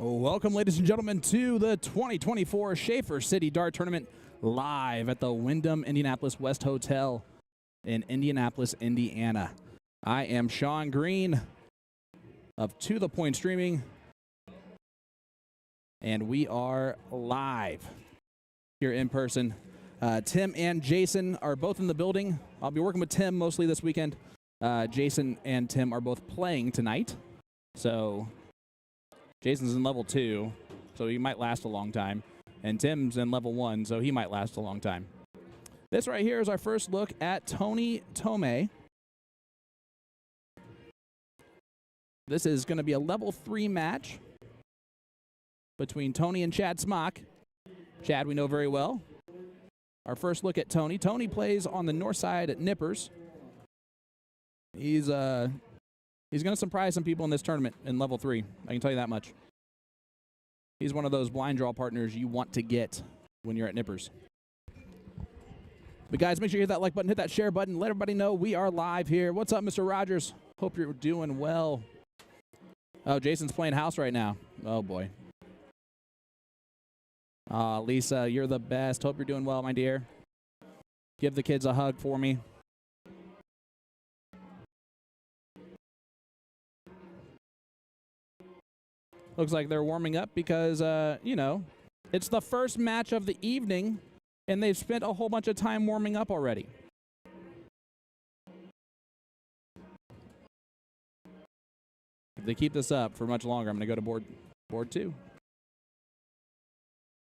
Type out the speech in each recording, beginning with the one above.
Welcome, ladies and gentlemen, to the 2024 Shaffer City Dart Tournament live at the Wyndham Indianapolis West Hotel in Indianapolis, Indiana. I am Sean Green of To The Point Streaming, and we are live here in person. Tim and Jason are both in the building. I'll be working with Tim mostly this weekend. Jason and Tim are both playing tonight, so Jason's in level 2, so he might last a long time. And Tim's in level 1, so he might last a long time. This right here is our first look at Tony Tomei. This is going to be a level 3 match between Tony and Chad Smock. Chad we know very well. Our first look at Tony. Tony plays on the north side at Nippers. He's going to surprise some people in this tournament in level 3. I can tell you that much. He's one of those blind draw partners you want to get when you're at Nippers. But guys, make sure you hit that like button, hit that share button. Let everybody know we are live here. What's up, Mr. Rogers? Hope you're doing well. Oh, Jason's playing house right now. Oh, boy. Lisa, you're the best. Hope you're doing well, my dear. Give the kids a hug for me. Looks like they're warming up because, you know, it's the first match of the evening, and they've spent a whole bunch of time warming up already. If they keep this up for much longer, I'm going to go to board 2.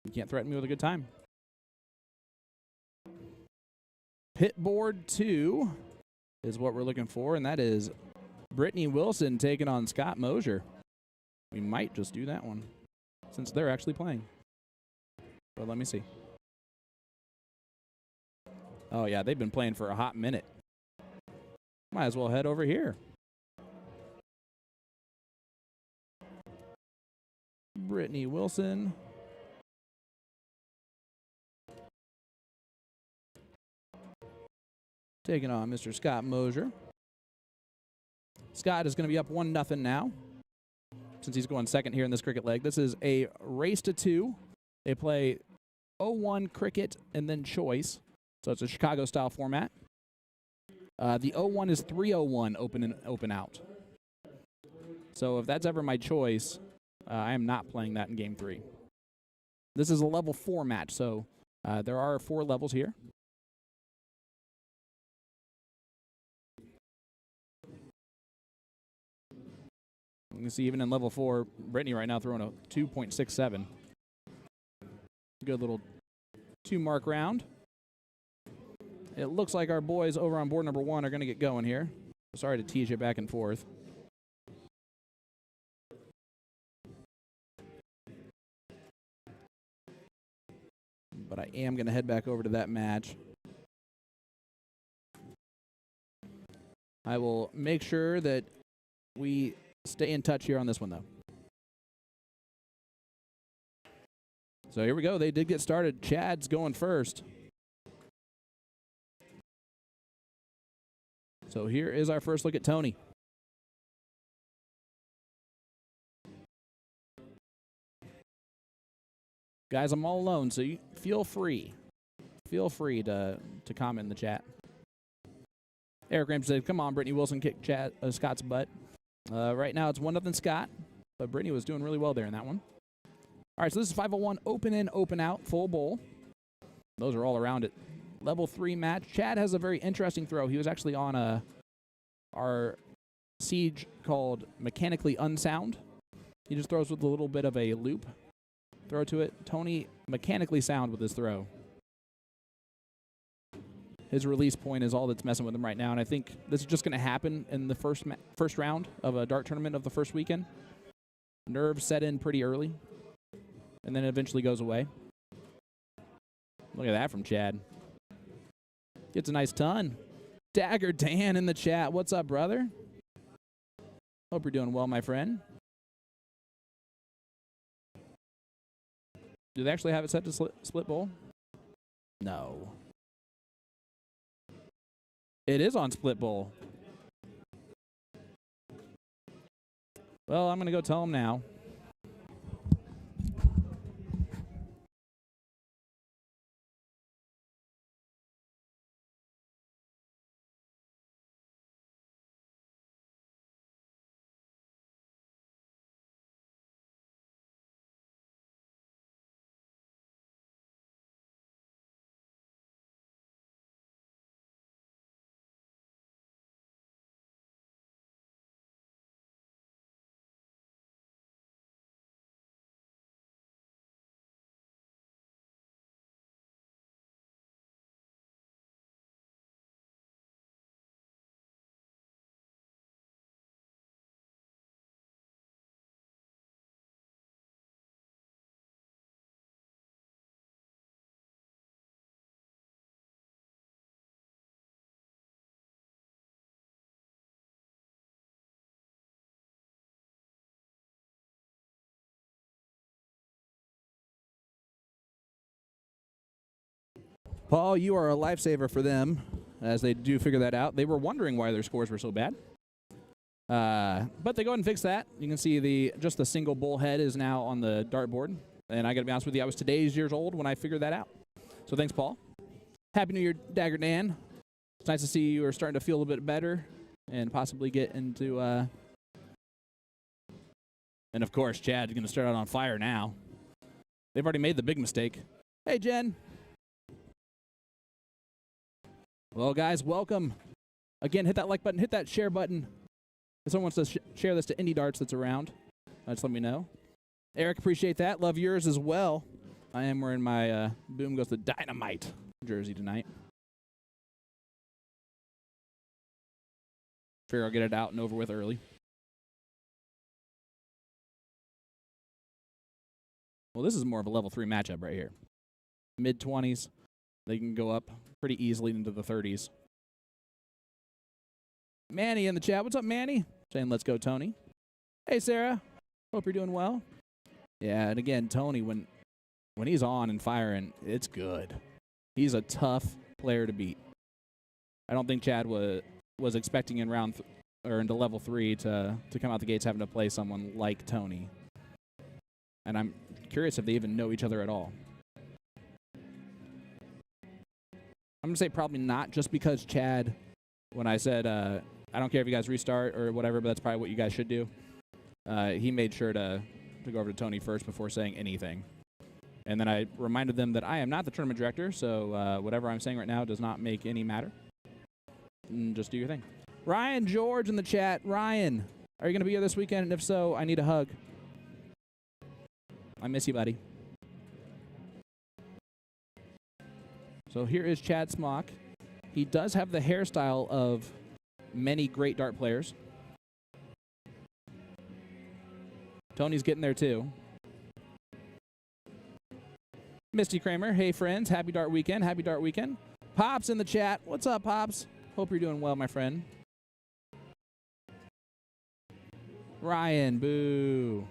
You can't threaten me with a good time. Pit board 2 is what we're looking for, and that is Brittany Wilson taking on Scott Mosier. We might just do that one, since they're actually playing. But let me see. Oh, yeah, they've been playing for a hot minute. Might as well head over here. Brittany Wilson. Taking on Mr. Scott Mosier. Scott is going to be up 1-0 now, since he's going second here in this cricket leg. This is a race to 2. They play 0-1 cricket and then choice. So it's a Chicago-style format. The 0-1 is 3-0-1 open out. So if that's ever my choice, I am not playing that in Game 3. This is a level 4 match, so there are 4 levels here. You can see even in level 4, Brittany right now throwing a 2.67. Good little 2-mark round. It looks like our boys over on board number 1 are going to get going here. Sorry to tease you back and forth. But I am going to head back over to that match. I will make sure that we stay in touch here on this one, though. So here we go. They did get started. Chad's going first. So here is our first look at Tony. Guys, I'm all alone, so you feel free. Feel free to comment in the chat. Eric Ramsey said, come on, Brittany Wilson kicked Scott's butt. Right now it's 1-0 Scott, but Brittany was doing really well there in that one. All right, so this is 501, open in, open out, full bowl. Those are all around it. Level 3 match. Chad has a very interesting throw. He was actually on our siege called Mechanically Unsound. He just throws with a little bit of a loop throw to it. Tony mechanically sound with his throw. His release point is all that's messing with him right now, and I think this is just going to happen in the first round of a dart tournament of the first weekend. Nerves set in pretty early, and then it eventually goes away. Look at that from Chad. Gets a nice ton. Dagger Dan in the chat. What's up, brother? Hope you're doing well, my friend. Do they actually have it set to split bowl? No. It is on split bowl. Well, I'm going to go tell them now. Paul, you are a lifesaver for them as they do figure that out. They were wondering why their scores were so bad. But they go ahead and fix that. You can see just the single bullhead is now on the dartboard. And I got to be honest with you, I was today's years old when I figured that out. So thanks, Paul. Happy New Year, Dagger Dan. It's nice to see you are starting to feel a little bit better and possibly get into... And, of course, Chad's going to start out on fire now. They've already made the big mistake. Hey, Jen. Well, guys, welcome. Again, hit that like button, hit that share button. If someone wants to share this to Indie Darts that's around, just let me know. Eric, appreciate that. Love yours as well. I am wearing my Boom Goes the Dynamite jersey tonight. Figure I'll get it out and over with early. Well, this is more of a level 3 matchup right here. Mid-20s. They can go up pretty easily into the 30s. Manny in the chat. What's up, Manny? Saying, let's go, Tony. Hey, Sarah. Hope you're doing well. Yeah, and again, Tony, when he's on and firing, it's good. He's a tough player to beat. I don't think Chad was expecting in into level 3 to come out the gates having to play someone like Tony. And I'm curious if they even know each other at all. I'm going to say probably not, just because Chad, when I said, I don't care if you guys restart or whatever, but that's probably what you guys should do, he made sure to go over to Tony first before saying anything. And then I reminded them that I am not the tournament director, so whatever I'm saying right now does not make any matter. Just do your thing. Ryan George in the chat. Ryan, are you going to be here this weekend? And if so, I need a hug. I miss you, buddy. So here is Chad Smock. He does have the hairstyle of many great dart players. Tony's getting there too. Misty Kramer, hey friends, happy dart weekend, happy dart weekend. Pops in the chat. What's up, Pops? Hope you're doing well, my friend. Ryan, boo.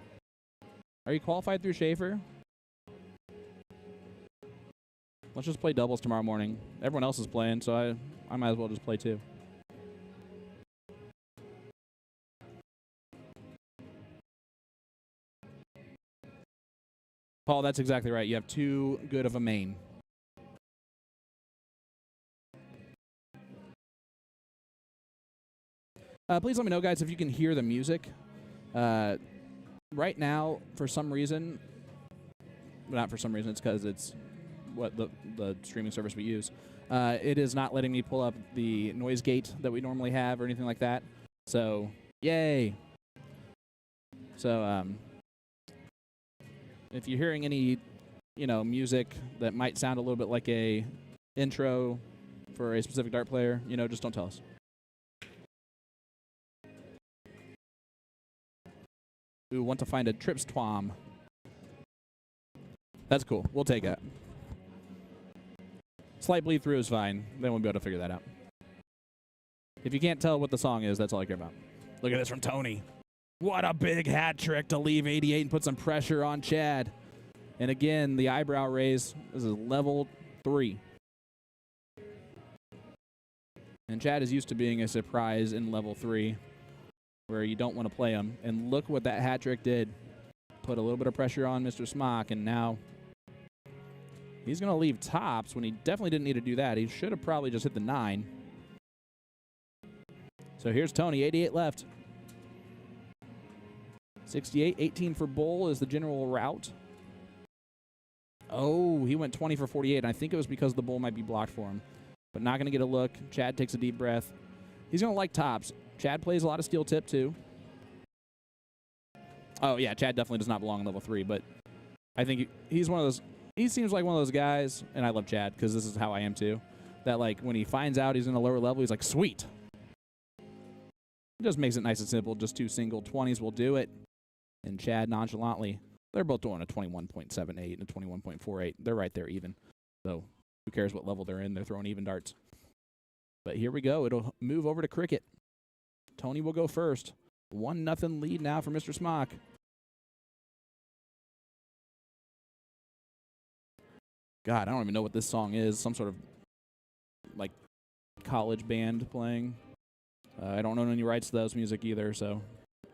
Are you qualified through Shaffer? Let's just play doubles tomorrow morning. Everyone else is playing, so I might as well just play too. Paul, that's exactly right. You have too good of a main. Please let me know, guys, if you can hear the music. Right now, for some reason, not for some reason, it's because it's what the streaming service we use. It is not letting me pull up the noise gate that we normally have or anything like that. So, yay. So, if you're hearing any, music that might sound a little bit like a intro for a specific dart player, just don't tell us. We want to find a Trips Twom. That's cool. We'll take it. Slight bleed through is fine. Then we'll be able to figure that out. If you can't tell what the song is, that's all I care about. Look at this from Tony. What a big hat trick to leave 88 and put some pressure on Chad. And again, the eyebrow raise. This is level 3. And Chad is used to being a surprise in level 3, where you don't want to play him. And look what that hat trick did. Put a little bit of pressure on Mr. Smock, and now he's going to leave tops when he definitely didn't need to do that. He should have probably just hit the 9. So here's Tony, 88 left. 68, 18 for Bull is the general route. Oh, he went 20 for 48, and I think it was because the Bull might be blocked for him. But not going to get a look. Chad takes a deep breath. He's going to like tops. Chad plays a lot of steel tip, too. Oh, yeah, Chad definitely does not belong in level 3, but I think he's one of those. He seems like one of those guys, and I love Chad because this is how I am, too, that, like, when he finds out he's in a lower level, he's like, sweet. He just makes it nice and simple. Just 2 single 20s will do it. And Chad nonchalantly, they're both doing a 21.78 and a 21.48. They're right there even. So who cares what level they're in? They're throwing even darts. But here we go. It'll move over to cricket. Tony will go first. 1-0 lead now for Mr. Smock. God, I don't even know what this song is. Some sort of like college band playing. I don't own any rights to those music either, so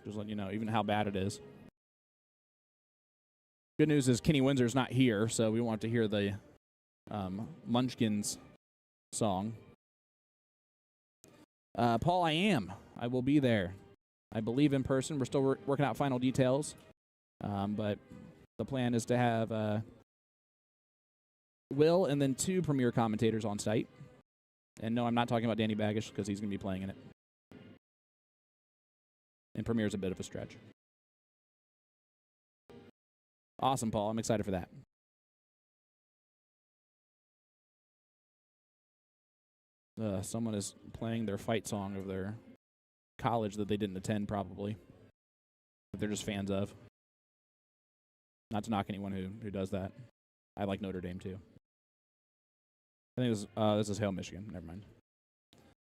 just letting you know even how bad it is. Good news is Kenny Windsor's not here, so we won't have to hear the Munchkins song. Paul, I will be there. I believe in person. We're still working out final details, but the plan is to have Will and then 2 premier commentators on site. And no, I'm not talking about Danny Baggish because he's going to be playing in it. And premier's a bit of a stretch. Awesome, Paul. I'm excited for that. Someone is playing their fight song of their college that they didn't attend, probably. That they're just fans of. Not to knock anyone who does that. I like Notre Dame, too. I think this is Hale, Michigan. Never mind.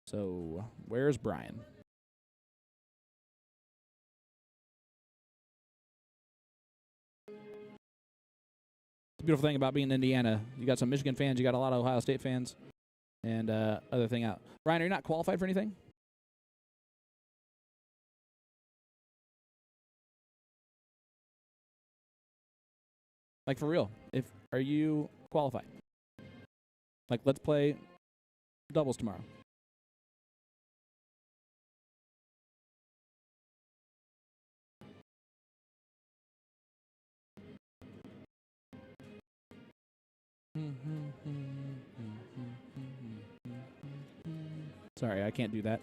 So, where's Brian? The beautiful thing about being in Indiana, you got some Michigan fans, you got a lot of Ohio State fans, and other thing out. Brian, are you not qualified for anything? Like, for real. Are you qualified? Like, let's play doubles tomorrow. Sorry, I can't do that.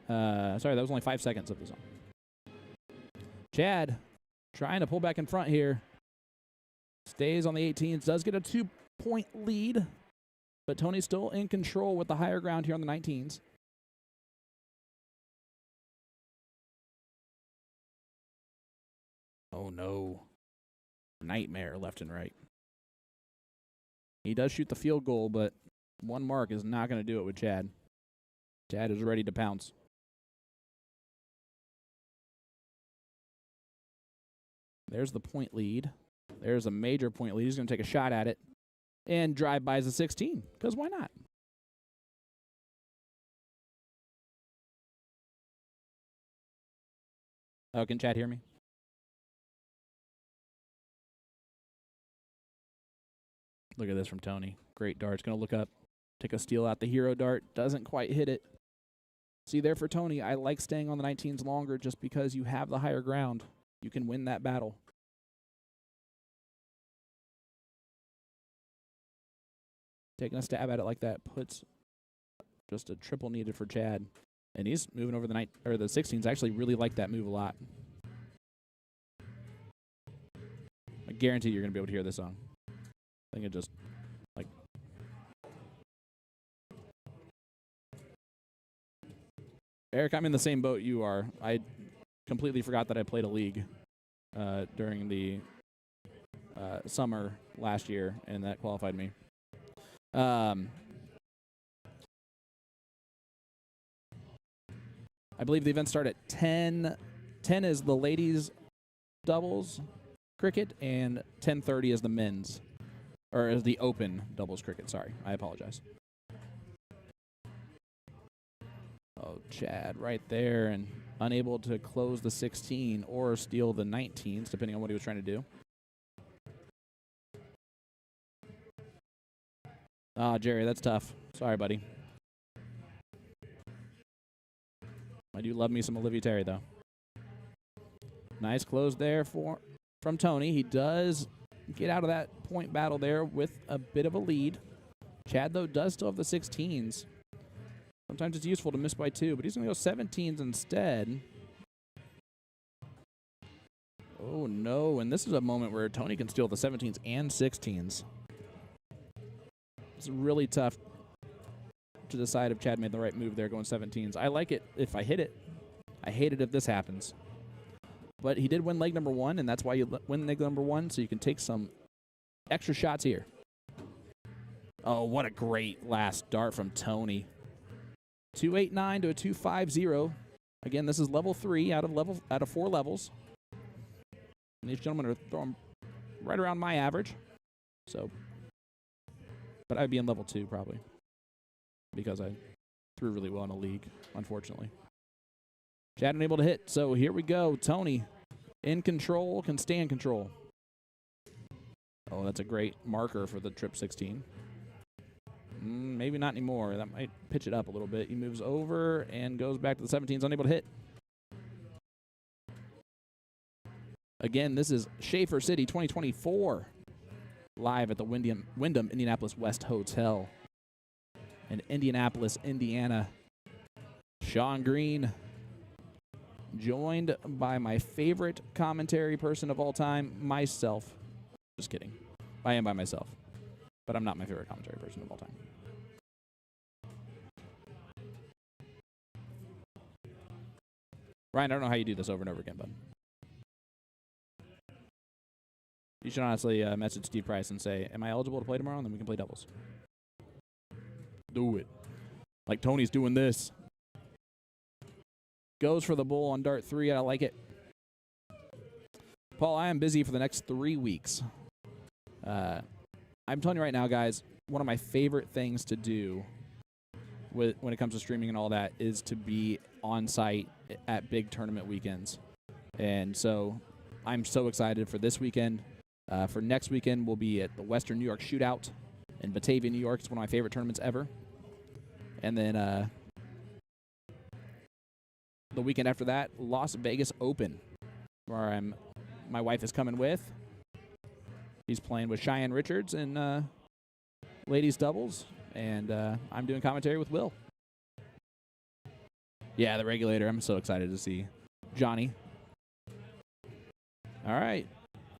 Sorry, that was only 5 seconds of the song. Chad, trying to pull back in front here. Stays on the 18s, does get a 2-point lead, but Tony's still in control with the higher ground here on the 19s. Oh, no. Nightmare left and right. He does shoot the field goal, but one mark is not going to do it with Chad. Chad is ready to pounce. There's the point lead. There's a major point lead. He's going to take a shot at it and drive by as a 16, because why not? Oh, can Chad hear me? Look at this from Tony. Great darts. Going to look up, take a steal out the hero dart. Doesn't quite hit it. See, there for Tony, I like staying on the 19s longer just because you have the higher ground. You can win that battle. Taking a stab at it like that puts just a triple needed for Chad. And he's moving over the 16s. I actually really like that move a lot. I guarantee you're going to be able to hear this song. I think it just, like... Eric, I'm in the same boat you are. I completely forgot that I played a league during the summer last year, and that qualified me. I believe the events start at 10. 10 is the ladies' doubles cricket, and 10:30 is the men's. Or is the open doubles cricket. Sorry, I apologize. Oh, Chad right there, and unable to close the 16 or steal the 19s, depending on what he was trying to do. Ah, Jerry, that's tough. Sorry, buddy. I do love me some Olivia Terry, though. Nice close there from Tony. He does get out of that point battle there with a bit of a lead. Chad, though, does still have the 16s. Sometimes it's useful to miss by 2, but he's going to go 17s instead. Oh, no, and this is a moment where Tony can steal the 17s and 16s. It's really tough to decide if Chad made the right move there going 17s. I like it if I hit it. I hate it if this happens. But he did win leg number 1, and that's why you win leg number 1, so you can take some extra shots here. Oh, what a great last dart from Tony. 289 to a 250. Again, this is level 3 out of 4 levels. And these gentlemen are throwing right around my average. So, but I'd be in level 2 probably. because I threw really well in a league, unfortunately. Chad unable to hit, so here we go. Tony in control, can stay in control. Oh, that's a great marker for the trip 16. Maybe not anymore. That might pitch it up a little bit. He moves over and goes back to the 17s, unable to hit. Again, this is Shaffer City 2024, live at the Wyndham, Indianapolis West Hotel in Indianapolis, Indiana. Sean Green, joined by my favorite commentary person of all time, myself. Just kidding. I am by myself, but I'm not my favorite commentary person of all time. Ryan, I don't know how you do this over and over again, bud. You should honestly message Steve Price and say, am I eligible to play tomorrow? And then we can play doubles. Do it. Like Tony's doing this. Goes for the bull on dart 3. I like it. Paul, I am busy for the next 3 weeks. I'm telling you right now, guys, one of my favorite things to do when it comes to streaming and all that is to be on site at big tournament weekends. And so I'm so excited for this weekend. For next weekend, we'll be at the Western New York Shootout in Batavia, New York. It's one of my favorite tournaments ever. And then the weekend after that, Las Vegas Open, where my wife is coming with. He's playing with Cheyenne Richards in ladies doubles, and I'm doing commentary with Will. Yeah, the regulator. I'm so excited to see Johnny. All right.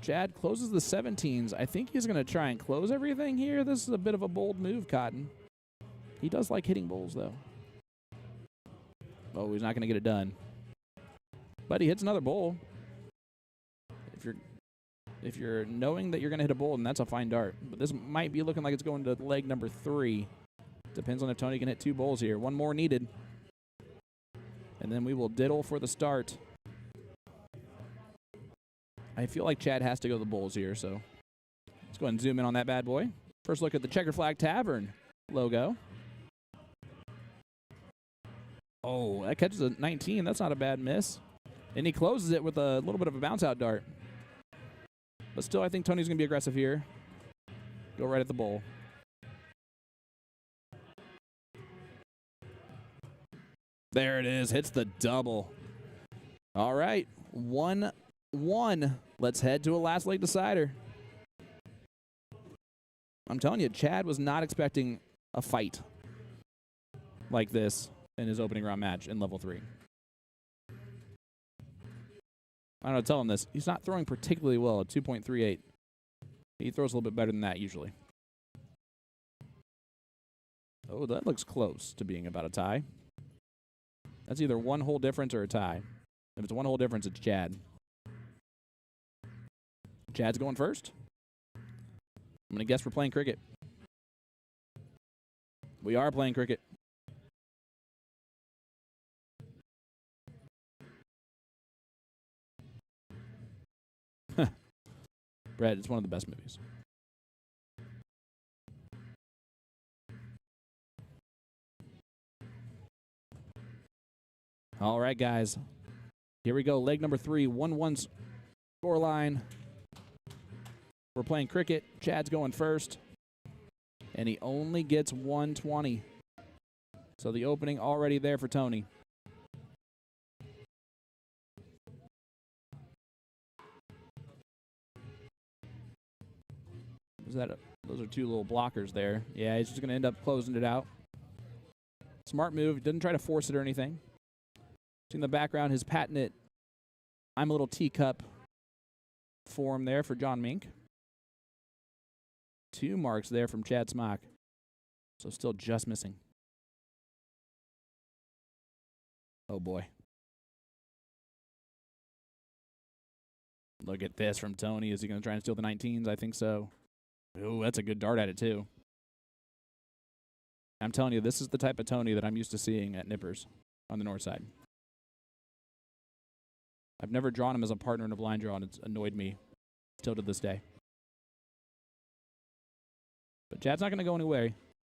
Chad closes the 17s. I think he's going to try and close everything here. This is a bit of a bold move, Cotton. He does like hitting bowls, though. Oh, he's not going to get it done. But he hits another bowl. If you're knowing that you're going to hit a bowl, then that's a fine dart. But this might be looking like it's going to leg number 3. Depends on if Tony can hit 2 bowls here. 1 more needed. And then we will diddle for the start. I feel like Chad has to go to the bowls here, so let's go ahead and zoom in on that bad boy. First look at the Checker Flag Tavern logo. Oh, that catches a 19. That's not a bad miss. And he closes it with a little bit of a bounce-out dart. But still, I think Tony's going to be aggressive here. Go right at the bowl. There it is. Hits the double. All right. 1-1. Let's head to a last leg decider. I'm telling you, Chad was not expecting a fight like this in his opening round match in level 3. I don't know, tell him this. He's not throwing particularly well at 2.38. He throws a little bit better than that usually. Oh, that looks close to being about a tie. That's either 1 hole difference or a tie. If it's 1 hole difference, it's Chad. Chad's going first. I'm going to guess we're playing cricket. We are playing cricket. Brett, it's one of the best movies. All right, guys. Here we go. Leg number 3, 1-1 scoreline. We're playing cricket. Chad's going first. And he only gets 120. So the opening already there for Tony. Those are 2 little blockers there. Yeah, he's just going to end up closing it out. Smart move. Didn't try to force it or anything. In the background, his patented I'm a little teacup form there for John Mink. 2 marks there from Chad Smock. So still just missing. Oh, boy. Look at this from Tony. Is he going to try and steal the 19s? I think so. Ooh, that's a good dart at it, too. I'm telling you, this is the type of Tony that I'm used to seeing at Nippers on the north side. I've never drawn him as a partner in a blind draw, and it's annoyed me still to this day. But Chad's not going to go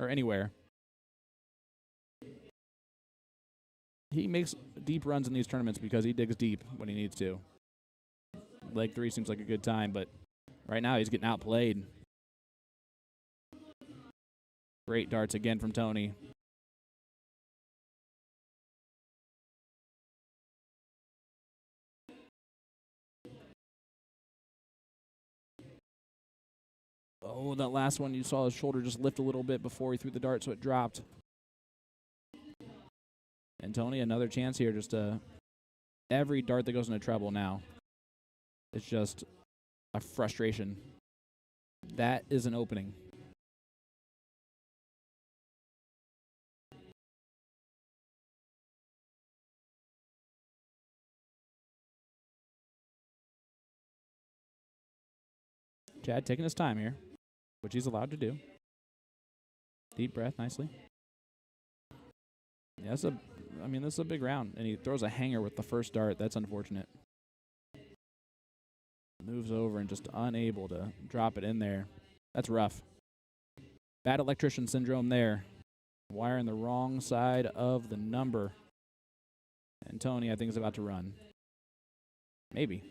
anywhere. he makes deep runs in these tournaments because he digs deep when he needs to. Leg 3 seems like a good time, but right now he's getting outplayed. Great darts again from Tony. Oh, that last one, you saw his shoulder just lift a little bit before he threw the dart, so it dropped. And Tony, another chance here. Just every dart that goes into treble now, it's just a frustration. That is an opening. Chad taking his time here, which he's allowed to do. Deep breath, nicely. Yeah, this is a big round, and he throws a hanger with the first dart. That's unfortunate. Moves over and just unable to drop it in there. That's rough. Bad electrician syndrome there. Wiring the wrong side of the number. And Tony, I think, is about to run. Maybe.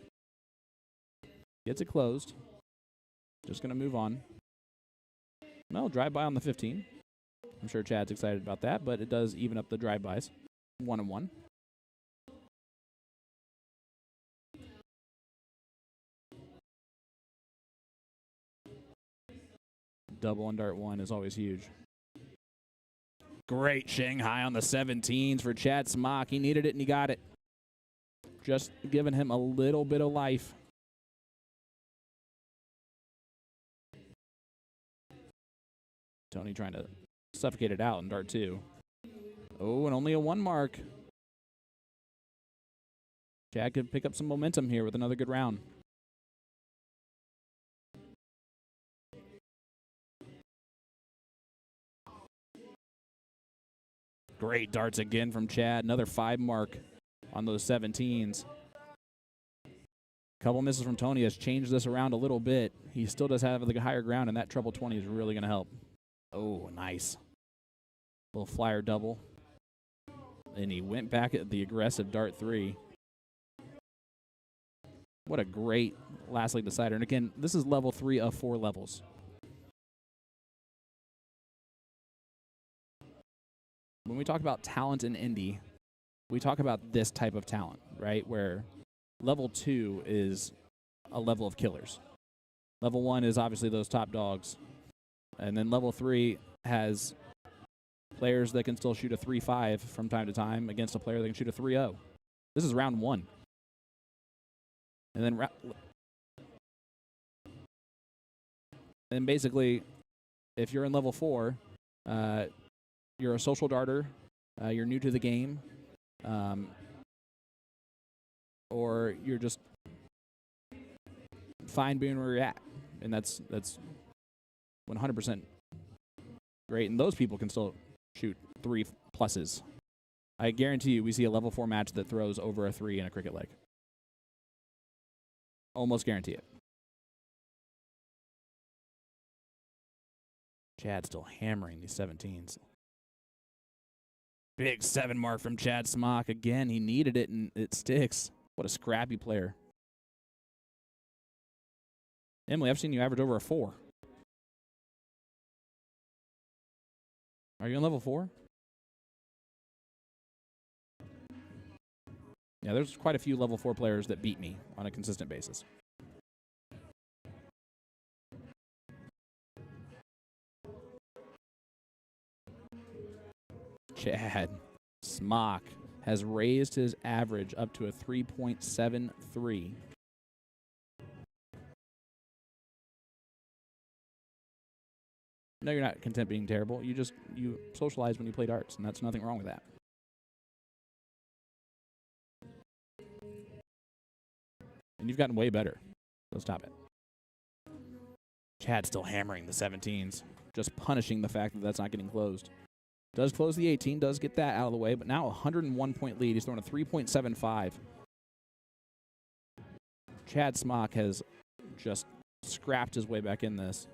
Gets it closed. Just going to move on. Well, drive-by on the 15. I'm sure Chad's excited about that, but it does even up the drive-bys. 1-1. Double on dart 1 is always huge. Great Shanghai on the 17s for Chad Smock. He needed it and he got it. Just giving him a little bit of life. Tony trying to suffocate it out in dart 2. Oh, and only a 1 mark. Chad could pick up some momentum here with another good round. Great darts again from Chad. Another 5 mark on those 17s. Couple misses from Tony has changed this around a little bit. He still does have the higher ground, and that treble 20 is really going to help. Oh, nice. Little flyer double. And he went back at the aggressive dart 3. What a great last league decider. And again, this is level 3 of 4 levels. When we talk about talent in Indy, we talk about this type of talent, right? Where level 2 is a level of killers. Level 1 is obviously those top dogs. And then level 3 has players that can still shoot a 3-5 from time to time against a player that can shoot a 3-0. This is round 1. And then basically, if you're in level 4, you're a social darter, you're new to the game, or you're just fine being where you're at. And that's 100% great. And those people can still shoot 3 pluses. I guarantee you we see a level 4 match that throws over a 3 in a cricket leg. Almost guarantee it. Chad still hammering these 17s. Big 7 mark from Chad Smock. Again, he needed it, and it sticks. What a scrappy player. Emily, I've seen you average over a 4. Are you on level 4? Yeah, there's quite a few level 4 players that beat me on a consistent basis. Chad Smock has raised his average up to a 3.73. No, you're not content being terrible. You socialize when you play darts, and that's nothing wrong with that. And you've gotten way better. So stop it. Chad still hammering the 17s, just punishing the fact that that's not getting closed. Does close the 18, does get that out of the way, but now a 101-point lead. He's throwing a 3.75. Chad Smock has just scrapped his way back in this.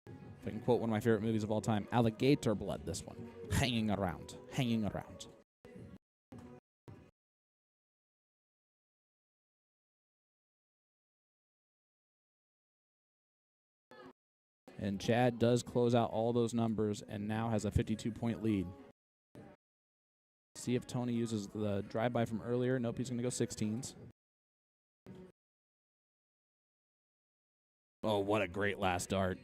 If I can quote one of my favorite movies of all time, alligator blood, this one. Hanging around, hanging around. And Chad does close out all those numbers and now has a 52-point lead. See if Tony uses the drive-by from earlier. Nope, he's going to go 16s. Oh, what a great last dart.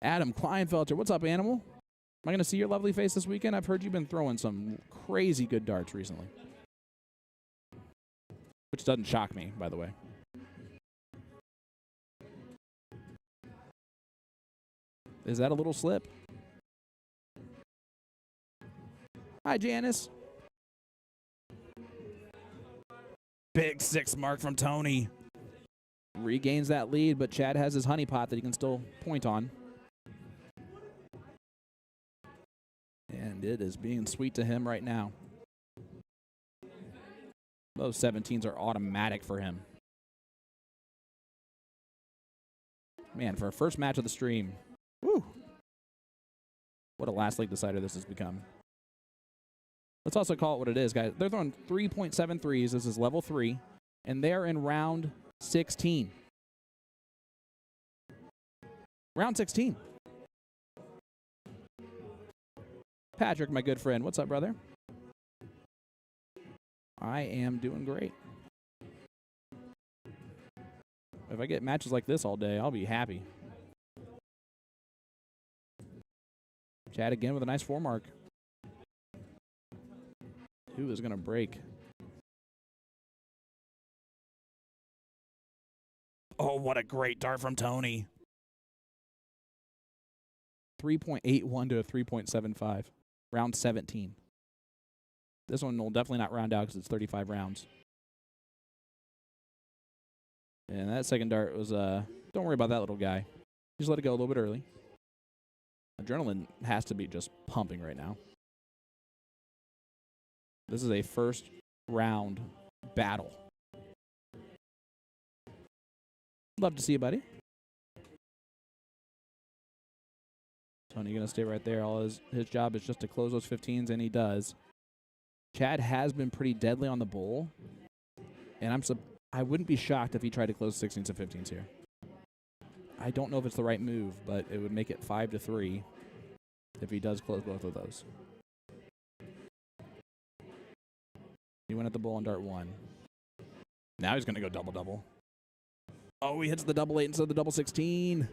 Adam Kleinfelter, what's up, Animal? Am I going to see your lovely face this weekend? I've heard you've been throwing some crazy good darts recently. Which doesn't shock me, by the way. Is that a little slip? Hi, Janice. Big 6 mark from Tony. Regains that lead, but Chad has his honey pot that he can still point on. And it is being sweet to him right now. Those 17s are automatic for him. Man, for a first match of the stream, woo! What a last league decider this has become. Let's also call it what it is, guys. They're throwing 3.73s. This is level 3, and they're in round 16. Round 16. Patrick, my good friend. What's up, brother? I am doing great. If I get matches like this all day, I'll be happy. Chad again with a nice 4 mark. Who is going to break? Oh, what a great dart from Tony. 3.81 to a 3.75. Round 17. This one will definitely not round out because it's 35 rounds. And that second dart was, don't worry about that little guy. Just let it go a little bit early. Adrenaline has to be just pumping right now. This is a first round battle. Love to see you, buddy. Tony going to stay right there. All his job is just to close those 15s, and he does. Chad has been pretty deadly on the bowl, and I wouldn't be shocked if he tried to close 16s and 15s here. I don't know if it's the right move, but it would make it 5-3 if he does close both of those. He went at the bowl on dart 1. Now he's going to go double-double. Oh, he hits the double 8 instead of the double 16.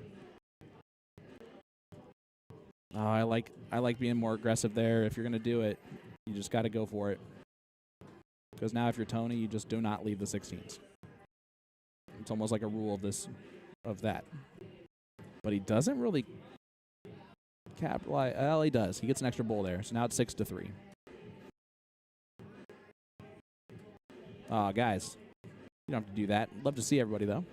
Oh, I like being more aggressive there. If you're going to do it, you just got to go for it. Because now if you're Tony, you just do not leave the 16s. It's almost like a rule of that. But he doesn't really capitalize. Well, he does. He gets an extra bowl there. So now it's 6-3. Guys, you don't have to do that. Love to see everybody, though.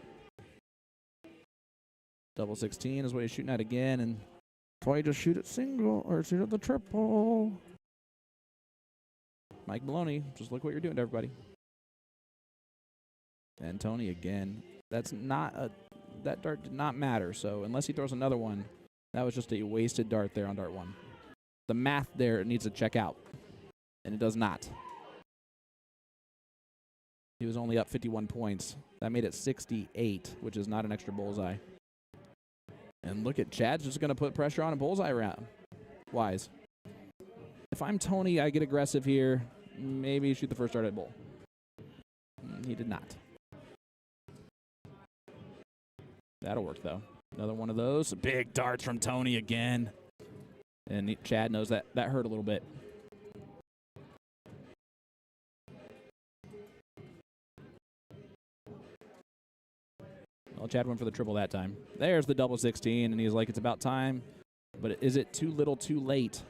Double 16 is what he's shooting at again, and why you just shoot it single or shoot at the triple. Mike Maloney, just look what you're doing to everybody. And Tony again. That dart did not matter, so unless he throws another one, that was just a wasted dart there on dart 1. The math there needs to check out, and it does not. He was only up 51 points. That made it 68, which is not an extra bullseye. And look at Chad's just going to put pressure on a bullseye round. Wise. If I'm Tony, I get aggressive here. Maybe shoot the first dart at bowl. He did not. That'll work, though. Another one of those. Big darts from Tony again. And Chad knows that hurt a little bit. Well, Chad went for the triple that time. There's the double 16, and he's like, it's about time. But is it too little too late?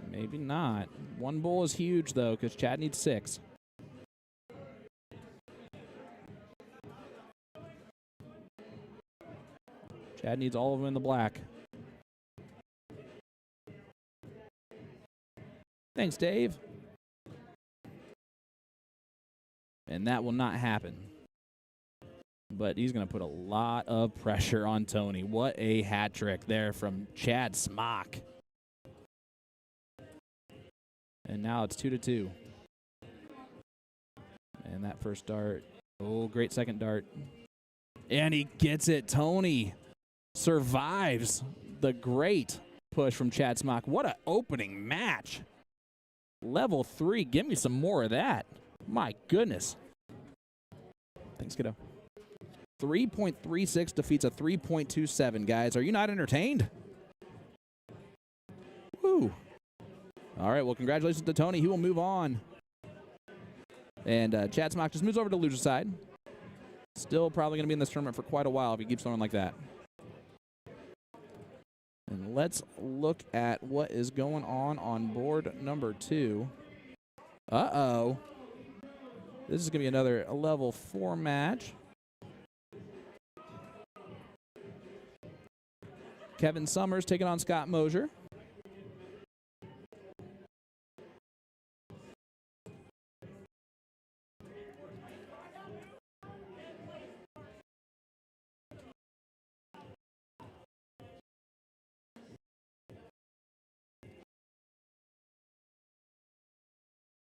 Maybe not. One bowl is huge, though, because Chad needs 6. Chad needs all of them in the black. Thanks, Dave. And that will not happen. But he's going to put a lot of pressure on Tony. What a hat trick there from Chad Smock. And now it's 2-2. And that first dart. Oh, great second dart. And he gets it. Tony survives the great push from Chad Smock. What an opening match. Level 3. Give me some more of that. My goodness. Thanks, kiddo. 3.36 defeats a 3.27, guys. Are you not entertained? Woo. All right, well, congratulations to Tony. He will move on. And Chad Smock just moves over to loser side. Still probably going to be in this tournament for quite a while if he keeps throwing like that. And let's look at what is going on board number 2. Uh-oh. This is going to be another level 4 match. Kevin Summers taking on Scott Mosier.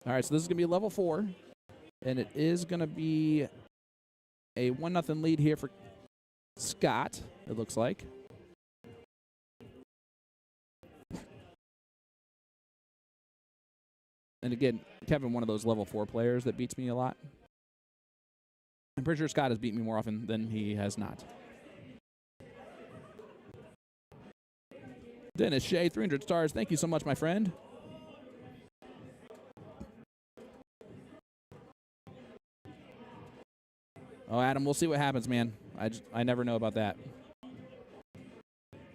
All right, so this is going to be level 4, and it is going to be a 1-0 lead here for Scott, it looks like. And again, Kevin, one of those level 4 players that beats me a lot. I'm pretty sure Scott has beat me more often than he has not. Dennis Shea, 300 stars. Thank you so much, my friend. Oh, Adam, we'll see what happens, man. I never know about that.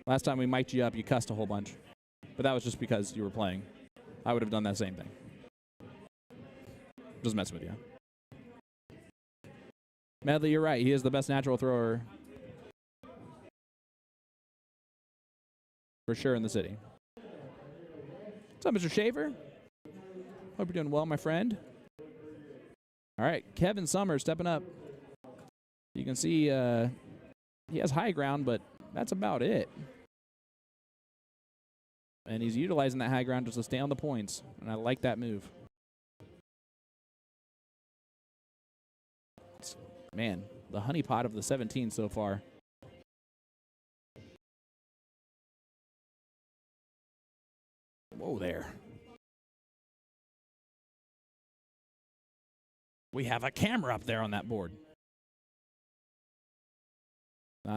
Last time we mic'd you up, you cussed a whole bunch. But that was just because you were playing. I would have done that same thing. Just mess with you. Medley, you're right. He is the best natural thrower for sure in the city. What's up, Mr. Shaver? Hope you're doing well, my friend. All right, Kevin Summers stepping up. You can see he has high ground, but that's about it. And he's utilizing that high ground just to stay on the points, and I like that move. Man, the honeypot of the 17 so far. Whoa there. We have a camera up there on that board.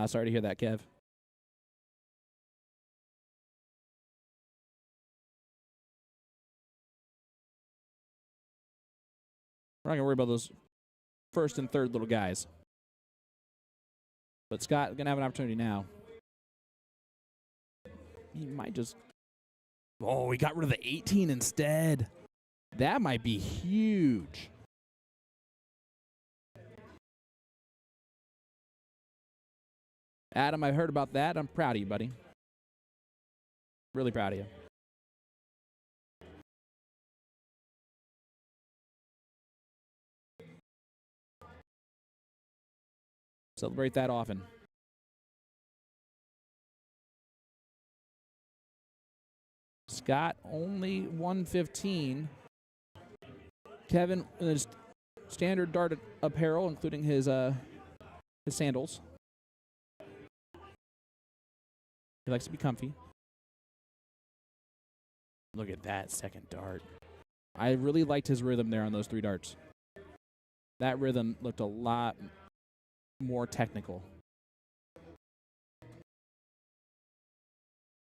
Sorry to hear that, Kev. We're not going to worry about those first and third little guys. But Scott going to have an opportunity now. He might just... Oh, he got rid of the 18 instead. That might be huge. Adam, I heard about that. I'm proud of you, buddy. Really proud of you. Celebrate that often. Scott only 115. Kevin is standard dart apparel, including his sandals. He likes to be comfy. Look at that second dart. I really liked his rhythm there on those 3 darts. That rhythm looked a lot more technical.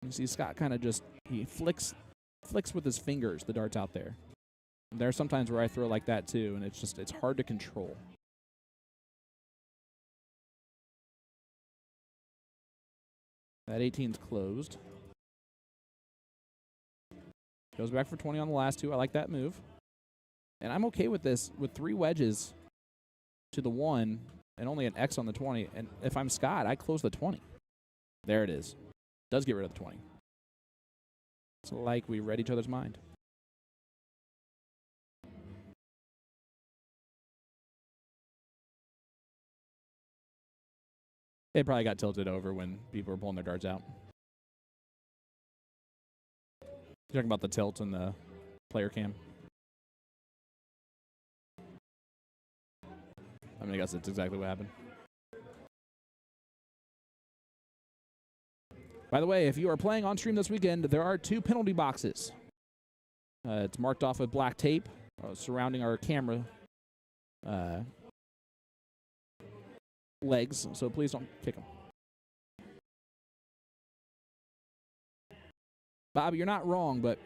You see Scott kind of just, he flicks with his fingers the darts out there. There are sometimes where I throw like that too, and it's hard to control. That 18's closed. Goes back for 20 on the last 2. I like that move. And I'm okay with this, with 3 wedges to the 1 and only an X on the 20. And if I'm Scott, I close the 20. There it is. Does get rid of the 20. It's like we read each other's mind. It probably got tilted over when people were pulling their darts out. You're talking about the tilt in the player cam. I mean, I guess that's exactly what happened. By the way, if you are playing on stream this weekend, there are 2 penalty boxes. It's marked off with black tape surrounding our camera legs, so please don't kick them. Bob, you're not wrong, but...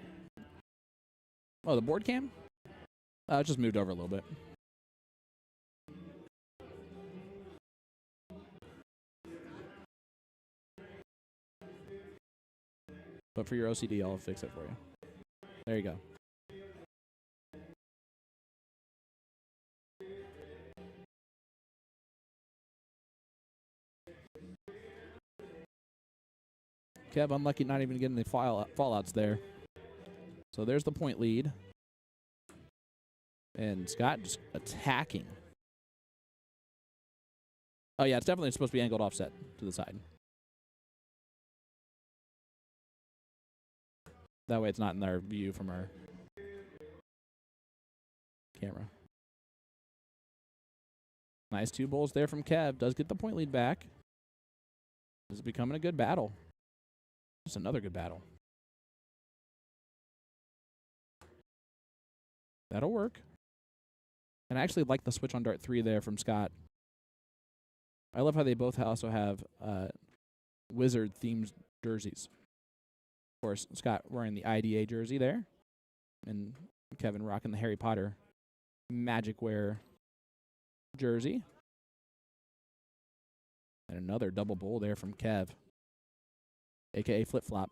Oh, the board cam? It just moved over a little bit. But for your OCD, I'll fix it for you. There you go. Kev, unlucky not even getting the fallouts there. So there's the point lead. And Scott just attacking. Oh, yeah, it's definitely supposed to be angled offset to the side. That way it's not in our view from our camera. Nice 2 bowls there from Kev. Does get the point lead back. This is becoming a good battle. Just another good battle. That'll work. And I actually like the switch on dart 3 there from Scott. I love how they both also have Wizard-themed jerseys. Of course, Scott wearing the IDA jersey there. And Kevin rocking the Harry Potter Magic Wear jersey. And another double bowl there from Kev. A.K.A. flip-flop,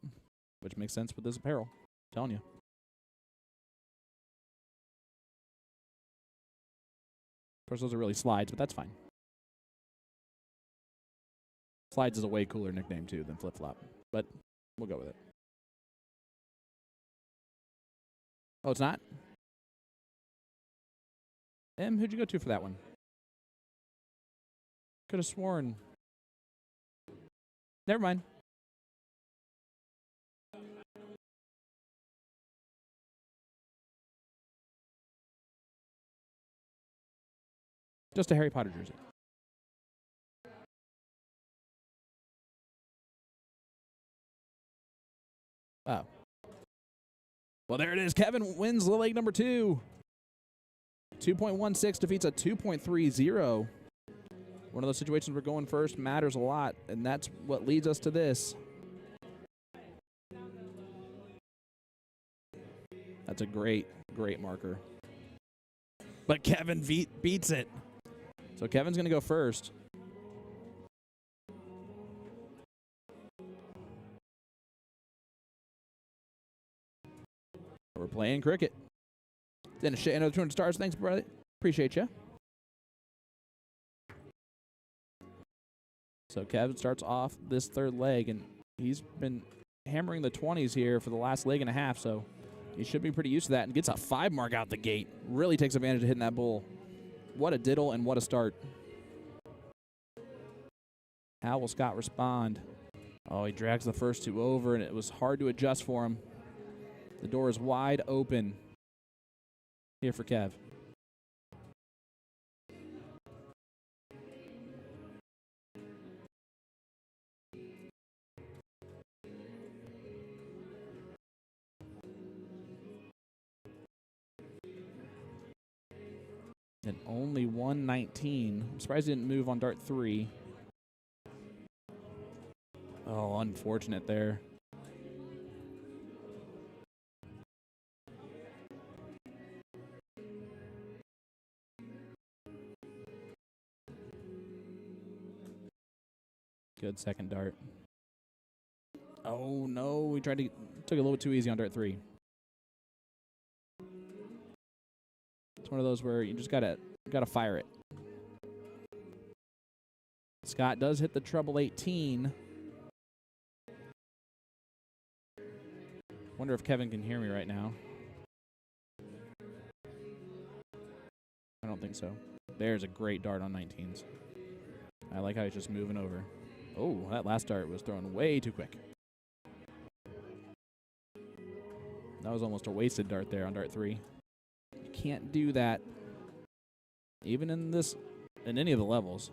which makes sense with this apparel. I'm telling you. Of course, those are really slides, but that's fine. Slides is a way cooler nickname, too, than flip-flop. But we'll go with it. Oh, it's not? Who'd you go to for that one? Could have sworn. Never mind. Just a Harry Potter jersey. Oh. Well, there it is. Kevin wins leg number 2. 2.16 defeats a 2.30. One of those situations where going first matters a lot, and that's what leads us to this. That's a great, great marker. But Kevin beats it. So Kevin's going to go first. We're playing cricket. Then another 200 stars. Thanks, brother. Appreciate you. So Kevin starts off this 3rd leg, and he's been hammering the 20s here for the last leg and a half, so he should be pretty used to that, and gets a 5 mark out the gate. Really takes advantage of hitting that bull. What a diddle and what a start. How will Scott respond? Oh, he drags the first 2 over, and it was hard to adjust for him. The door is wide open here for Kev. And only 119. I'm surprised he didn't move on dart 3. Oh, unfortunate there. Good second dart. Oh no, we took it a little bit too easy on dart 3. It's one of those where you just gotta fire it. Scott does hit the treble 18. Wonder if Kevin can hear me right now. I don't think so. There's a great dart on 19s. I like how he's just moving over. Oh, that last dart was thrown way too quick. That was almost a wasted dart there on dart 3. You can't do that. Even in this in any of the levels,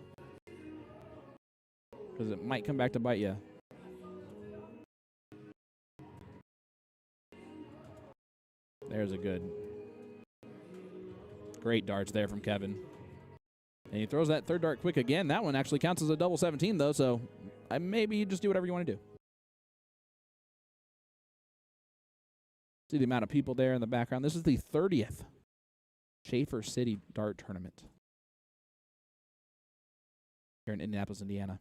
because it might come back to bite you. There's a great darts there from Kevin. And he throws that third dart quick again. That one actually counts as a double 17, though, so maybe you just do whatever you want to do. See the amount of people there in the background. This is the 30th Shaffer City Dart Tournament here in Indianapolis, Indiana.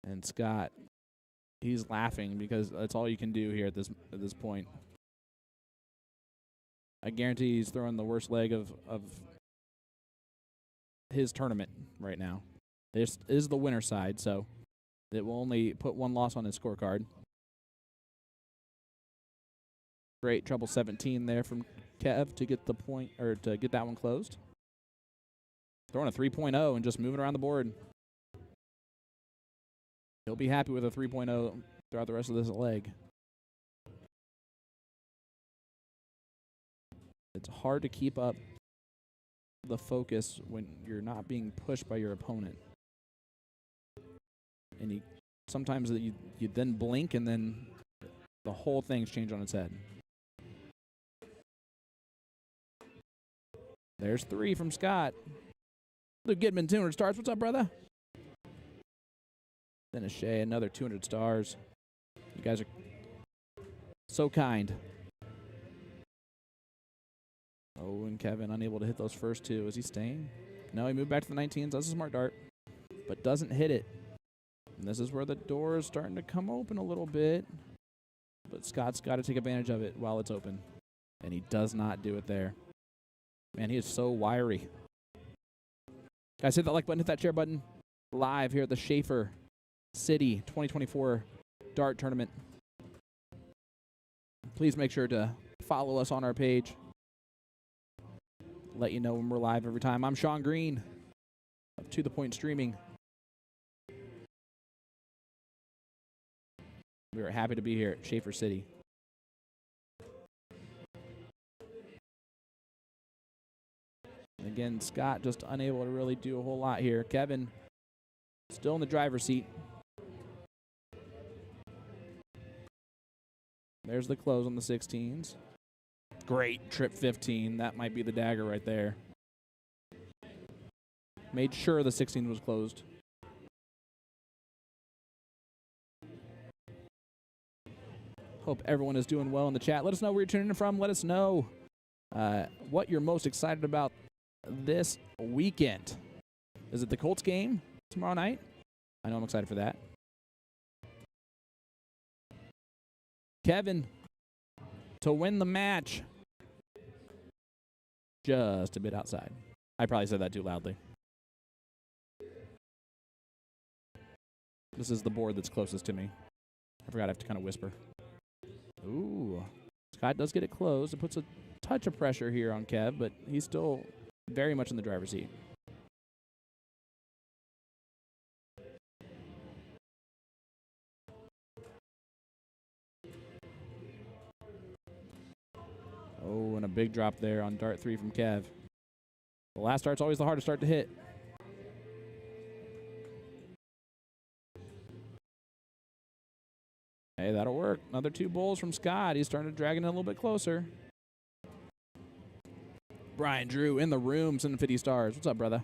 And Scott, he's laughing because that's all you can do here at this point. I guarantee he's throwing the worst leg of his tournament right now. This is the winner side, so it will only put one loss on his scorecard. Great treble 17 there from Kev to get the point, or to get that one closed. Throwing a 3.0 and just moving around the board. He'll be happy with a 3.0 throughout the rest of this leg. It's hard to keep up the focus when you're not being pushed by your opponent. And sometimes you then blink and then the whole thing's changed on its head. There's 3 from Scott. Luke Gidman, 200 stars. What's up, brother? Then Shea, another 200 stars. You guys are so kind. Oh, and Kevin unable to hit those first 2. Is he staying? No, he moved back to the 19s. That's a smart dart, but doesn't hit it. And this is where the door is starting to come open a little bit. But Scott's got to take advantage of it while it's open. And he does not do it there. Man, he is so wiry. Guys, hit that like button, hit that share button. Live here at the Shaffer City 2024 Dart Tournament. Please make sure to follow us on our page. Let you know when we're live every time. I'm Sean Green of To The Point Streaming. We are happy to be here at Shaffer City. And again, Scott just unable to really do a whole lot here. Kevin still in the driver's seat. There's the close on the 16s. Great trip 15. That might be the dagger right there. Made sure the 16 was closed. Hope everyone is doing well in the chat. Let us know where you're tuning in from. Let us know what you're most excited about this weekend. Is it the Colts game tomorrow night? I know I'm excited for that. Kevin to win the match. Just a bit outside. I probably said that too loudly. This is the board that's closest to me. I forgot I have to kind of whisper. Ooh. Scott does get it closed. It puts a touch of pressure here on Kev, but he's still very much in the driver's seat. Oh, and a big drop there on dart 3 from Kev. The last dart's always the hardest dart to hit. Hey, that'll work. Another 2 bowls from Scott. He's starting to drag it in a little bit closer. Brian Drew in the room, sending 50 stars. What's up, brother?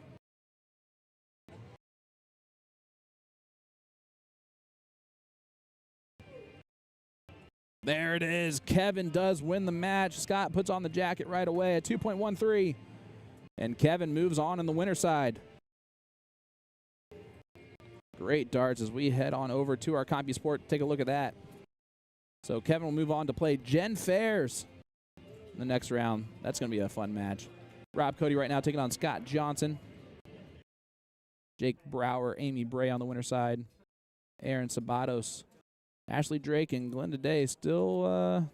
There it is. Kevin does win the match. Scott puts on the jacket right away at 2.13. And Kevin moves on in the winner side. Great darts as we head on over to our CompuSport. Take a look at that. So Kevin will move on to play Jen Fairs in the next round. That's going to be a fun match. Rob Cody right now taking on Scott Johnson. Jake Brower, Amy Bray on the winner side. Aaron Sabatos, Ashley Drake, and Glenda Day still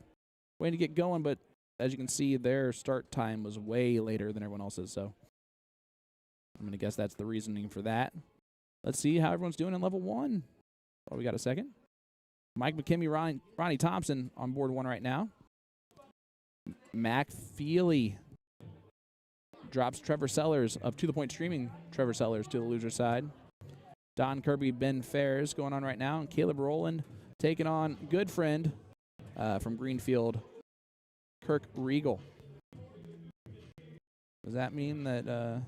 waiting to get going, but as you can see, their start time was way later than everyone else's, so I'm going to guess that's the reasoning for that. Let's see how everyone's doing in level 1. Oh, we got a second. Mike McKinney, Ronnie Thompson on board 1 right now. Mac Feely drops Trevor Sellers of To The Point Streaming. Trevor Sellers to the loser side. Don Kirby, Ben Fairs going on right now. And Caleb Rowland taking on good friend from Greenfield, Kirk Regal. Does that mean that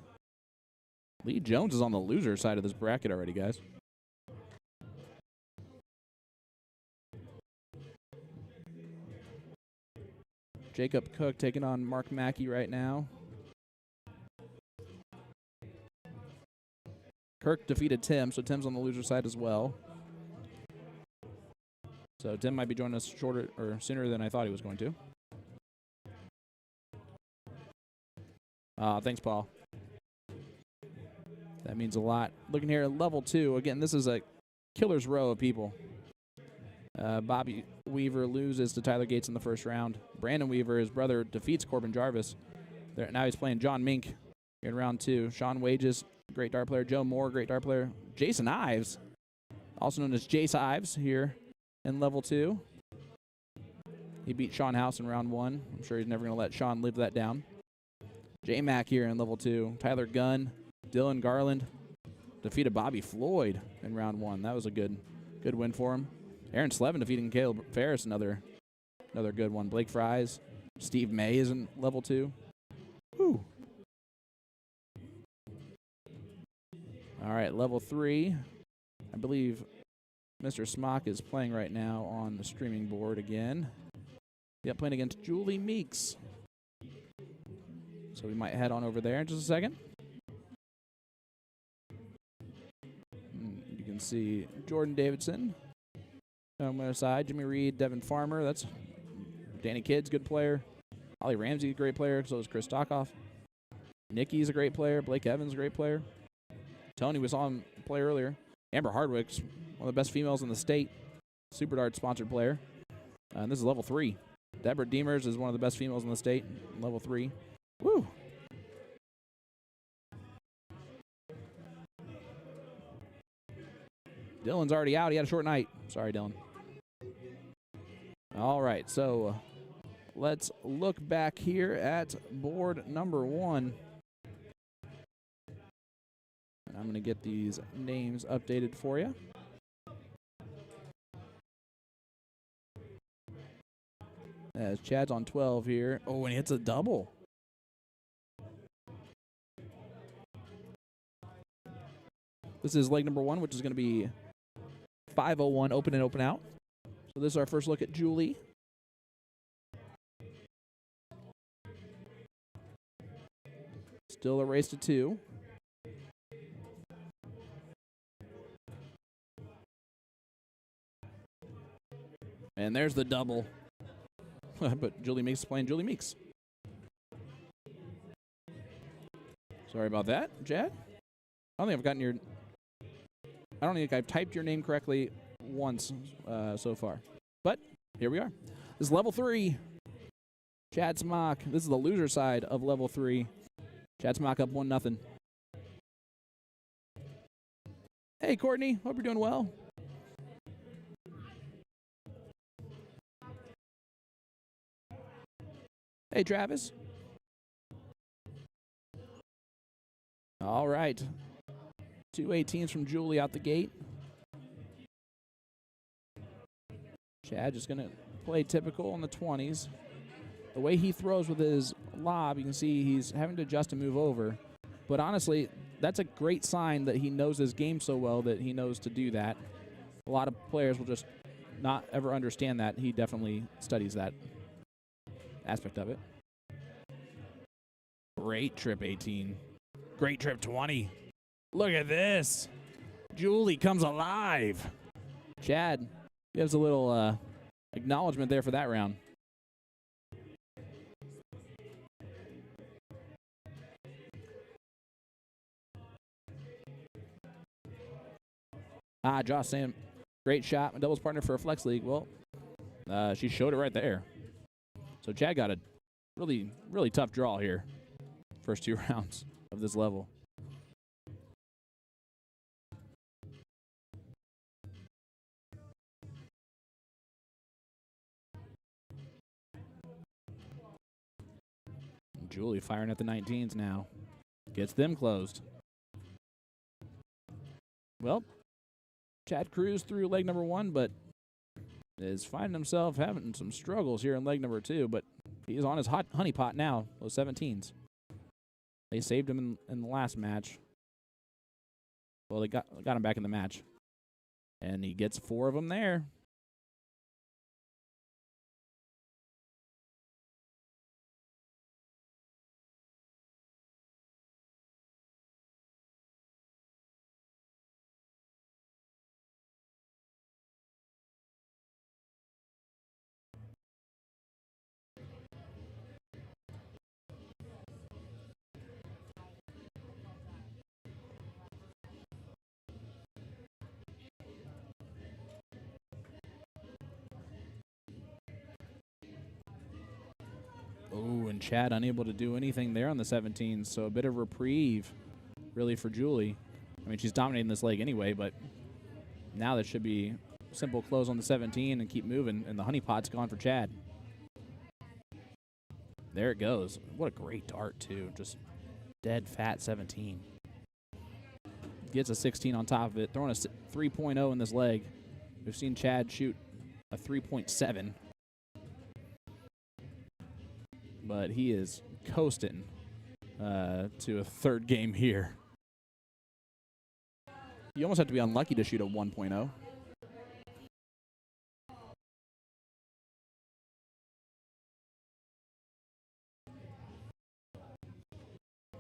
Lee Jones is on the loser side of this bracket already, guys? Jacob Cook taking on Mark Mackey right now. Kirk defeated Tim, so Tim's on the loser side as well. So Tim might be joining us shorter or sooner than I thought he was going to. Thanks, Paul. That means a lot. Looking here at level 2. Again, this is a killer's row of people. Bobby Weaver loses to Tyler Gates in the first round. Brandon Weaver, his brother, defeats Corbin Jarvis. Now he's playing John Mink in round 2. Sean Wages, great dart player. Joe Moore, great dart player. Jason Ives, also known as Jace Ives, here in level 2. He beat Sean House in round 1. I'm sure he's never going to let Sean live that down. J Mac here in level 2. Tyler Gunn, Dylan Garland defeated Bobby Floyd in round 1. That was a good win for him. Aaron Slevin defeating Caleb Ferris, another good one. Blake Fries, Steve May is in level 2. Woo. All right, level 3. I believe Mr. Smock is playing right now on the streaming board again. Yep, playing against Julie Meeks. So we might head on over there in just a second. You can see Jordan Davidson on the other side. Jimmy Reed, Devin Farmer. That's Danny Kidd's good player. Ollie Ramsey, great player. So is Chris Stockoff. Nikki's a great player. Blake Evans, a great player. Tony, we saw him play earlier. Amber Hardwick's one of the best females in the state. Super Dart sponsored player. And this is level 3. Deborah Deemers is one of the best females in the state. Level 3. Woo! Dylan's already out. He had a short night. Sorry, Dylan. All right, so let's look back here at board number 1. And I'm going to get these names updated for you. As Chad's on 12 here. Oh, and he hits a double. This is leg number 1, which is going to be 501 open and open out. So this is our first look at Julie. Still a race to 2. And there's the double. But Julie Meeks is playing Julie Meeks. Sorry about that, Chad. I don't think I've typed your name correctly once so far. But here we are. This is level 3. Chad Smock. This is the loser side of level 3. Chad Smock up 1-0. Hey, Courtney. Hope you're doing well. Hey, Travis. All right. 2 18s from Julie out the gate. Chad just going to play typical in the 20s. The way he throws with his lob, you can see he's having to adjust and move over. But honestly, that's a great sign that he knows his game so well that he knows to do that. A lot of players will just not ever understand that. He definitely studies that aspect of it. Great trip 18. Great trip 20. Look at this. Julie comes alive. Chad gives a little acknowledgement there for that round. Josh saying, great shot. My doubles partner for a flex league. Well, she showed it right there. So Chad got a really, really tough draw here. First 2 rounds of this level. Julie firing at the 19s now. Gets them closed. Well, Chad cruised through leg number 1, but is finding himself having some struggles here in leg number 2, but he's on his hot honey pot now, those 17s. They saved him in the last match. Well, they got him back in the match. And he gets 4 of them there. Oh, and Chad unable to do anything there on the 17s, so a bit of reprieve, really, for Julie. I mean, she's dominating this leg anyway, but now that should be simple close on the 17 and keep moving, and the honey pot's gone for Chad. There it goes. What a great dart, too. Just dead fat 17. Gets a 16 on top of it, throwing a 3.0 in this leg. We've seen Chad shoot a 3.7. But he is coasting to a third game here. You almost have to be unlucky to shoot a 1.0.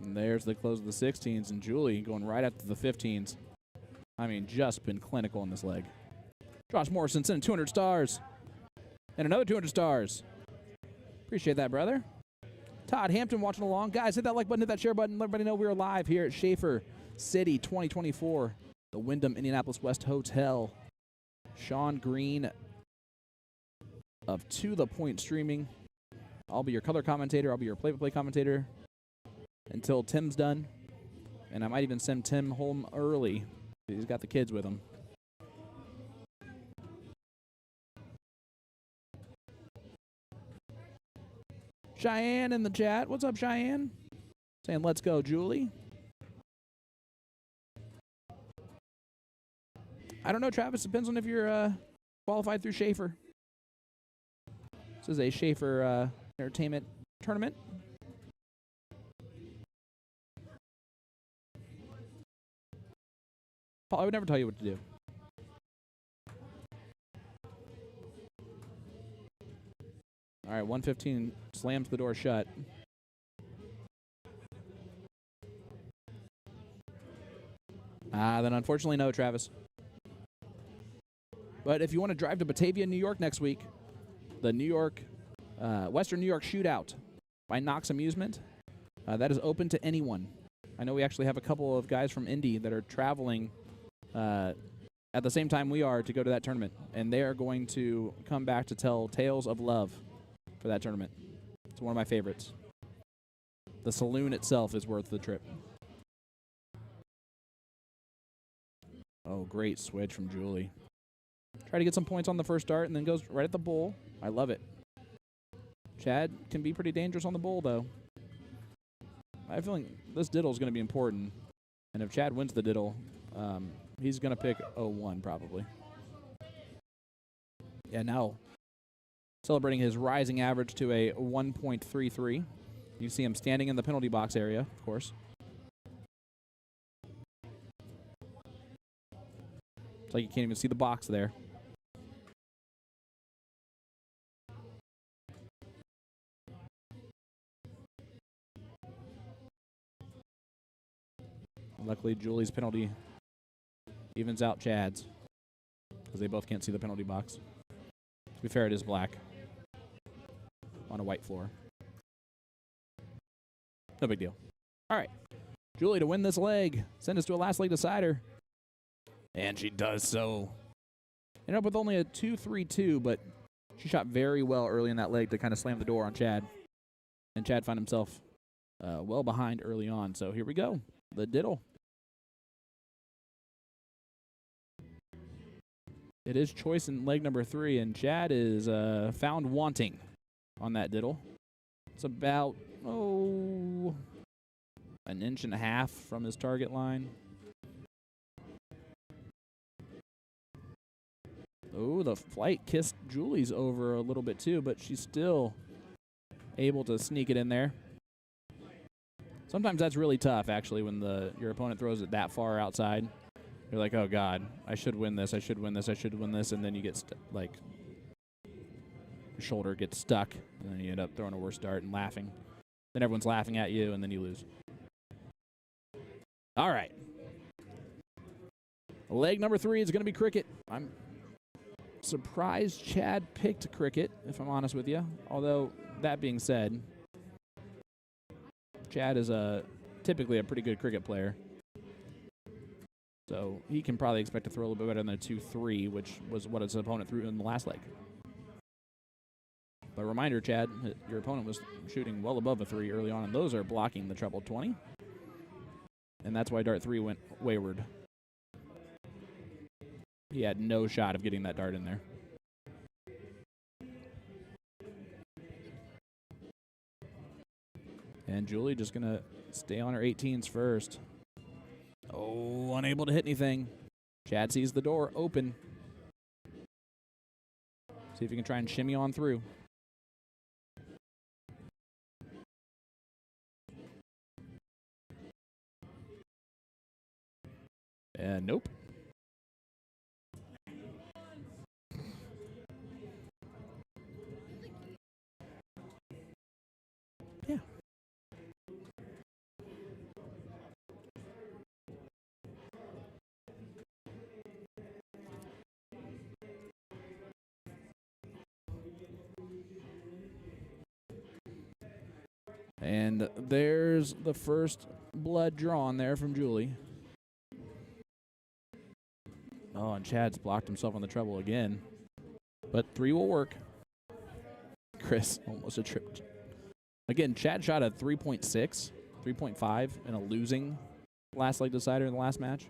And there's the close of the 16s, and Julie going right after the 15s. I mean, just been clinical in this leg. Josh Morrison sending 200 stars. And another 200 stars. Appreciate that, brother. Todd Hampton watching along. Guys, hit that like button, hit that share button. Let everybody know we're live here at Shaffer City 2024, the Wyndham Indianapolis West Hotel. Sean Green of To The Point Streaming. I'll be your color commentator. I'll be your play-by-play commentator until Tim's done. And I might even send Tim home early. He's got the kids with him. Cheyenne in the chat. What's up, Cheyenne? Saying, let's go, Julie. I don't know, Travis. Depends on if you're qualified through Shaffer. This is a Shaffer entertainment tournament. Paul, I would never tell you what to do. All right, 115 slams the door shut. Then unfortunately no, Travis. But if you want to drive to Batavia, New York next week, the Western New York Shootout by Knox Amusement, that is open to anyone. I know we actually have a couple of guys from Indy that are traveling at the same time we are to go to that tournament, and they are going to come back to tell tales of love for that tournament. It's one of my favorites. The saloon itself is worth the trip. Oh, great switch from Julie. Try to get some points on the first dart and then goes right at the bull. I love it. Chad can be pretty dangerous on the bull, though. I have a feeling this diddle is going to be important. And if Chad wins the diddle, he's going to pick 0-1 probably. Yeah, now celebrating his rising average to a 1.33. You see him standing in the penalty box area, of course. It's like you can't even see the box there. Luckily, Julie's penalty evens out Chad's because they both can't see the penalty box. To be fair, it is black on a white floor. No big deal. All right. Julie to win this leg. Send us to a last leg decider. And she does so. Ended up with only a 2-3-2, but she shot very well early in that leg to kind of slam the door on Chad. And Chad found himself well behind early on. So here we go. The diddle. It is choice in leg number 3, and Chad is found wanting on that diddle. It's about, an inch and a half from his target line. Oh, the flight kissed Julie's over a little bit too, but she's still able to sneak it in there. Sometimes that's really tough, actually, when your opponent throws it that far outside. You're like, oh, God, I should win this, I should win this, I should win this, and then you get, your shoulder gets stuck, and then you end up throwing a worse dart and laughing. Then everyone's laughing at you, and then you lose. All right. Leg number 3 is going to be cricket. I'm surprised Chad picked cricket, if I'm honest with you. Although, that being said, Chad is typically a pretty good cricket player. So he can probably expect to throw a little bit better than a 2-3, which was what his opponent threw in the last leg. But reminder, Chad, your opponent was shooting well above a 3 early on, and those are blocking the treble 20. And that's why dart 3 went wayward. He had no shot of getting that dart in there. And Julie just going to stay on her 18s first. Oh, unable to hit anything. Chad sees the door open. See if he can try and shimmy on through. And nope. Yeah. And there's the first blood drawn there from Julie. Oh, and Chad's blocked himself on the treble again. But 3 will work. Chris almost a trip. Again, Chad shot a 3.6, 3.5 in a losing last leg decider in the last match.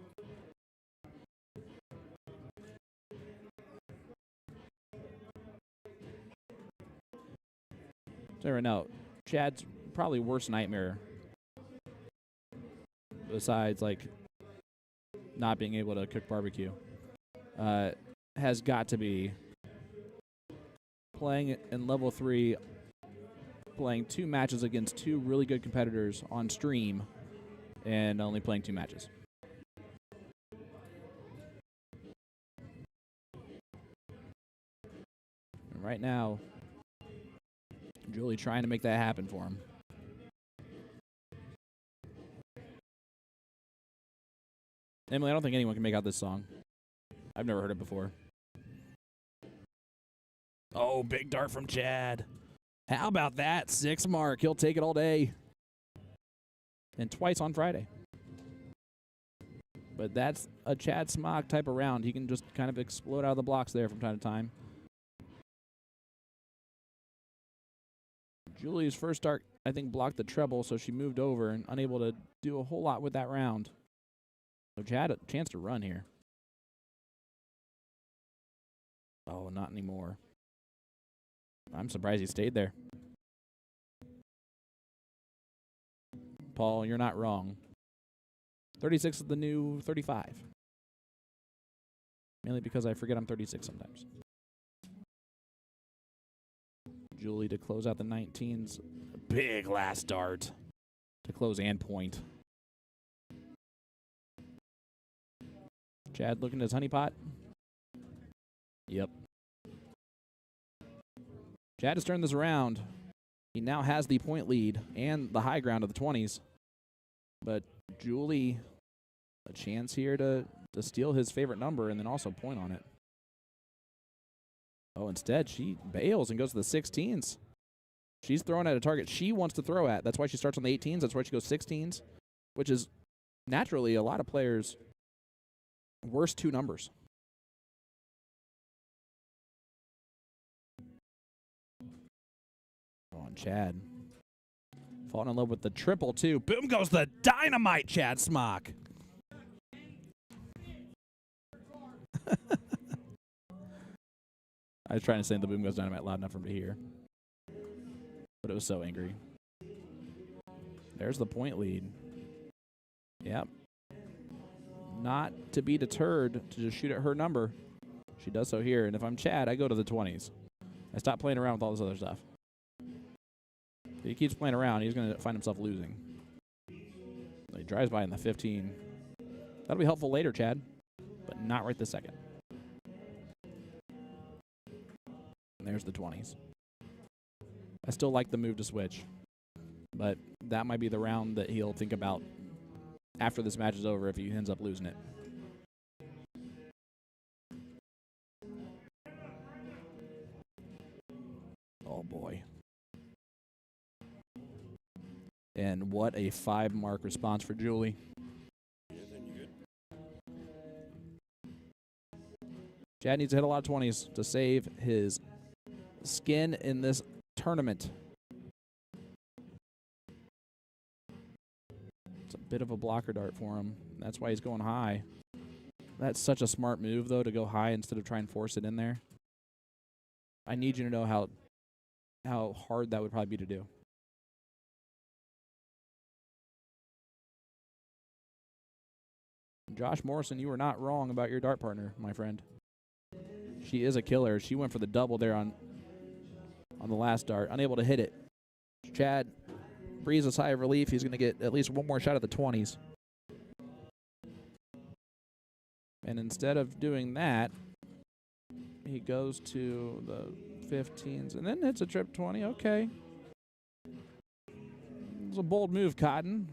So right now, Chad's probably worst nightmare, besides not being able to cook barbecue, has got to be playing in level 3, playing 2 matches against 2 really good competitors on stream, and only playing 2 matches. And right now, Julie trying to make that happen for him. Emily, I don't think anyone can make out this song. I've never heard it before. Oh, big dart from Chad. How about that? 6 mark. He'll take it all day. And twice on Friday. But that's a Chad Smock type of round. He can just kind of explode out of the blocks there from time to time. Julie's first dart, I think, blocked the treble, so she moved over and unable to do a whole lot with that round. So Chad had a chance to run here. Oh, not anymore. I'm surprised he stayed there. Paul, you're not wrong. 36 is the new 35. Mainly because I forget I'm 36 sometimes. Julie to close out the 19s. Big last dart to close and point. Chad looking at his honeypot. Yep. Chad has turned this around. He now has the point lead and the high ground of the 20s. But Julie, a chance here to steal his favorite number and then also point on it. Oh, instead, she bails and goes to the 16s. She's throwing at a target she wants to throw at. That's why she starts on the 18s. That's why she goes 16s, which is naturally a lot of players' worst 2 numbers. Oh, and Chad falling in love with the triple, too. Boom goes the dynamite, Chad Smock. I was trying to say the boom goes dynamite loud enough for him to hear. But but it was so angry. There's the point lead. Yep. Not to be deterred to just shoot at her number. She does so here, and if I'm Chad, I go to the 20s. I stop playing around with all this other stuff. If he keeps playing around, he's going to find himself losing. He drives by in the 15. That'll be helpful later, Chad, but not right this second. And there's the 20s. I still like the move to switch, but that might be the round that he'll think about after this match is over if he ends up losing it. Oh, boy. And what a 5-mark response for Julie. Chad needs to hit a lot of 20s to save his skin in this tournament. It's a bit of a blocker dart for him. That's why he's going high. That's such a smart move, though, to go high instead of try and force it in there. I need you to know how hard that would probably be to do. Josh Morrison, you were not wrong about your dart partner, my friend. She is a killer. She went for the double there on the last dart, unable to hit it. Chad breathes a sigh of relief. He's going to get at least one more shot at the 20s. And instead of doing that, he goes to the 15s and then hits a trip 20. Okay. It's a bold move, Cotton.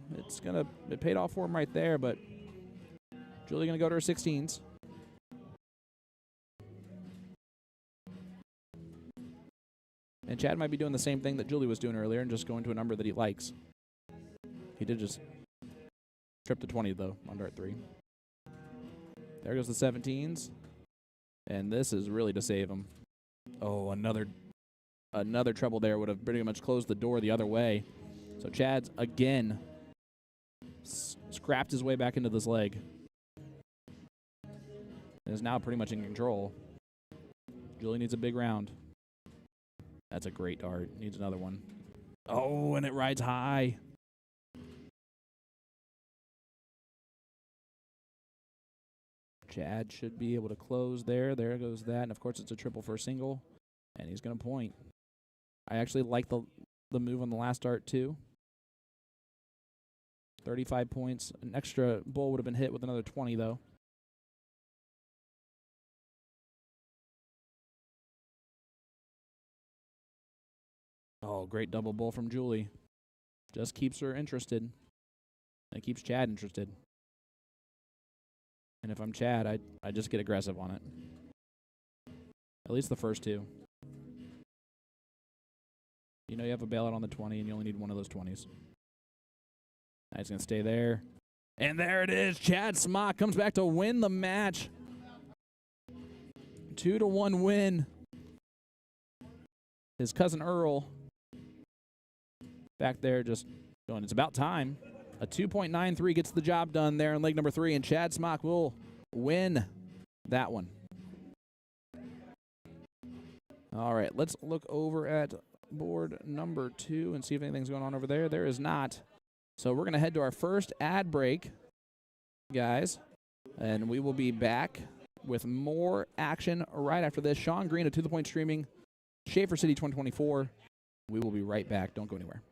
It paid off for him right there, but Julie going to go to her 16s. And Chad might be doing the same thing that Julie was doing earlier and just going to a number that he likes. He did just trip to 20, though, on dart 3. There goes the 17s. And this is really to save him. Oh, another treble there would have pretty much closed the door the other way. So Chad's, again, scrapped his way back into this leg. And is now pretty much in control. Julie needs a big round. That's a great dart. Needs another one. Oh, and it rides high. Chad should be able to close there. There goes that. And, of course, it's a triple for a single. And he's going to point. I actually like the move on the last dart, too. 35 points. An extra bull would have been hit with another 20, though. Oh, great double bull from Julie. Just keeps her interested. And keeps Chad interested. And if I'm Chad, I just get aggressive on it. At least the first two. You know you have a bailout on the 20, and you only need one of those 20s. Now he's going to stay there. And there it is. Chad Smock comes back to win the match. 2-1 win. His cousin Earl back there just going, it's about time. A 2.93 gets the job done there in leg number 3, and Chad Smock will win that one. All right, let's look over at board number 2 and see if anything's going on over there. There is not. So we're going to head to our first ad break, guys, and we will be back with more action right after this. Sean Green of To The Point Streaming, Shaffer City 2024. We will be right back. Don't go anywhere.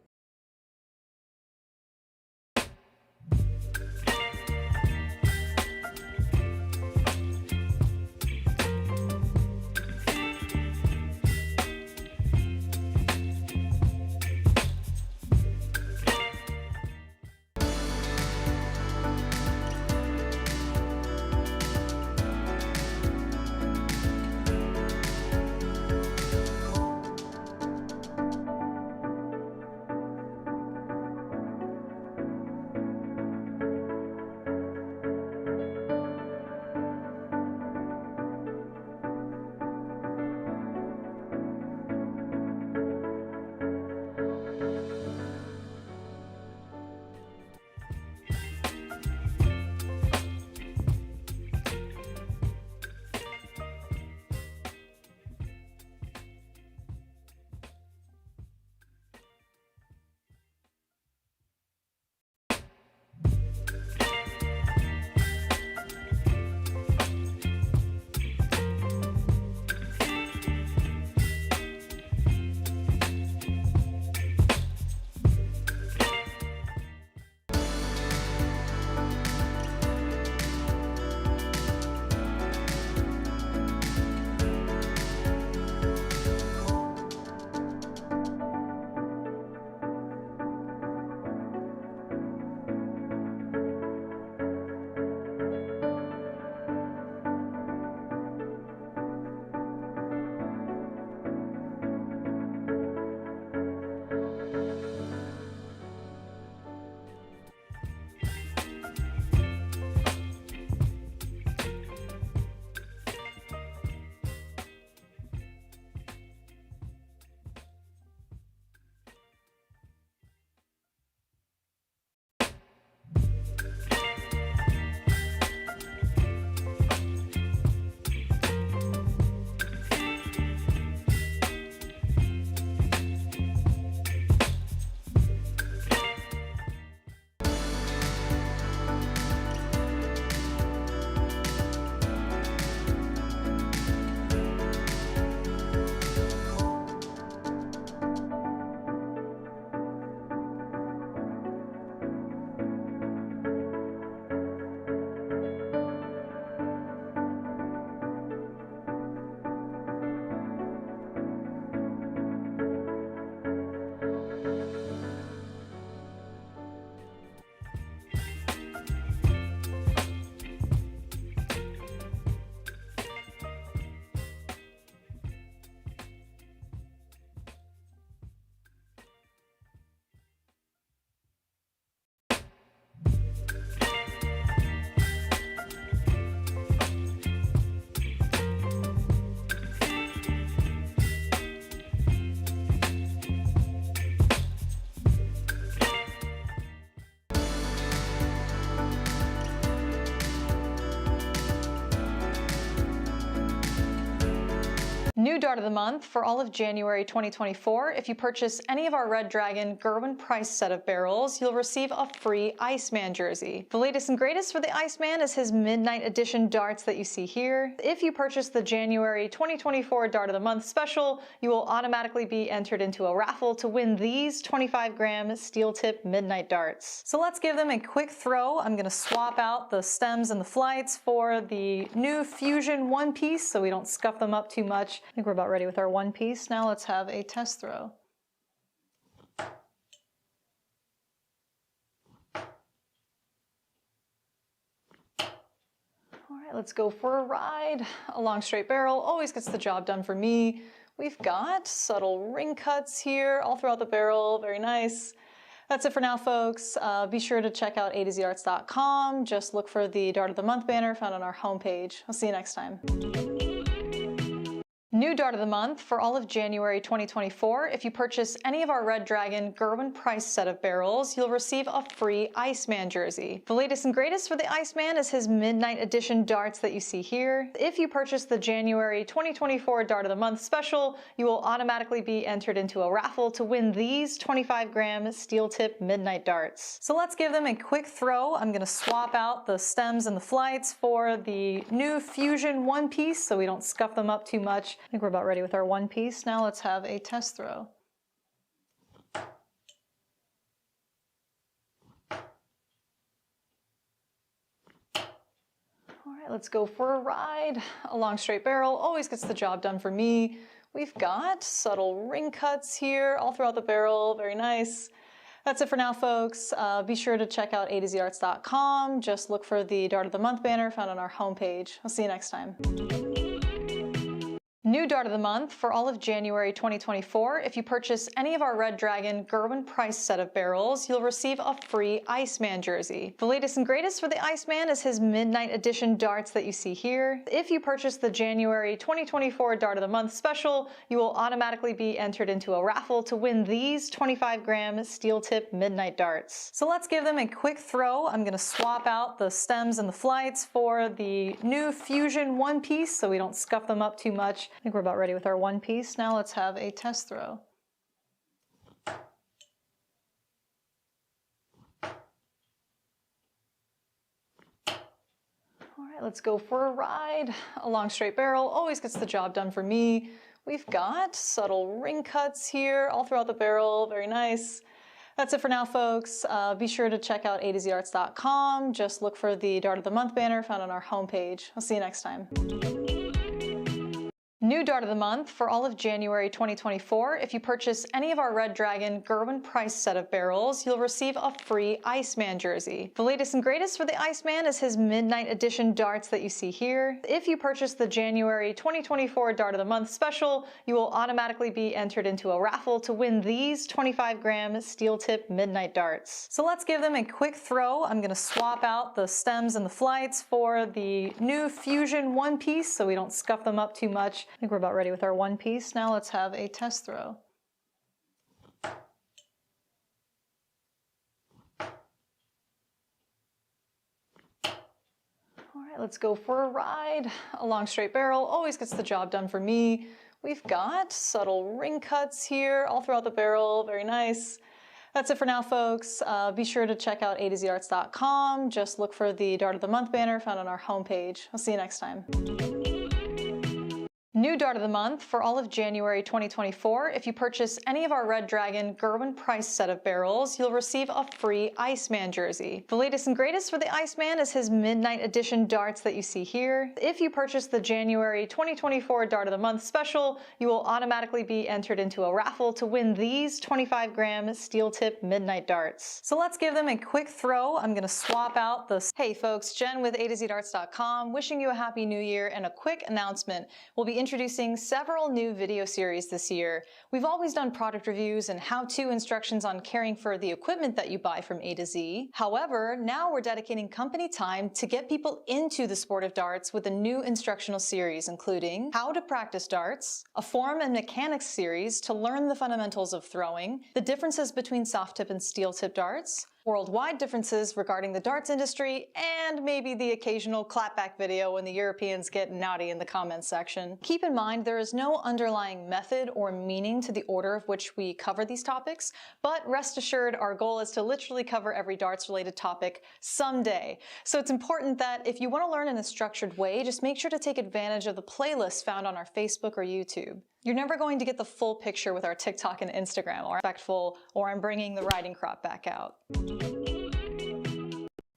New dart of the month for all of January 2024. If you purchase any of our Red Dragon Gerwin Price set of barrels, you'll receive a free Iceman jersey. The latest and greatest for the Iceman is his Midnight Edition darts that you see here. If you purchase the January 2024 Dart of the Month special, you will automatically be entered into a raffle to win these 25-gram steel tip midnight darts. So let's give them a quick throw. I'm going to swap out the stems and the flights for the new Fusion one piece so we don't scuff them up too much. I think we're about ready with our one piece. Now let's have a test throw. All right, let's go for a ride. A long straight barrel always gets the job done for me. We've got subtle ring cuts here all throughout the barrel. Very nice. That's it for now, folks. Be sure to check out a2zarts.com. Just look for the Dart of the Month banner found on our homepage. I'll see you next time. New dart of the month for all of January 2024. If you purchase any of our Red Dragon Gerwin Price set of barrels, you'll receive a free Iceman jersey. The latest and greatest for the Iceman is his Midnight Edition darts that you see here. If you purchase the January 2024 Dart of the Month special, you will automatically be entered into a raffle to win these 25-gram steel tip midnight darts. So let's give them a quick throw. I'm going to swap out the stems and the flights for the new Fusion one piece so we don't scuff them up too much. I think we're about ready with our one piece. Now let's have a test throw. All right, let's go for a ride. A long straight barrel always gets the job done for me. We've got subtle ring cuts here all throughout the barrel. Very nice. That's it for now, folks. Be sure to check out a2zarts.com. Just look for the Dart of the Month banner found on our homepage. I'll see you next time. New dart of the month for all of January 2024. If you purchase any of our Red Dragon Gerwin Price set of barrels, you'll receive a free Iceman jersey. The latest and greatest for the Iceman is his Midnight Edition darts that you see here. If you purchase the January 2024 Dart of the Month special, you will automatically be entered into a raffle to win these 25-gram steel tip midnight darts. So let's give them a quick throw. I'm going to swap out the stems and the flights for the new Fusion one piece so we don't scuff them up too much. I think we're about ready with our one piece. Now let's have a test throw. All right, let's go for a ride. A long straight barrel always gets the job done for me. We've got subtle ring cuts here all throughout the barrel. Very nice. That's it for now, folks. Be sure to check out a2zarts.com. Just look for the Dart of the Month banner found on our homepage. I'll see you next time. New dart of the month for all of January 2024. If you purchase any of our Red Dragon Gerwin Price set of barrels, you'll receive a free Iceman jersey. The latest and greatest for the Iceman is his Midnight Edition darts that you see here. If you purchase the January 2024 Dart of the Month special, you will automatically be entered into a raffle to win these 25-gram steel tip midnight darts. So let's give them a quick throw. I'm going to swap out the stems and the flights for the new Fusion one piece so we don't scuff them up too much. I think we're about ready with our one piece. Now let's have a test throw. All right, let's go for a ride. A long straight barrel always gets the job done for me. We've got subtle ring cuts here all throughout the barrel. Very nice. That's it for now, folks. Be sure to check out a2zarts.com. Just look for the Dart of the Month banner found on our homepage. I'll see you next time. New dart of the month for all of January 2024. If you purchase any of our Red Dragon Gerwin Price set of barrels, you'll receive a free Iceman jersey. The latest and greatest for the Iceman is his Midnight Edition darts that you see here. If you purchase the January 2024 Dart of the Month special, you will automatically be entered into a raffle to win these 25-gram steel tip midnight darts. So let's give them a quick throw. I'm going to swap out the... Hey folks, Jen with a2zarts.com wishing you a happy new year, and a quick announcement. We'll be introducing several new video series this year. We've always done product reviews and how-to instructions on caring for the equipment that you buy from A to Z. However, now we're dedicating company time to get people into the sport of darts with a new instructional series, including how to practice darts, a form and mechanics series to learn the fundamentals of throwing, the differences between soft tip and steel tip darts, worldwide differences regarding the darts industry, and maybe the occasional clapback video when the Europeans get naughty in the comments section. Keep in mind there is no underlying method or meaning to the order of which we cover these topics, but rest assured our goal is to literally cover every darts related topic someday. So it's important that if you want to learn in a structured way, just make sure to take advantage of the playlists found on our Facebook or YouTube. You're never going to get the full picture with our TikTok and Instagram, or respectful, or I'm bringing the riding crop back out.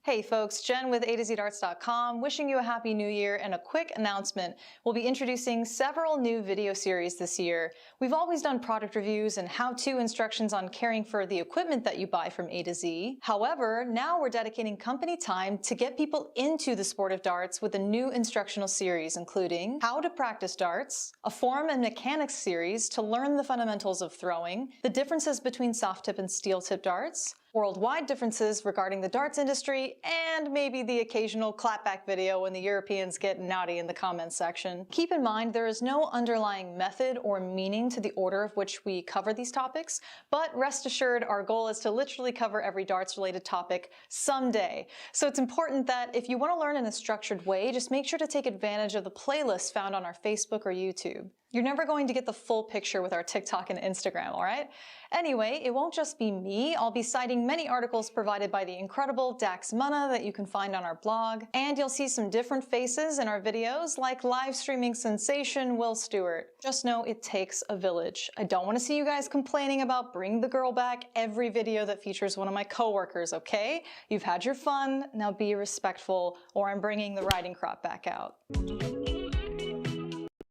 Hey folks, Jen with A2ZDarts.com wishing you a happy new year, and a quick announcement. We'll be introducing several new video series this year. We've always done product reviews and how-to instructions on caring for the equipment that you buy from A to Z. However, now we're dedicating company time to get people into the sport of darts with a new instructional series, including How to Practice Darts, a Form and Mechanics series to learn the fundamentals of throwing, the differences between soft tip and steel tip darts, worldwide differences regarding the darts industry, and maybe the occasional clapback video when the Europeans get naughty in the comments section. Keep in mind there is no underlying method or meaning to the order of which we cover these topics, but rest assured our goal is to literally cover every darts related topic someday. So it's important that if you want to learn in a structured way, just make sure to take advantage of the playlists found on our Facebook or YouTube. You're never going to get the full picture with our TikTok and Instagram, alright? Anyway, it won't just be me. I'll be citing many articles provided by the incredible Dax Munna that you can find on our blog, and you'll see some different faces in our videos, like live streaming sensation Will Stewart. Just know it takes a village. I don't want to see you guys complaining about Bring the Girl Back every video that features one of my coworkers, okay? You've had your fun, now be respectful, or I'm bringing the riding crop back out.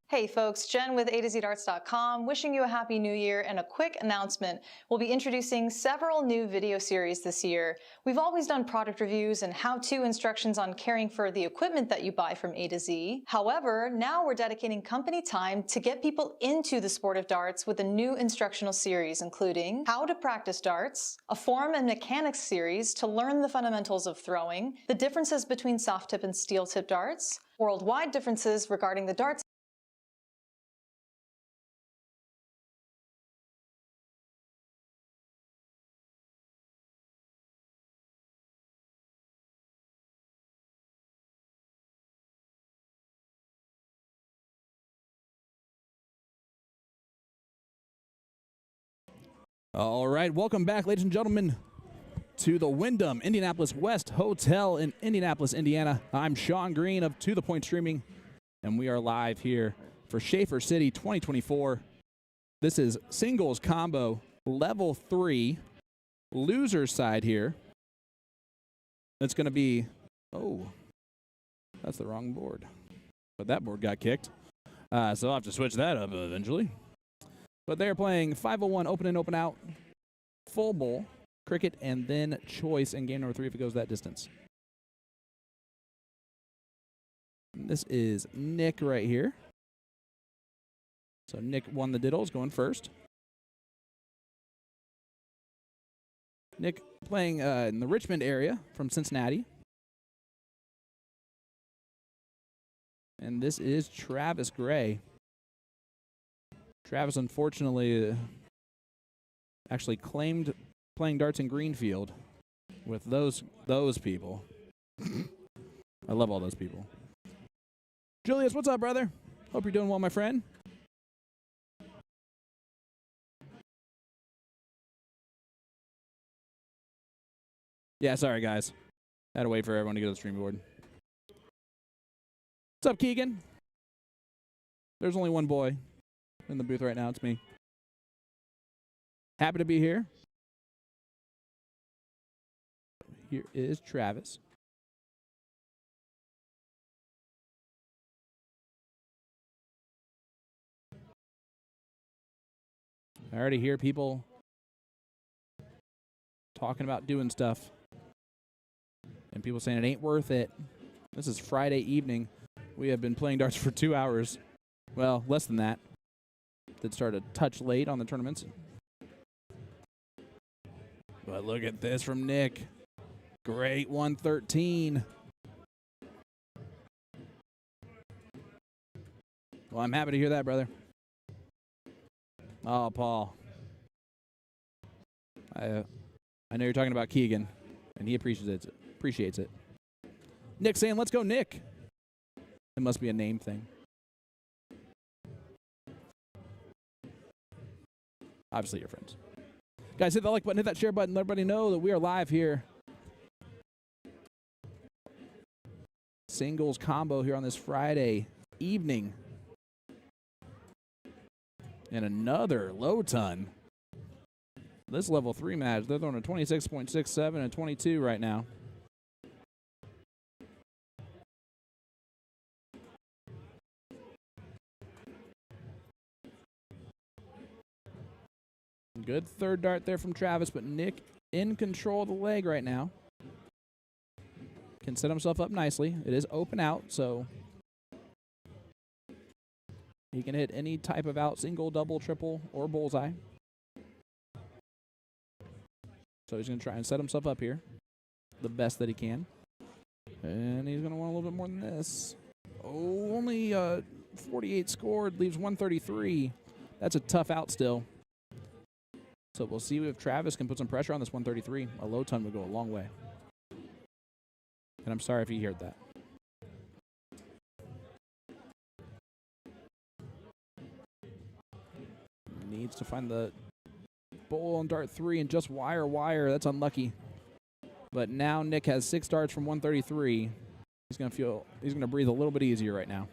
Hey folks, Jen with A2ZDarts.com wishing you a happy new year, and a quick announcement. We'll be introducing several new video series this year. We've always done product reviews and how-to instructions on caring for the equipment that you buy from A to Z. However, now we're dedicating company time to get people into the sport of darts with a new instructional series, including How to Practice Darts, a Form and Mechanics series to learn the fundamentals of throwing, the differences between soft tip and steel tip darts, worldwide differences regarding the darts. All right, welcome back, ladies and gentlemen, to the Wyndham Indianapolis West Hotel in Indianapolis, Indiana. I'm Sean Green of To The Point Streaming, and we are live here for Shaffer City 2024. This is singles combo level 3, loser side here. It's going to be, oh, that's the wrong board. But that board got kicked, so I'll have to switch that up eventually. But they're playing 501 open and open out, full bowl, cricket, and then choice in game number 3 if it goes that distance. And this is Nick right here. So Nick won the diddles, going first. Nick playing in the Richmond area from Cincinnati. And this is Travis Gray. Travis, unfortunately, actually claimed playing darts in Greenfield with those people. I love all those people. Julius, what's up, brother? Hope you're doing well, my friend. Yeah, sorry, guys. Had to wait for everyone to get to the stream board. What's up, Keegan? There's only one boy in the booth right now. It's me. Happy to be here. Here is Travis. I already hear people talking about doing stuff and people saying it ain't worth it. This is Friday evening. We have been playing darts for 2 hours. Well, less than that. Did start a touch late on the tournaments. But look at this from Nick. Great 113. Well, I'm happy to hear that, brother. Oh, Paul. I know you're talking about Keegan. And he appreciates it. Nick saying, let's go, Nick. It must be a name thing. Obviously, your friends. Guys, hit that like button, hit that share button. Let everybody know that we are live here. Singles combo here on this Friday evening. And another low ton. This level 3 match, they're throwing a 26.67 and 22 right now. Good third dart there from Travis, but Nick in control of the leg right now. Can set himself up nicely. It is open out, so he can hit any type of out, single, double, triple, or bullseye. So he's going to try and set himself up here the best that he can. And he's going to want a little bit more than this. Oh, only 48 scored, leaves 133. That's a tough out still. So we'll see if Travis can put some pressure on this 133. A low ton would go a long way. And I'm sorry if you heard that. Needs to find the bowl on dart 3 and just wire. That's unlucky. But now Nick has 6 darts from 133. He's going to breathe a little bit easier right now.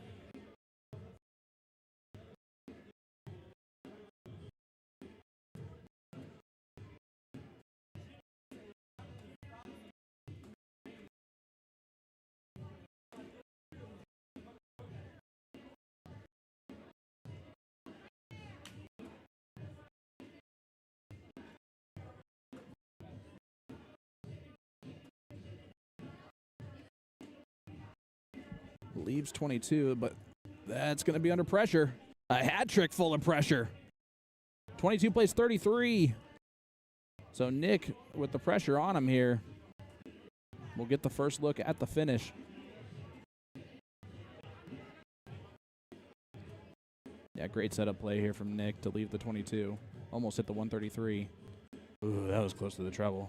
Leaves 22, but that's going to be under pressure. A hat trick full of pressure. 22 plays 33. So Nick, with the pressure on him here, will get the first look at the finish. Yeah, great setup play here from Nick to leave the 22. Almost hit the 133. Ooh, that was close to the treble.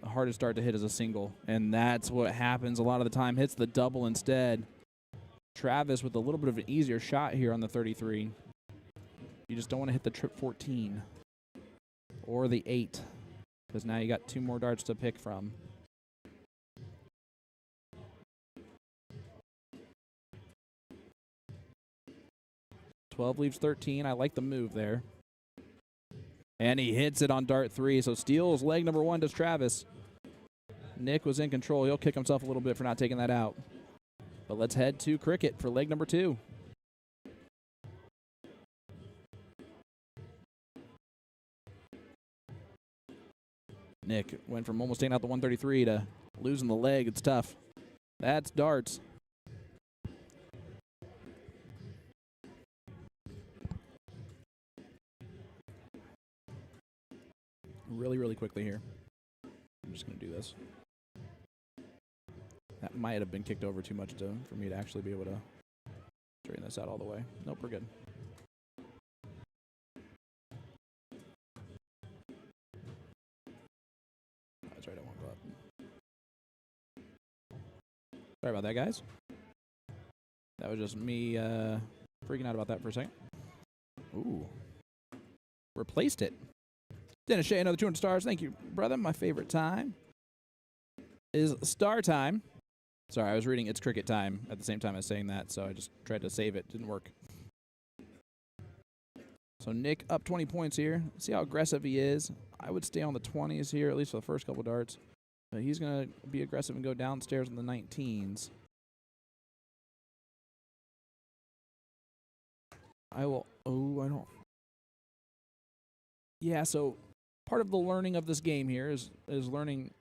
The hardest dart to hit is a single, and that's what happens a lot of the time. Hits the double instead. Travis with a little bit of an easier shot here on the 33. You just don't want to hit the trip 14 or the 8, because now you got 2 more darts to pick from. $12 leaves 13. I like the move there. And he hits it on dart 3, so steals leg number 1 does Travis. Nick was in control. He'll kick himself a little bit for not taking that out. But let's head to cricket for leg number 2. Nick went from almost taking out the 133 to losing the leg. It's tough. That's darts. Really quickly here. I'm just going to do this. That might have been kicked over too much for me to actually be able to straighten this out all the way. Nope, we're good. That's right, I won't go up. Sorry about that, guys. That was just me freaking out about that for a second. Ooh. Replaced it. Dennis Shea, another 200 stars. Thank you, brother. My favorite time is star time. Sorry, I was reading it's cricket time at the same time as saying that, so I just tried to save it. Didn't work. So Nick up 20 points here. See how aggressive he is. I would stay on the 20s here, at least for the first couple darts. But he's going to be aggressive and go downstairs in the 19s. I will... Oh, I don't... Yeah, so part of the learning of this game here is learning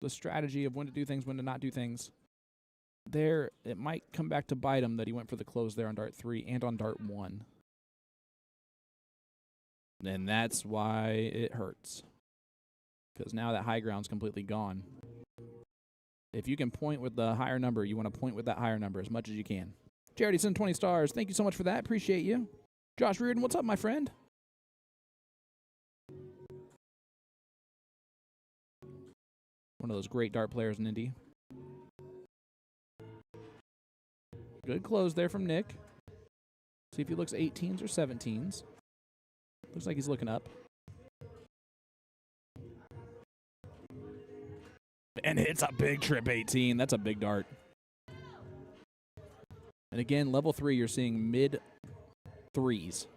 the strategy of when to do things, when to not do things. There, it might come back to bite him that he went for the close there on dart 3 and on dart 1. And that's why it hurts. Because now that high ground's completely gone. If you can point with the higher number, you want to point with that higher number as much as you can. Charity sent 20 stars. Thank you so much for that. Appreciate you. Josh Reardon, what's up, my friend? one of those great dart players in Indy. Good close there from Nick. See if he looks 18s or 17s. Looks like he's looking up. And it's a big trip 18. That's a big dart. And again, level 3, you're seeing mid 3s.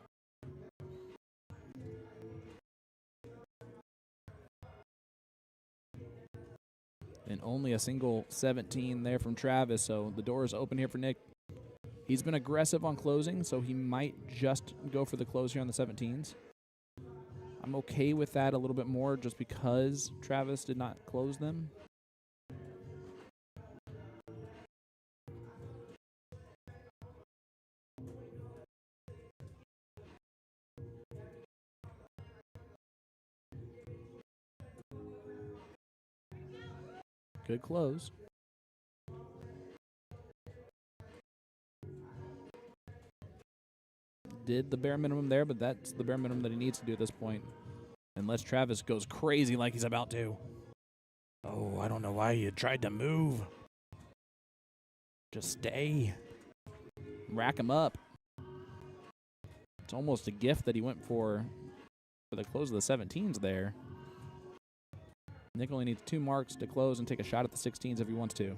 And only a single 17 there from Travis, so the door is open here for Nick. He's been aggressive on closing, so he might just go for the close here on the 17s. I'm okay with that a little bit more just because Travis did not close them. Good close. Did the bare minimum there, but that's the bare minimum that he needs to do at this point. Unless Travis goes crazy like he's about to. Oh, I don't know why you tried to move. Just stay. Rack him up. It's almost a gift that he went for the close of the 17s there. Nick only needs 2 marks to close and take a shot at the 16s if he wants to.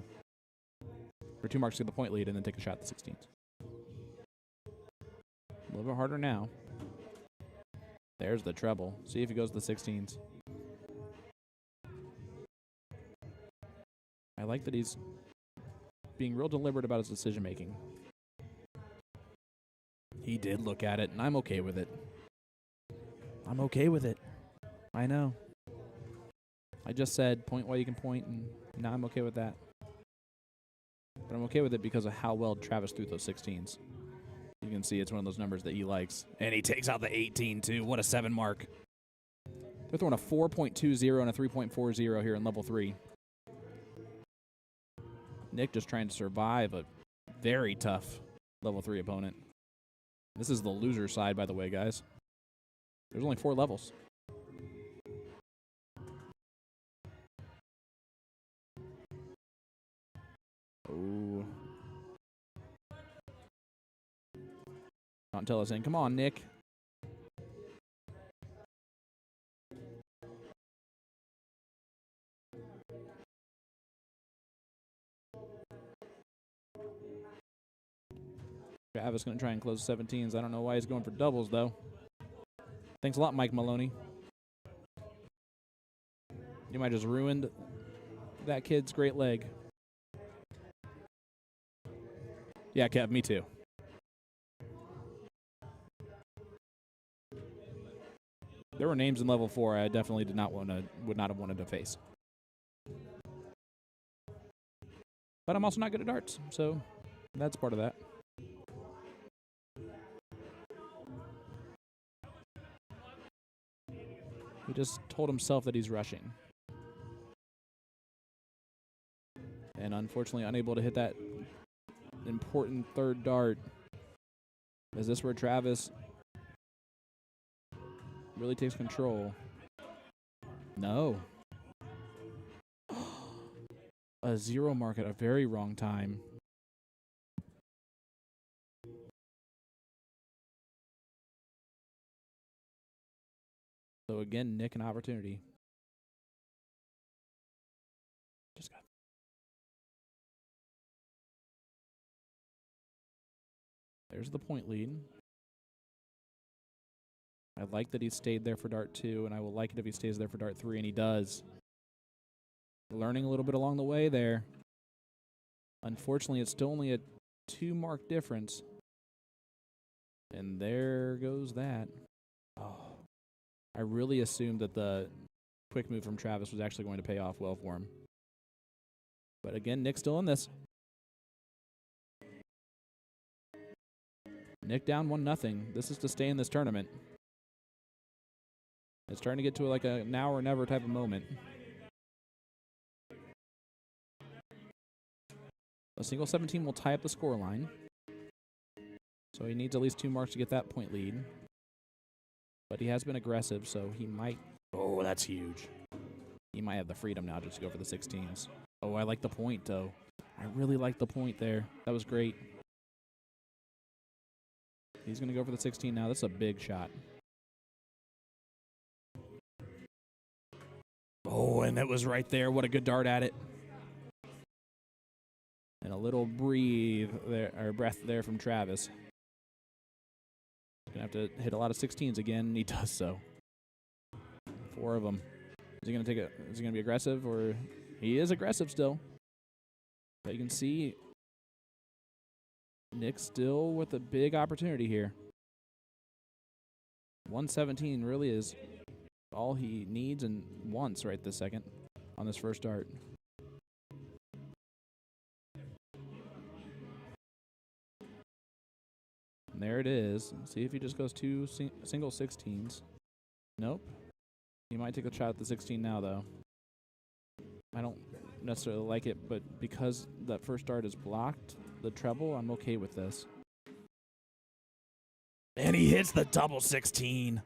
Or 2 marks to get the point lead and then take a shot at the 16s. A little bit harder now. There's the treble. See if he goes to the 16s. I like that he's being real deliberate about his decision making. He did look at it, and I'm okay with it. I'm okay with it. I know. I just said point while you can point, and now I'm okay with that. But I'm okay with it because of how well Travis threw those 16s. You can see it's one of those numbers that he likes. And he takes out the 18, too. What a 7 mark. They're throwing a 4.20 and a 3.40 here in level 3. Nick just trying to survive a very tough level 3 opponent. This is the loser side, by the way, guys. There's only 4 levels. Oh. Don't tell us in. Come on, Nick. Travis going to try and close 17s. I don't know why he's going for doubles, though. Thanks a lot, Mike Maloney. You might have just ruined that kid's great leg. Yeah, Kev, me too. There were names in level 4 I definitely would not have wanted to face. But I'm also not good at darts, so that's part of that. He just told himself that he's rushing. And unfortunately unable to hit that important third dart. Is this where Travis really takes control? No. A 0 mark at a very wrong time. So again, Nick, an opportunity. Just got. There's the point lead. I like that he stayed there for dart 2, and I will like it if he stays there for dart 3, and he does. Learning a little bit along the way there. Unfortunately, it's still only a 2 mark difference. And there goes that. Oh. I really assumed that the quick move from Travis was actually going to pay off well for him. But again, Nick's still in this. Nick down 1-0. This is to stay in this tournament. It's starting to get to like a now or never type of moment. A single 17 will tie up the score line. So he needs at least 2 marks to get that point lead. But he has been aggressive, so he might. Oh, that's huge. He might have the freedom now just to go for the 16s. Oh, I like the point, though. I really like the point there. That was great. He's going to go for the 16 now. That's a big shot. Oh, and it was right there. What a good dart at it. And a little breath there from Travis. He's going to have to hit a lot of 16s again, and he does so. 4 of them. Is he going to is he going to be aggressive, or he is aggressive still? But you can see Nick still with a big opportunity here. 117 really is all he needs and wants right this second on this first dart. And there it is. See if he just goes 2 single 16s. Nope. He might take a shot at the 16 now, though. I don't necessarily like it, but because that first dart is blocked, the treble, I'm okay with this. And he hits the double 16.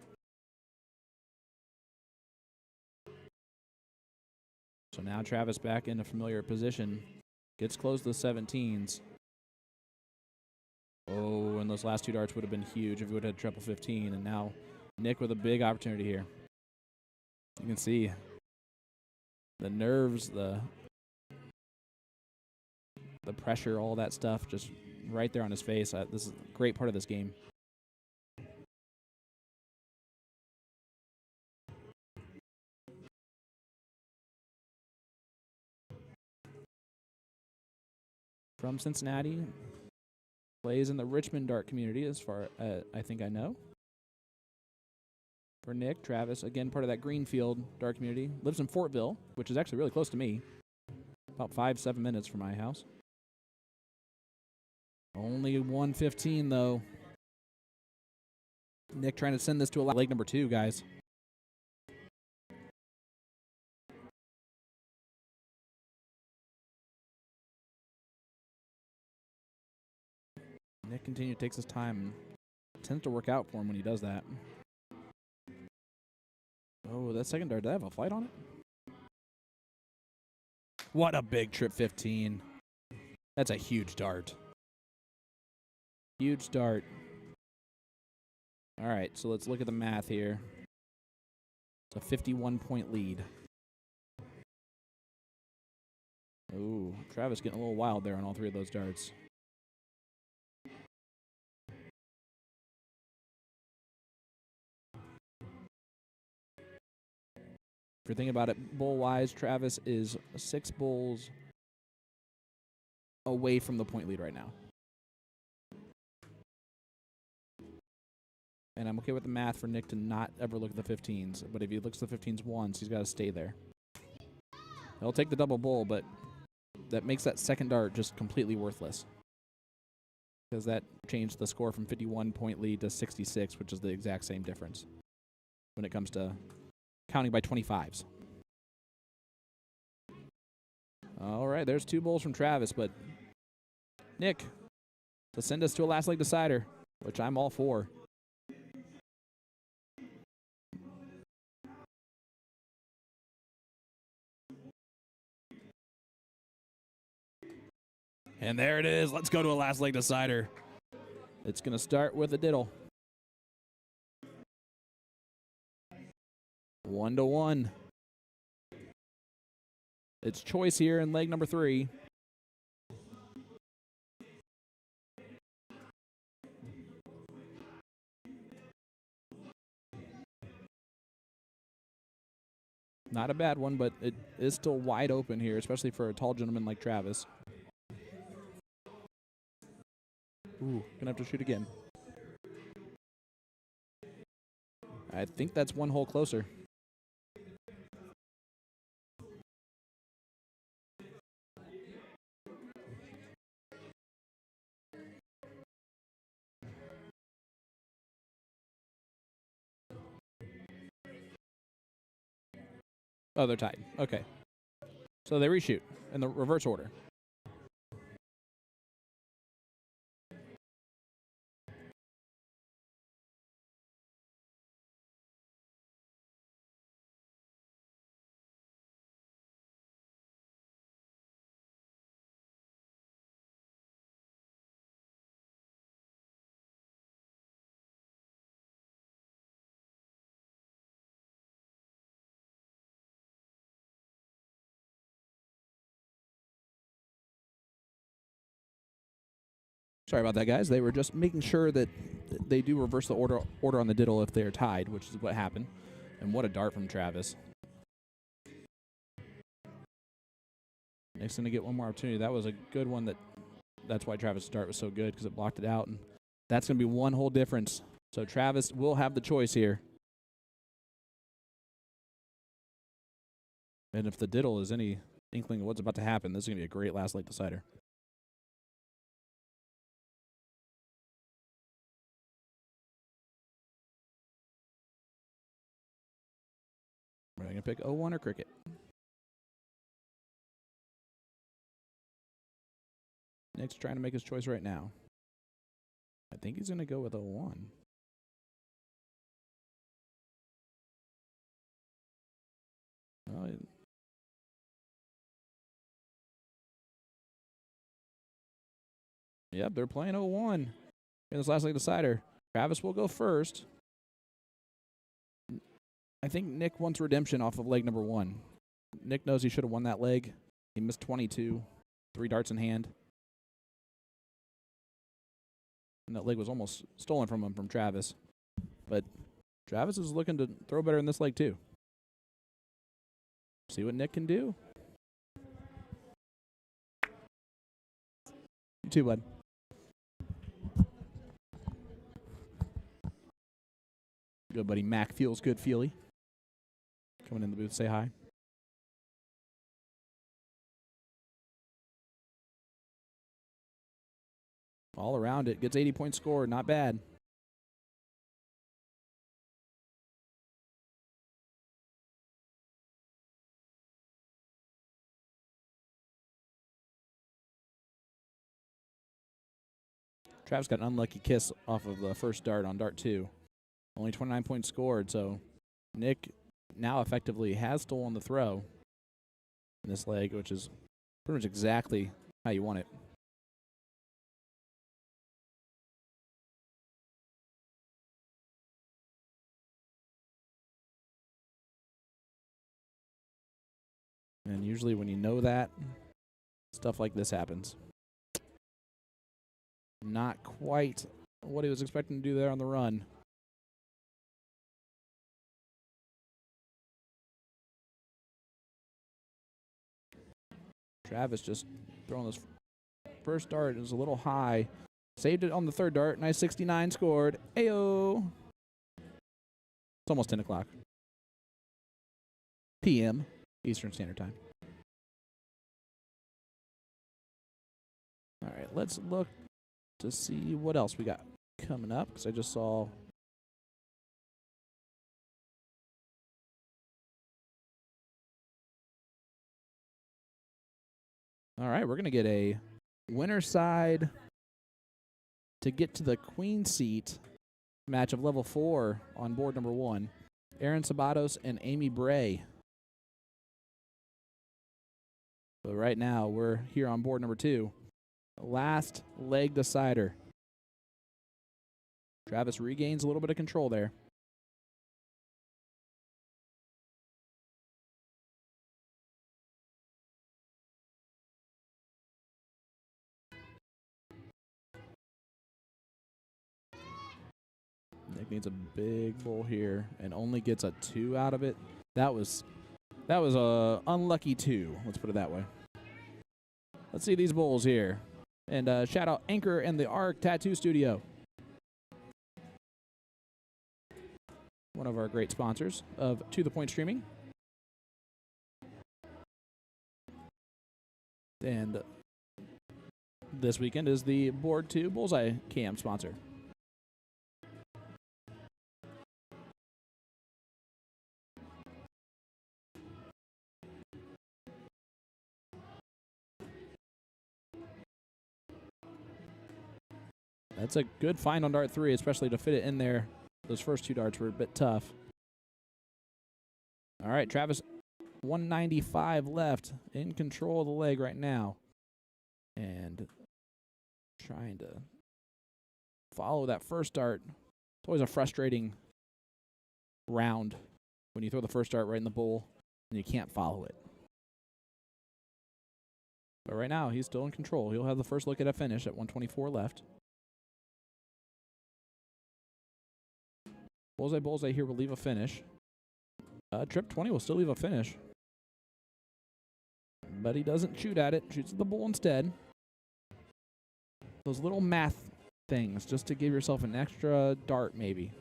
So now Travis back in a familiar position. Gets close to the 17s. Oh, and those last 2 darts would have been huge if he would have had treble 15. And now Nick with a big opportunity here. You can see the nerves, the pressure, all that stuff just right there on his face. This is a great part of this game. From Cincinnati, plays in the Richmond dart community as far as I think I know. For Nick, Travis, again, part of that Greenfield dart community. Lives in Fortville, which is actually really close to me. About 5-7 minutes from my house. Only 115, though. Nick trying to send this to a leg number 2, guys. Nick takes his time. It tends to work out for him when he does that. Oh, that second dart, did I have a flight on it? What a big trip 15. That's a huge dart. Huge dart. All right, so let's look at the math here. It's a 51-point lead. Ooh, Travis getting a little wild there on all 3 of those darts. If you're thinking about it bowl-wise, Travis is 6 bowls away from the point lead right now. And I'm okay with the math for Nick to not ever look at the 15s. But if he looks at the 15s once, he's got to stay there. He'll take the double bowl, but that makes that second dart just completely worthless. Because that changed the score from 51-point lead to 66, which is the exact same difference when it comes to counting by 25s. All right, there's 2 bowls from Travis, but Nick to send us to a last leg decider, which I'm all for. And there it is. Let's go to a last leg decider. It's going to start with a diddle. 1-1. It's choice here in leg number 3. Not a bad one, but it is still wide open here, especially for a tall gentleman like Travis. Ooh, gonna have to shoot again. I think that's 1 hole closer. Oh, they're tied. Okay. So they reshoot in the reverse order. Sorry about that, guys. They were just making sure that they do reverse the order on the diddle if they are tied, which is what happened. And what a dart from Travis. Nick's going to get one more opportunity. That was a good one. That's why Travis' dart was so good, because it blocked it out. And that's going to be one whole difference. So Travis will have the choice here. And if the diddle is any inkling of what's about to happen, this is going to be a great last leg decider. We're going to pick 0-1 or cricket. Nick's trying to make his choice right now. I think he's going to go with 0-1. Well, yep, they're playing 0-1 in this last leg decider. Travis will go first. I think Nick wants redemption off of leg number 1. Nick knows he should have won that leg. He missed 22, 3 darts in hand. And that leg was almost stolen from him from Travis. But Travis is looking to throw better in this leg too. See what Nick can do. You too, bud. Good buddy Mac feels good, Feely. Coming in the booth, say hi. All around it, gets 80 points scored, not bad. Travis got an unlucky kiss off of the first dart on dart 2. Only 29 points scored, so Nick now effectively has stolen the throw in this leg, which is pretty much exactly how you want it. And usually when you know that, stuff like this happens. Not quite what he was expecting to do there on the run. Travis just throwing this first dart. It was a little high. Saved it on the third dart. Nice 69 scored. Ayo. It's almost 10 o'clock. p.m. Eastern Standard Time. All right, let's look to see what else we got coming up, because I just saw... All right, we're going to get a winner side to get to the queen seat match of level 4 on board number 1. Aaron Sabatos and Amy Bray. But right now, we're here on board number 2. Last leg decider. Travis regains a little bit of control there. Nick needs a big bull here and only gets a 2 out of it. That was a unlucky 2. Let's put it that way. Let's see these bulls here. And shout out Anchor and the Arc Tattoo Studio. One of our great sponsors of To The Point Streaming. And this weekend is the Board 2 Bullseye Cam sponsor. That's a good find on dart 3, especially to fit it in there. Those first 2 darts were a bit tough. All right, Travis, 195 left, in control of the leg right now. And trying to follow that first dart. It's always a frustrating round when you throw the first dart right in the bowl and you can't follow it. But right now, he's still in control. He'll have the first look at a finish at 124 left. Bullseye here will leave a finish. Trip 20 will still leave a finish. But he doesn't shoot at it. Shoots at the bull instead. Those little math things just to give yourself an extra dart maybe.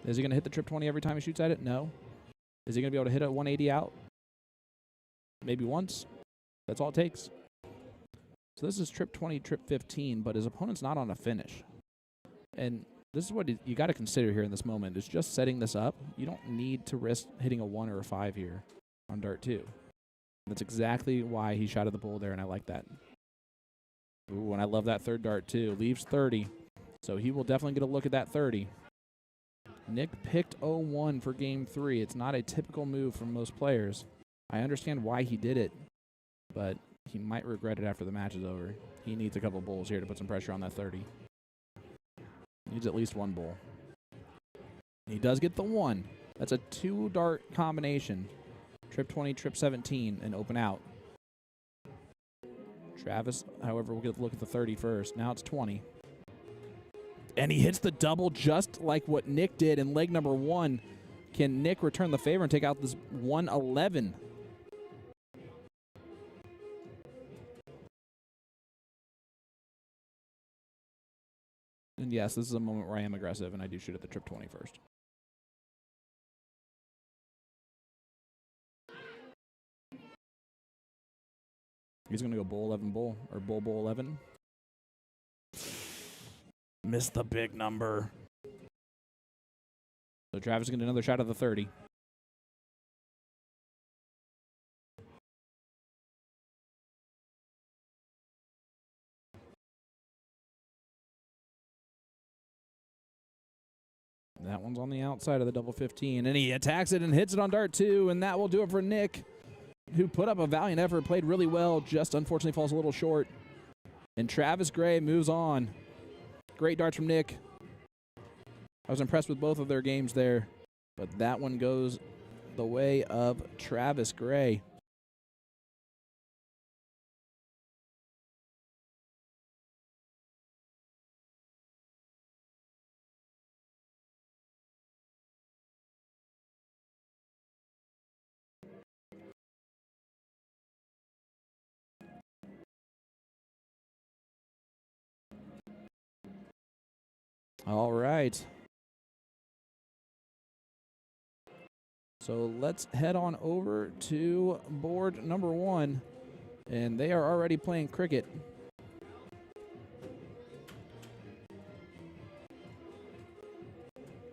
Is he going to hit the trip 20 every time he shoots at it? No. Is he going to be able to hit a 180 out? Maybe once. That's all it takes. So this is trip 20, trip 15, but his opponent's not on a finish. And this is what you got to consider here in this moment, is just setting this up. You don't need to risk hitting a 1 or a 5 here on dart 2. That's exactly why he shot at the bull there, and I like that. Ooh, and I love that third dart too. Leaves 30, so he will definitely get a look at that 30. Nick picked 0-1 for game 3. It's not a typical move from most players. I understand why he did it, but he might regret it after the match is over. He needs a couple bulls here to put some pressure on that 30. Needs at least one bull. He does get the 1. That's a 2-dart combination. Trip 20, trip 17, and open out. Travis, however, will get a look at the 30 first. Now it's 20. And he hits the double just like what Nick did in leg number 1. Can Nick return the favor and take out this 111? And yes, this is a moment where I am aggressive, and I do shoot at the trip 20 first. He's going to go bull 11 bull, or bull 11. Missed the big number. So Travis is going to get another shot at the 30. That one's on the outside of the double 15, and he attacks it and hits it on dart 2, and that will do it for Nick, who put up a valiant effort, played really well, just unfortunately falls a little short. And Travis Gray moves on. Great darts from Nick. I was impressed with both of their games there, but that one goes the way of Travis Gray. All right. So let's head on over to board number 1. And they are already playing cricket.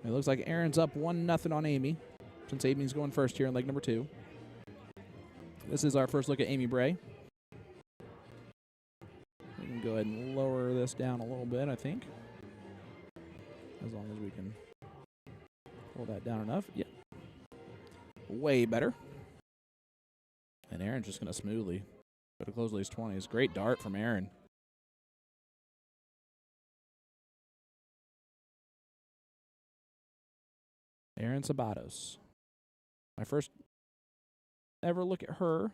It looks like Aaron's up 1-0 on Amy, since Amy's going first here in leg number 2. This is our first look at Amy Bray. We can go ahead and lower this down a little bit, I think. As long as we can pull that down enough. Yep. Way better. And Aaron's just going to smoothly go to close these 20s. Great dart from Aaron. Aaron Sabatos. My first ever look at her.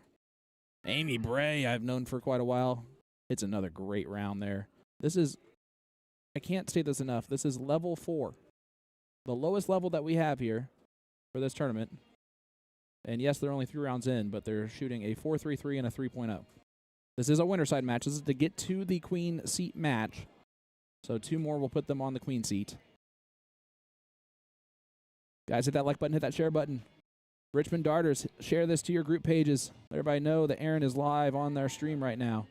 Amy Bray, I've known for quite a while. It's another great round there. This is, I can't state this enough, this is level 4. The lowest level that we have here for this tournament. And yes, they're only 3 rounds in, but they're shooting a 4.33 and a 3.0. This is a winner side match. This is to get to the queen seat match. So 2 more will put them on the queen seat. Guys, hit that like button, hit that share button. Richmond Darters, share this to your group pages. Let everybody know that Aaron is live on their stream right now.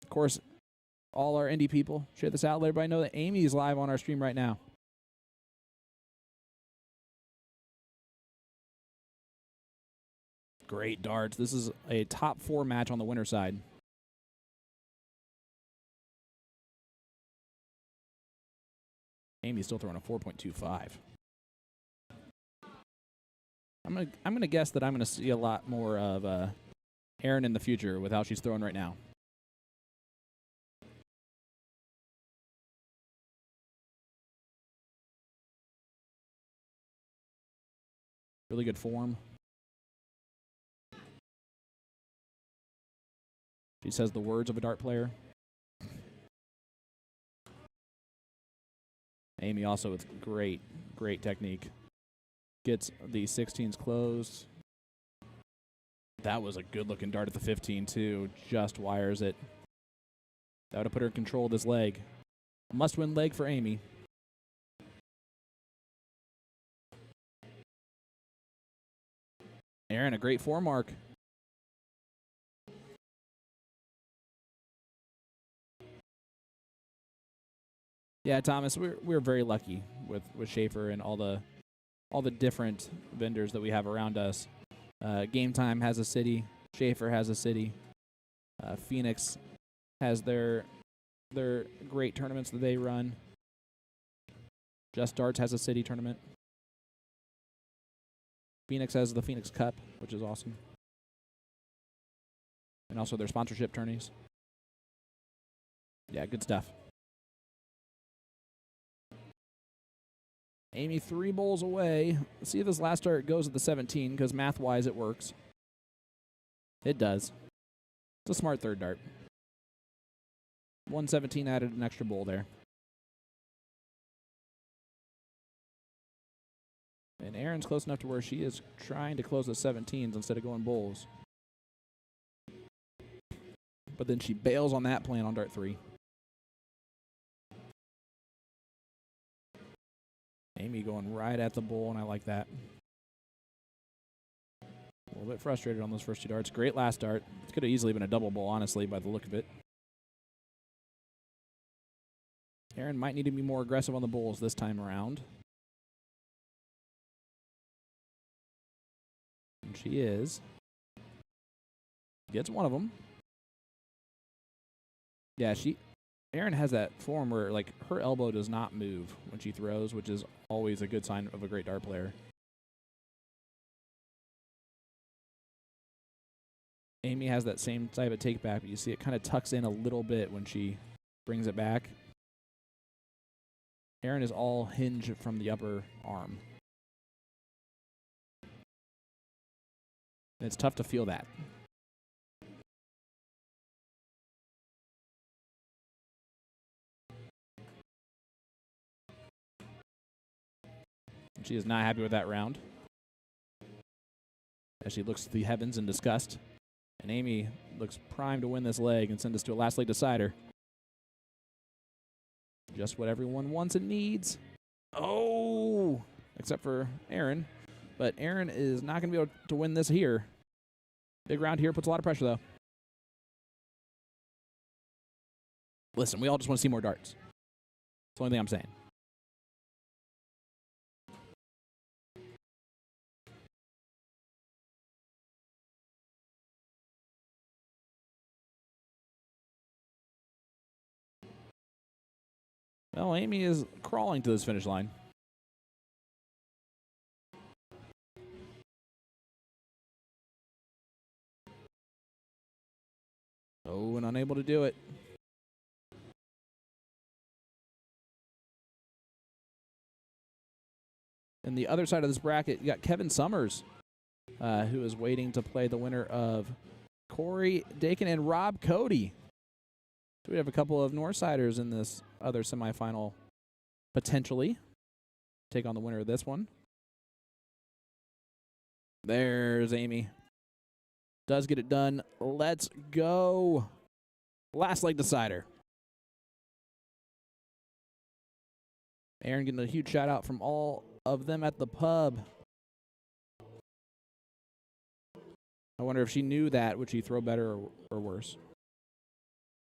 Of course, all our indie people, share this out. Let everybody know that Amy is live on our stream right now. Great darts. This is a top 4 match on the winner side. Amy's still throwing a 4.25. I'm gonna guess that I'm gonna see a lot more of Erin in the future with how she's throwing right now. Really good form. She says the words of a dart player. Amy also with great technique. Gets the 16s closed. That was a good-looking dart at the 15, too. Just wires it. That would have put her in control of this leg. A must-win leg for Amy. Aaron, a great 4 mark. Yeah, Thomas, we're very lucky with Shaffer and all the different vendors that we have around us. Game Time has a city. Shaffer has a city. Phoenix has their great tournaments that they run. Just Darts has a city tournament. Phoenix has the Phoenix Cup, which is awesome. And also their sponsorship tourneys. Yeah, good stuff. Amy 3 bowls away. Let's see if this last dart goes at the 17, because math-wise it works. It does. It's a smart third dart. 117 added an extra bowl there. And Aaron's close enough to where she is trying to close the 17s instead of going bowls. But then she bails on that plan on dart 3. Amy going right at the bowl, and I like that. A little bit frustrated on those first 2 darts. Great last dart. It could have easily been a double bowl, honestly, by the look of it. Aaron might need to be more aggressive on the bowls this time around. And she is. Gets one of them. Yeah, Aaron has that form where, like, her elbow does not move when she throws, which is always a good sign of a great dart player. Amy has that same type of take back, but you see it kind of tucks in a little bit when she brings it back. Aaron is all hinge from the upper arm. And it's tough to feel that. She is not happy with that round, as she looks to the heavens in disgust. And Amy looks primed to win this leg and send us to a last leg decider. Just what everyone wants and needs. Oh! Except for Aaron. But Aaron is not going to be able to win this here. Big round here, puts a lot of pressure, though. Listen, we all just want to see more darts. That's the only thing I'm saying. Well, Amy is crawling to this finish line. Oh, and unable to do it. And the other side of this bracket, you got Kevin Summers, who is waiting to play the winner of Corey Dakin and Rob Cody. So we have a couple of Northsiders in this other semifinal, potentially. Take on the winner of this one. There's Amy. Does get it done. Let's go. Last leg decider. Aaron getting a huge shout out from all of them at the pub. I wonder if she knew that. Would she throw better or worse?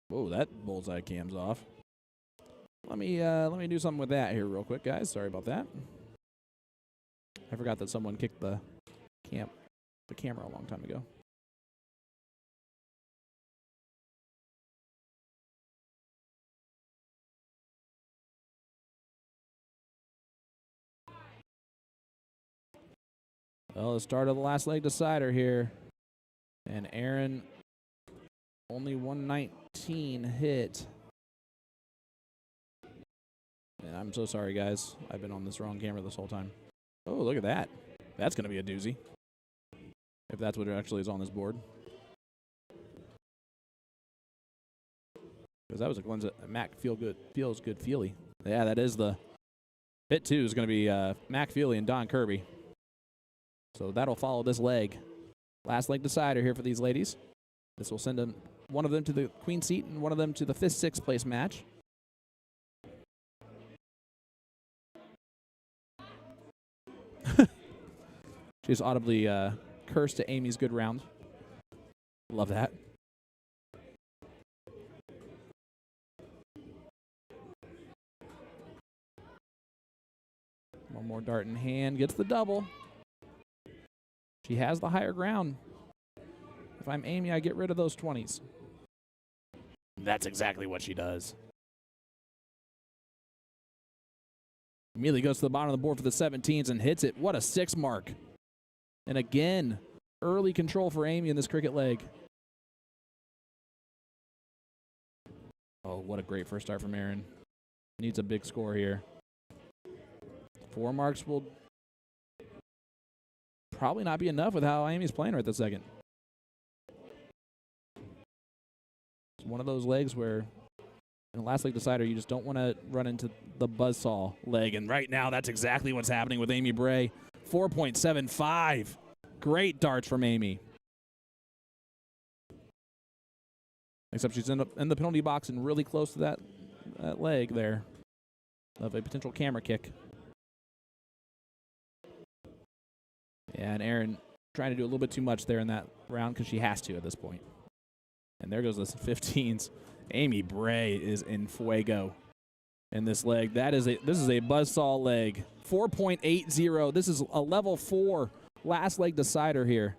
Whoa, that bullseye cam's off. Let me do something with that here real quick, guys. Sorry about that. I forgot that someone kicked the camera a long time ago. Well, the start of the last leg decider here. And Aaron, only 119 hit. And I'm so sorry, guys. I've been on this wrong camera this whole time. Oh, look at that. That's going to be a doozy. If that's what it actually is on this board. Because that was a Glenza Mac feels good Feely. Yeah, that is the hit 2 is going to be Mac Feely and Don Kirby. So that'll follow this leg. Last leg decider here for these ladies. This will send one of them to the queen seat and one of them to the 5th, 6th place match. She's audibly cursed to Amy's good round. Love that. One more dart in hand. Gets the double. She has the higher ground. If I'm Amy, I get rid of those 20s. That's exactly what she does. Immediately goes to the bottom of the board for the 17s and hits it. What a 6 mark. And again, early control for Amy in this cricket leg. Oh, what a great first start from Aaron. Needs a big score here. 4 marks will probably not be enough with how Amy's playing right this second. It's one of those legs where in the last leg decider, you just don't want to run into the buzzsaw leg. And right now, that's exactly what's happening with Amy Bray. 4.75. Great darts from Amy. Except she's in the penalty box and really close to that leg there of a potential camera kick. Yeah, and Aaron trying to do a little bit too much there in that round because she has to at this point. And there goes the 15s. Amy Bray is in fuego in this leg. This is a buzzsaw leg. 4.80. This is a level 4 last leg decider here.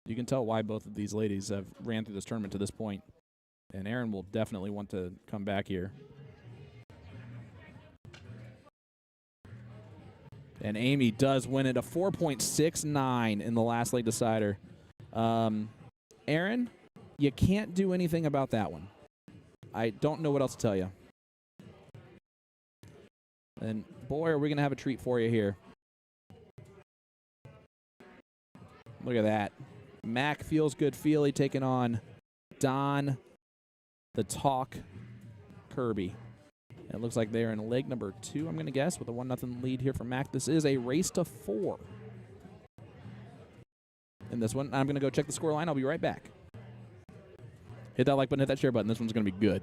You can tell why both of these ladies have ran through this tournament to this point. And Aaron will definitely want to come back here. And Amy does win it, a 4.69 in the last leg decider. Aaron, you can't do anything about that one. I don't know what else to tell you. And boy, are we going to have a treat for you here. Look at that. Mac feels good Feely taking on Don the Talk Kirby. And it looks like they're in leg number 2, I'm going to guess, with a 1-0 lead here for Mac. This is a race to 4 in this one. I'm going to go check the score line. I'll be right back. Hit that like button, hit that share button. This one's going to be good.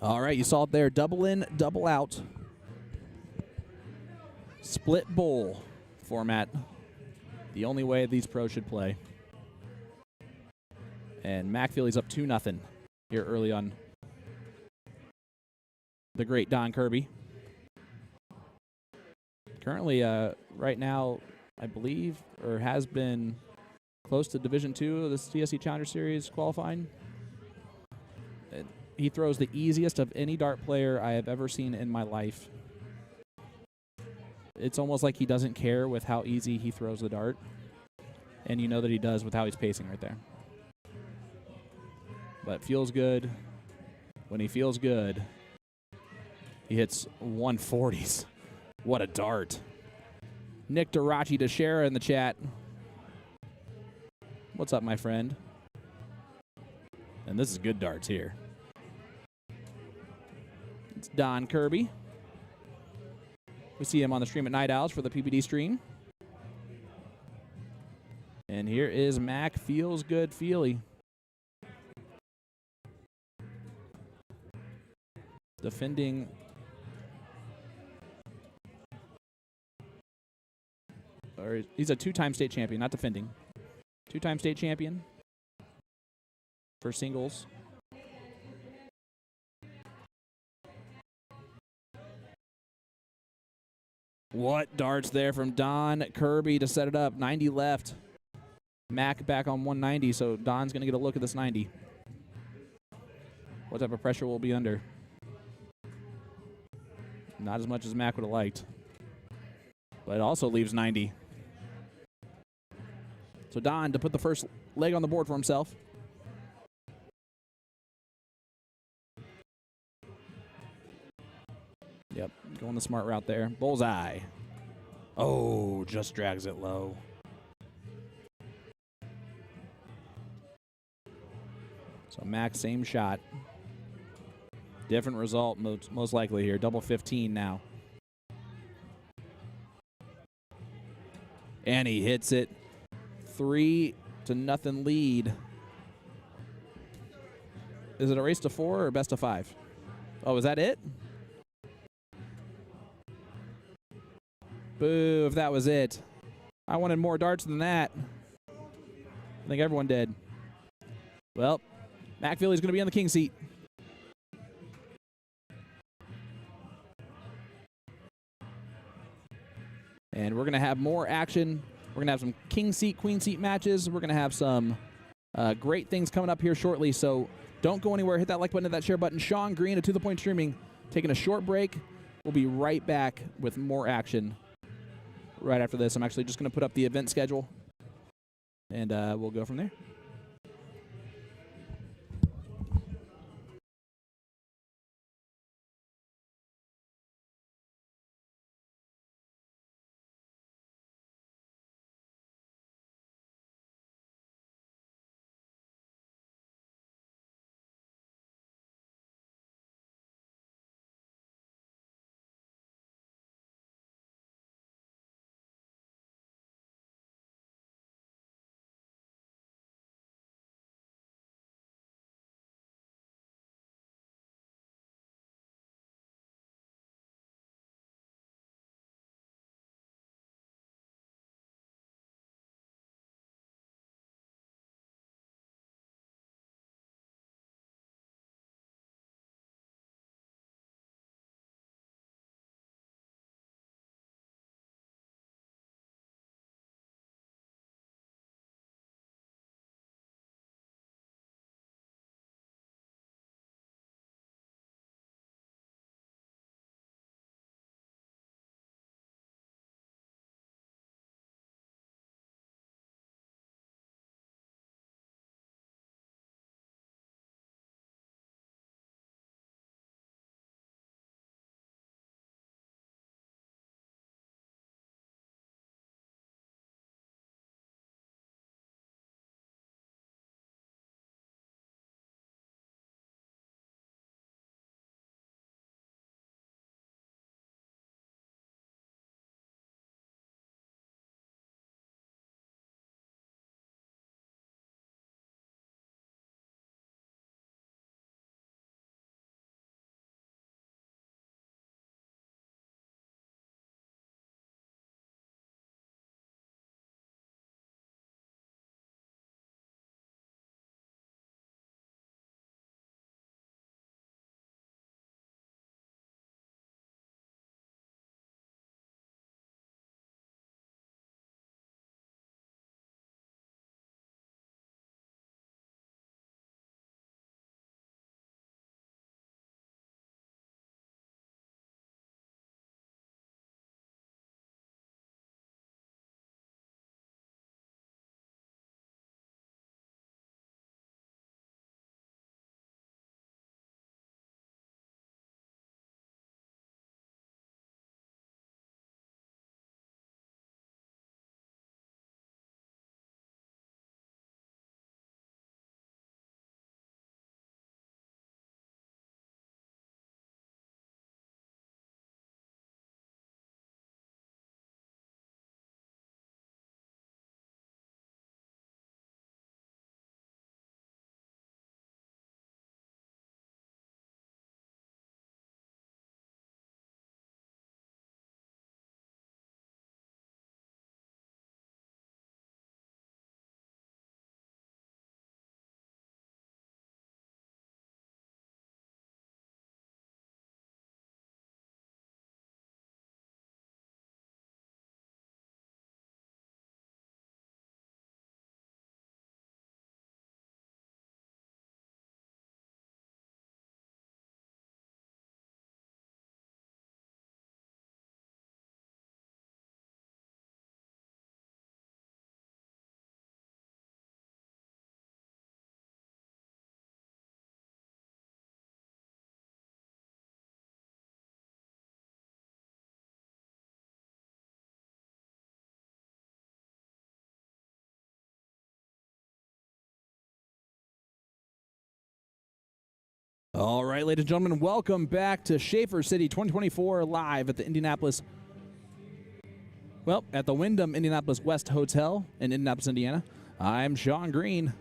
All right, you saw it there. Double in, double out. Split bowl format. The only way these pros should play. And Mac Feely's up 2-0 here early on. The great Don Kirby. Currently, right now, I believe, or has been close to Division II of the CSC Challenger Series qualifying. He throws the easiest of any dart player I have ever seen in my life. It's almost like he doesn't care with how easy he throws the dart. And you know that he does with how he's pacing right there. But feels good. When he feels good, he hits 140s. What a dart. Nick Darachi to Shara in the chat. What's up, my friend? And this is good darts here. It's Don Kirby. We see him on the stream at Night Owls for the PBD stream. And here is Mac Feels Good Feely. defending. Or he's a two-time state champion, not defending. Two-time state champion for singles. What darts there from Don Kirby to set it up. 90 left. Mac back on 190, so Don's going to get a look at this 90. What type of pressure will be under? Not as much as Mac would have liked. But it also leaves 90. So Don to put the first leg on the board for himself. Yep, going the smart route there. Bullseye. Oh, just drags it low. So Mac, same shot. Different result, most likely here. Double 15 now. And he hits it. 3-0 lead. Is it a race to 4 or best of 5? Oh, is that it? Boo, if that was it. I wanted more darts than that. I think everyone did. Well, McFeely's going to be on the king seat. And we're going to have more action. We're going to have some king seat, queen seat matches. We're going to have some great things coming up here shortly. So don't go anywhere. Hit that like button, hit that share button. Sean Green at To The Point Streaming taking a short break. We'll be right back with more action right after this. I'm actually just going to put up the event schedule, and we'll go from there. All right, ladies and gentlemen, welcome back to Shaffer City 2024 live at the Indianapolis, at the Wyndham Indianapolis West Hotel in Indianapolis, Indiana. I'm Sean Green,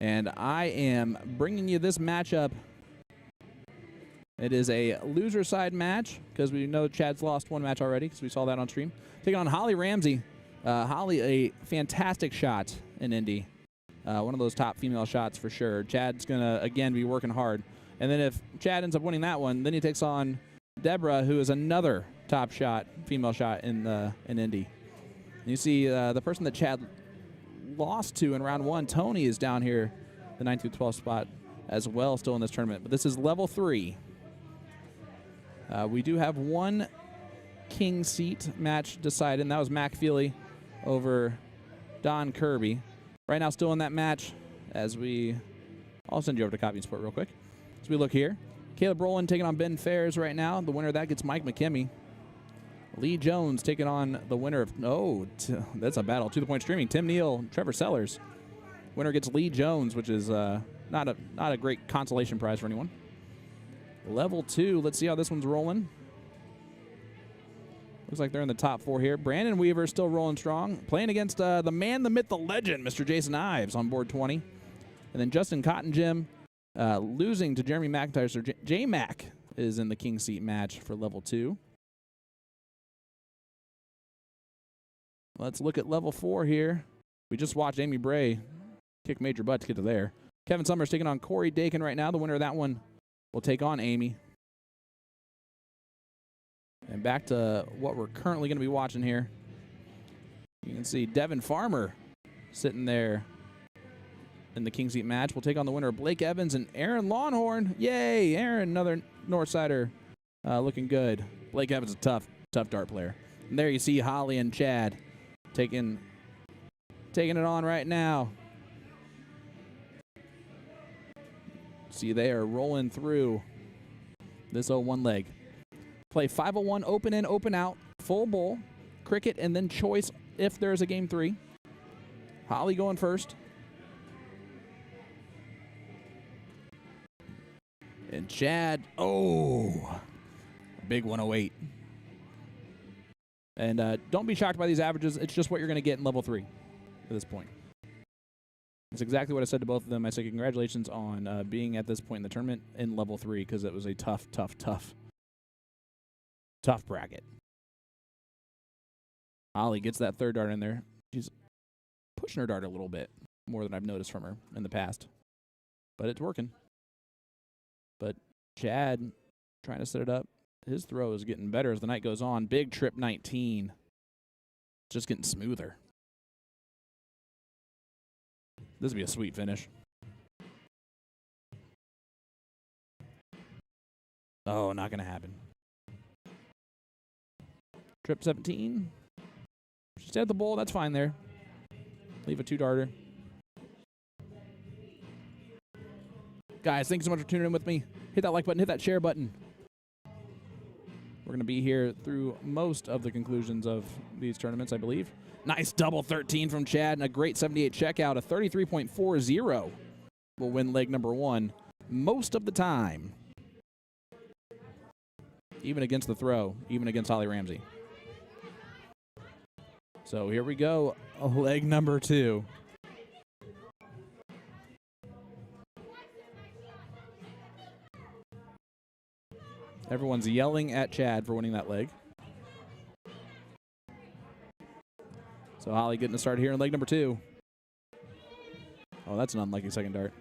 and I am bringing you this matchup. It is a loser side match because we know Chad's lost one match already because we saw that on stream. Taking on Holly Ramsey. Holly, a fantastic shot in Indy. One of those top female shots for sure. Chad's going to, again, be working hard. And then if Chad ends up winning that one, then he takes on Deborah, who is another top shot, female shot in Indy. And you see the person that Chad lost to in round one, Tony, is down here, the 9th through 12th spot as well, still in this tournament. But this is level 3. We do have one king seat match decided, and that was Mac Feely over Don Kirby. Right now, still in that match as I'll send you over to Copy and Sport real quick. As we look here, Caleb Rowland taking on Ben Fairs right now. The winner of that gets Mike McKimmey. Lee Jones taking on the winner of, that's a battle. To the point streaming. Tim Neal, Trevor Sellers. Winner gets Lee Jones, which is not a great consolation prize for anyone. Level 2, let's see how this one's rolling. Looks like they're in the top 4 here. Brandon Weaver still rolling strong. Playing against the man, the myth, the legend, Mr. Jason Ives on board 20. And then Justin Cotton Jim losing to Jeremy McIntyre. So J-Mac is in the king seat match for level 2. Let's look at level 4 here. We just watched Amy Bray kick major butt to get to there. Kevin Summers taking on Corey Dakin right now. The winner of that one will take on Amy. And back to what we're currently going to be watching here. You can see Devin Farmer sitting there in the king seat match. We'll take on the winner of Blake Evans and Aaron Longhorn. Yay, Aaron, another Northsider looking good. Blake Evans is a tough dart player. And there you see Holly and Chad taking it on right now. See, they are rolling through this 0-1 leg. Play 501 open in, open out, full bowl, cricket, and then choice if there's a game 3. Holly going first. And Chad, big 108. And don't be shocked by these averages. It's just what you're going to get in level 3 at this point. That's exactly what I said to both of them. I said congratulations on being at this point in the tournament in level 3 because it was a tough bracket. Holly gets that third dart in there. She's pushing her dart a little bit more than I've noticed from her in the past. But it's working. But Chad trying to set it up. His throw is getting better as the night goes on. Big trip 19. Just getting smoother. This would be a sweet finish. Oh, not going to happen. Trip 17. She stayed at the bowl. That's fine there. Leave a 2-darter. Guys, thanks so much for tuning in with me. Hit that like button. Hit that share button. We're going to be here through most of the conclusions of these tournaments, I believe. Nice double 13 from Chad and a great 78 checkout. A 33.40 will win leg number 1 most of the time. Even against the throw, even against Holly Ramsey. So here we go, leg number 2. Everyone's yelling at Chad for winning that leg. So Holly getting to start here in leg number 2. Oh, that's an unlucky second dart.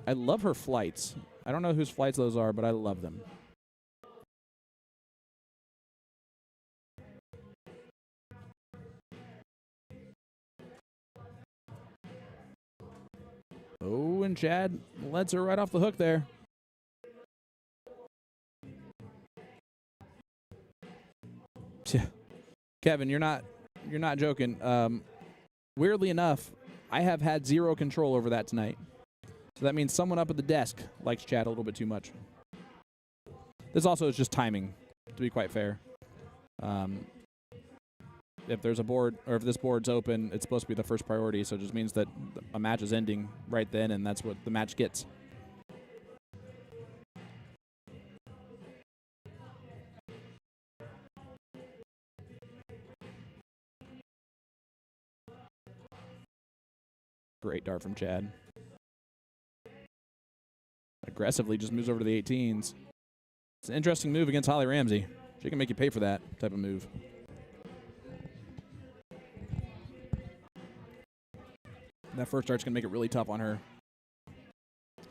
I love her flights. I don't know whose flights those are, but I love them. Oh, and Chad lets her right off the hook there. Kevin, you're not joking. Weirdly enough, I have had 0 control over that tonight. So that means someone up at the desk likes Chad a little bit too much. This also is just timing, to be quite fair. If there's a board, or if this board's open, it's supposed to be the first priority, so it just means that a match is ending right then, and that's what the match gets. dart from Chad. Aggressively just moves over to the 18s. It's an interesting move against Holly Ramsey. She can make you pay for that type of move. That first dart's going to make it really tough on her.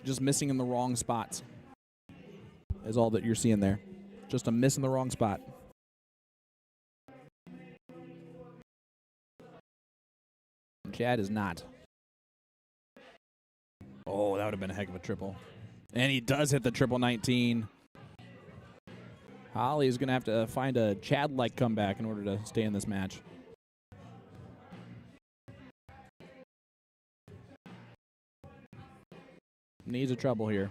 Just missing in the wrong spots is all that you're seeing there. Just a miss in the wrong spot. Chad is not. Oh, that would have been a heck of a triple. And he does hit the triple 19. Holly is going to have to find a Chad-like comeback in order to stay in this match. Needs a trouble here.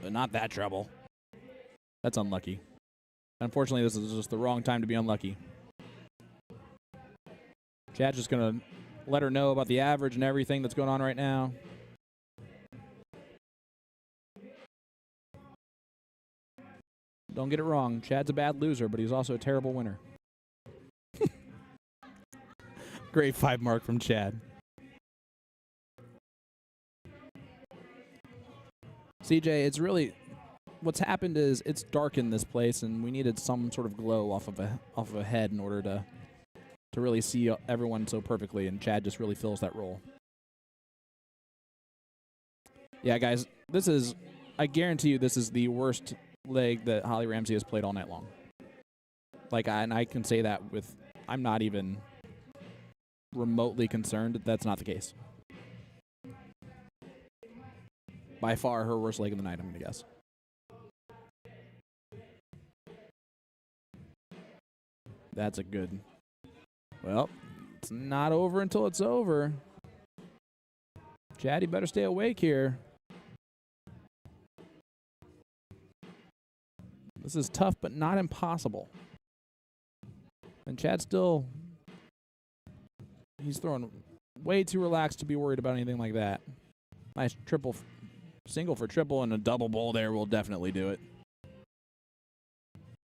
But not that trouble. That's unlucky. Unfortunately, this is just the wrong time to be unlucky. Chad's just going to let her know about the average and everything that's going on right now. Don't get it wrong. Chad's a bad loser, but he's also a terrible winner. Great 5 mark from Chad. CJ, it's really what's happened is it's dark in this place, and we needed some sort of glow off of a head in order to really see everyone so perfectly, and Chad just really fills that role. Yeah, guys, this is, I guarantee you, this is the worst leg that Holly Ramsey has played all night long. And I can say that with, I'm not even remotely concerned that that's not the case. By far her worst leg of the night, I'm going to guess. That's a good. Well, it's not over until it's over. Chad, you better stay awake here. This is tough, but not impossible. And Chad still, he's throwing way too relaxed to be worried about anything like that. Nice triple. Single for triple and a double bowl there will definitely do it.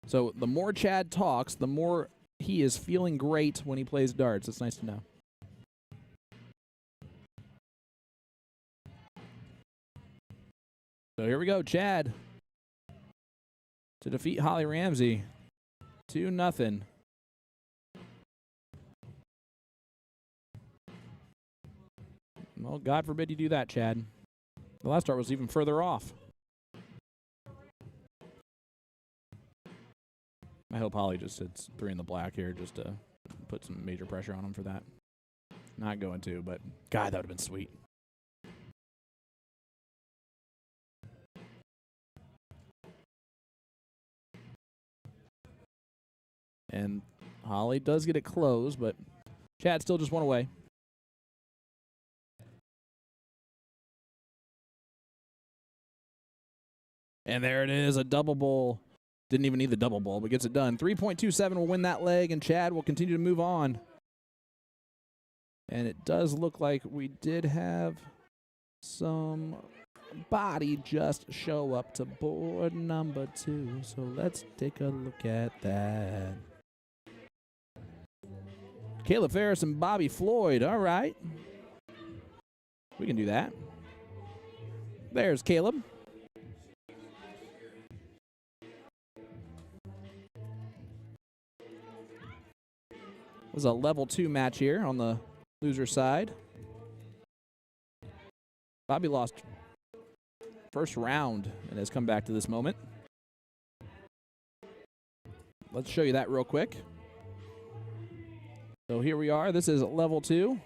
So the more Chad talks, the more he is feeling great when he plays darts. It's nice to know. So here we go, Chad to defeat Holly Ramsey. 2-0. Well, God forbid you do that, Chad. The last start was even further off. I hope Holly just hits 3 in the black here just to put some major pressure on him for that. Not going to, but God, that would have been sweet. And Holly does get it closed, but Chad still just one away. And there it is, a double bowl. Didn't even need the double bowl, but gets it done. 3.27 will win that leg, and Chad will continue to move on. And it does look like we did have some body just show up to board number 2. So let's take a look at that. Caleb Ferris and Bobby Floyd. All right. We can do that. There's Caleb. It was a level 2 match here on the loser side. Bobby lost first round and has come back to this moment. Let's show you that real quick. So here we are. This is level 2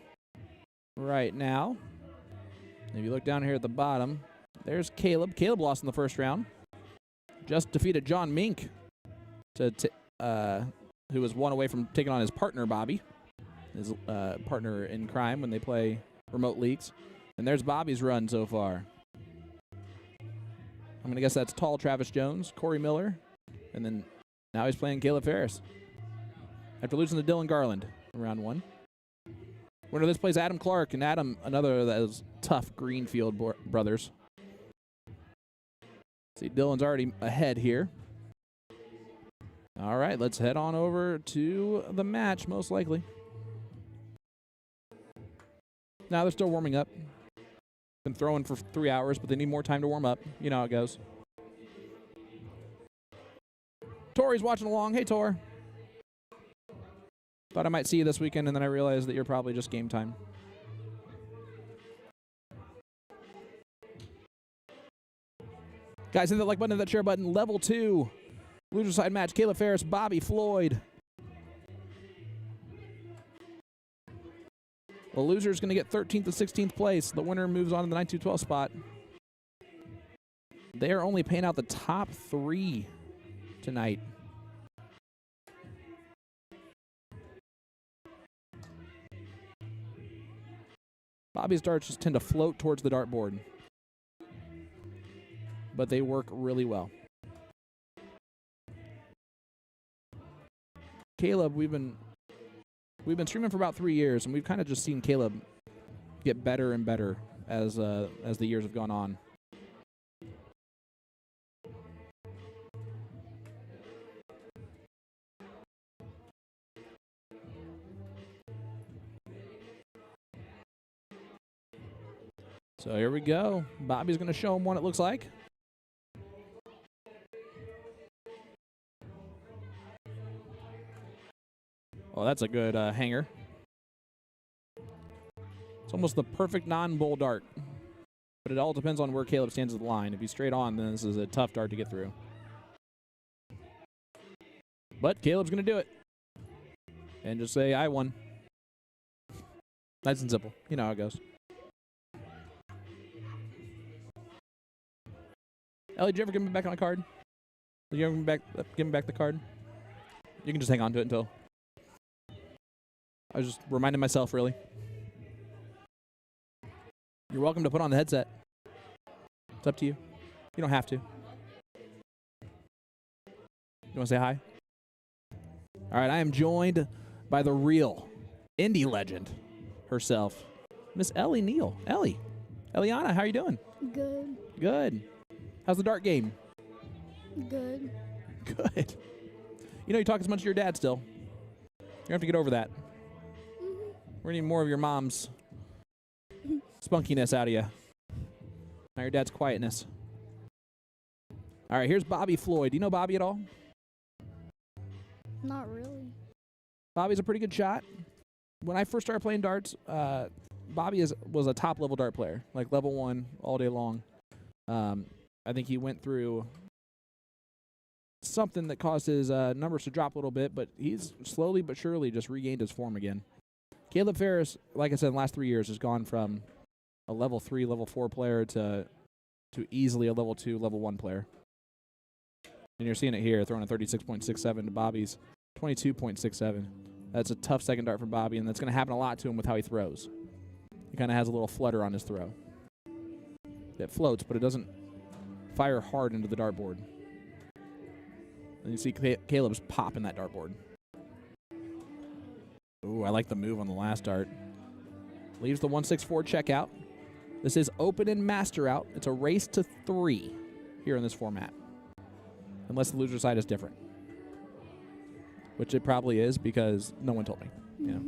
right now. If you look down here at the bottom, there's Caleb. Caleb lost in the first round. Just defeated John Mink who was one away from taking on his partner, Bobby, his partner in crime when they play remote leagues. And there's Bobby's run so far. I'm going to guess that's tall Travis Jones, Corey Miller, and then now he's playing Caleb Ferris after losing to Dylan Garland in round 1. Winner of this plays Adam Clark, and Adam, another of those tough Greenfield brothers. See, Dylan's already ahead here. All right, let's head on over to the match, most likely. Now they're still warming up. Been throwing for 3 hours, but they need more time to warm up. You know how it goes. Tori's watching along. Hey, Tor. Thought I might see you this weekend, and then I realized that you're probably just game time. Guys, hit that like button, hit that share button. Level 2. Loser side match. Caleb Ferris, Bobby Floyd. The loser is going to get 13th and 16th place. The winner moves on to the 9-2-12 spot. They are only paying out the top 3 tonight. Bobby's darts just tend to float towards the dartboard, but they work really well. Caleb, we've been streaming for about 3 years, and we've kind of just seen Caleb get better and better as the years have gone on. So here we go. Bobby's going to show him what it looks like. Oh, that's a good hanger. It's almost the perfect non-bull dart. But it all depends on where Caleb stands at the line. If he's straight on, then this is a tough dart to get through. But Caleb's going to do it. And just say, I won. Nice and simple. You know how it goes. Ellie, did you ever give me back on a card? Did you ever give me back the card? You can just hang on to it until... I was just reminding myself, really. You're welcome to put on the headset. It's up to you. You don't have to. You want to say hi? All right, I am joined by the real indie legend herself, Miss Ellie Neal. Ellie. Eliana, how are you doing? Good. Good. How's the dart game? Good. Good. You know you talk as much as your dad still. You're going to have to get over that. We're needing more of your mom's spunkiness out of you. Now your dad's quietness. All right, here's Bobby Floyd. Do you know Bobby at all? Not really. Bobby's a pretty good shot. When I first started playing darts, Bobby was a top-level dart player, like level 1 all day long. I think he went through something that caused his numbers to drop a little bit, but he's slowly but surely just regained his form again. Caleb Ferris, like I said, in the last 3 years has gone from a level 3, level 4 player to easily a level 2, level 1 player. And you're seeing it here, throwing a 36.67 to Bobby's 22.67. That's a tough second dart for Bobby, and that's going to happen a lot to him with how he throws. He kind of has a little flutter on his throw. It floats, but it doesn't fire hard into the dartboard. And you see Caleb's popping that dartboard. Ooh, I like the move on the last dart. Leaves the 164 checkout. This is open and master out. It's a race to 3 here in this format. Unless the loser side is different. Which it probably is because no one told me. You know.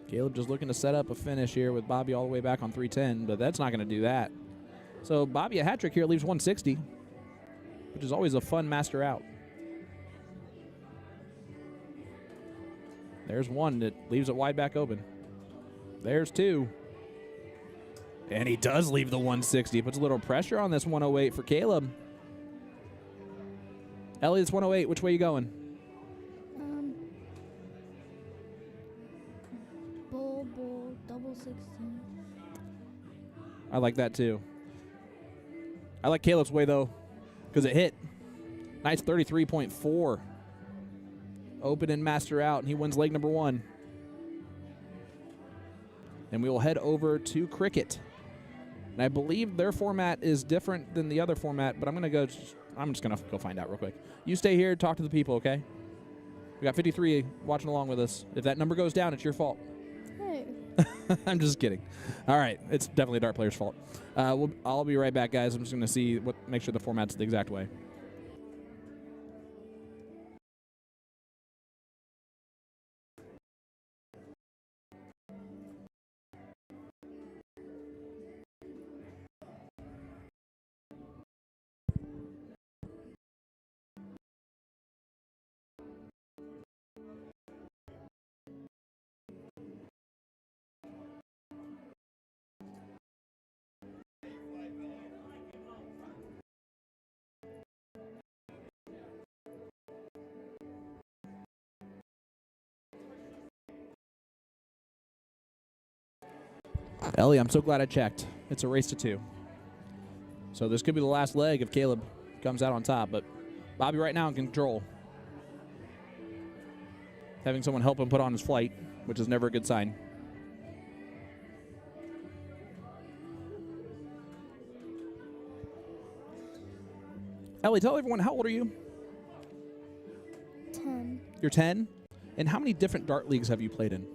Caleb just looking to set up a finish here with Bobby all the way back on 310, but that's not going to do that. So Bobby, a hat trick here, leaves 160, which is always a fun master out. There's one that leaves it wide back open. There's 2. And he does leave the 160. Puts a little pressure on this 108 for Caleb. Ellie, it's 108. Which way you going? Bull, double 16. I like that too. I like Caleb's way though, because it hit. Nice 33.4. Open and master out, and he wins leg number 1. And we will head over to cricket. And I believe their format is different than the other format, but I'm just gonna go find out real quick. You stay here, talk to the people, okay? We got 53 watching along with us. If that number goes down, it's your fault. Hey. I'm just kidding. All right, it's definitely a dart player's fault. I'll be right back, guys. I'm just going to see make sure the format's the exact way. Ellie, I'm so glad I checked. It's a race to 2. So this could be the last leg if Caleb comes out on top, but Bobby right now in control. Having someone help him put on his flight, which is never a good sign. Ellie, tell everyone, how old are you? 10. You're 10? And how many different dart leagues have you played in?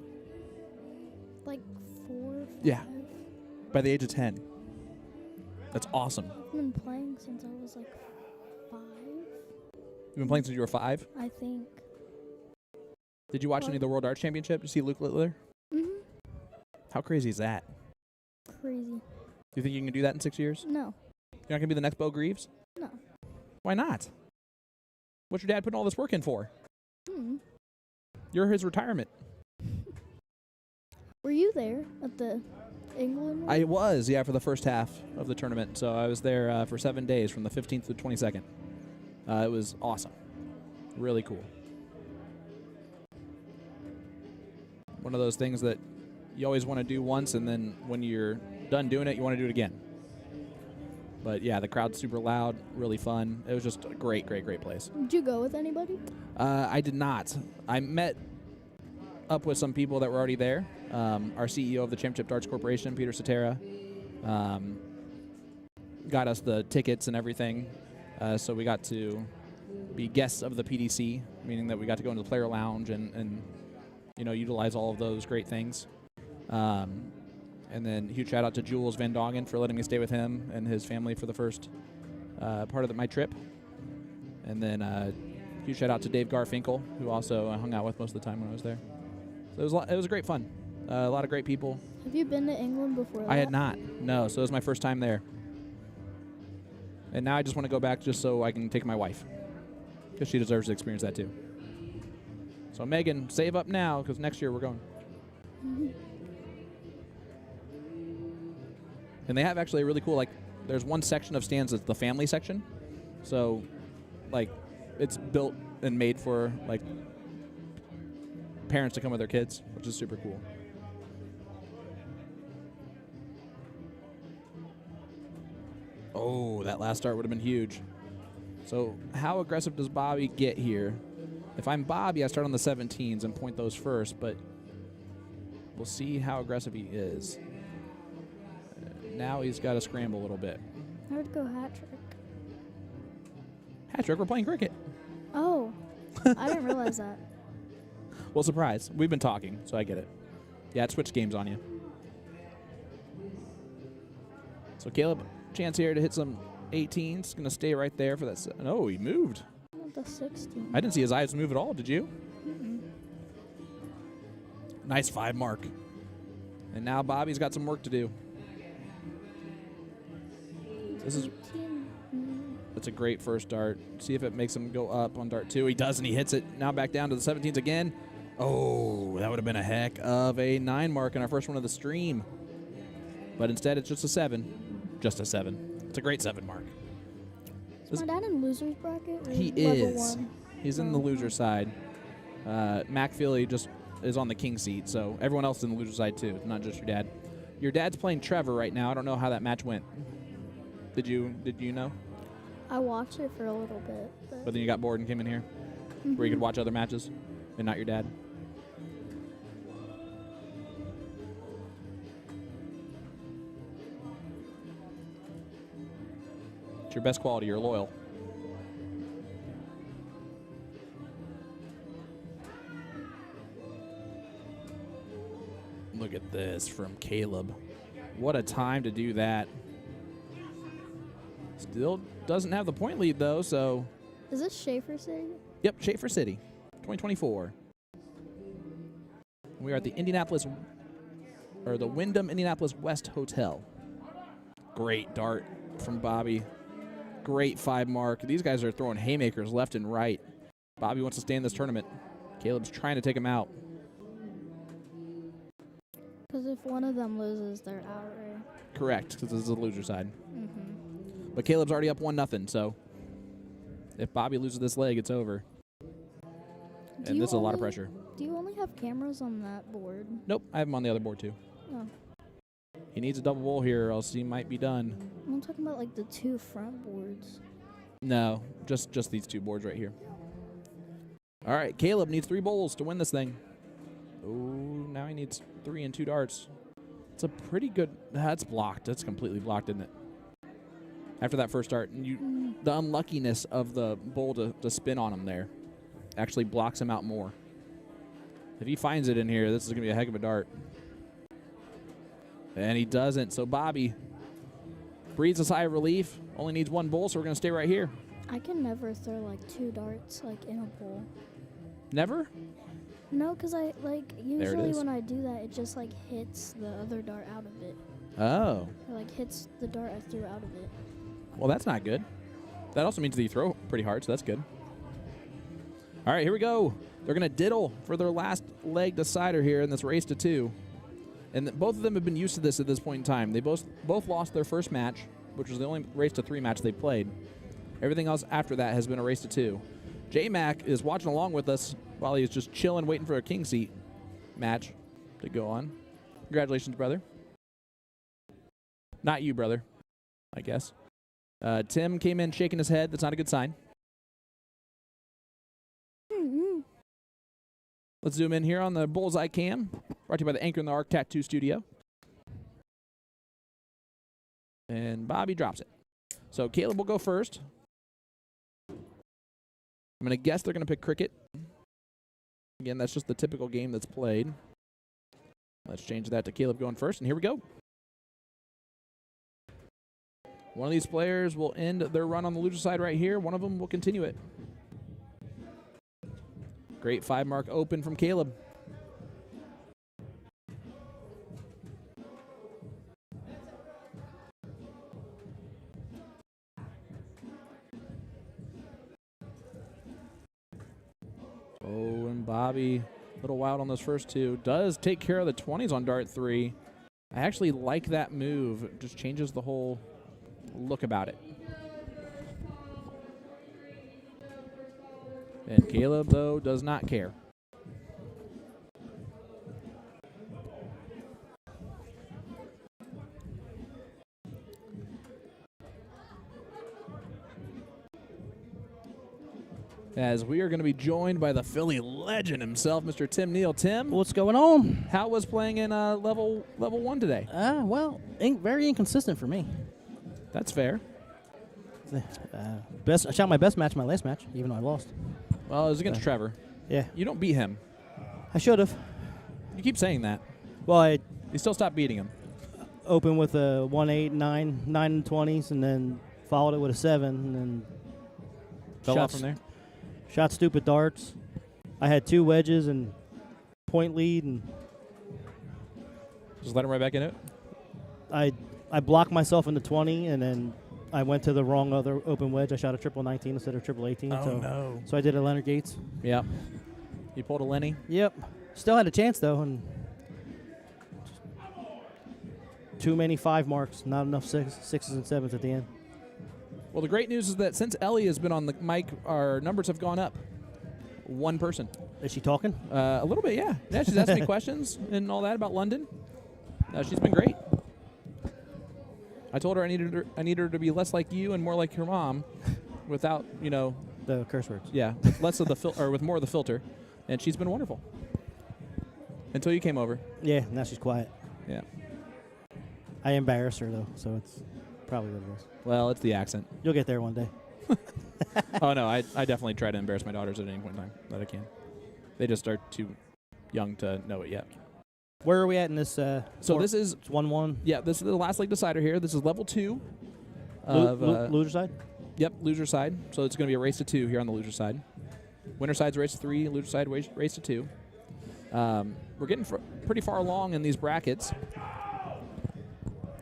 Like 4, 5. Yeah. By the age of 10. That's awesome. I've been playing since I was like 5. You've been playing since you were 5? I think. Did you watch any of the World Darts Championship? Did you see Luke Littler? Mm-hmm. How crazy is that? Crazy. Do you think you can do that in 6 years? No. You're not going to be the next Bo Greaves? No. Why not? What's your dad putting all this work in for? Hmm. You're his retirement. Were you there at the England one? I was, yeah, for the first half of the tournament. So I was there for 7 days from the 15th to the 22nd. It was awesome. Really cool. One of those things that you always want to do once, and then when you're done doing it, you want to do it again. But yeah, the crowd's super loud, really fun. It was just a great, great, great place. Did you go with anybody? I did not. I met up with some people that were already there. Our CEO of the Championship Darts Corporation, Peter Cetera, got us the tickets and everything. So we got to be guests of the PDC, meaning that we got to go into the player lounge and utilize all of those great things. And then huge shout out to Jules Van Dongen for letting me stay with him and his family for the first part of my trip. And then huge shout out to Dave Garfinkel, who also hung out with most of the time when I was there. So it was great fun. A lot of great people. Have you been to England before that? I had not. No, so it was my first time there. And now I just want to go back just so I can take my wife, because she deserves to experience that too. So Megan, save up now, because next year we're going. Mm-hmm. And they have actually a really cool, there's one section of stands that's the family section. So, it's built and made for, parents to come with their kids, which is super cool. Oh, that last start would have been huge. So how aggressive does Bobby get here? If I'm Bobby, I start on the 17s and point those first, but we'll see how aggressive he is. Now he's got to scramble a little bit. I would go hat trick. Hat trick, we're playing cricket. Oh, I didn't realize that. Well, surprise. We've been talking, so I get it. Yeah, it switched games on you. So Caleb, chance here to hit some 18s. Going to stay right there for that. Oh, he moved. The 16. I didn't see his eyes move at all. Did you? Mm-mm. Nice 5 mark. And now Bobby's got some work to do. That's a great first dart. See if it makes him go up on dart 2. He does, and he hits it. Now back down to the 17s again. Oh, that would have been a heck of a 9 mark in our first one of the stream. But instead, it's just a 7. Just a 7. It's a great 7 mark. Is my dad in loser's bracket? Or He level is. 1? He's in the loser side. Mac Philly just is on the king seat, so everyone else is in the loser side too, not just your dad. Your dad's playing Trevor right now. I don't know how that match went. Did you know? I watched it for a little bit. But then you got bored and came in here where you could watch other matches and not your dad. It's your best quality. You're loyal. Look at at this from Caleb. What a time to do that. Still doesn't have the point lead, though, so. Is this Shaffer City? Yep, Shaffer City, 2024. We are at the the Wyndham Indianapolis West Hotel. Great dart from Bobby. Great 5 mark. These guys are throwing haymakers left and right. Bobby wants to stay in this tournament. Caleb's trying to take him out. Because if one of them loses, they're out, right? Correct, because this is the loser side. Mm-hmm. But Caleb's already up 1-0, so if Bobby loses this leg, it's over. And this is a lot of pressure. Do you only have cameras on that board? Nope, I have him on the other board too. Oh. He needs a double bowl here, or else he might be done. I'm talking about like the 2 front boards. No, just these 2 boards right here. All right, Caleb needs 3 bowls to win this thing. Oh, now he needs 3 and 2 darts. It's a pretty good. That's blocked. That's completely blocked, isn't it? After that first dart, the unluckiness of the bowl to spin on him there actually blocks him out more. If he finds it in here, this is going to be a heck of a dart. And he doesn't. So Bobby breathes a sigh of relief. Only needs 1 bowl, so we're going to stay right here. I can never throw like 2 darts like in a bowl. Never? No, because I like usually when I do that, it just like hits the other dart out of it. Oh. Or like hits the dart I threw out of it. Well, that's not good. That also means that you throw pretty hard, so that's good. All right, here we go. They're going to diddle for their last leg decider here in this race to 2. And both of them have been used to this at this point in time. They both lost their first match, which was the only race to 3 match they played. Everything else after that has been a race to 2. J-Mac is watching along with us while he's just chilling, waiting for a king seat match to go on. Congratulations, brother. Not you, brother, I guess. Tim came in shaking his head. That's not a good sign. Let's zoom in here on the Bullseye Cam, brought to you by the Anchor in the Arc Tattoo Studio. And Bobby drops it. So Caleb will go first. I'm going to guess they're going to pick cricket. Again, that's just the typical game that's played. Let's change that to Caleb going first, and here we go. One of these players will end their run on the loser side right here. One of them will continue it. Great 5 mark open from Caleb. Oh, and Bobby, a little wild on those first 2. Does take care of the 20s on dart 3. I actually like that move. It just changes the whole look about it. And Caleb, though, does not care. As we are going to be joined by the Philly legend himself, Mr. Tim Neal. Tim, What's going on? how was playing in level 1 today? Well, very inconsistent for me. That's fair. I shot my best match my last match, even though I lost. Well, it was against Trevor. Yeah, You don't beat him. I should have. You keep saying that. Well, I You still stopped beating him. opened with a 1-8, 9 and 20s, and then followed it with a 7, and then Fell off from there. Shot stupid darts. I had 2 wedges and point lead, and Just let him right back in it. I blocked myself in the 20, and then I went to the wrong other open wedge. I shot a triple 19 instead of triple 18. No. So I did a Leonard Gates. Yep. You pulled a Lenny. Yep. Still had a chance, though, and too many 5 marks, not enough 6s and 7s at the end. Well, the great news is that since Ellie has been on the mic, our numbers have gone up. 1 person. Is she talking? A little bit, yeah. Yeah, she's asking me questions and all that about London. She's been great. I told her I needed her to be less like you and more like your mom, without The curse words. yeah, with less of the or with more of the filter, and she's been wonderful. Until you came over. Yeah, now she's quiet. Yeah. I embarrass her, though, so it's probably what it is. Well, it's the accent. You'll get there one day. Oh no, I definitely try to embarrass my daughters at any point in time that I can. They just are too young to know it yet. Where are we at in this? So this is 1-1. Yeah, this is the last leg decider here. This is level 2. Of, loser side? Yep, loser side. So it's going to be a race to 2 here on the loser side. Winner side's race to 3, loser side race to 2. We're getting pretty far along in these brackets.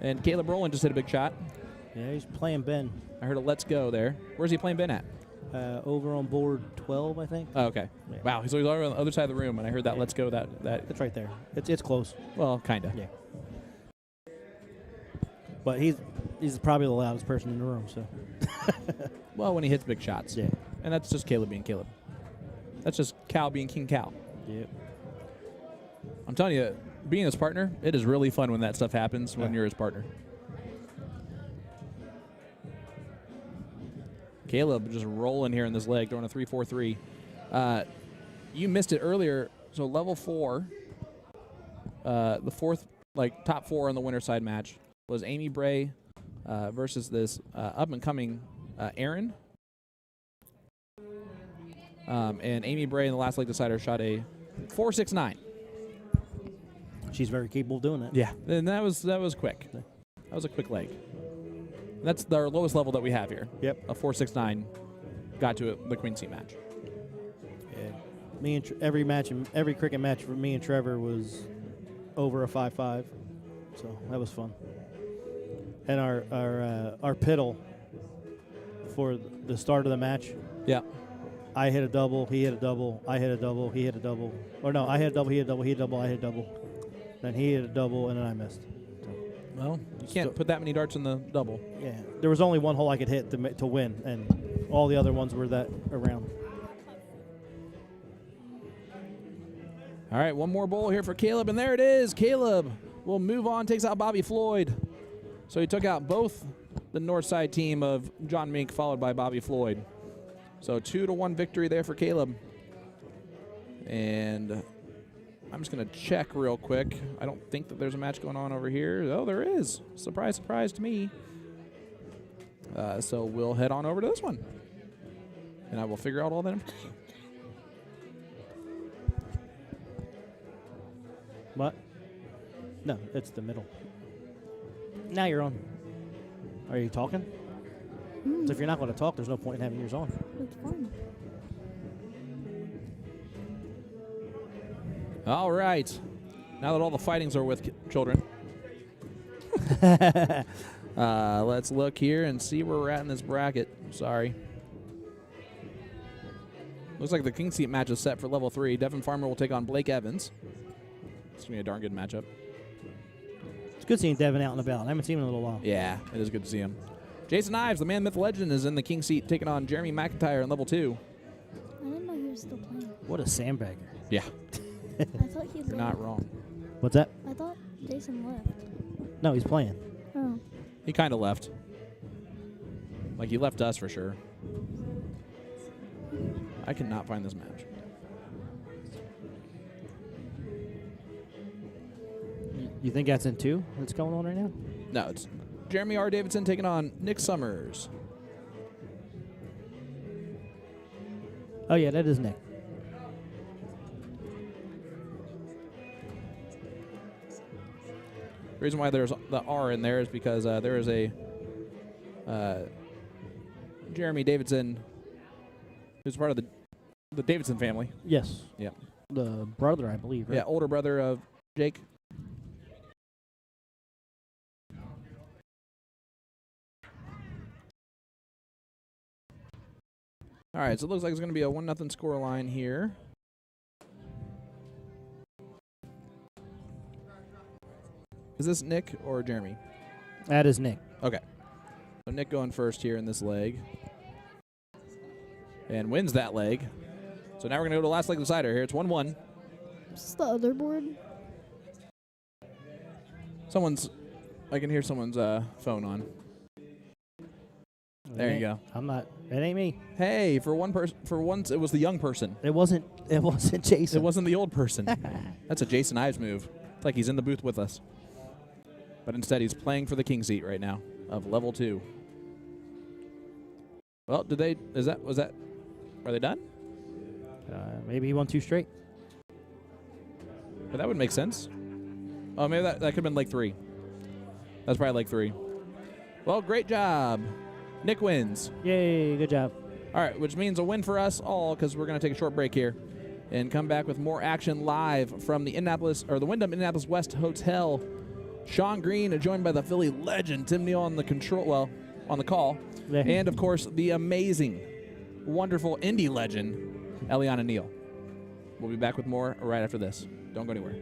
And Caleb Rowland just hit a big shot. Yeah, he's playing Ben. I heard a let's go there. Where's he playing Ben at? Over on board 12, I think. Oh, okay. Yeah. Wow, so he's over on the other side of the room, and I heard that let's go. That it's right there. It's close. Well, kind of. Yeah. But he's probably the loudest person in the room, so. Well, when he hits big shots. Yeah. And that's just Caleb being Caleb. That's just Cal being King Cal. Yep. I'm telling you, being his partner, it is really fun when that stuff happens when you're his partner. Caleb just rolling here in this leg, throwing a 3-4-3. You missed it earlier. So level 4, the fourth, top 4 on the winner side match was Amy Bray versus this up-and-coming Aaron. And Amy Bray in the last leg decider shot a 4.69. She's very capable of doing it. Yeah, and that was quick. That was a quick leg. That's our lowest level that we have here. Yep. A 4.69 got to the Queen Seat match. Yeah. Me and every cricket match for me and Trevor was over a 5.5, so that was fun. And our piddle for the start of the match. Yeah. I hit a double, he hit a double, I hit a double, he hit a double. Or no, I hit a double, he hit a double, he hit a double, I hit a double. Then he hit a double, and then I missed. Well, you can't put that many darts in the double. Yeah. There was only one hole I could hit to win, and all the other ones were that around. All right, one more bowl here for Caleb, and there it is. Caleb will move on, takes out Bobby Floyd. So he took out both the north side team of John Mink, followed by Bobby Floyd. So 2-1 victory there for Caleb. And I'm just going to check real quick. I don't think that there's a match going on over here. Oh, there is. Surprise, surprise to me. So we'll head on over to this one. And I will figure out all that information. What? No, it's the middle. Now you're on. Are you talking? So if you're not going to talk, there's no point in having yours on. It's fun. All right. Now that all the fightings are with children, let's look here and see where we're at in this bracket. Sorry. Looks like the King Seat match is set for level 3. Devin Farmer will take on Blake Evans. It's going to be a darn good matchup. It's good seeing Devin out and about. I haven't seen him in a little while. Yeah, it is good to see him. Jason Ives, the man, myth, legend, is in the King Seat taking on Jeremy McIntyre in level 2. I didn't know he was still playing. What a sandbagger. Yeah. I thought he left. You're not wrong. What's that? I thought Jason left. No, he's playing. Oh. He kind of left. Like, he left us for sure. I cannot find this match. You think that's in 2 that's going on right now? No, it's Jeremy R. Davidson taking on Nick Summers. Oh, yeah, that is Nick. The reason why there's the R in there is because there is a Jeremy Davidson who's part of the Davidson family. Yes. Yeah. The brother, I believe, right? Yeah, older brother of Jake. All right, so it looks like it's going to be a 1-0 score line here. Is this Nick or Jeremy? That is Nick. Okay. So Nick going first here in this leg. And wins that leg. So now we're going to go to the last leg decider here. It's 1-1. Is this the other board? I can hear someone's phone on. There you go. I'm not. It ain't me. Hey, for once, it was the young person. It wasn't Jason. It wasn't the old person. That's a Jason Ives move. It's like he's in the booth with us. But instead, he's playing for the King Seat right now of level 2. Well, are they done? Maybe he won 2 straight. But that would make sense. Oh, maybe that could have been leg 3. That's probably leg 3. Well, great job. Nick wins. Yay, good job. All right, which means a win for us all because we're going to take a short break here and come back with more action live from the Wyndham Indianapolis West Hotel. Sean Green, joined by the Philly legend Tim Neal on the call, Yeah. and of course the amazing, wonderful Indy legend Eliana Neal. We'll be back with more right after this. Don't go anywhere.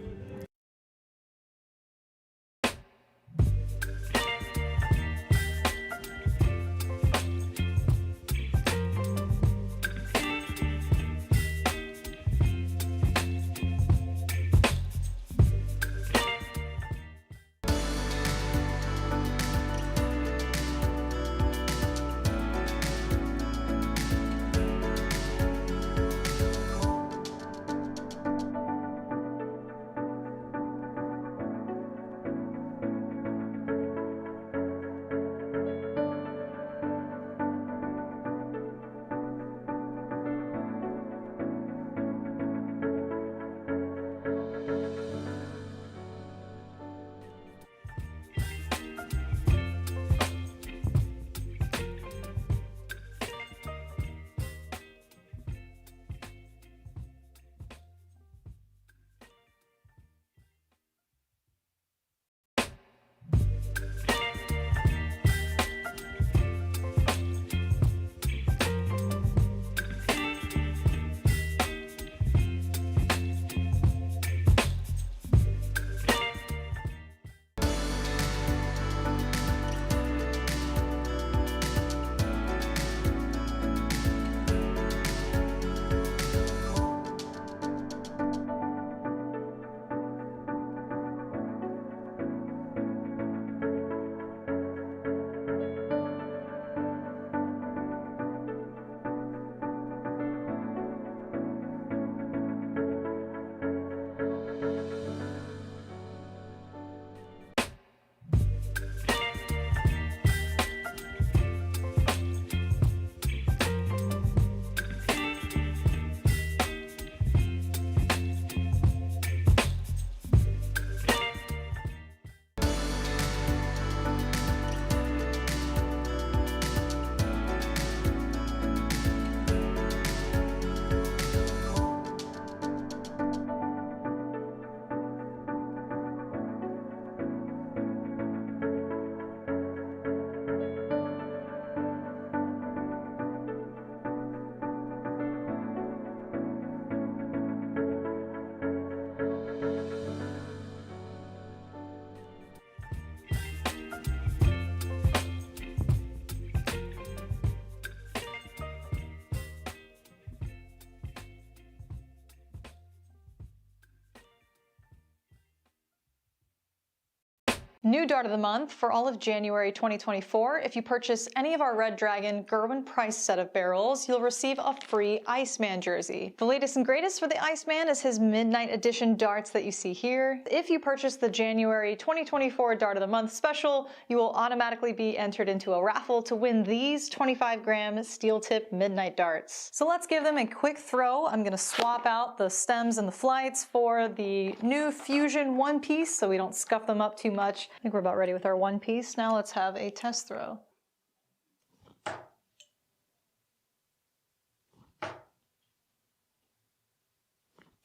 New Dart of the Month for all of January 2024. If you purchase any of our Red Dragon Gerwin Price set of barrels, you'll receive a free Iceman jersey. The latest and greatest for the Iceman is his Midnight Edition darts that you see here. If you purchase the January 2024 Dart of the Month special, you will automatically be entered into a raffle to win these 25-gram steel tip Midnight darts. So let's give them a quick throw. I'm gonna swap out the stems and the flights for the new Fusion one piece so we don't scuff them up too much. I think we're about ready with our one piece. Now let's have a test throw.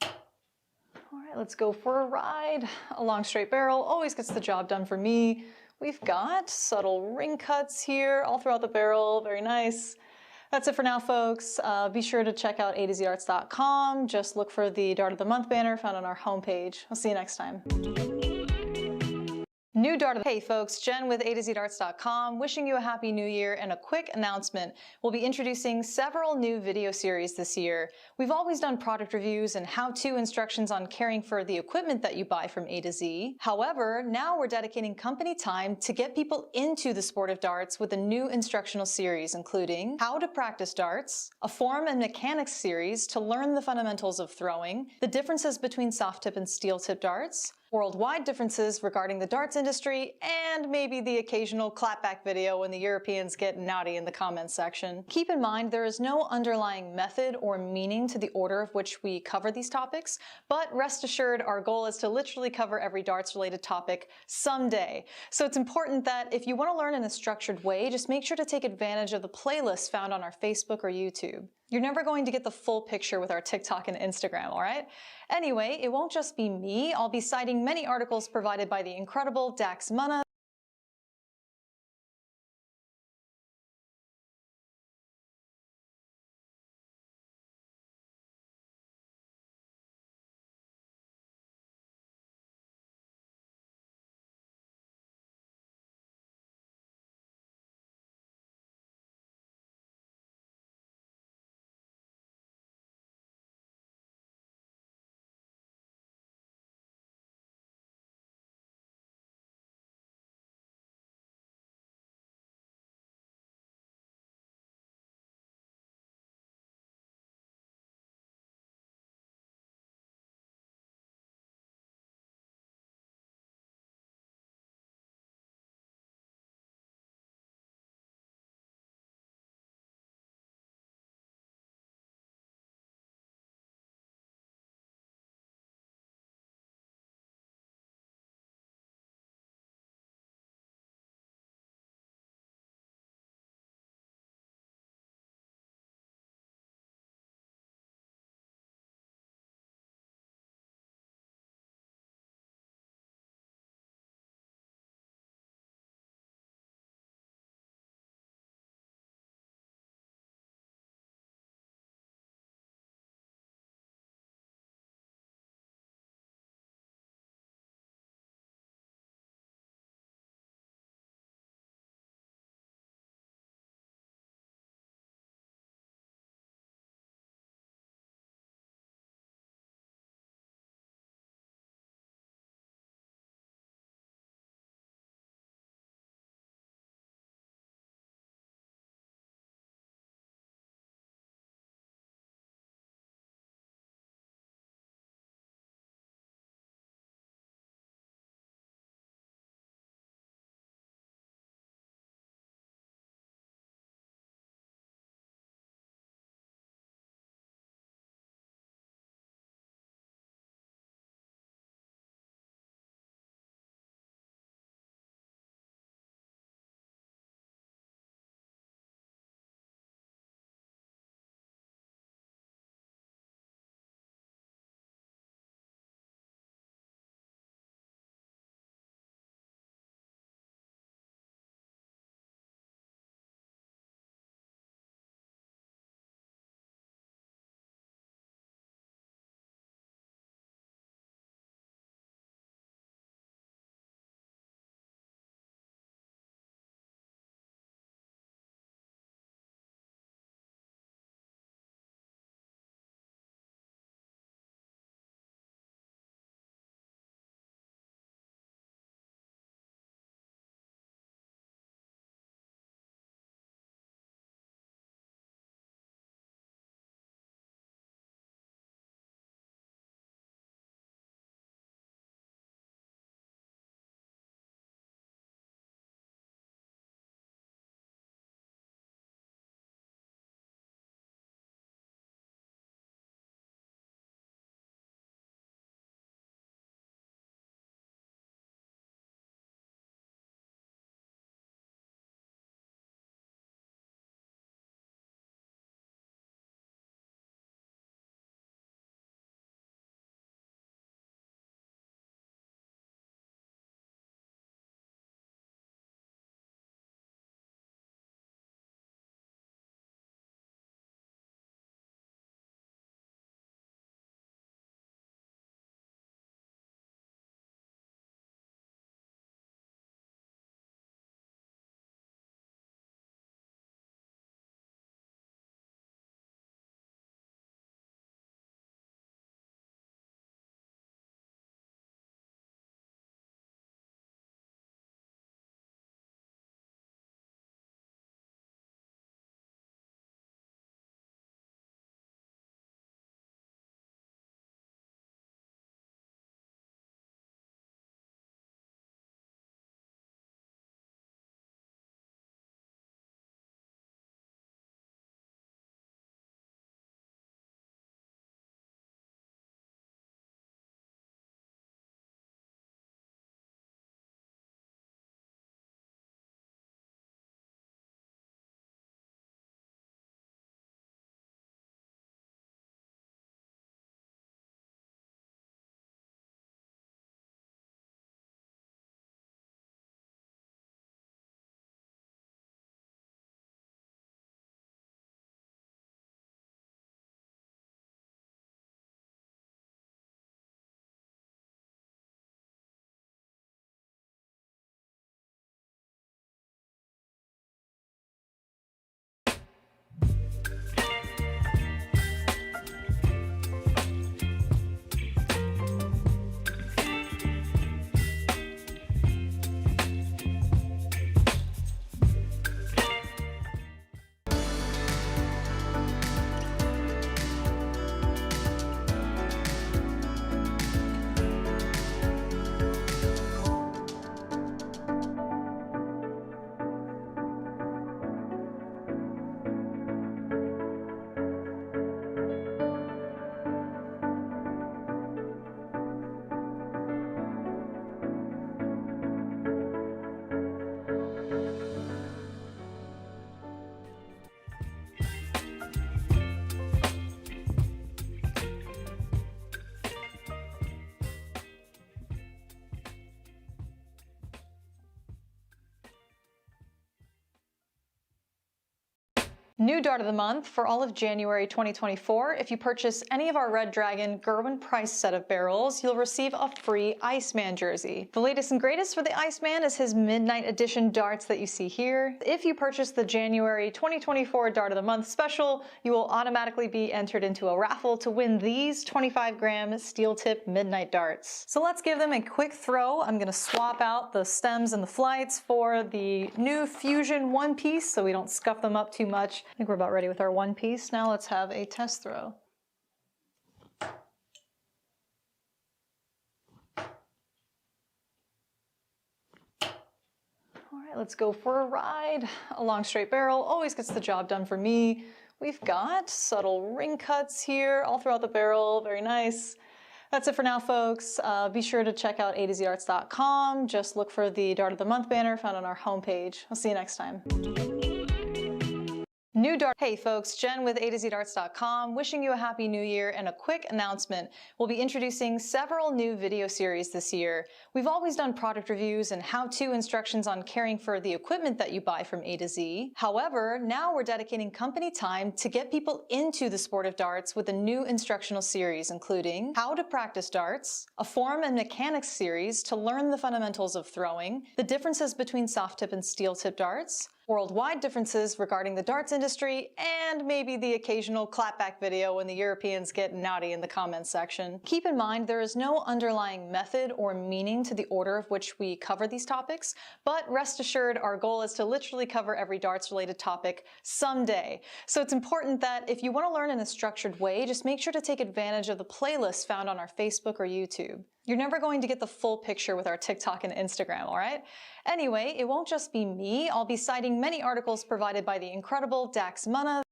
All right, let's go for a ride. A long straight barrel always gets the job done for me. We've got subtle ring cuts here all throughout the barrel, very nice. That's it for now, folks. Be sure to check out a2zdarts.com. Just look for the Dart of the Month banner found on our homepage. I'll see you next time. New Dart of the Hey folks, Jen with a2zdarts.com, wishing you a happy new year, and a quick announcement. We'll be introducing several new video series this year. We've always done product reviews and how-to instructions on caring for the equipment that you buy from A to Z. However, now we're dedicating company time to get people into the sport of darts with a new instructional series, including how to practice darts, a form and mechanics series to learn the fundamentals of throwing, the differences between soft tip and steel tip darts, worldwide differences regarding the darts industry, and maybe the occasional clapback video when the Europeans get naughty in the comments section. Keep in mind there is no underlying method or meaning to the order of which we cover these topics, but rest assured our goal is to literally cover every darts related topic someday. So it's important that if you want to learn in a structured way, just make sure to take advantage of the playlists found on our Facebook or YouTube. You're never going to get the full picture with our TikTok and Instagram, all right? Anyway, it won't just be me. I'll be citing many articles provided by the incredible Dax Munna, New Dart of the Month for all of January 2024. If you purchase any of our Red Dragon Gerwin Price set of barrels, you'll receive a free Iceman jersey. The latest and greatest for the Iceman is his Midnight Edition darts that you see here. If you purchase the January 2024 Dart of the Month special, you will automatically be entered into a raffle to win these 25-gram steel tip Midnight darts. So let's give them a quick throw. I'm going to swap out the stems and the flights for the new Fusion one piece so we don't scuff them up too much. I think we're about ready with our one piece. Now let's have a test throw. All right, let's go for a ride. A long straight barrel always gets the job done for me. We've got subtle ring cuts here all throughout the barrel. Very nice. That's it for now, folks. Be sure to check out A2ZDarts.com. Just look for the Dart of the Month banner found on our homepage. I'll see you next time. New Dart. Hey folks, Jen with A2ZDarts.com, wishing you a happy new year and a quick announcement. We'll be introducing several new video series this year. We've always done product reviews and how-to instructions on caring for the equipment that you buy from A to Z. However, now we're dedicating company time to get people into the sport of darts with a new instructional series, including how to practice darts, a form and mechanics series to learn the fundamentals of throwing, the differences between soft tip and steel tip darts, worldwide differences regarding the darts industry, and maybe the occasional clapback video when the Europeans get naughty in the comments section. Keep in mind there is no underlying method or meaning to the order of which we cover these topics, but rest assured our goal is to literally cover every darts related topic someday. So it's important that if you want to learn in a structured way, just make sure to take advantage of the playlists found on our Facebook or YouTube. You're never going to get the full picture with our TikTok and Instagram, all right? Anyway, it won't just be me. I'll be citing many articles provided by the incredible Dax Munna,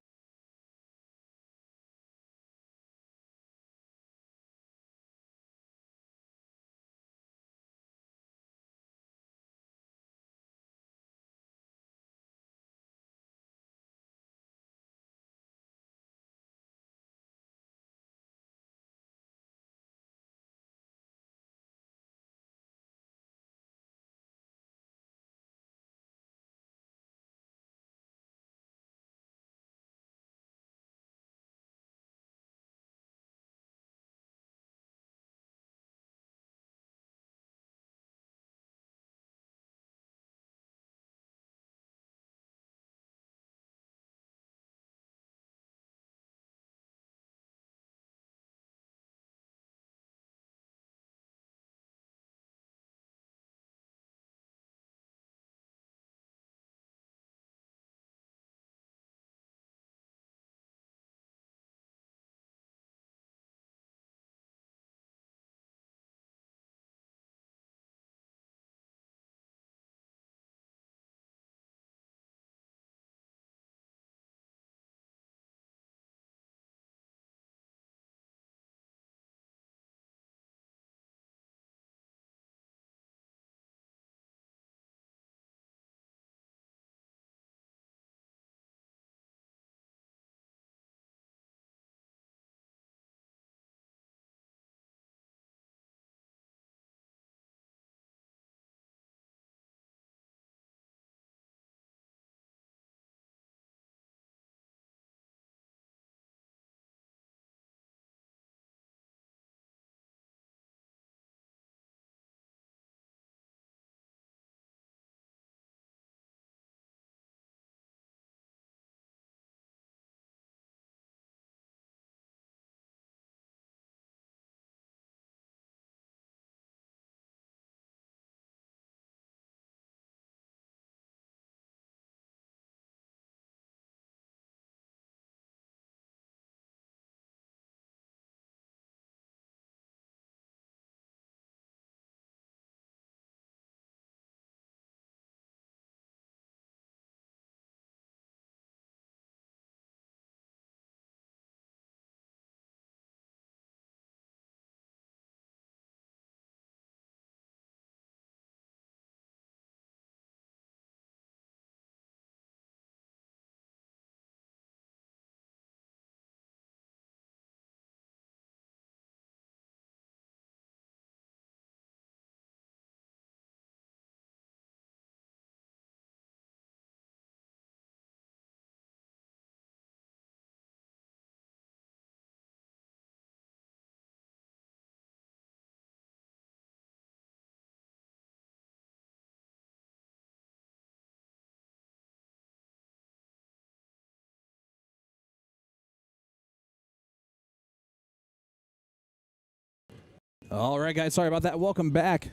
All right, guys, sorry about that. Welcome back.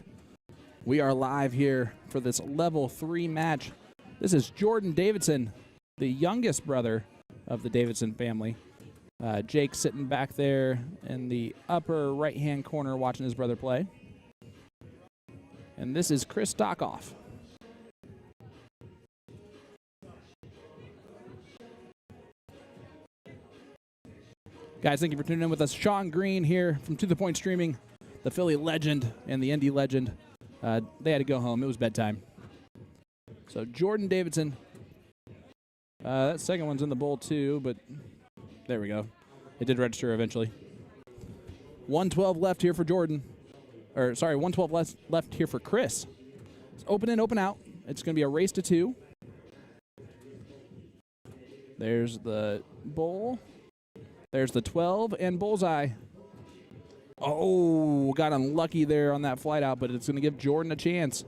We are live here for this level 3 match. This is Jordan Davidson, the youngest brother of the Davidson family. Jake sitting back there in the upper right-hand corner watching his brother play. And this is Chris Stockoff. Guys, thank you for tuning in with us. Sean Green here from To The Point Streaming, the Philly legend and the Indy legend. They had to go home. It was bedtime. So Jordan Davidson. That second one's in the bowl too, but there we go. It did register eventually. 112 left here for Jordan. Or, sorry, 112 left here for Chris. It's open in, open out. It's going to be a race to 2. There's the bowl. There's the 12 and bullseye. Oh, got unlucky there on that flight out, but it's going to give Jordan a chance.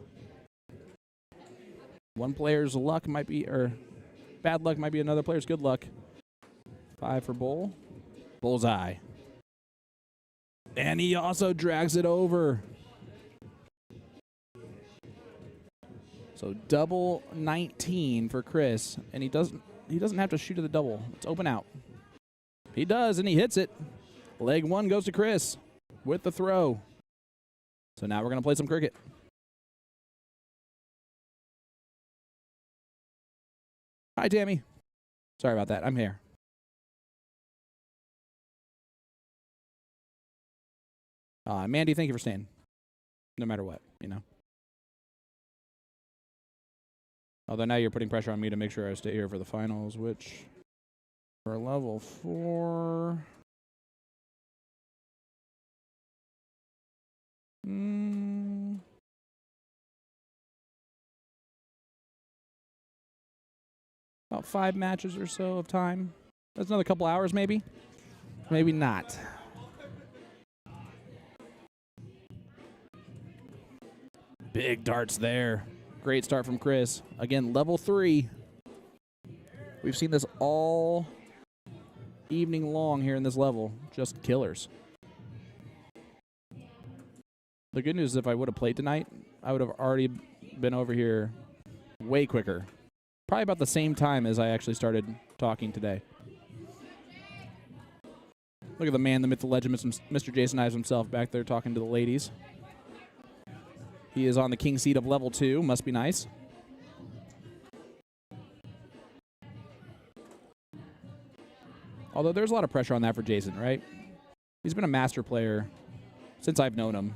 One player's luck might be, or bad luck might be another player's good luck. 5 for bowl. Bullseye. And he also drags it over. So double 19 for Chris, and he doesn't have to shoot to the double. It's open out. He does, and he hits it. Leg 1 goes to Chris with the throw. So now we're going to play some cricket. Hi, Tammy. Sorry about that. I'm here. Mandy, thank you for staying. No matter what, you know. Although now you're putting pressure on me to make sure I stay here for the finals, which for level 4. About 5 matches or so of time. That's another couple hours, maybe. Maybe not. Big darts there. Great start from Chris. Again, level 3. We've seen this all evening long here in this level. Just killers. The good news is if I would have played tonight, I would have already been over here way quicker. Probably about the same time as I actually started talking today. Look at the man, the myth, the legend, Mr. Jason Ives himself back there talking to the ladies. He is on the king seat of level 2. Must be nice. Although there's a lot of pressure on that for Jason, right? He's been a master player since I've known him.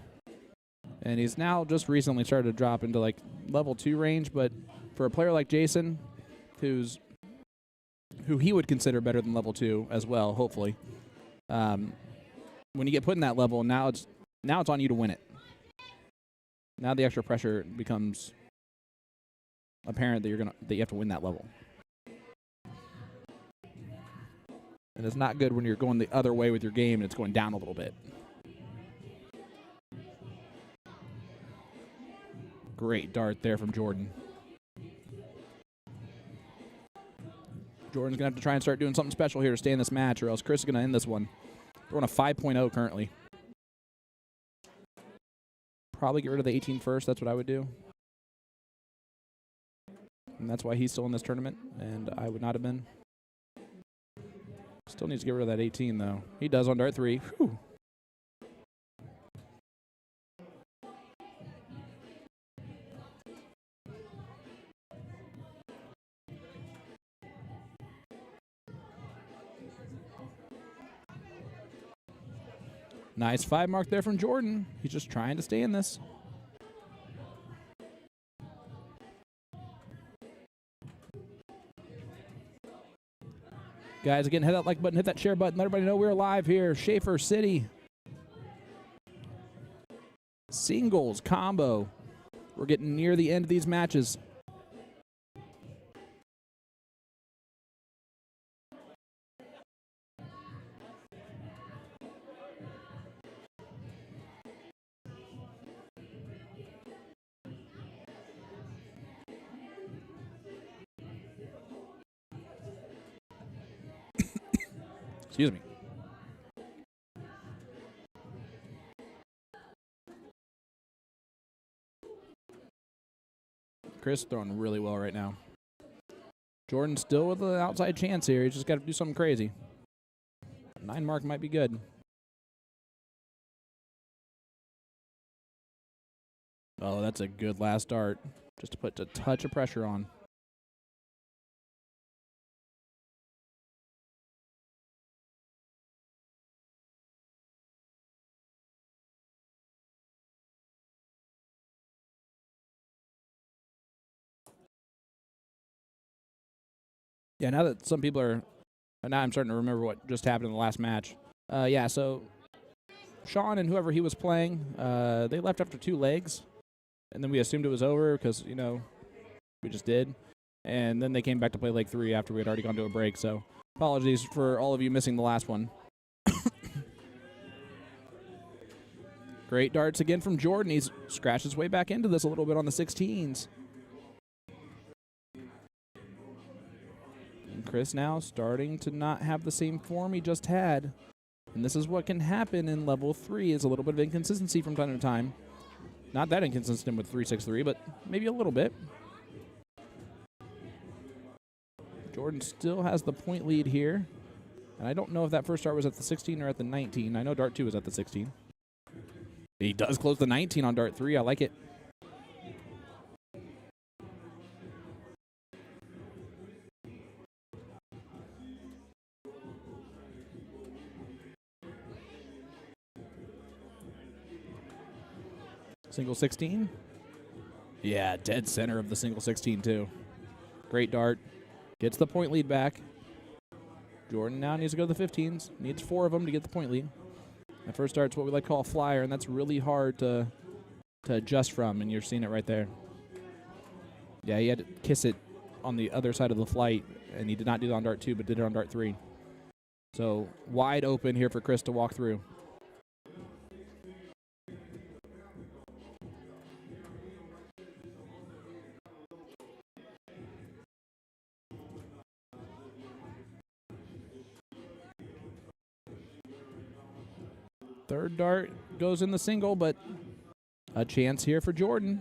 And he's now just recently started to drop into like level 2 range. But for a player like Jason, who he would consider better than level 2 as well, hopefully. When you get put in that level, now it's on you to win it. Now the extra pressure becomes apparent that you have to win that level. And it's not good when you're going the other way with your game and it's going down a little bit. Great dart there from Jordan. Jordan's going to have to try and start doing something special here to stay in this match, or else Chris is going to end this one. We're on a 5.0 currently. Probably get rid of the 18 first. That's what I would do. And that's why he's still in this tournament, and I would not have been. Still needs to get rid of that 18, though. He does on dart 3. Whew. Nice 5 mark there from Jordan. He's just trying to stay in this. Guys, again, hit that like button, hit that share button. Let everybody know we're live here. Shaffer City. Singles combo. We're getting near the end of these matches. Excuse me. Chris throwing really well right now. Jordan still with an outside chance here. He's just got to do something crazy. 9 mark might be good. Oh, that's a good last dart. Just to put a touch of pressure on. Yeah, now that some people are, now I'm starting to remember what just happened in the last match. Yeah, so Sean and whoever he was playing, they left after 2 legs, and then we assumed it was over because, you know, we just did. And then they came back to play leg 3 after we had already gone to a break, so apologies for all of you missing the last one. Great darts again from Jordan. He's scratched his way back into this a little bit on the 16s. Chris now starting to not have the same form he just had. And this is what can happen in level 3 is a little bit of inconsistency from time to time. Not that inconsistent with 363, but maybe a little bit. Jordan still has the point lead here. And I don't know if that first dart was at the 16 or at the 19. I know dart 2 was at the 16. He does close the 19 on dart 3. I like it. Single 16. Yeah, dead center of the single 16 too. Great dart. Gets the point lead back. Jordan now needs to go to the 15s. Needs 4 of them to get the point lead. That first dart's what we like to call a flyer, and that's really hard to adjust from, and you're seeing it right there. Yeah, he had to kiss it on the other side of the flight, and he did not do that on dart 2, but did it on dart 3. So wide open here for Chris to walk through. Third dart goes in the single, but a chance here for Jordan.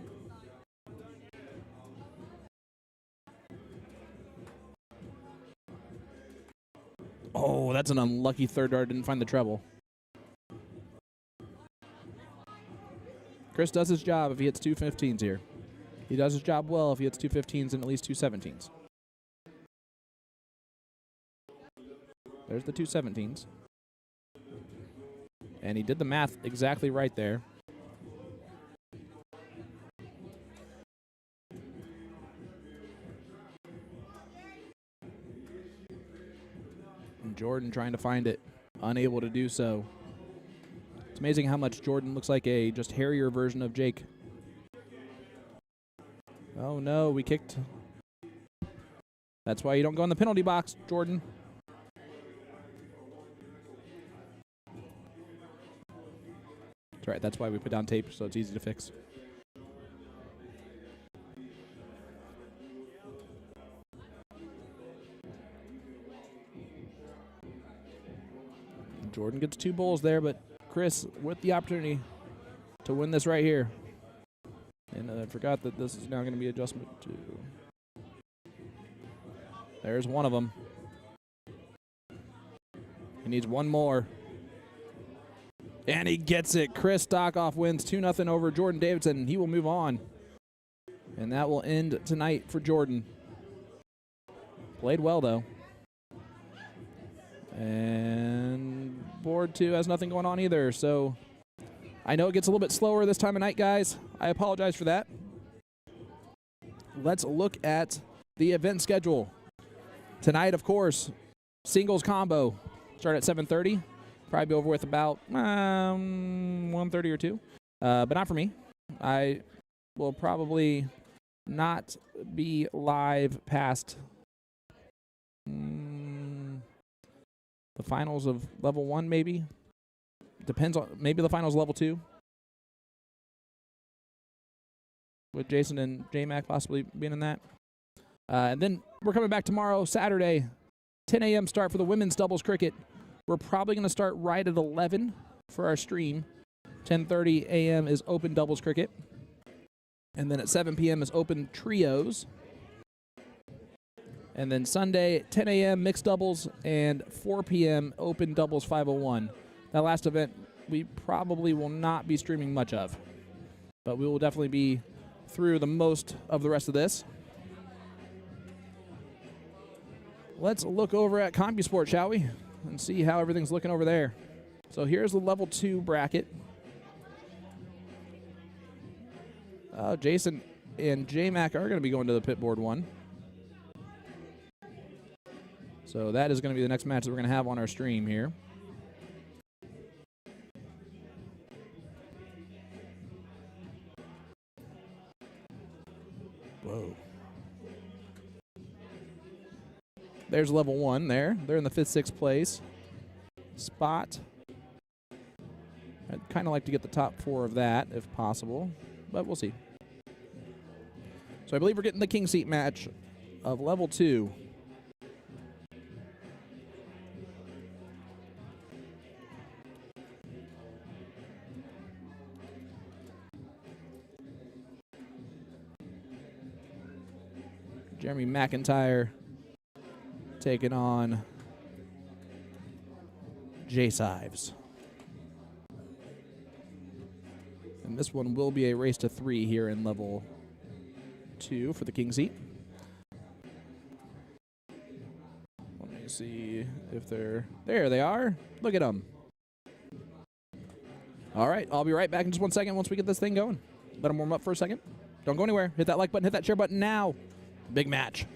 Oh, that's an unlucky third dart. Didn't find the treble. Chris does his job if he hits 2 15s here. He does his job well if he hits 2 15s and at least 2 17s. There's the 2 17s. And he did the math exactly right there. And Jordan trying to find it, unable to do so. It's amazing how much Jordan looks like a just hairier version of Jake. Oh no, we kicked. That's why you don't go in the penalty box, Jordan. That's right, that's why we put down tape, so it's easy to fix. Jordan gets 2 bowls there, but Chris with the opportunity to win this right here. And I forgot that this is now going to be adjustment 2. There's one of them. He needs one more. And he gets it. Chris Stockoff wins 2-0 over Jordan Davidson. He will move on. And that will end tonight for Jordan. Played well, though. And board 2 has nothing going on either. So I know it gets a little bit slower this time of night, guys. I apologize for that. Let's look at the event schedule. Tonight, of course, singles combo. Start at 7:30. Probably be over with about 1:30 or 2. But not for me. I will probably not be live past the finals of level 1, maybe. Depends on, maybe the finals level 2. With Jason and J-Mac possibly being in that. And then we're coming back tomorrow, Saturday, 10 a.m. start for the women's doubles cricket. We're probably going to start right at 11 for our stream. 10:30 a.m. is open doubles cricket. And then at 7 p.m. is open trios. And then Sunday, 10 a.m. mixed doubles, and 4 p.m. open doubles 501. That last event we probably will not be streaming much of, but we will definitely be through the most of the rest of this. Let's look over at CompuSport, shall we? And see how everything's looking over there. So here's the level 2 bracket. Jason and J-Mac are going to be going to the pit board 1. So that is going to be the next match that we're going to have on our stream here. Whoa. There's level 1 there. They're in the 5th, 6th place spot. I'd kind of like to get the top 4 of that if possible, but we'll see. So I believe we're getting the king seat match of level 2. Jeremy McIntyre taking on Jace Ives. And this one will be a race to 3 here in level 2 for the king seat. Let me see if they're... There they are. Look at them. All right, I'll be right back in just 1 second once we get this thing going. Let them warm up for a second. Don't go anywhere. Hit that like button, hit that share button now. Big match.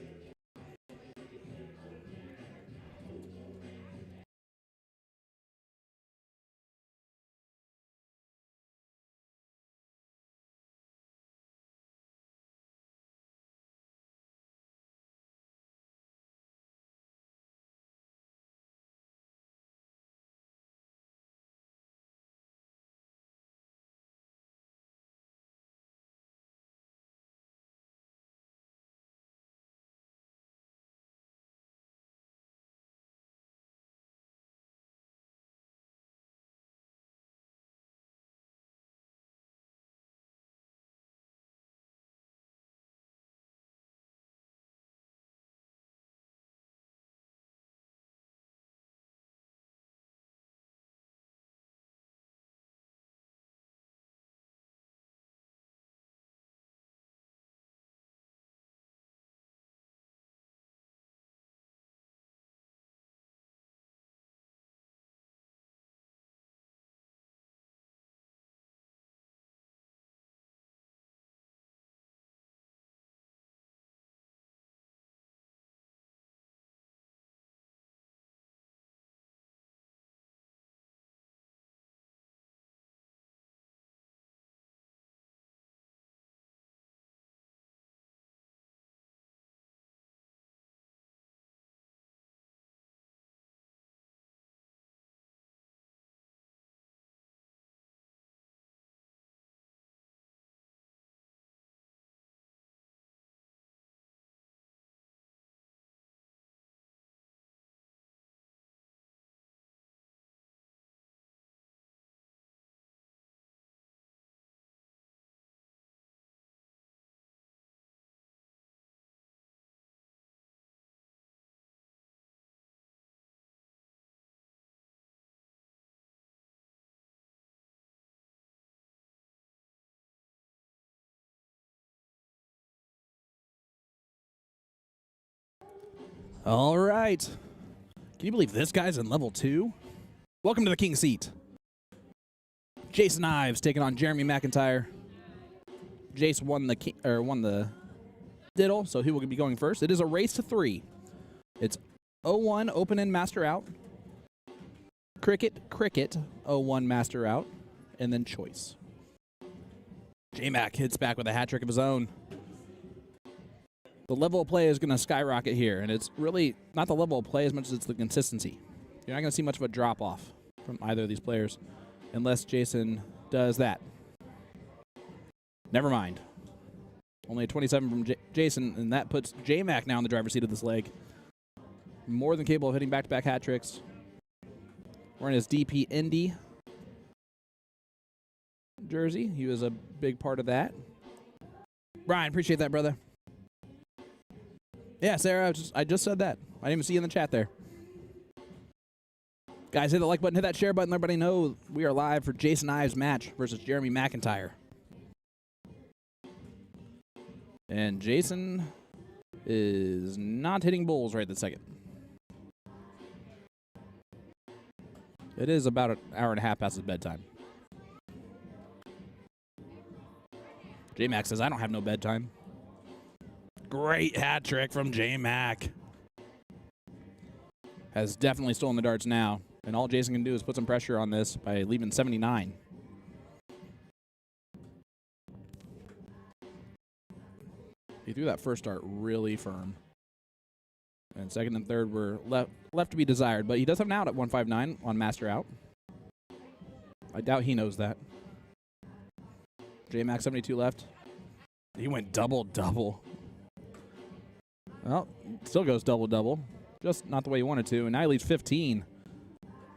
All right. Can you believe this guy's in level 2? Welcome to the king seat. Jason Ives taking on Jeremy McIntyre. Jace won the diddle, so he will be going first. It is a race to 3. It's 0-1 open and master out. Cricket 0-1 master out, and then choice. J-Mac hits back with a hat trick of his own. The level of play is going to skyrocket here, and it's really not the level of play as much as it's the consistency. You're not going to see much of a drop-off from either of these players unless Jason does that. Never mind. Only a 27 from Jason, and that puts J-Mac now in the driver's seat of this leg. More than capable of hitting back-to-back hat tricks. Wearing his DP Indy jersey. He was a big part of that. Brian, appreciate that, brother. Yeah, Sarah, I just said that. I didn't even see you in the chat there. Guys, hit the like button, hit that share button. Let everybody know we are live for Jason Ives' match versus Jeremy McIntyre. And Jason is not hitting bulls right this second. It is about an hour and a half past his bedtime. J-Mac says, I don't have no bedtime. Great hat trick from J-Mac. Has definitely stolen the darts now. And all Jason can do is put some pressure on this by leaving 79. He threw that first dart really firm. And second and third were left to be desired. But he does have an out at 159 on master out. I doubt he knows that. J-Mac 72 left. He went double-double. Well, still goes double-double. Just not the way he wanted to. And now he leads 15.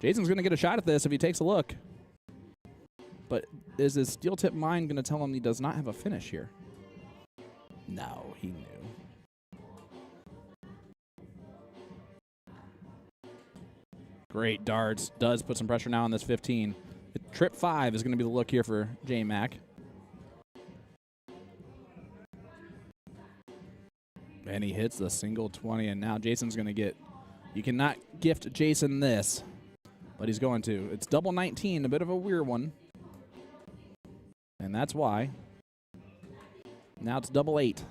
Jason's going to get a shot at this if he takes a look. But is his steel tip mind going to tell him he does not have a finish here? No, he knew. Great darts. Does put some pressure now on this 15. Trip 5 is going to be the look here for J-Mac. And he hits the single 20, and now Jason's going to get... You cannot gift Jason this, but he's going to. It's double 19, a bit of a weird one. And that's why. Now it's double 8.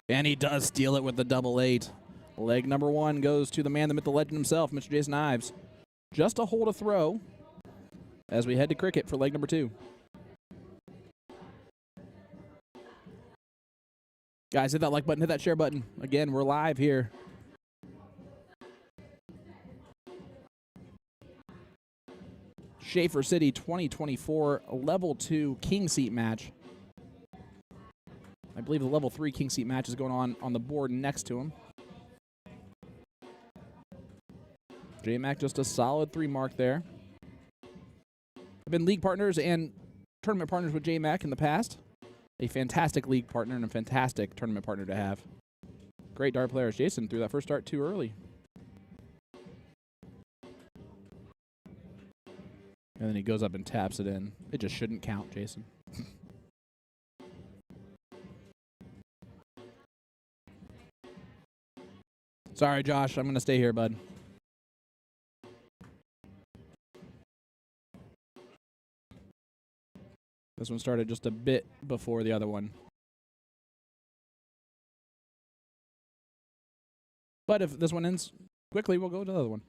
And he does steal it with the double 8. Leg number 1 goes to the man, the myth, the legend himself, Mr. Jason Ives. Just a hold a throw as we head to cricket for leg number 2. Guys, hit that like button, hit that share button. Again, we're live here. Shaffer City 2024 Level 2 King Seat match. I believe the Level 3 King Seat match is going on the board next to him. J-Mac just a solid 3 mark there. I've been league partners and tournament partners with J-Mac in the past. A fantastic league partner and a fantastic tournament partner to have. Great dart players. Jason threw that first dart too early. And then he goes up and taps it in. It just shouldn't count, Jason. Sorry, Josh. I'm going to stay here, bud. This one started just a bit before the other one. But if this one ends quickly, we'll go to the other one.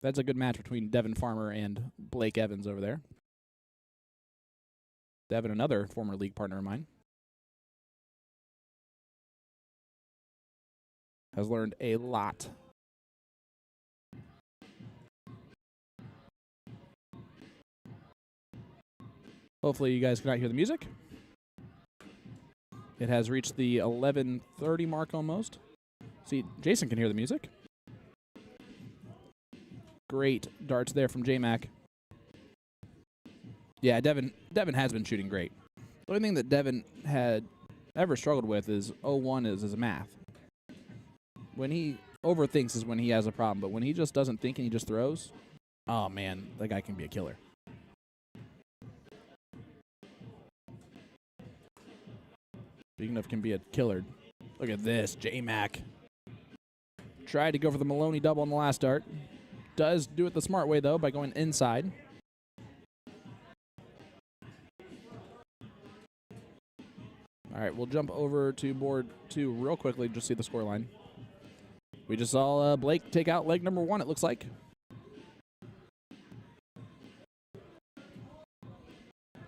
That's a good match between Devin Farmer and Blake Evans over there. Devin, another former league partner of mine. Has learned a lot. Hopefully you guys cannot hear the music. It has reached the 11:30 mark almost. See, Jason can hear the music. Great darts there from J-Mac. Yeah, Devin has been shooting great. The only thing that Devin had ever struggled with is 0-1 is his math. When he overthinks is when he has a problem, but when he just doesn't think and he just throws, oh man, that guy can be a killer. Speaking of can be a killer, look at this, J-Mac. Tried to go for the Maloney double on the last dart. Does do it the smart way, though, by going inside. All right, we'll jump over to board 2 real quickly, just see the scoreline. We just saw Blake take out leg number 1, it looks like.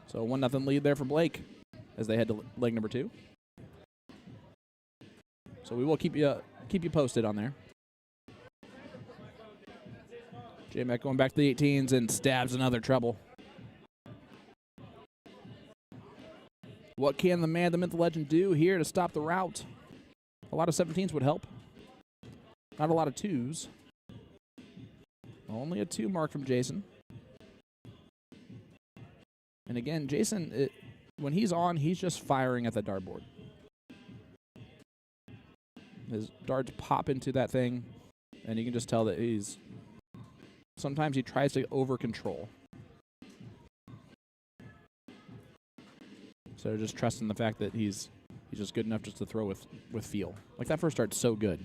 So 1-0 lead there for Blake as they head to leg number 2. So we will keep you posted on there. J-Mac going back to the 18s and stabs another treble. What can the man, the myth, the legend do here to stop the rout? A lot of 17s would help. Not a lot of 2s. Only a 2 mark from Jason. And again, Jason, when he's on, he's just firing at the dartboard. His darts pop into that thing, and you can just tell that sometimes he tries to over-control. So just trusting the fact that he's just good enough just to throw with feel. Like that first dart's so good.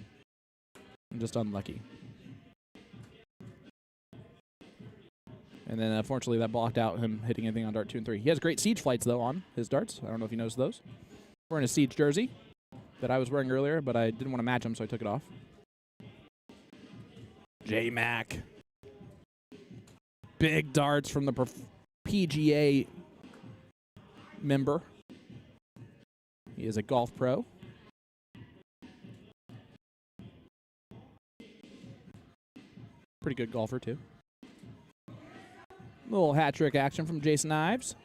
I'm just unlucky. And then, unfortunately, that blocked out him hitting anything on dart 2 and 3. He has great siege flights, though, on his darts. I don't know if you noticed those. Wearing a siege jersey that I was wearing earlier, but I didn't want to match him, so I took it off. J-Mac. Big darts from the PGA member. He is a golf pro. Pretty good golfer, too. Little hat trick action from Jason Ives.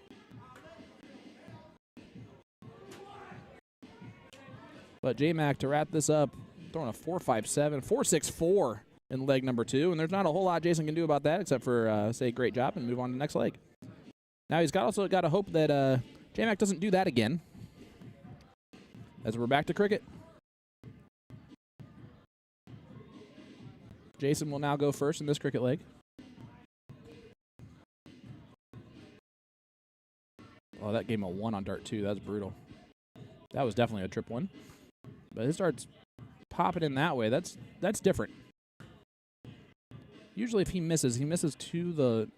But J-Mac, to wrap this up, throwing a 4.57, 4.64 in leg number 2. And there's not a whole lot Jason can do about that except for say great job and move on to the next leg. Now he's also got to hope that J-Mac doesn't do that again, as we're back to cricket. Jason will now go first in this cricket leg. Oh, that gave him a 1 on dart 2. That's brutal. That was definitely a trip 1. But his dart's popping in that way. That's different. Usually if he misses to the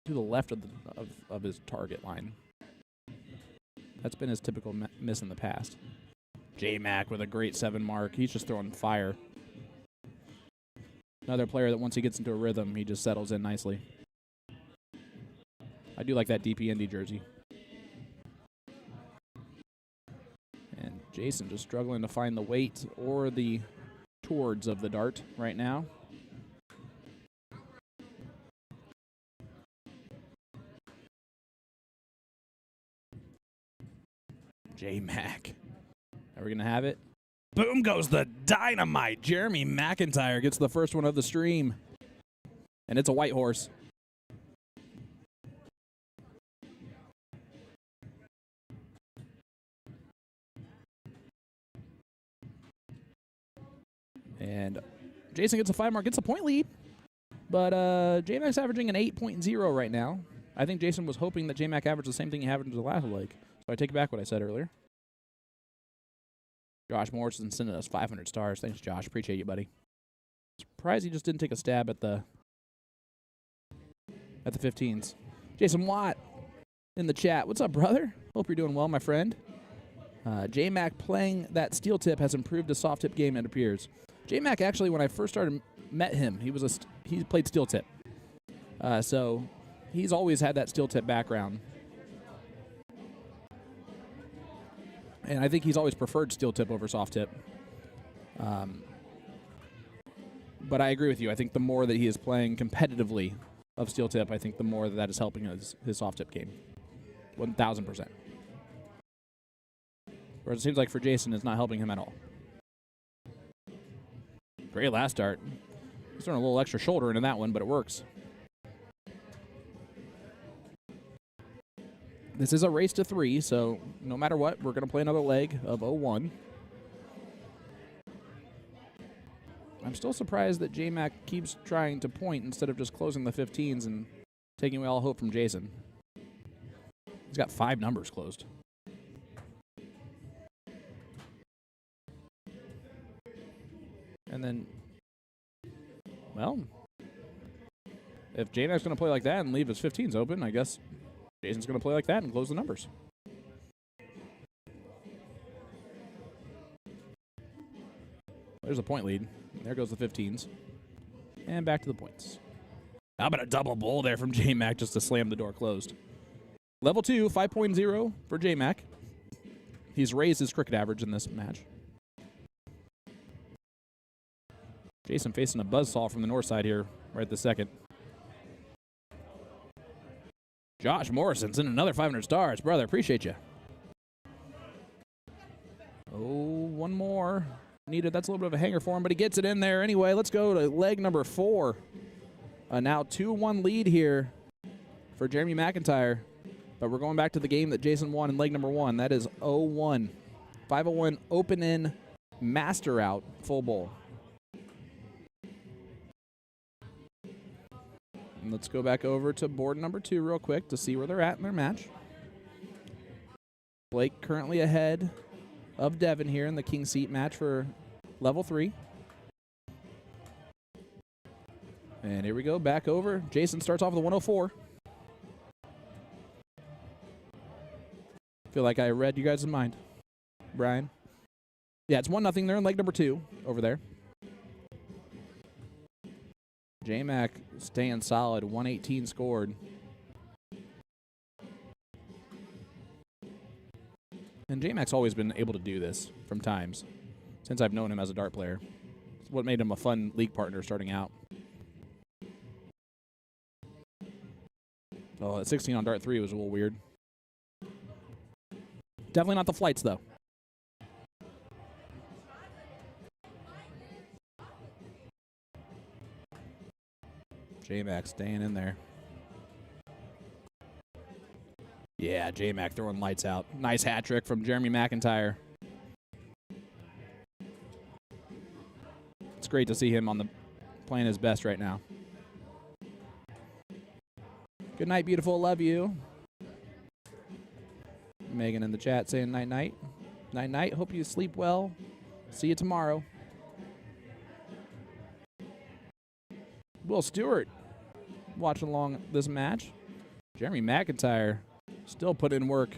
left of his target line. That's been his typical miss in the past. J-Mac with a great 7 mark. He's just throwing fire. Another player that once he gets into a rhythm, he just settles in nicely. I do like that DP jersey. And Jason just struggling to find the weight or the towards of the dart right now. J-Mac. Are we going to have it? Boom goes the dynamite. Jeremy McIntyre gets the first one of the stream. And it's a white horse. And Jason gets a 5 mark, gets a point lead. But J-Mac's averaging an 8.0 right now. I think Jason was hoping that J-Mac averaged the same thing he averaged in the last leg. So I take back what I said earlier. Josh Morrison sending us 500 stars. Thanks, Josh. Appreciate you, buddy. Surprised he just didn't take a stab at the 15s. Jason Watt in the chat. What's up, brother? Hope you're doing well, my friend. J-Mac playing that steel tip has improved his soft tip game, it appears. J-Mac, actually, when I first met him, he played steel tip. So he's always had that steel tip background. And I think he's always preferred steel tip over soft tip. But I agree with you. I think the more that he is playing competitively of steel tip, I think the more that is helping his soft tip game. 1,000%. Whereas it seems like for Jason, it's not helping him at all. Great last dart. He's throwing a little extra shoulder into that one, but it works. This is a race to 3, so no matter what, we're going to play another leg of 0-1. I'm still surprised that J-Mac keeps trying to point instead of just closing the 15s and taking away all hope from Jason. He's got 5 numbers closed. And then, well, if J-Mac's going to play like that and leave his 15s open, I guess Jason's going to play like that and close the numbers. There's a point lead. There goes the 15s. And back to the points. How about a double bowl there from J-Mac just to slam the door closed. Level 2, 5.0 for J-Mac. He's raised his cricket average in this match. Jason facing a buzzsaw from the north side here right this second. Josh Morrison's in another 500 stars. Brother, appreciate you. Oh, one more. Needed. That's a little bit of a hanger for him, but he gets it in there anyway. Let's go to leg number 4. Now 2-1 lead here for Jeremy McIntyre. But we're going back to the game that Jason won in leg number 1. That is 0-1. 501 open in master out full bowl. And let's go back over to board number 2 real quick to see where they're at in their match. Blake currently ahead of Devin here in the king seat match for level 3. And here we go, back over. Jason starts off with a 104. Feel like I read you guys' mind. Brian? Yeah, it's 1-0. They're in leg number 2 over there. J-Mac staying solid, 118 scored. And J-Mac's always been able to do this from times, since I've known him as a dart player. It's what made him a fun league partner starting out. Oh, that 16 on dart 3 was a little weird. Definitely not the flights, though. J-Mac staying in there. Yeah, J-Mac throwing lights out. Nice hat trick from Jeremy McIntyre. It's great to see him on the playing his best right now. Good night, beautiful. Love you. Megan in the chat saying night-night. Night-night. Hope you sleep well. See you tomorrow. Will Stewart watching along this match. Jeremy McIntyre still putting in work.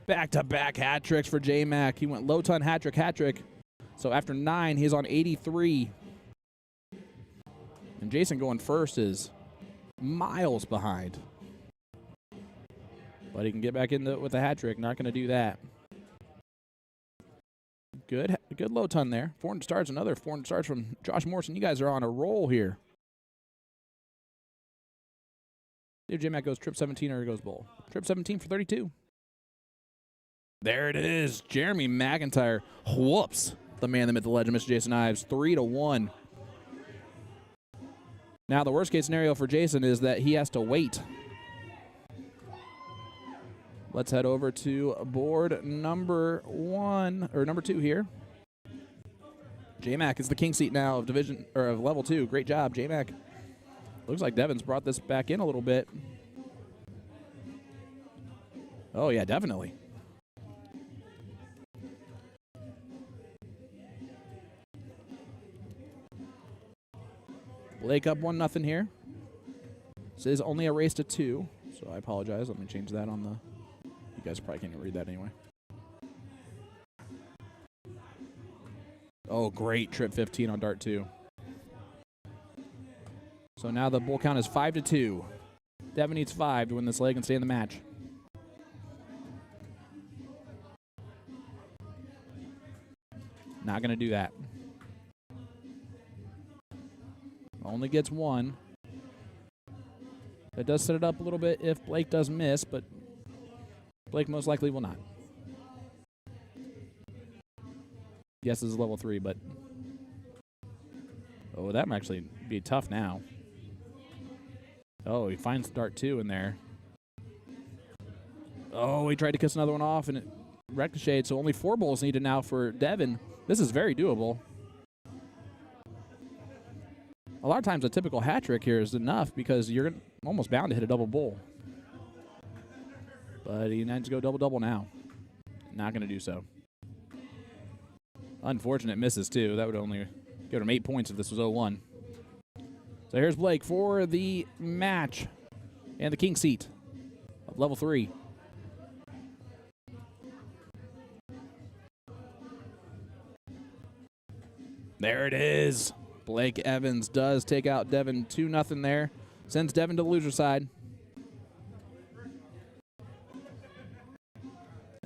Back-to-back hat tricks for J-Mac. He went low-ton hat trick. So after 9, he's on 83. And Jason going first is miles behind. But he can get back in with a hat trick. Not going to do that. Good low ton there. 400 starts, another 400 starts from Josh Morrison. You guys are on a roll here. If J-Mac goes trip 17 or he goes bowl. Trip 17 for 32. There it is. Jeremy McIntyre whoops the man, the myth, the legend, Mr. Jason Ives. 3-1. Now the worst case scenario for Jason is that he has to wait. Let's head over to board number 1 or number 2 here. J-Mac is the king seat now of division or of level 2. Great job, J-Mac. Looks like Devin's brought this back in a little bit. Oh yeah, definitely. Blake up 1-0 here. This is only a race to 2, so I apologize. Let me change that on the. You guys probably can't even read that anyway. Oh, great trip 15 on dart 2. So now the bull count is 5-2. Devin needs 5 to win this leg and stay in the match. Not going to do that. Only gets 1. That does set it up a little bit if Blake does miss, but Blake most likely will not. Yes, this is level 3, but... Oh, that might actually be tough now. Oh, he finds dart 2 in there. Oh, he tried to kiss another one off, and it ricocheted, so only 4 bowls needed now for Devin. This is very doable. A lot of times a typical hat trick here is enough because you're almost bound to hit a double bowl. But he needs to go double-double now. Not going to do so. Unfortunate misses, too. That would only give him 8 points if this was 0-1. So here's Blake for the match and the king seat of level 3. There it is. Blake Evans does take out Devin 2-0 there. Sends Devin to the loser side.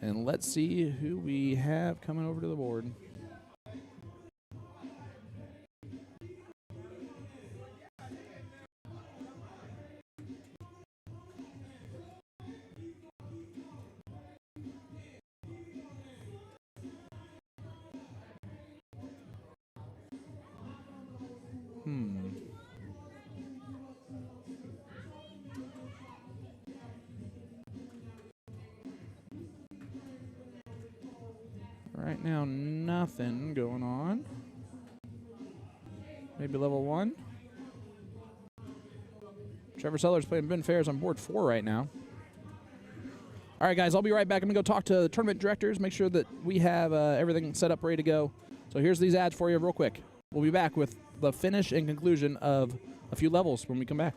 And let's see who we have coming over to the board. Right now, nothing going on. Maybe level 1. Trevor Sellers playing Ben Fairs on board 4 right now. All right, guys, I'll be right back. I'm going to go talk to the tournament directors, make sure that we have everything set up, ready to go. So here's these ads for you real quick. We'll be back with the finish and conclusion of a few levels when we come back.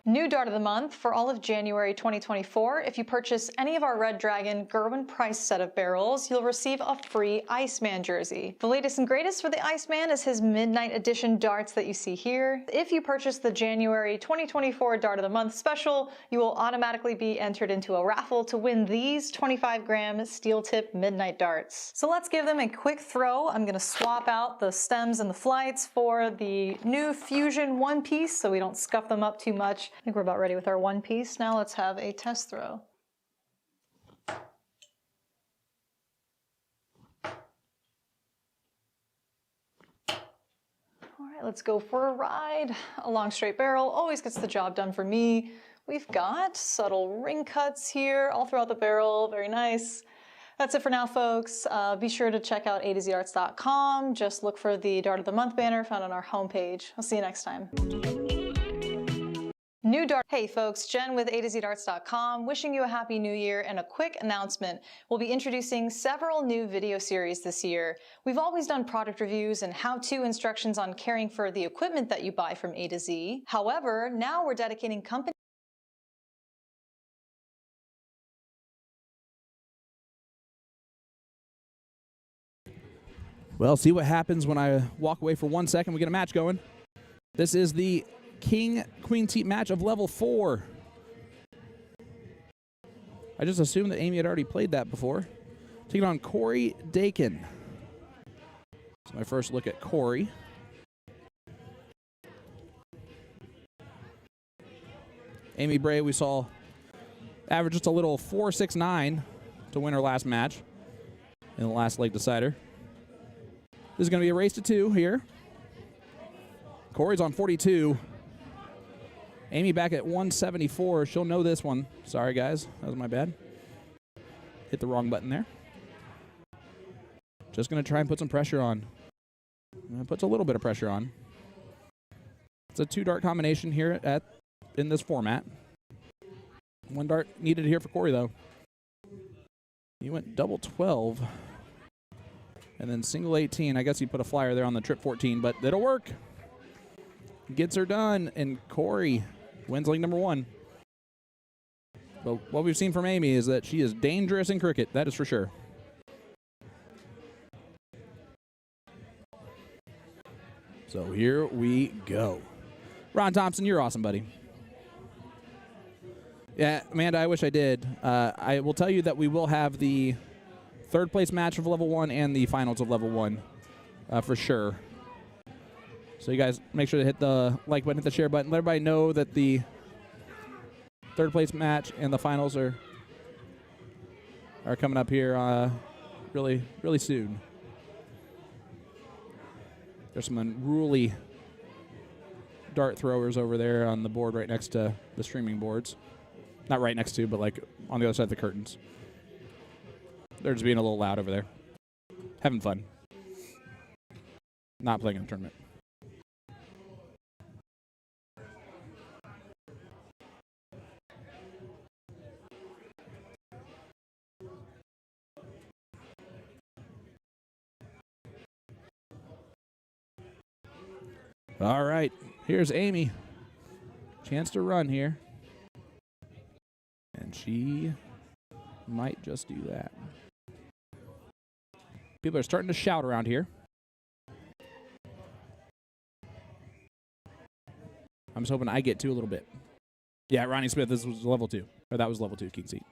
New Dart of the Month for all of January 2024. If you purchase any of our Red Dragon Gerwin Price set of barrels, you'll receive a free Iceman jersey. The latest and greatest for the Iceman is his Midnight Edition darts that you see here. If you purchase the January 2024 Dart of the Month special, you will automatically be entered into a raffle to win these 25-gram steel tip Midnight darts. So let's give them a quick throw. I'm going to swap out the stems and the flights for the new Fusion one piece so we don't scuff them up too much. I think we're about ready with our one piece. Now let's have a test throw. All right, let's go for a ride. A long straight barrel always gets the job done for me. We've got subtle ring cuts here all throughout the barrel. Very nice. That's it for now, folks. Be sure to check out a2zarts.com. Just look for the Dart of the Month banner found on our homepage. I'll see you next time. New Dart. Hey folks, Jen with a2zarts.com, wishing you a happy new year and a quick announcement. We'll be introducing several new video series this year. We've always done product reviews and how-to instructions on caring for the equipment that you buy from A to Z. However, now we're dedicating company Well, see what happens when I walk away for 1 second. We get a match going. This is the King-Queen Teat match of level 4. I just assumed that Amy had already played that before. Taking on Corey Dakin. That's my first look at Corey. Amy Bray, we saw average just a little 4.69 to win her last match in the last leg decider. This is going to be a race to 2 here. Corey's on 42. Amy back at 174. She'll know this one. Sorry, guys. That was my bad. Hit the wrong button there. Just going to try and put some pressure on. Puts a little bit of pressure on. It's a 2-dart combination here in this format. 1 dart needed here for Corey, though. He went double 12. And then single 18. I guess he put a flyer there on the trip 14, but it'll work. Gets her done, and Corey wins leg number 1. But what we've seen from Amy is that she is dangerous in cricket. That is for sure. So here we go. Ron Thompson, you're awesome, buddy. Yeah, Amanda, I wish I did. I will tell you that we will have the 3rd place match of level 1 and the finals of level 1 for sure. So you guys make sure to hit the like button, hit the share button. Let everybody know that the 3rd place match and the finals are coming up here really, really soon. There's some unruly dart throwers over there on the board right next to the streaming boards. Not right next to, but like on the other side of the curtains. They're just being a little loud over there. Having fun. Not playing in the tournament. All right, here's Amy. Chance to run here. And she might just do that. People are starting to shout around here. I'm just hoping I get to a little bit. Yeah, Ronnie Smith, this was level 2. Or that was level 2, King Seat.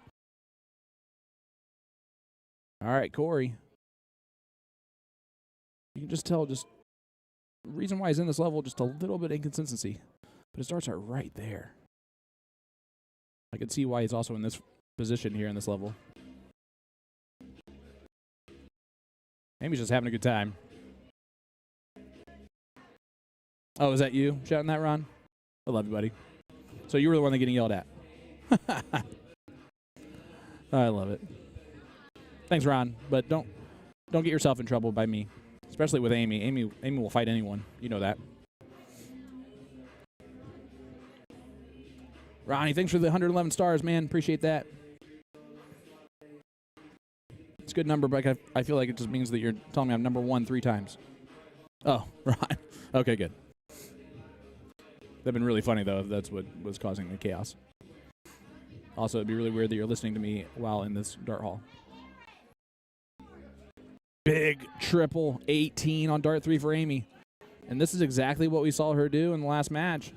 All right, Corey. You can just tell the reason why he's in this level, just a little bit of inconsistency. But his darts are right there. I can see why he's also in this position here in this level. Amy's just having a good time. Oh, is that you shouting that, Ron? I love you, buddy. So you were the one that getting yelled at. I love it. Thanks, Ron. But don't get yourself in trouble by me, especially with Amy. Amy will fight anyone. You know that. Ronnie, thanks for the 111 stars, man. Appreciate that. It's a good number, but I feel like it just means that you're telling me I'm number 1 3 times. Oh, right. Okay, good. That'd been really funny, though, if that's what was causing the chaos. Also, it'd be really weird that you're listening to me while in this dart hall. Big triple 18 on dart 3 for Amy. And this is exactly what we saw her do in the last match.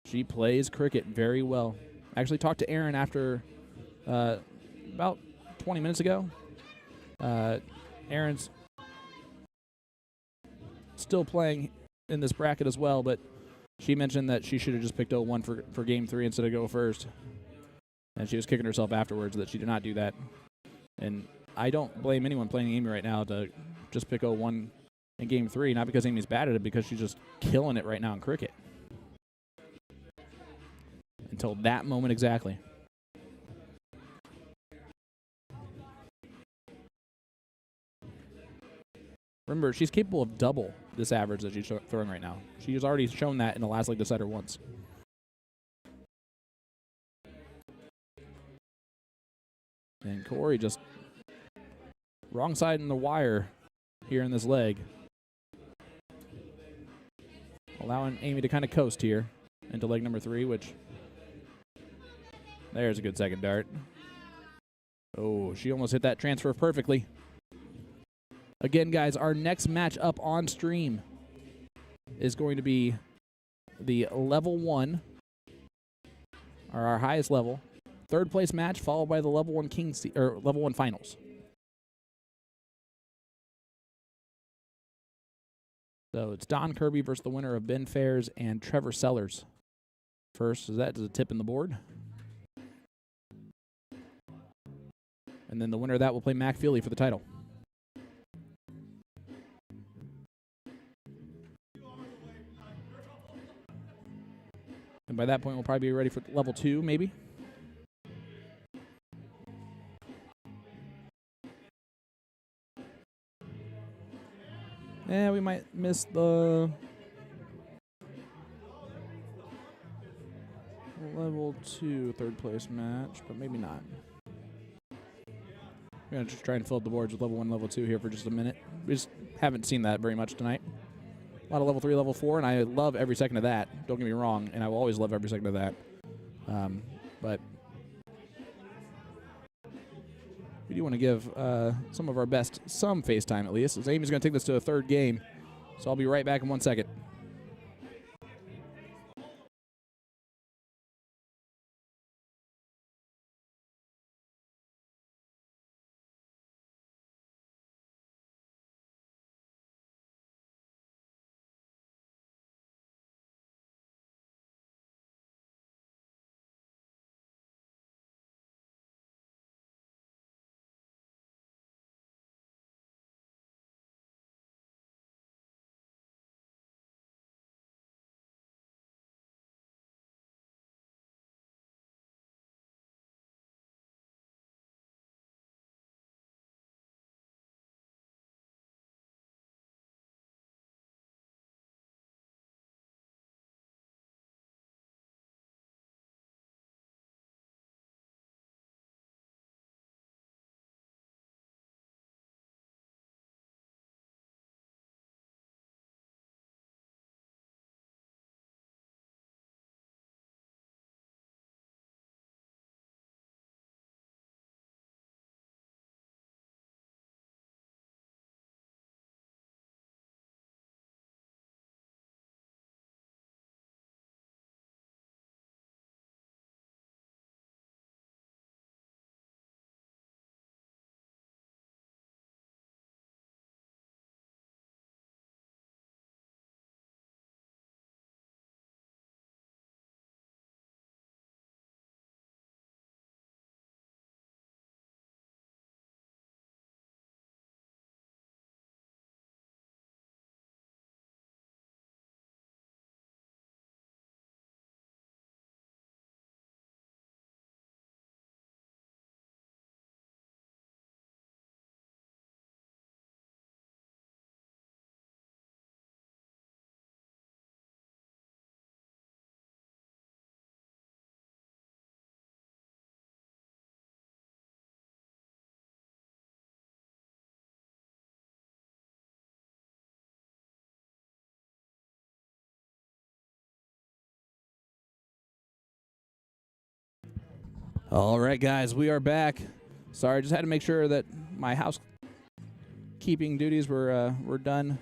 She plays cricket very well. I actually talked to Aaron after about 20 minutes ago. Aaron's still playing in this bracket as well, but she mentioned that she should have just picked 0-1 for game 3 instead of go first. And she was kicking herself afterwards that she did not do that. And I don't blame anyone playing Amy right now to just pick 0-1 in game 3, not because Amy's bad at it, because she's just killing it right now in cricket. Until that moment exactly. Remember, she's capable of double this average that she's throwing right now. She has already shown that in the last leg decider once. And Corey just wrong side in the wire here in this leg. Allowing Amy to kind of coast here into leg number 3, which there's a good second dart. Oh, she almost hit that transfer perfectly. Again, guys, our next match up on stream is going to be the level 1, or our highest level, 3rd place match, followed by the level 1 level 1 finals. So it's Don Kirby versus the winner of Ben Fairs and Trevor Sellers. First, is that a tip in the board? And then the winner of that will play Mac Feely for the title. And by that point, we'll probably be ready for level 2, maybe. Yeah, we might miss the level 2 3rd place match, but maybe not. We're going to just try and fill up the boards with level 1, level 2 here for just a minute. We just haven't seen that very much tonight. A lot of level 3, level 4, and I love every second of that. Don't get me wrong, and I will always love every second of that. But we do want to give some of our best some face time at least, as Amy's going to take this to a 3rd game. So I'll be right back in 1 second. All right, guys, we are back. Sorry, I just had to make sure that my housekeeping duties were done,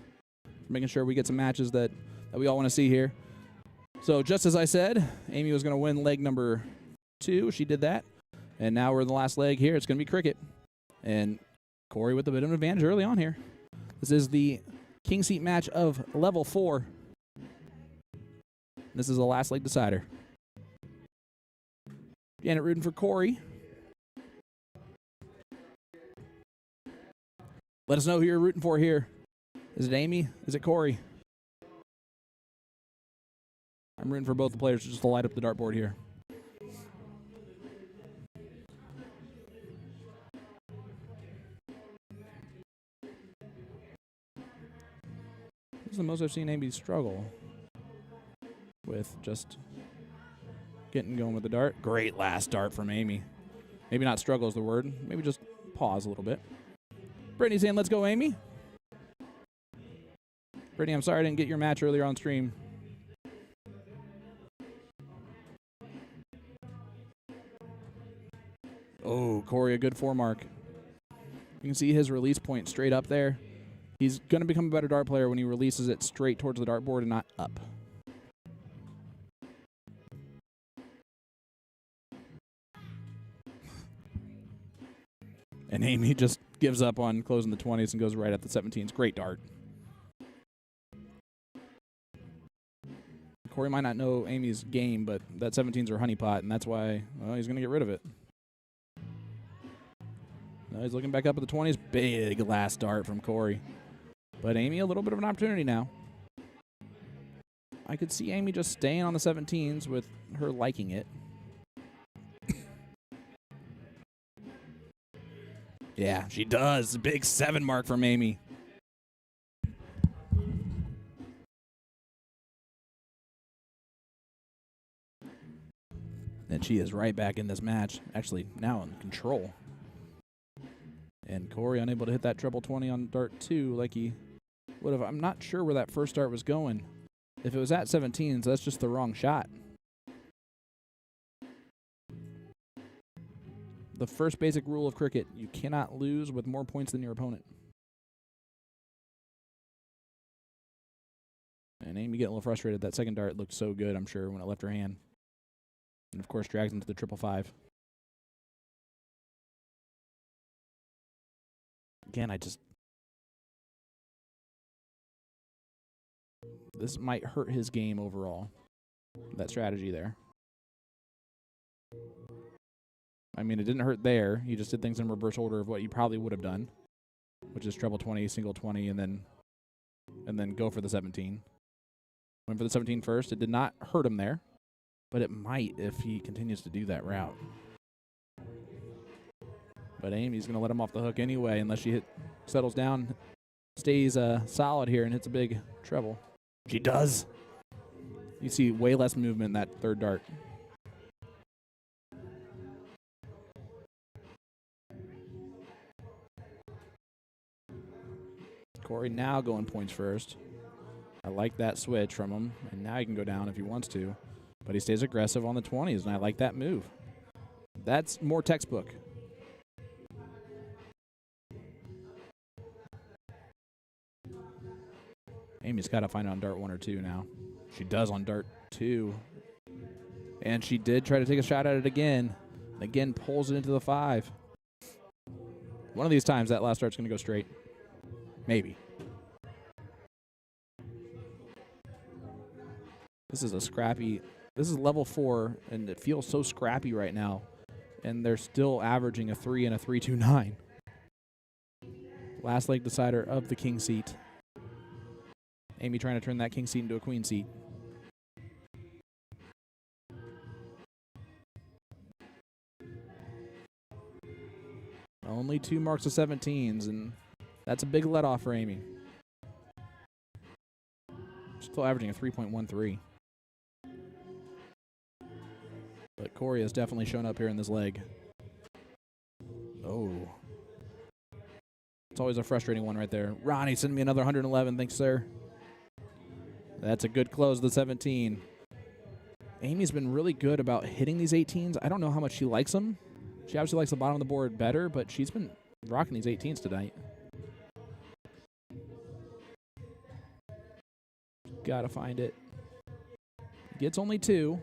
making sure we get some matches that we all want to see here. So just as I said, Amy was going to win leg number 2. She did that. And now we're in the last leg here. It's going to be cricket. And Corey with a bit of an advantage early on here. This is the king seat match of level 4. This is the last leg decider. Janet rooting for Corey. Let us know who you're rooting for here. Is it Amy? Is it Corey? I'm rooting for both the players just to light up the dartboard here. This is the most I've seen Amy struggle with just getting going with the dart. Great last dart from Amy. Maybe not struggle is the word. Maybe just pause a little bit. Brittany's saying, let's go, Amy. Brittany, I'm sorry I didn't get your match earlier on stream. Oh, Corey, a good 4 mark. You can see his release point straight up there. He's going to become a better dart player when he releases it straight towards the dartboard and not up. And Amy just gives up on closing the 20s and goes right at the 17s. Great dart. Corey might not know Amy's game, but that 17s are honeypot, and that's why he's going to get rid of it. Now he's looking back up at the 20s. Big last dart from Corey. But Amy, a little bit of an opportunity now. I could see Amy just staying on the 17s with her liking it. Yeah, she does. Big 7 mark from Amy. And she is right back in this match. Actually, now in control. And Corey unable to hit that treble 20 on dart 2 like he would have. I'm not sure where that first dart was going. If it was at 17s, that's just the wrong shot. The first basic rule of cricket, you cannot lose with more points than your opponent. And Amy getting a little frustrated. That second dart looked so good, I'm sure, when it left her hand. And, of course, drags into the 555. Again, this might hurt his game overall, that strategy there. I mean, it didn't hurt there. He just did things in reverse order of what you probably would have done, which is treble 20, single 20, and then go for the 17. Went for the 17 first. It did not hurt him there, but it might if he continues to do that route. But Amy's going to let him off the hook anyway unless she settles down, stays solid here, and hits a big treble. She does. You see way less movement in that third dart. Corey now going points first. I like that switch from him, and now he can go down if he wants to. But he stays aggressive on the 20s, and I like that move. That's more textbook. Amy's got to find it on dart 1 or 2 now. She does on dart 2. And she did try to take a shot at it again. And again, pulls it into the 5. One of these times, that last dart's going to go straight. Maybe. This is a scrappy. This is level 4, and it feels so scrappy right now. And they're still averaging a 3 and a 3.29. Last leg decider of the king seat. Amy trying to turn that king seat into a queen seat. Only 2 marks of 17s, and that's a big let-off for Amy. Still averaging a 3.13. But Corey has definitely shown up here in this leg. Oh. It's always a frustrating one right there. Ronnie, send me another 111. Thanks, sir. That's a good close to the 17. Amy's been really good about hitting these 18s. I don't know how much she likes them. She obviously likes the bottom of the board better, but she's been rocking these 18s tonight. Gotta find it. Gets only 2.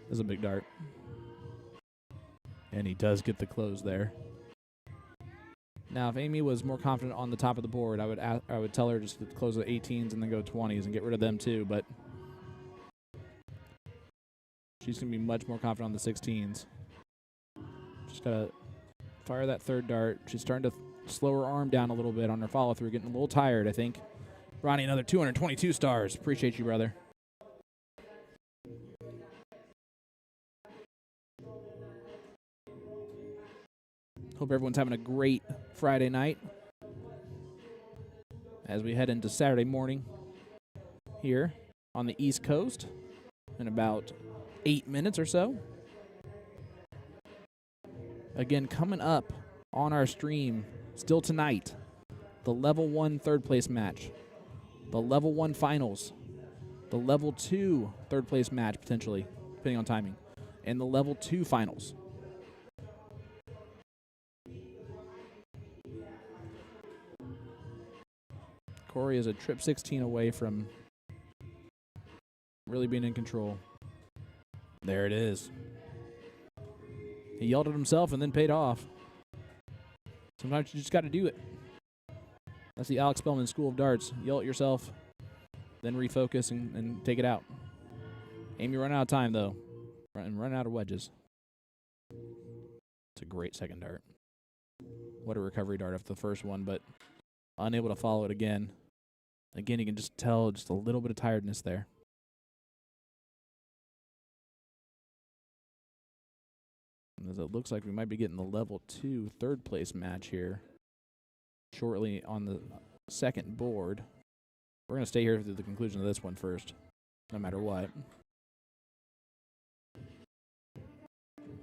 This is a big dart. And he does get the close there. Now, if Amy was more confident on the top of the board, I would tell her just to close the 18s and then go 20s and get rid of them too, but she's going to be much more confident on the 16s. Just got to fire that third dart. She's starting to slow her arm down a little bit on her follow-through, getting a little tired, I think. Ronnie, another 222 stars. Appreciate you, brother. Hope everyone's having a great Friday night as we head into Saturday morning here on the East Coast in about 8 minutes or so. Again, coming up on our stream still tonight, the Level 1 third place match, the Level 1 finals, the Level 2 third place match potentially, depending on timing, and the Level 2 finals. Corey is a trip 16 away from really being in control. There it is. He yelled at himself and then paid off. Sometimes you just got to do it. That's the Alex Spellman School of Darts. Yell at yourself, then refocus and take it out. Amy run out of time, though. Run out of wedges. It's a great second dart. What a recovery dart after the first one, but unable to follow it again. Again, you can just tell just a little bit of tiredness there. As it looks like we might be getting the Level 2 third place match here shortly on the second board. We're going to stay here through the conclusion of this one first, no matter what.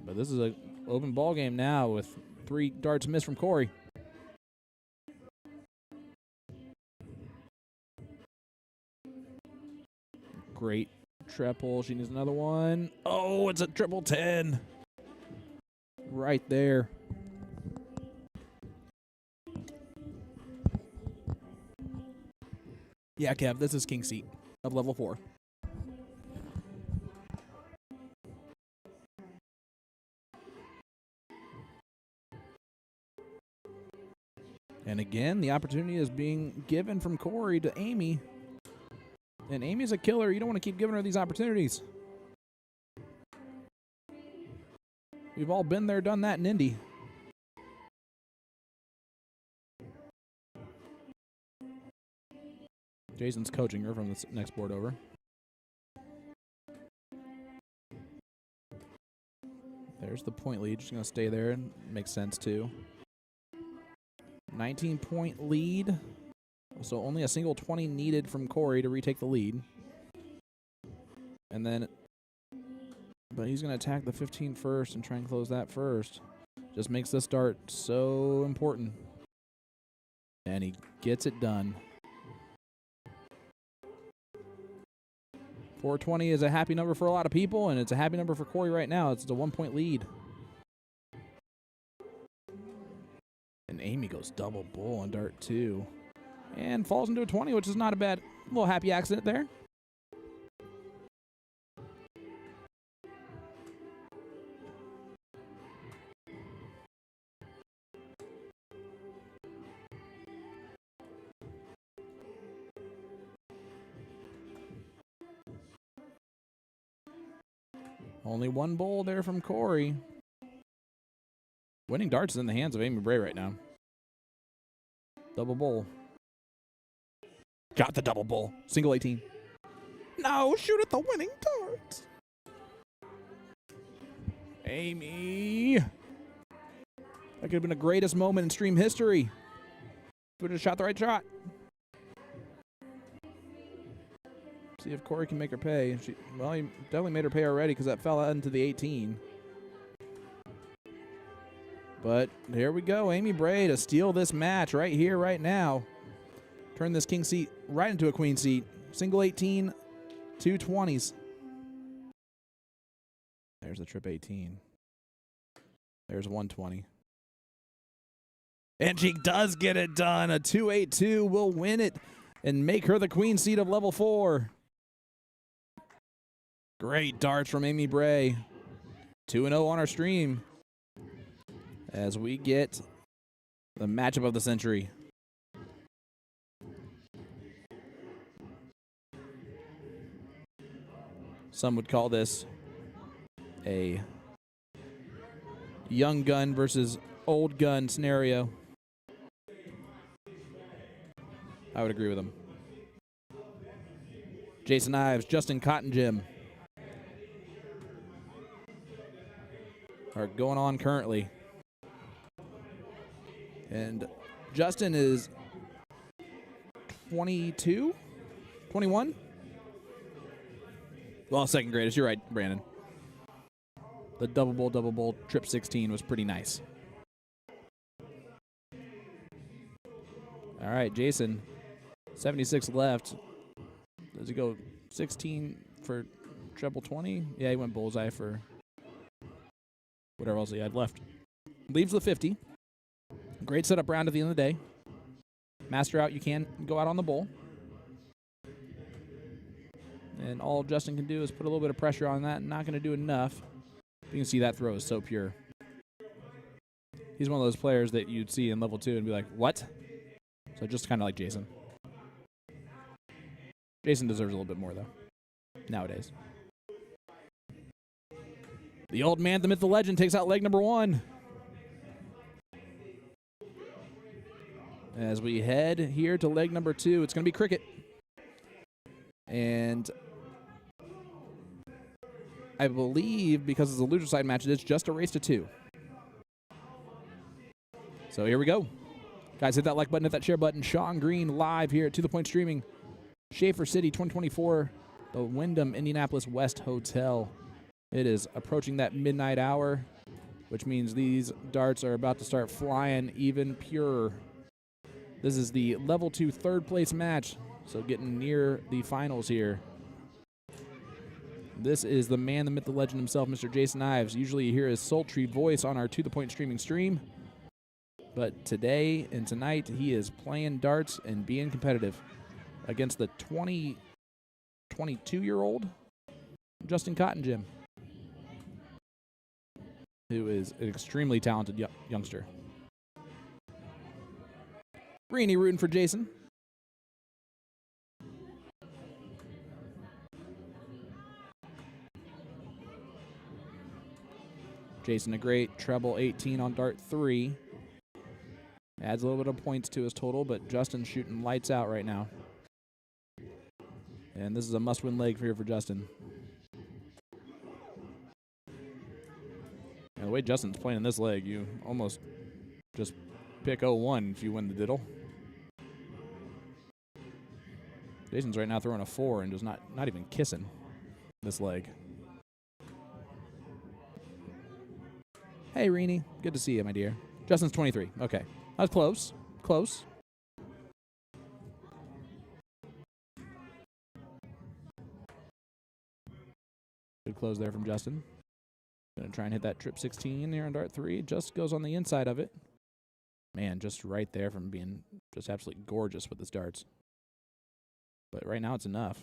But this is an open ball game now with 3 darts missed from Corey. Great triple. She needs another one. Oh, it's a triple 10. Right there. Yeah, Kev, this is king seat of Level 4. And again, the opportunity is being given from Corey to Amy. And Amy's a killer. You don't want to keep giving her these opportunities. We've all been there, done that in Indy. Jason's coaching her from the next board over. There's the point lead. Just going to stay there. Makes sense, too. 19-point lead. So only a single 20 needed from Corey to retake the lead. And then, but he's going to attack the 15 first and try and close that first. Just makes this dart so important. And he gets it done. 420 is a happy number for a lot of people, and it's a happy number for Corey right now. It's a 1-point lead. And Amy goes double bull on dart 2. And falls into a 20, which is not a bad little happy accident there. Only one bowl there from Corey. Winning darts is in the hands of Amy Bray right now. Double bowl. Got the double bowl. Single 18. No, shoot at the winning darts. Amy. That could have been the greatest moment in stream history. Would have shot the right shot. See if Corey can make her pay. Well, he definitely made her pay already because that fell out into the 18. But here we go. Amy Bray to steal this match right here, right now. Turn this king seat right into a queen seat. Single 18, two 20s. There's the trip 18. There's 120. And she does get it done. A 2-8-2 will win it and make her the queen seat of level 4. Great darts from Amy Bray. 2-0 on our stream as we get the matchup of the century. Some would call this a young gun versus old gun scenario. I would agree with him. Jason Ives, Justin Cotton Gym are going on currently. And Justin is 22? 21? Well, second greatest. You're right, Brandon. The double bowl, trip 16 was pretty nice. All right, Jason, 76 left. Does he go 16 for treble 20? Yeah, he went bullseye for whatever else he had left. Leaves the 50. Great setup round at the end of the day. Master out, you can go out on the bowl. And all Justin can do is put a little bit of pressure on that. Not going to do enough. You can see that throw is so pure. He's one of those players that you'd see in level 2 and be like, what? So just kind of like Jason. Jason deserves a little bit more, though, nowadays. The old man, the myth, the legend, takes out leg number 1. As we head here to leg number 2, it's going to be cricket. And I believe because it's a loser side match, it's just a race to 2. So here we go. Guys, hit that like button, hit that share button. Sean Green live here at To The Point Streaming. Shaffer City 2024, the Wyndham Indianapolis West Hotel. It is approaching that midnight hour, which means these darts are about to start flying even purer. This is the level 2 third place match, so getting near the finals here. This is the man, the myth, the legend himself, Mr. Jason Ives. Usually you hear his sultry voice on our To The Point Streaming stream. But today and tonight, he is playing darts and being competitive against the 22-year-old Justin Cotton Gym, who is an extremely talented youngster. Greeny rooting for Jason. Jason, a great treble 18 on dart 3. Adds a little bit of points to his total, but Justin's shooting lights out right now. And this is a must-win leg here for Justin. And the way Justin's playing in this leg, you almost just pick 0-1 if you win the diddle. Jason's right now throwing a 4 and just not even kissing this leg. Hey, Reenie. Good to see you, my dear. Justin's 23. Okay. That was close. Close. Good close there from Justin. Going to try and hit that trip 16 here on dart 3. Just goes on the inside of it. Man, just right there from being just absolutely gorgeous with his darts. But right now it's enough.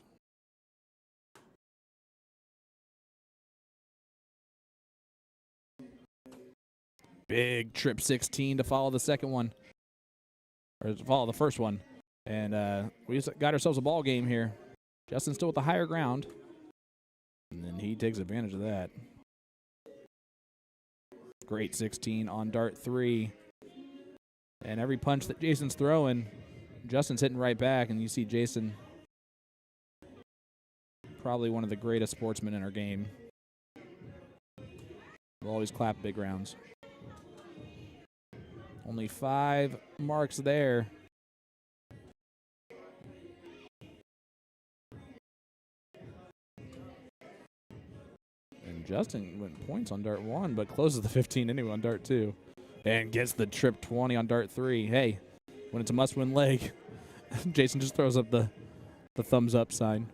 Big trip 16 to follow the second one. Or to follow the first one. And we just got ourselves a ball game here. Justin's still with the higher ground. And then he takes advantage of that. Great 16 on dart 3. And every punch that Jason's throwing, Justin's hitting right back. And you see Jason, probably one of the greatest sportsmen in our game. We'll always clap big rounds. Only 5 marks there. Justin went points on dart 1, but closes the 15 anyway on dart 2. And gets the trip 20 on dart 3. Hey, when it's a must-win leg, Jason just throws up the thumbs up sign.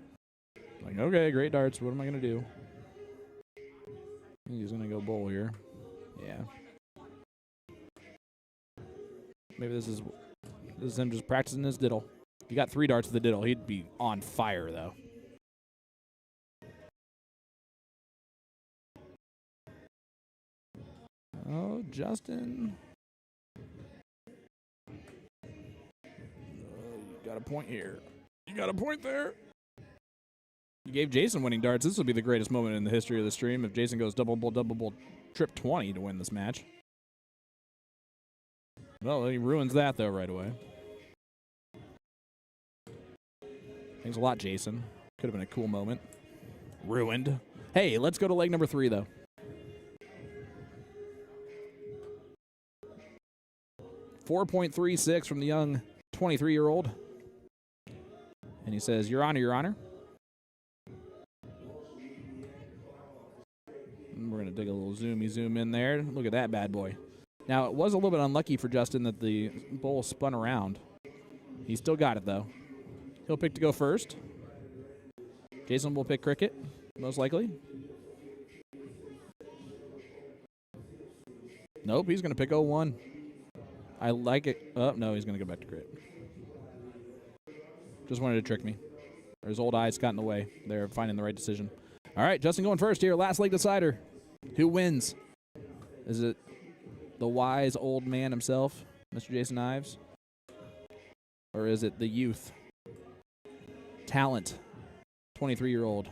Like, okay, great darts. What am I going to do? He's going to go bowl here. Yeah. Maybe this is him just practicing his diddle. If he got 3 darts to the diddle, he'd be on fire, though. Oh, Justin. Oh, you got a point here. You got a point there. You gave Jason winning darts. This will be the greatest moment in the history of the stream if Jason goes double bull, trip 20 to win this match. Well, he ruins that, though, right away. Thanks a lot, Jason. Could have been a cool moment. Ruined. Hey, let's go to leg number 3, though. .36 from the young 23-year-old. And he says, Your Honor, Your Honor. And we're going to dig a little zoom in there. Look at that bad boy. Now, it was a little bit unlucky for Justin that the bowl spun around. He still got it, though. He'll pick to go first. Jason will pick cricket, most likely. Nope, he's going to pick 0-1. I like it. Oh, no, he's going to go back to grit. Just wanted to trick me. Or his old eyes got in the way. They're finding the right decision. All right, Justin going first here. Last leg decider. Who wins? Is it the wise old man himself, Mr. Jason Ives? Or is it the youth? Talent. 23-year-old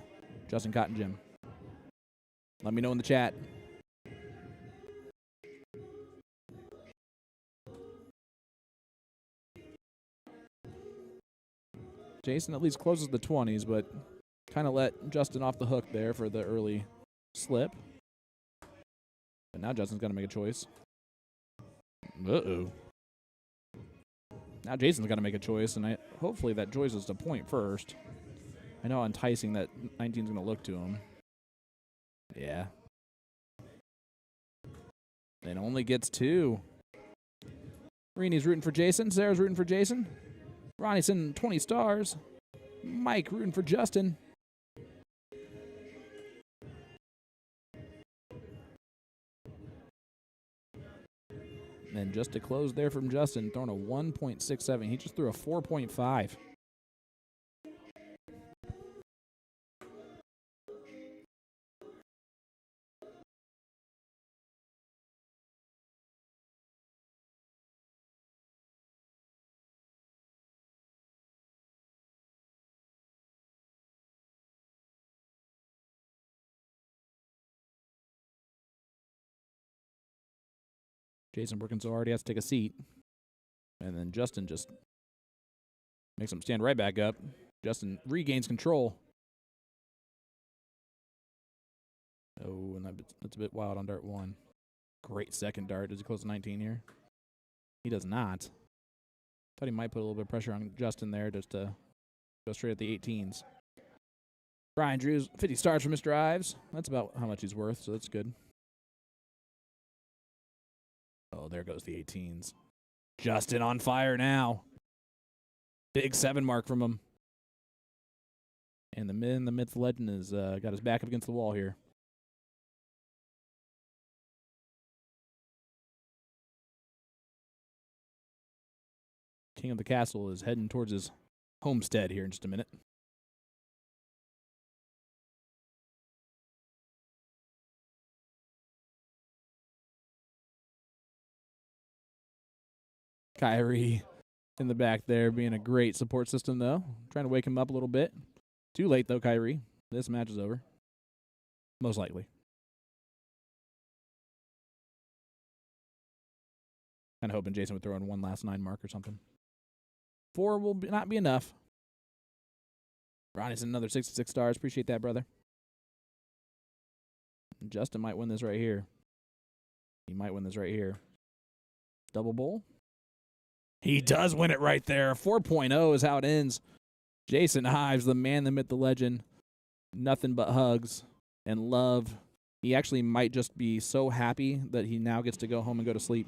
Justin Cotton Jim. Let me know in the chat. Jason at least closes the 20s, but kind of let Justin off the hook there for the early slip. But now Justin's got to make a choice. Uh-oh. Now Jason's got to make a choice, and hopefully that choice is to point first. I know how enticing that 19's going to look to him. Yeah. And only gets 2. Reenie's rooting for Jason. Sarah's rooting for Jason. Ronnie's sending 20 stars. Mike rooting for Justin. And just to close there from Justin, throwing a 1.67. He just threw a 4.5. Jason working so hard he has to take a seat. And then Justin just makes him stand right back up. Justin regains control. Oh, and that's a bit wild on dart 1. Great second dart. Does he close to 19 here? He does not. Thought he might put a little bit of pressure on Justin there just to go straight at the 18s. Brian Drews, 50 stars for Mr. Ives. That's about how much he's worth, so that's good. Oh, there goes the 18s. Justin on fire now. Big 7 mark from him. And the myth legend has got his back up against the wall here. King of the Castle is heading towards his homestead here in just a minute. Kyrie in the back there being a great support system, though. Trying to wake him up a little bit. Too late, though, Kyrie. This match is over. Most likely. Kind of hoping Jason would throw in one last 9 mark or something. 4 will not be enough. Ronnie's another 66 stars. Appreciate that, brother. And Justin might win this right here. He might win this right here. Double bowl. He does win it right there. 4.0 is how it ends. Jason Ives, the man, the myth, the legend. Nothing but hugs and love He actually might just be so happy that he now gets to go home and go to sleep.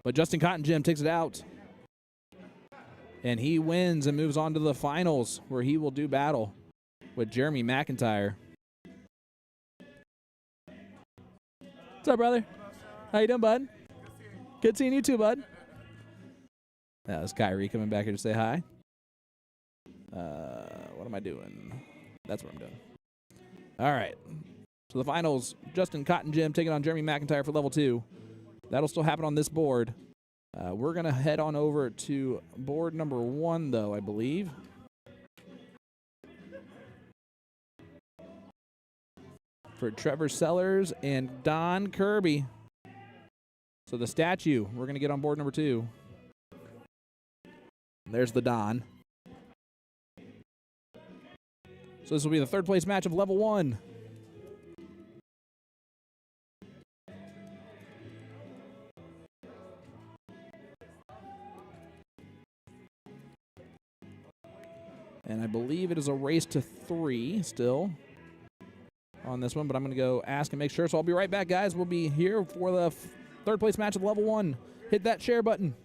But Justin Cotton Jim takes it out. And he wins and moves on to the finals, where he will do battle with Jeremy McIntyre. What's up, brother? How you doing, bud? Good seeing you too, bud. That was Kyrie coming back here to say hi. What am I doing? That's what I'm doing. All right. So the finals, Justin Cotton Jim taking on Jeremy McIntyre for level 2. That'll still happen on this board. We're going to head on over to board number 1, though, I believe. For Trevor Sellers and Don Kirby. So the statue, we're going to get on board number 2. There's the Don. So this will be the third place match of level 1. And I believe it is a race to 3 still on this one, but I'm going to go ask and make sure. So I'll be right back, guys. We'll be here for the third place match of level 1. Hit that share button.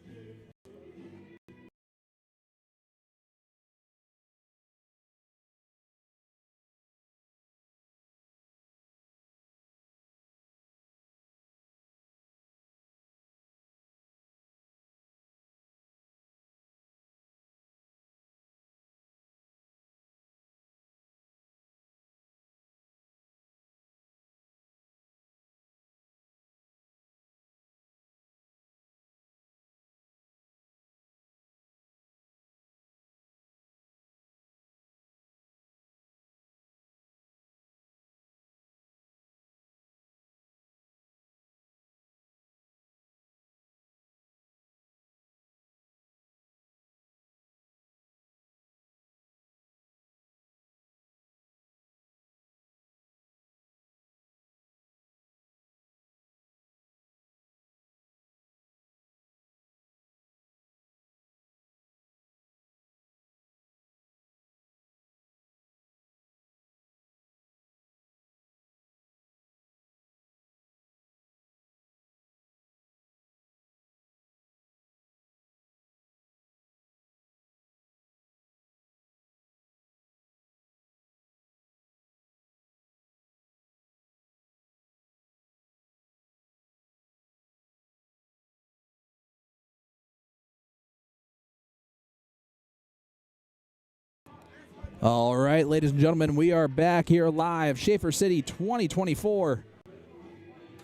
All right, ladies and gentlemen, we are back here live, Shaffer City 2024,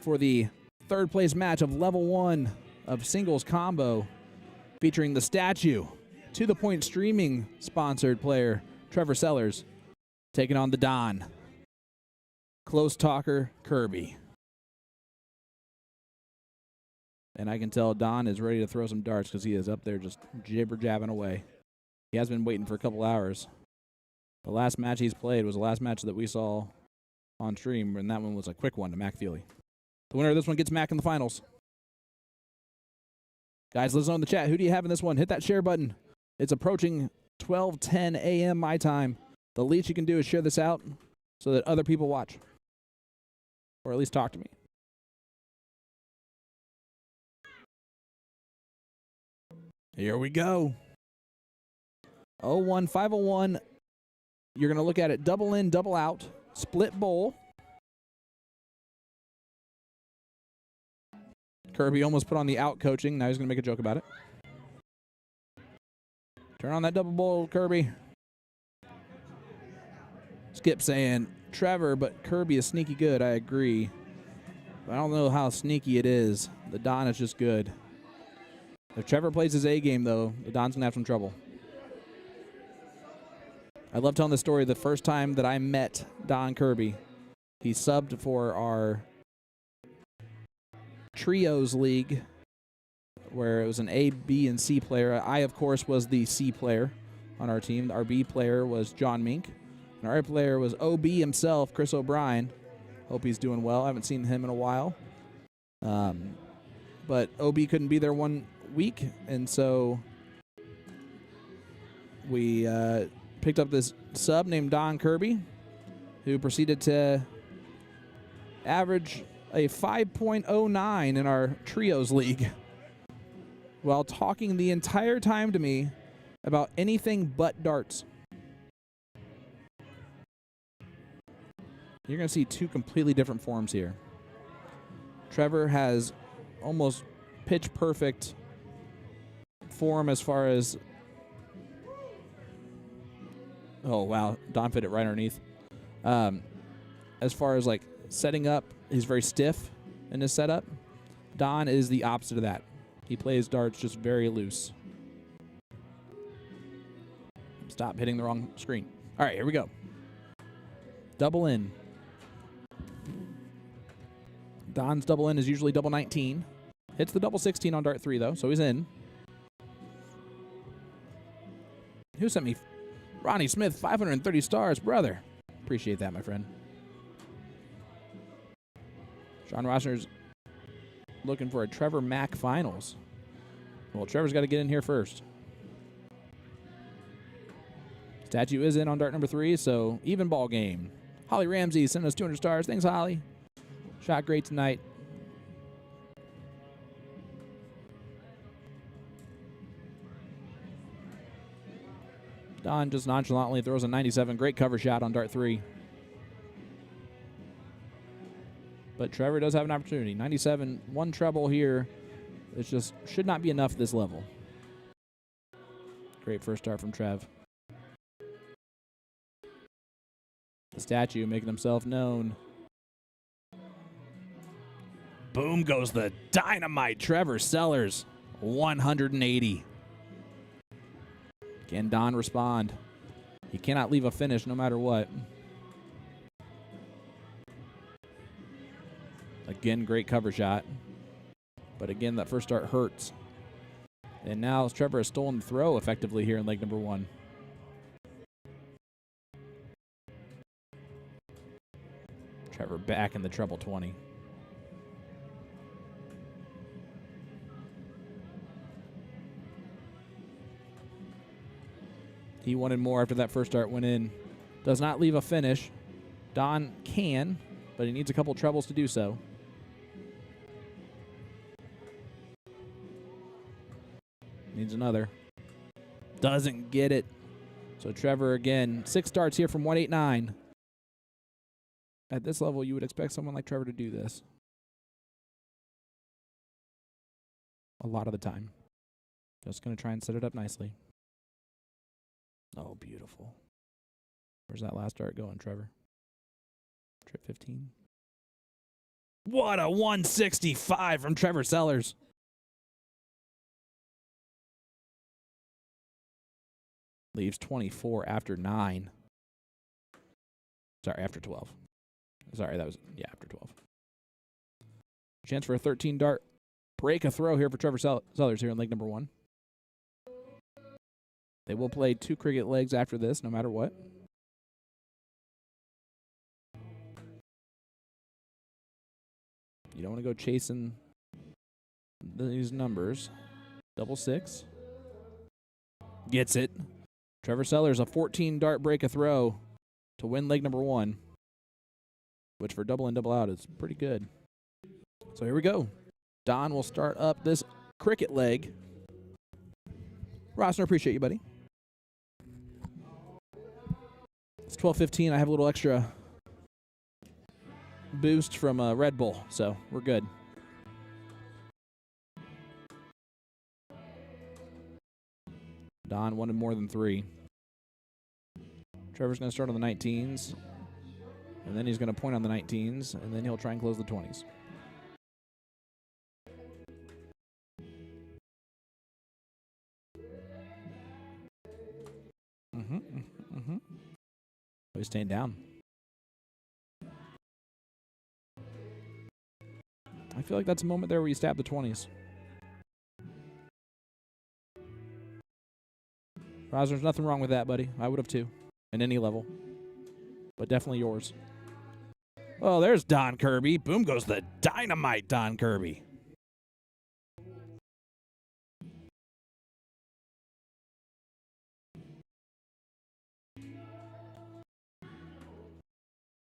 for the third place match of level 1 of singles combo, featuring the statue, To The Point Streaming sponsored player, Trevor Sellers, taking on the Don, close talker, Kirby. And I can tell Don is ready to throw some darts because he is up there just jibber-jabbing away. He has been waiting for a couple hours. The last match he's played was the last match that we saw on stream, and that one was a quick one to Mac Feely. The winner of this one gets Mac in the finals. Guys, let us know in the chat. Who do you have in this one? Hit that share button. It's approaching 12:10 a.m. my time. The least you can do is share this out so that other people watch, or at least talk to me. Here we go. 01, 501. You're going to look at it double in, double out, split bowl. Kirby almost put on the out coaching. Now he's going to make a joke about it. Turn on that double bowl, Kirby. Skip saying, Trevor, but Kirby is sneaky good. I agree. But I don't know how sneaky it is. The Don is just good. If Trevor plays his A game, though, the Don's going to have some trouble. I love telling the story. The first time that I met Don Kirby, he subbed for our Trios League, where it was an A, B, and C player. I, of course, was the C player on our team. Our B player was John Mink. And our A player was OB himself, Chris O'Brien. Hope he's doing well. I haven't seen him in a while. But OB couldn't be there one week, and so we picked up this sub named Don Kirby, who proceeded to average a 5.09 in our trios league while talking the entire time to me about anything but darts. You're going to see two completely different forms here. Trevor has almost pitch perfect form as far as, oh wow, Don fit it right underneath. As far as like setting up, he's very stiff in his setup. Don is the opposite of that. He plays darts just very loose. Stop hitting the wrong screen. All right, here we go. Double in. Don's double in is usually double 19. Hits the double 16 on dart 3, though, so he's in. Who sent me? Ronnie Smith, 530 stars, brother. Appreciate that, my friend. Sean Rossner's looking for a Trevor Mack finals. Well, Trevor's got to get in here first. Statue is in on dart number 3, so even ball game. Holly Ramsey sent us 200 stars. Thanks, Holly. Shot great tonight. Don just nonchalantly throws a 97. Great cover shot on dart 3. But Trevor does have an opportunity. 97, one treble here. It just should not be enough at this level. Great first start from Trev. The statue making himself known. Boom goes the dynamite Trevor Sellers. 180. Can Don respond? He cannot leave a finish no matter what. Again, great cover shot. But again, that first start hurts. And now Trevor has stolen the throw effectively here in leg number 1. Trevor back in the treble 20. He wanted more after that first start went in. Does not leave a finish. Don can, but he needs a couple trebles to do so. Needs another. Doesn't get it. So Trevor again, 6 starts here from 189. At this level, you would expect someone like Trevor to do this a lot of the time. Just going to try and set it up nicely. Oh, beautiful. Where's that last dart going, Trevor? Trip 15. What a 165 from Trevor Sellers. Leaves 24 after 9. Sorry, after 12. Sorry, that was, yeah, after 12. Chance for a 13 dart break a throw here for Trevor Sellers here in leg number 1. They will play 2 cricket legs after this, no matter what. You don't want to go chasing these numbers. Double 6. Gets it. Trevor Sellers, a 14 dart break a throw to win leg number 1, which for double in, double out is pretty good. So here we go. Don will start up this cricket leg. Rossner, appreciate you, buddy. It's 12:15. I have a little extra boost from Red Bull, so we're good. Don wanted more than 3. Trevor's going to start on the 19s, and then he's going to point on the 19s, and then he'll try and close the 20s. He's staying down. I feel like that's a moment there where you stab the 20s. Roz, there's nothing wrong with that, buddy. I would have too, at any level. But definitely yours. Oh, there's Don Kirby. Boom goes the dynamite Don Kirby.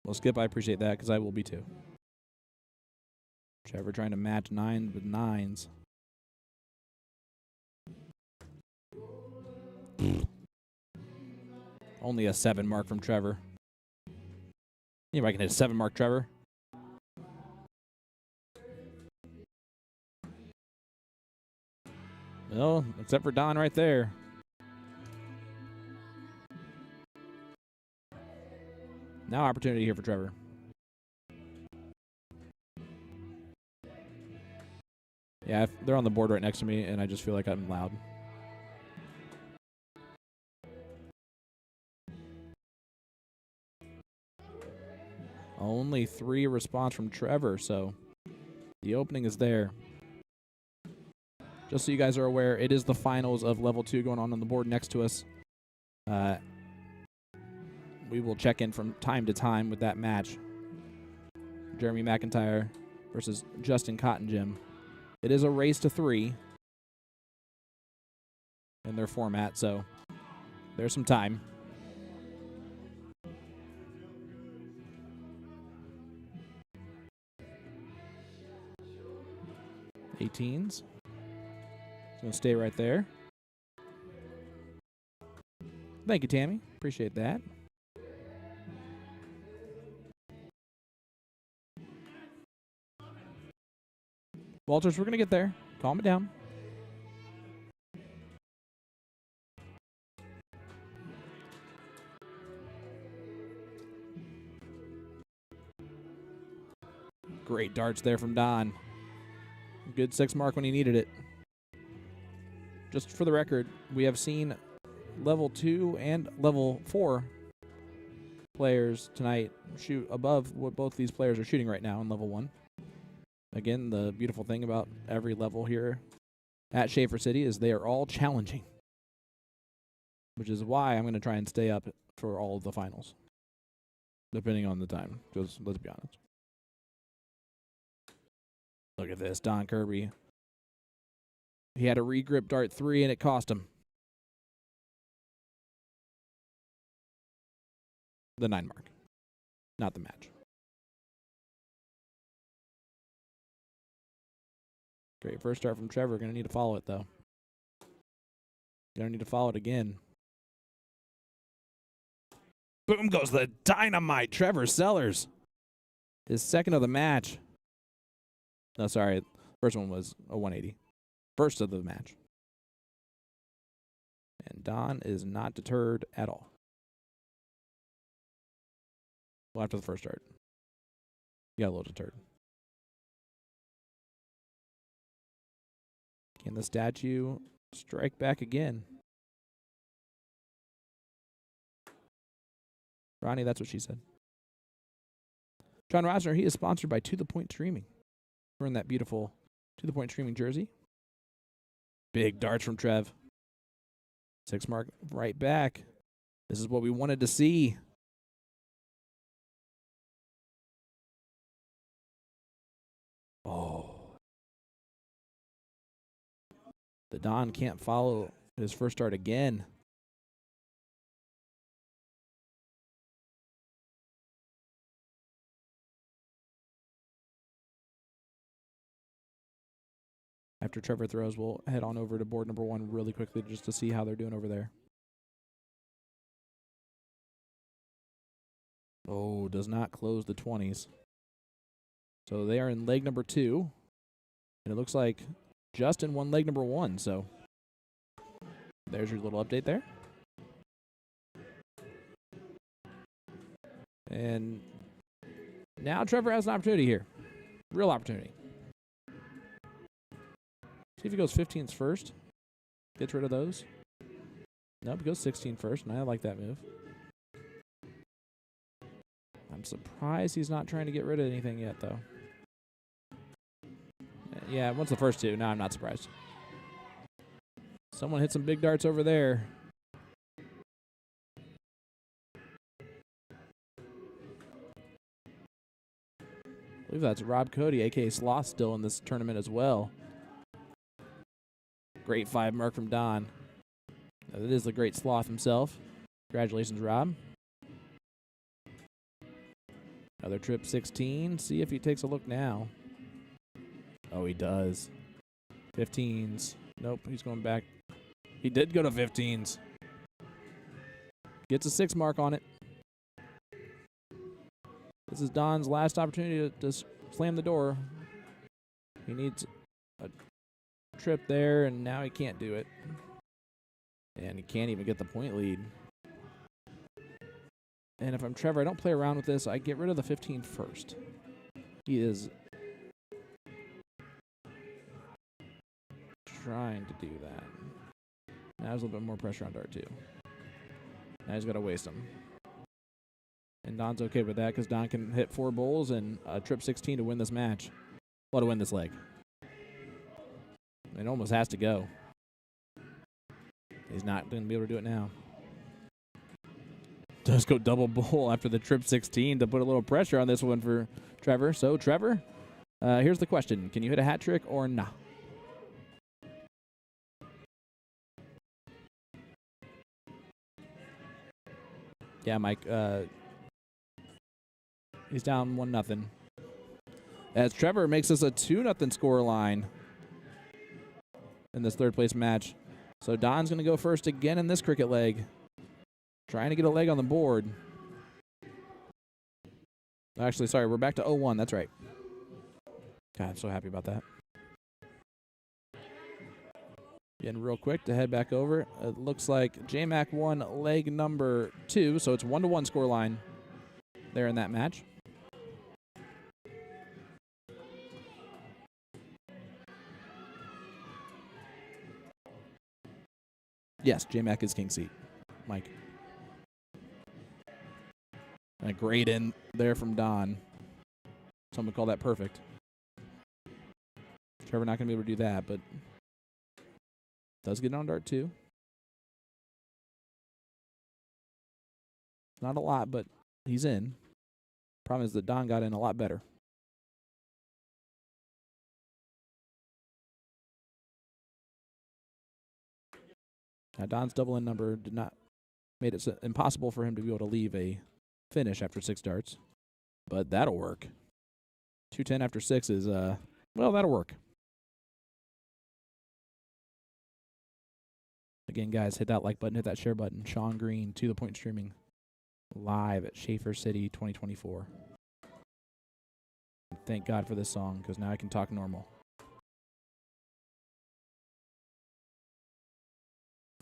Well, Skip, I appreciate that because I will be too. Trevor trying to match 9s with 9s. Only a 7 mark from Trevor. Anybody can hit a 7 mark, Trevor. No, except for Don right there. Now opportunity here for Trevor. Yeah, they're on the board right next to me, and I just feel like I'm loud. Only 3 response from Trevor, so the opening is there. Just so you guys are aware, it is the finals of level 2 going on the board next to us. We will check in from time to time with that match. Jeremy McIntyre versus Justin Cotton Gym. It is a race to 3 in their format, so there's some time. It's going to stay right there. Thank you, Tammy. Appreciate that. Walters, we're going to get there. Calm it down. Great darts there from Don. Good 6 mark when he needed it. Just for the record, we have seen level 2 and level 4 players tonight shoot above what both these players are shooting right now in level 1. Again, the beautiful thing about every level here at Shaffer City is they are all challenging, which is why I'm going to try and stay up for all of the finals, depending on the time, because let's be honest. Look at this, Don Kirby. He had a regrip dart 3, and it cost him the 9 mark, not the match. Great first start from Trevor. Going to need to follow it, though. Going to need to follow it again. Boom goes the dynamite. Trevor Sellers. His second of the match. No, sorry. First one was a 180. First of the match. And Don is not deterred at all. Well, after the first start. He got a little deterred. Can the statue strike back again? Ronnie, that's what she said. John Rosner, he is sponsored by To The Point Streaming. We're in that beautiful To The Point Streaming jersey. Big darts from Trev. 6 mark right back. This is what we wanted to see. Oh. The Don can't follow his first start again. After Trevor throws, we'll head on over to board number 1 really quickly just to see how they're doing over there. Oh, does not close the 20s. So they are in leg number 2. And it looks like Justin won leg number 1, so there's your little update there. And now Trevor has an opportunity here. Real opportunity. See if he goes 15s first. Gets rid of those. Nope, he goes 16 first, and I like that move. I'm surprised he's not trying to get rid of anything yet, though. Yeah, once the first 2. Now I'm not surprised. Someone hit some big darts over there. I believe that's Rob Cody, a.k.a. Sloth, still in this tournament as well. Great 5 mark from Don. That is the great Sloth himself. Congratulations, Rob. Another trip 16. See if he takes a look now. Oh, he does. 15s. Nope, he's going back. He did go to 15s. Gets a 6 mark on it. This is Don's last opportunity to slam the door. He needs a trip there, and now he can't do it. And he can't even get the point lead. And if I'm Trevor, I don't play around with this. I get rid of the 15 first. He is trying to do that. Now there's a little bit more pressure on dart 2. Now he's got to waste him. And Don's okay with that because Don can hit 4 bowls and trip 16 to win this match. Well, to win this leg. It almost has to go. He's not going to be able to do it now. Does go double bowl after the trip 16 to put a little pressure on this one for Trevor. So, Trevor, here's the question. Can you hit a hat trick or not? Yeah, Mike. He's down 1-0. As Trevor makes us a 2-0 score line in this third place match. So Don's going to go first again in this cricket leg. Trying to get a leg on the board. Actually, sorry, we're back to 0-1. That's right. God, I'm so happy about that. Getting real quick to head back over. It looks like J-Mac won leg number 2, so it's 1-1 score line there in that match. Yes, J-Mac is king seat. Mike. And a great in there from Don. Some would call that perfect. Trevor not going to be able to do that, but does get on dart 2. Not a lot, but he's in. Problem is that Don got in a lot better. Now Don's double in number made it impossible for him to be able to leave a finish after 6 darts, but that'll work. 210 after 6 is well, that'll work. Again, guys, hit that like button, hit that share button. Sean Green, To The Point streaming live at Shaffer City 2024. Thank God for this song because now I can talk normal.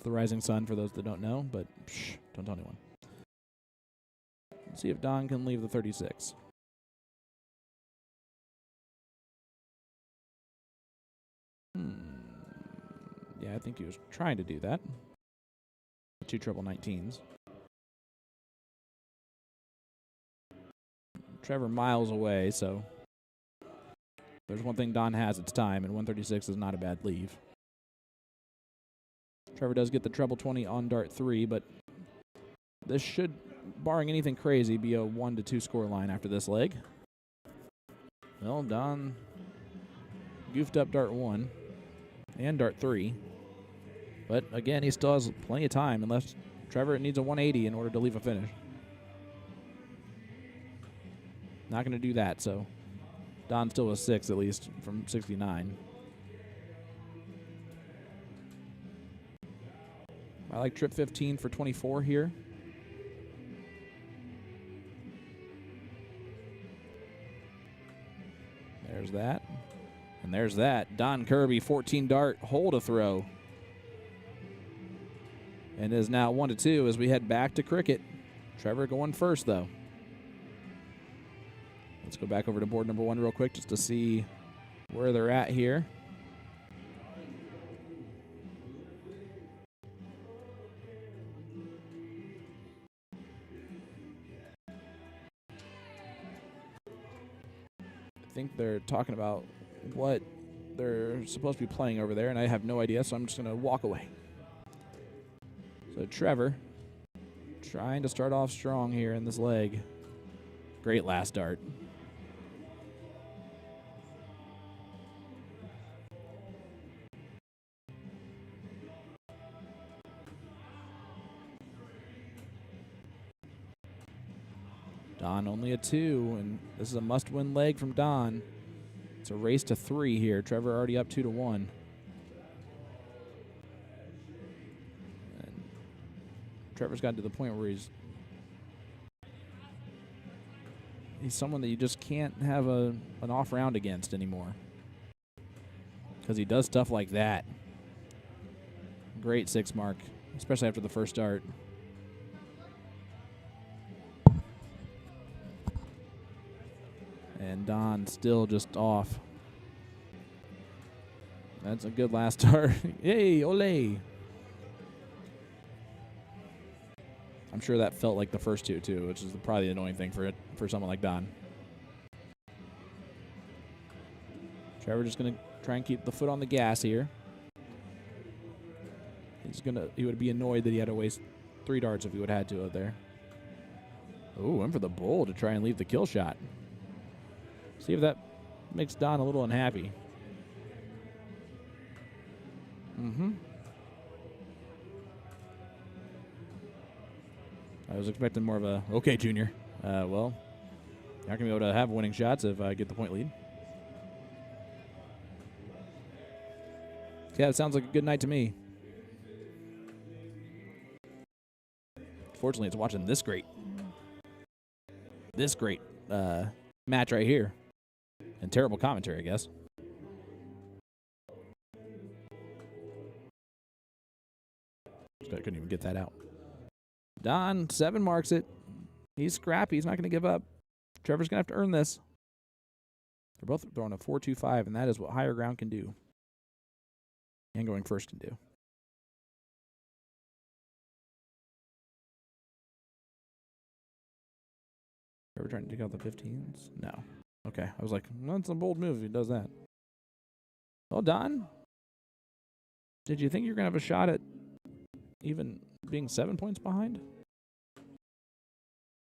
The Rising Sun, for those that don't know, but don't tell anyone. Let's see if Don can leave the 36. Yeah, I think he was trying to do that. 2 treble 19s. Trevor miles away, so there's one thing Don has, it's time, and 136 is not a bad leave. Trevor does get the treble 20 on dart 3, but this should, barring anything crazy, be a 1-2 score line after this leg. Well, Don goofed up dart 1 and dart 3. But again, he still has plenty of time unless Trevor needs a 180 in order to leave a finish. Not going to do that, so Don still has 6 at least from 69. I like trip 15 for 24 here. There's that. And there's that. Don Kirby, 14 dart, hole to throw. And it is now 1-2 as we head back to cricket. Trevor going first, though. Let's go back over to board number 1 real quick just to see where they're at here. I think they're talking about what they're supposed to be playing over there, and I have no idea, so I'm just going to walk away. So Trevor trying to start off strong here in this leg. Great last dart. Don only a 2, and this is a must-win leg from Don. It's a race to 3 here. Trevor already up 2-1. And Trevor's gotten to the point where he's someone that you just can't have an off round against anymore, because he does stuff like that. Great 6 mark, especially after the first start. And Don still just off. That's a good last start. Yay, ole. I'm sure that felt like the first 2 too, which is probably the annoying thing for someone like Don. Trevor just gonna try and keep the foot on the gas here. He would be annoyed that he had to waste 3 darts if he would have had to out there. Ooh, in for the bull to try and leave the kill shot. See if that makes Don a little unhappy. I was expecting more of a, okay, Junior. Well, you're not going to be able to have winning shots if I get the point lead. Yeah, it sounds like a good night to me. Fortunately, it's watching this great match right here. And terrible commentary, I guess. I couldn't even get that out. Don, 7 marks it. He's scrappy. He's not going to give up. Trevor's going to have to earn this. They're both throwing a 4.25, and that is what higher ground can do. And going first can do. Trevor trying to dig out the 15s? No. Okay. I was like, well, that's a bold move if he does that. Well, Don, did you think you're going to have a shot at even being 7 points behind?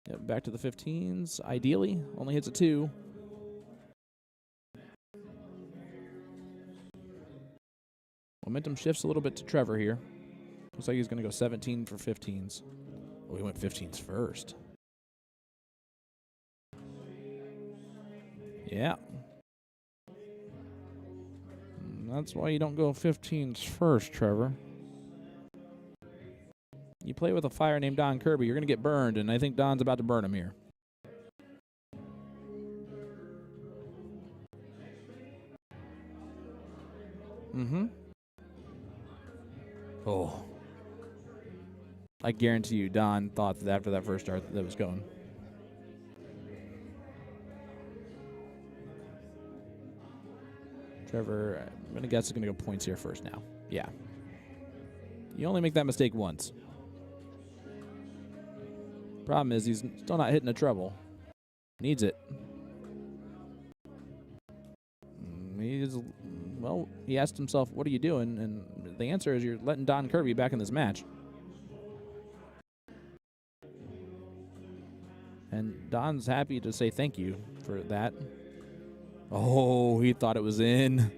Yep, back to the 15s. Ideally, only hits a 2. Momentum shifts a little bit to Trevor here. Looks like he's going to go 17 for 15s. Oh, he went 15s first. Yeah. That's why you don't go 15s first, Trevor. You play with a fire named Don Kirby, you're going to get burned, and I think Don's about to burn him here. Oh. I guarantee you Don thought that after that first start that was going. Trevor, I'm going to guess is going to go points here first now. Yeah. You only make that mistake once. Problem is he's still not hitting a treble. Needs it. He asked himself, what are you doing? And the answer is you're letting Don Kirby back in this match. And Don's happy to say thank you for that. Oh, he thought it was in.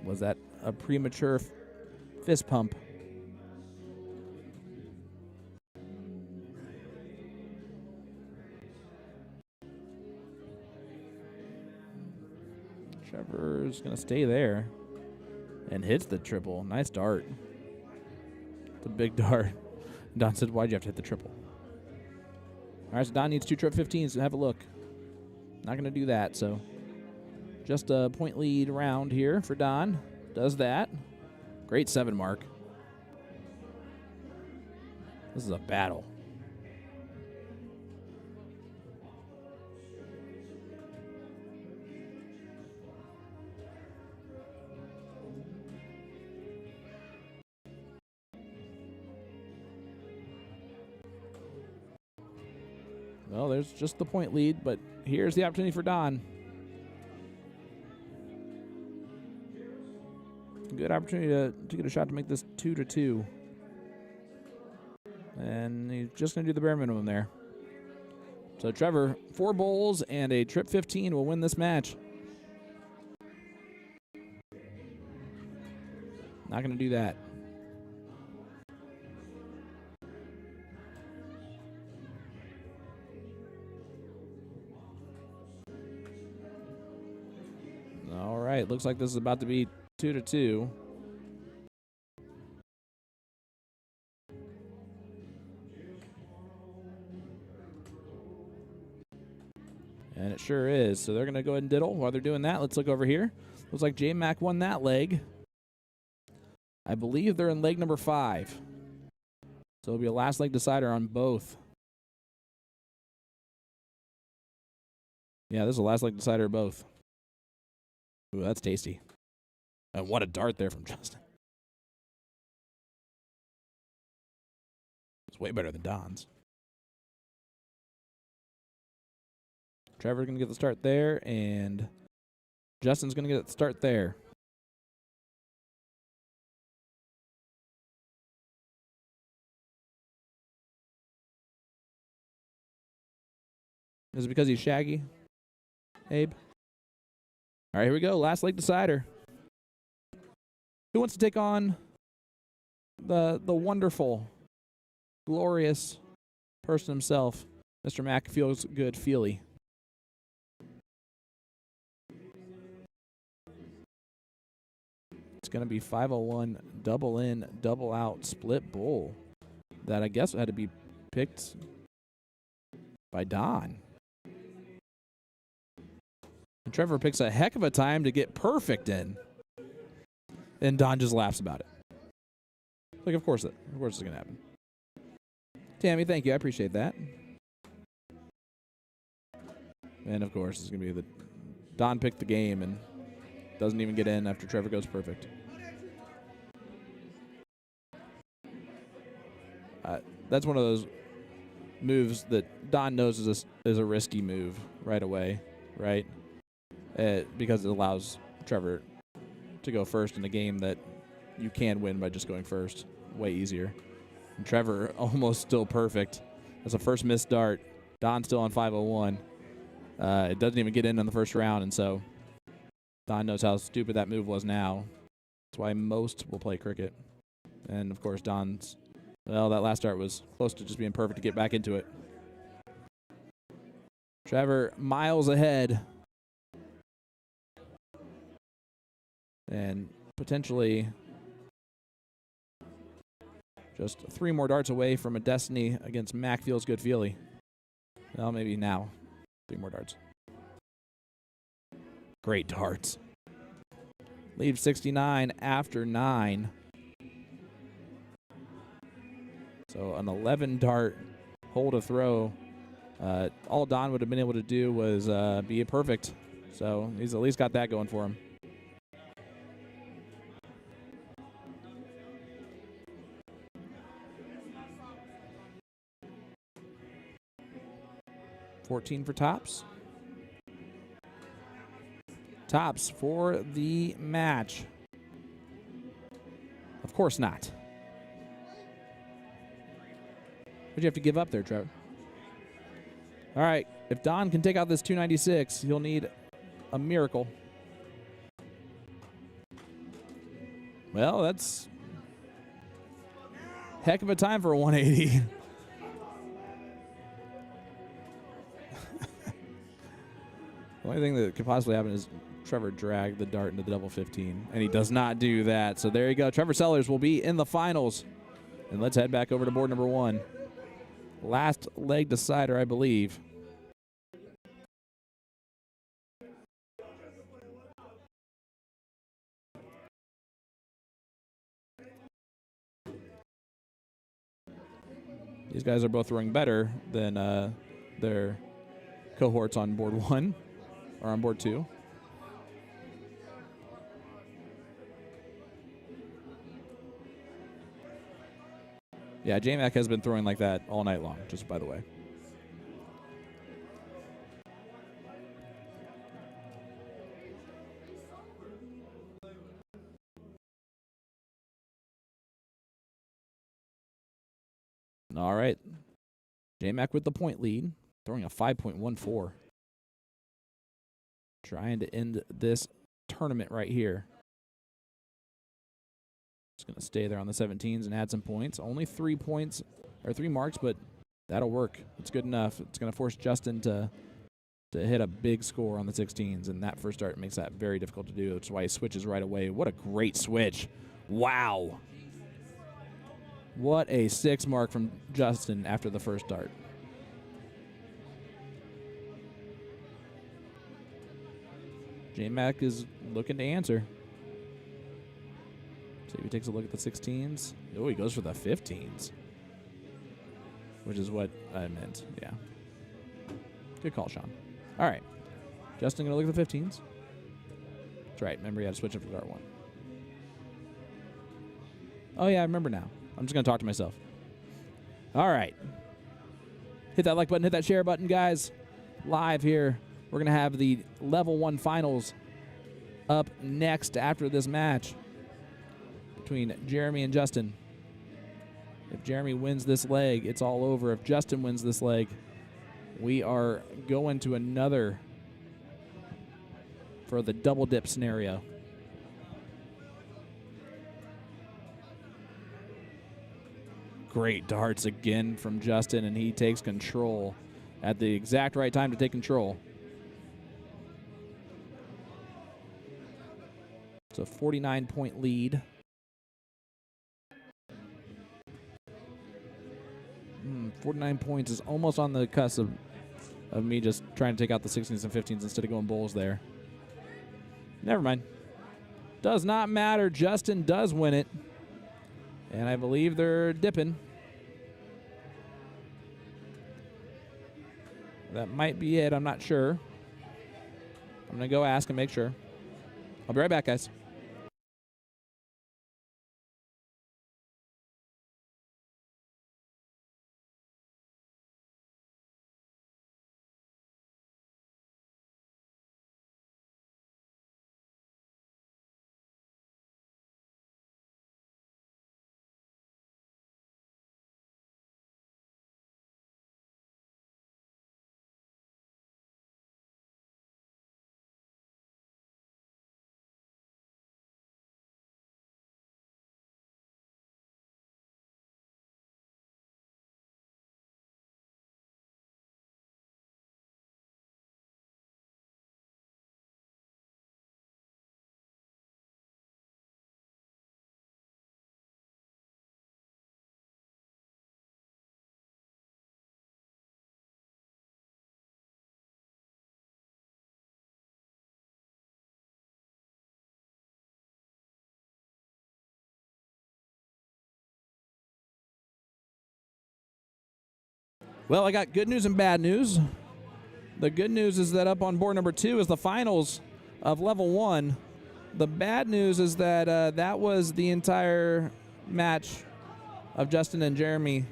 Was that a premature fist pump? Trevor's going to stay there and hits the triple. Nice dart. It's a big dart. Don said, why'd you have to hit the triple? All right, so Don needs 2 trip 15s to have a look. Not going to do that, so just a point lead round here for Don. Does that. Great 7 mark. This is a battle. Well, there's just the point lead, but here's the opportunity for Don. Good opportunity to get a shot to make this 2-2. And he's just going to do the bare minimum there. So Trevor, 4 bowls and a trip 15 will win this match. Not going to do that. right, looks like this is about to be 2-2. And it sure is. So they're going to go ahead and diddle. While they're doing that, let's look over here. Looks like J-Mac won that leg. I believe they're in leg number 5. So it'll be a last leg decider on both. Yeah, this is a last leg decider of both. Ooh, that's tasty. And what a dart there from Justin. It's way better than Don's. Trevor's going to get the start there, and Justin's going to get the start there. Is it because he's shaggy, Abe? All right, here we go. Last leg decider. Who wants to take on the wonderful, glorious person himself, Mr. Mac Feels Good Feely? It's going to be 501 double in, double out, split bull. That I guess had to be picked by Don. And Trevor picks a heck of a time to get perfect in. And Don just laughs about it. Like, of course it's going to happen. Tammy, thank you. I appreciate that. And, of course, it's going to be the Don picked the game and doesn't even get in after Trevor goes perfect. That's one of those moves that Don knows is a risky move right away, right? Because it allows Trevor to go first in a game that you can win by just going first. Way easier. And Trevor almost still perfect. That's a first missed dart. Don still on 501. It doesn't even get in the first round, and so Don knows how stupid that move was now. That's why most will play cricket. And, of course, Don's, well, that last dart was close to just being perfect to get back into it. Trevor miles ahead. And potentially just 3 more darts away from a destiny against Mac Feels Good Feely. Well, maybe now. 3 more darts. Great darts. Lead 69 after 9. So an 11 dart hole to throw. All Don would have been able to do was be a perfect. So he's at least got that going for him. $14 for tops. Tops for the match. Of course not. What'd you have to give up there, Trevor? All right, if Don can take out this 296, he'll need a miracle. Well, that's heck of a time for a 180. The only thing that could possibly happen is Trevor dragged the dart into the double 15, and he does not do that. So there you go. Trevor Sellers will be in the finals. And let's head back over to board number 1. Last leg decider, I believe. These guys are both throwing better than their cohorts on board 1 or on board 2. Yeah, J-Mac has been throwing like that all night long, just by the way. All right. J-Mac with the point lead, throwing a 5.14. Trying to end this tournament right here. Just going to stay there on the 17s and add some points. Only 3 points, or 3 marks, but that'll work. It's good enough. It's going to force Justin to to hit a big score on the 16s, and that first dart makes that very difficult to do. That's why he switches right away. What a great switch. Wow. What a 6 mark from Justin after the first dart. J-Mac is looking to answer. See if he takes a look at the 16s. Oh, he goes for the 15s, which is what I meant. Yeah. Good call, Sean. All right. Justin going to look at the 15s. That's right. Remember, he had to switch up to dart 1. Oh, yeah, I remember now. I'm just going to talk to myself. All right. Hit that like button. Hit that share button, guys. Live here. We're going to have the Level 1 finals up next after this match between Jeremy and Justin. If Jeremy wins this leg, it's all over. If Justin wins this leg, we are going to another for the double dip scenario. Great darts again from Justin, and he takes control at the exact right time to take control. It's a 49-point lead. 49 points is almost on the cusp of me just trying to take out the 16s and 15s instead of going bowls there. Never mind. Does not matter. Justin does win it. And I believe they're dipping. That might be it. I'm not sure. I'm going to go ask and make sure. I'll be right back, guys. Well, I got good news and bad news. The good news is that up on board number 2 is the finals of Level 1. The bad news is that that was the entire match of Justin and Jeremy.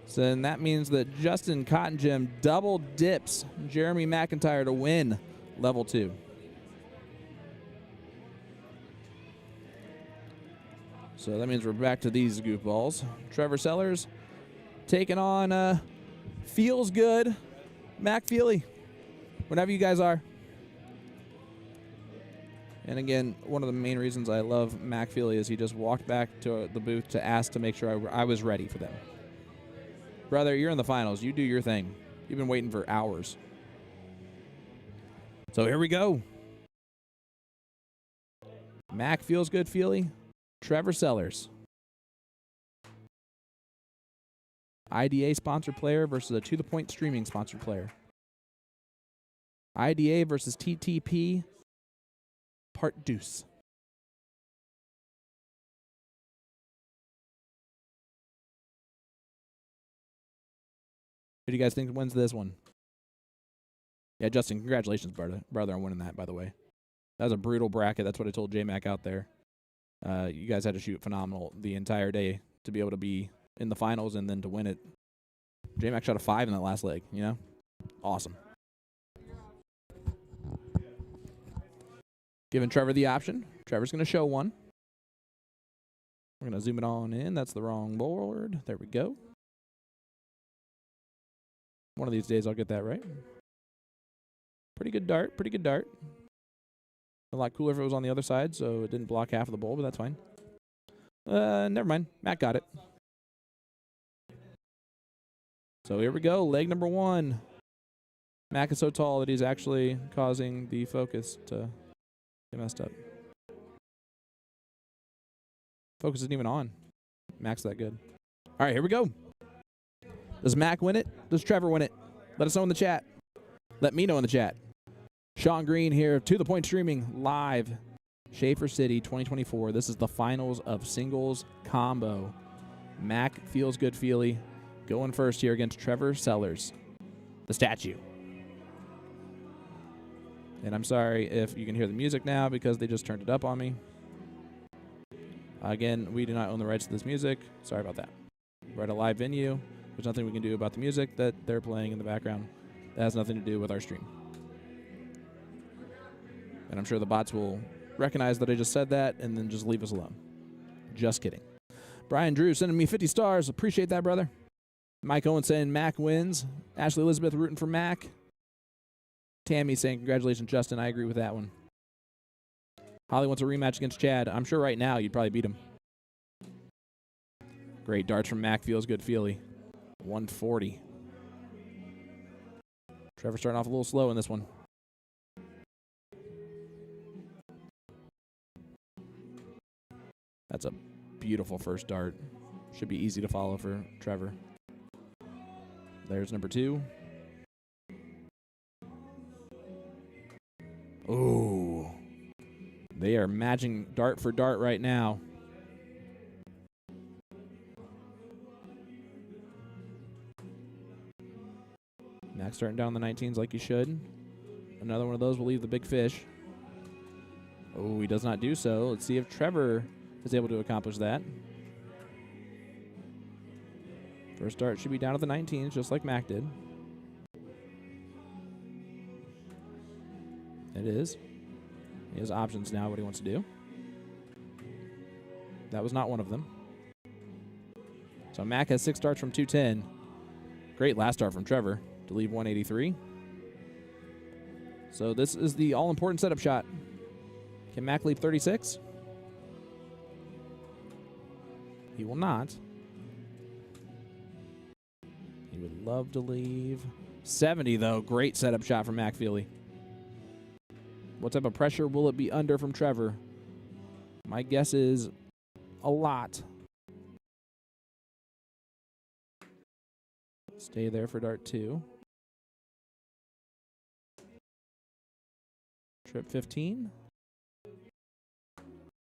So, and that means that Justin Cotton Gym double dips Jeremy McIntyre to win Level 2. So that means we're back to these goofballs. Trevor Sellers taking on Feels Good Mac Feely, whenever you guys are. And again, one of the main reasons I love Mac Feely is he just walked back to the booth to ask to make sure I was ready for them. Brother, you're in the finals. You do your thing. You've been waiting for hours. So here we go. Mac Feels Good Feely, Trevor Sellers. IDA sponsored player versus a To The Point streaming sponsored player. IDA versus TTP part deuce. Who do you guys think wins this one? Yeah, Justin, congratulations, brother, on winning that, by the way. That was a brutal bracket. That's what I told J-Mac out there. You guys had to shoot phenomenal the entire day to be able to be in the finals and then to win it. J-Mac shot a 5 in that last leg, you know? Awesome. Giving Trevor the option. Trevor's going to show one. We're going to zoom it on in. That's the wrong board. There we go. One of these days I'll get that right. Pretty good dart. Pretty good dart. A lot cooler if it was on the other side, so it didn't block half of the bowl, but that's fine. Never mind. Matt got it. So here we go. Leg number 1. Mac is so tall that he's actually causing the focus to get messed up. Focus isn't even on. Mac's that good. All right, here we go. Does Mac win it? Does Trevor win it? Let us know in the chat. Let me know in the chat. Sean Green here, To The Point streaming live. Shaffer City 2024. This is the finals of singles combo. Mac Feels Good Feely going first here against Trevor Sellers, the statue. And I'm sorry if you can hear the music now because they just turned it up on me. Again, we do not own the rights to this music. Sorry about that. We're at a live venue. There's nothing we can do about the music that they're playing in the background. That has nothing to do with our stream. And I'm sure the bots will recognize that I just said that and then just leave us alone. Just kidding. Brian Drew sending me 50 stars. Appreciate that, brother. Mike Owen saying Mac wins. Ashley Elizabeth rooting for Mac. Tammy saying congratulations, Justin. I agree with that one. Holly wants a rematch against Chad. I'm sure right now you'd probably beat him. Great darts from Mac. Feels good, Feely. 140. Trevor starting off a little slow in this one. That's a beautiful first dart. Should be easy to follow for Trevor. There's number 2. Ooh. They are matching dart for dart right now. Max starting down the 19s like he should. Another one of those will leave the big fish. Oh, he does not do so. Let's see if Trevor is able to accomplish that. First dart should be down to the 19s, just like Mac did. It is. He has options now, what he wants to do. That was not one of them. So Mac has 6 darts from 210. Great last dart from Trevor to leave 183. So this is the all-important setup shot. Can Mac leave 36? He will not. He would love to leave 70, though. Great setup shot from Mac Feely. What type of pressure will it be under from Trevor? My guess is a lot. Stay there for dart 2. Trip 15.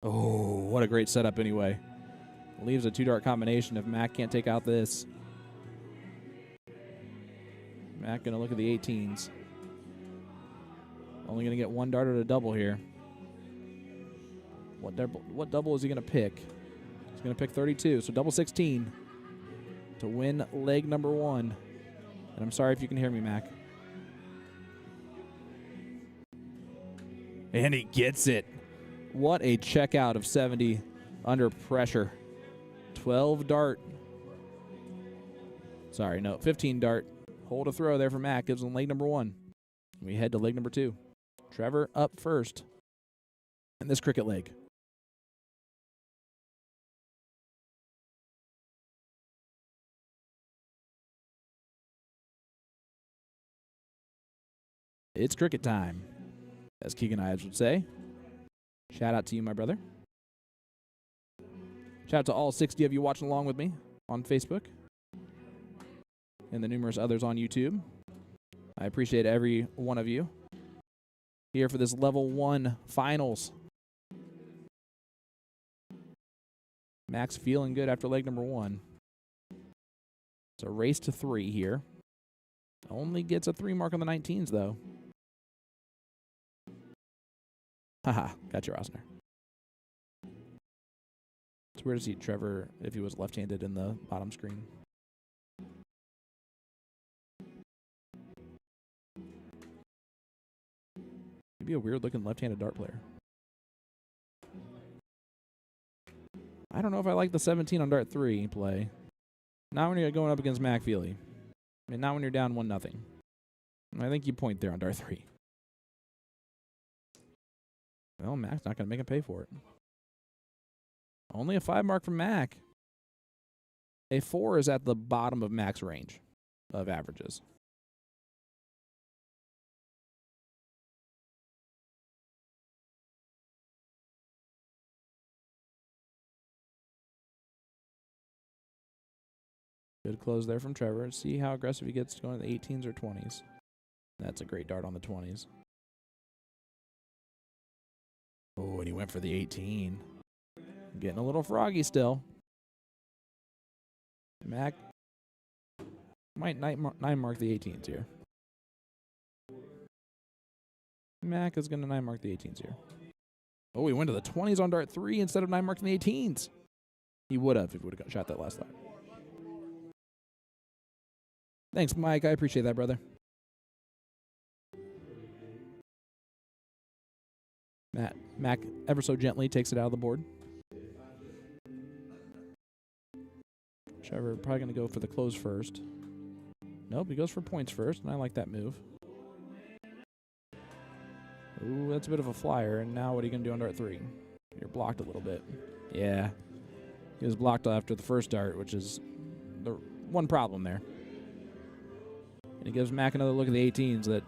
Oh, what a great setup anyway. Leaves a 2-dart combination if Mac can't take out this. Mac going to look at the 18s. Only going to get 1 dart at a double here. What double is he going to pick? He's going to pick 32, so double 16 to win leg number 1. And I'm sorry if you can hear me, Mac. And he gets it. What a checkout of 70 under pressure. 12 dart. Sorry, no, 15 dart. Hold a throw there for Mac. Gives him leg number 1. We head to leg number 2. Trevor up first in this cricket leg. It's cricket time, as Keegan Ives would say. Shout out to you, my brother. Shout out to all 60 of you watching along with me on Facebook and the numerous others on YouTube. I appreciate every one of you here for this level 1 finals. Max feeling good after leg number 1. It's a race to 3 here. Only gets a 3 mark on the 19s, though. Haha, got your Osner. It's weird to see Trevor if he was left-handed in the bottom screen. He'd be a weird-looking left-handed dart player. I don't know if I like the 17 on dart 3 play. Not when you're going up against Mac Feely. I mean, not when you're down 1-0. I think you point there on dart 3. Well, Mac's not going to make him pay for it. Only a 5 mark from Mac. A 4 is at the bottom of Mac's range of averages. Good close there from Trevor. See how aggressive he gets going to the 18s or 20s. That's a great dart on the 20s. Oh, and he went for the 18. Getting a little froggy still. Mac might nine mark the 18s here. Mac is going to 9 mark the 18s here. Oh, he went to the 20s on dart 3 instead of 9 marking the 18s. He would have if he would have shot that last time. Thanks, Mike. I appreciate that, brother. Mac ever so gently takes it out of the board. Trevor probably going to go for the close first. Nope, he goes for points first, and I like that move. Ooh, that's a bit of a flyer, and now what are you going to do on dart 3? You're blocked a little bit. Yeah. He was blocked after the first dart, which is the one problem there. And he gives Mac another look at the 18s that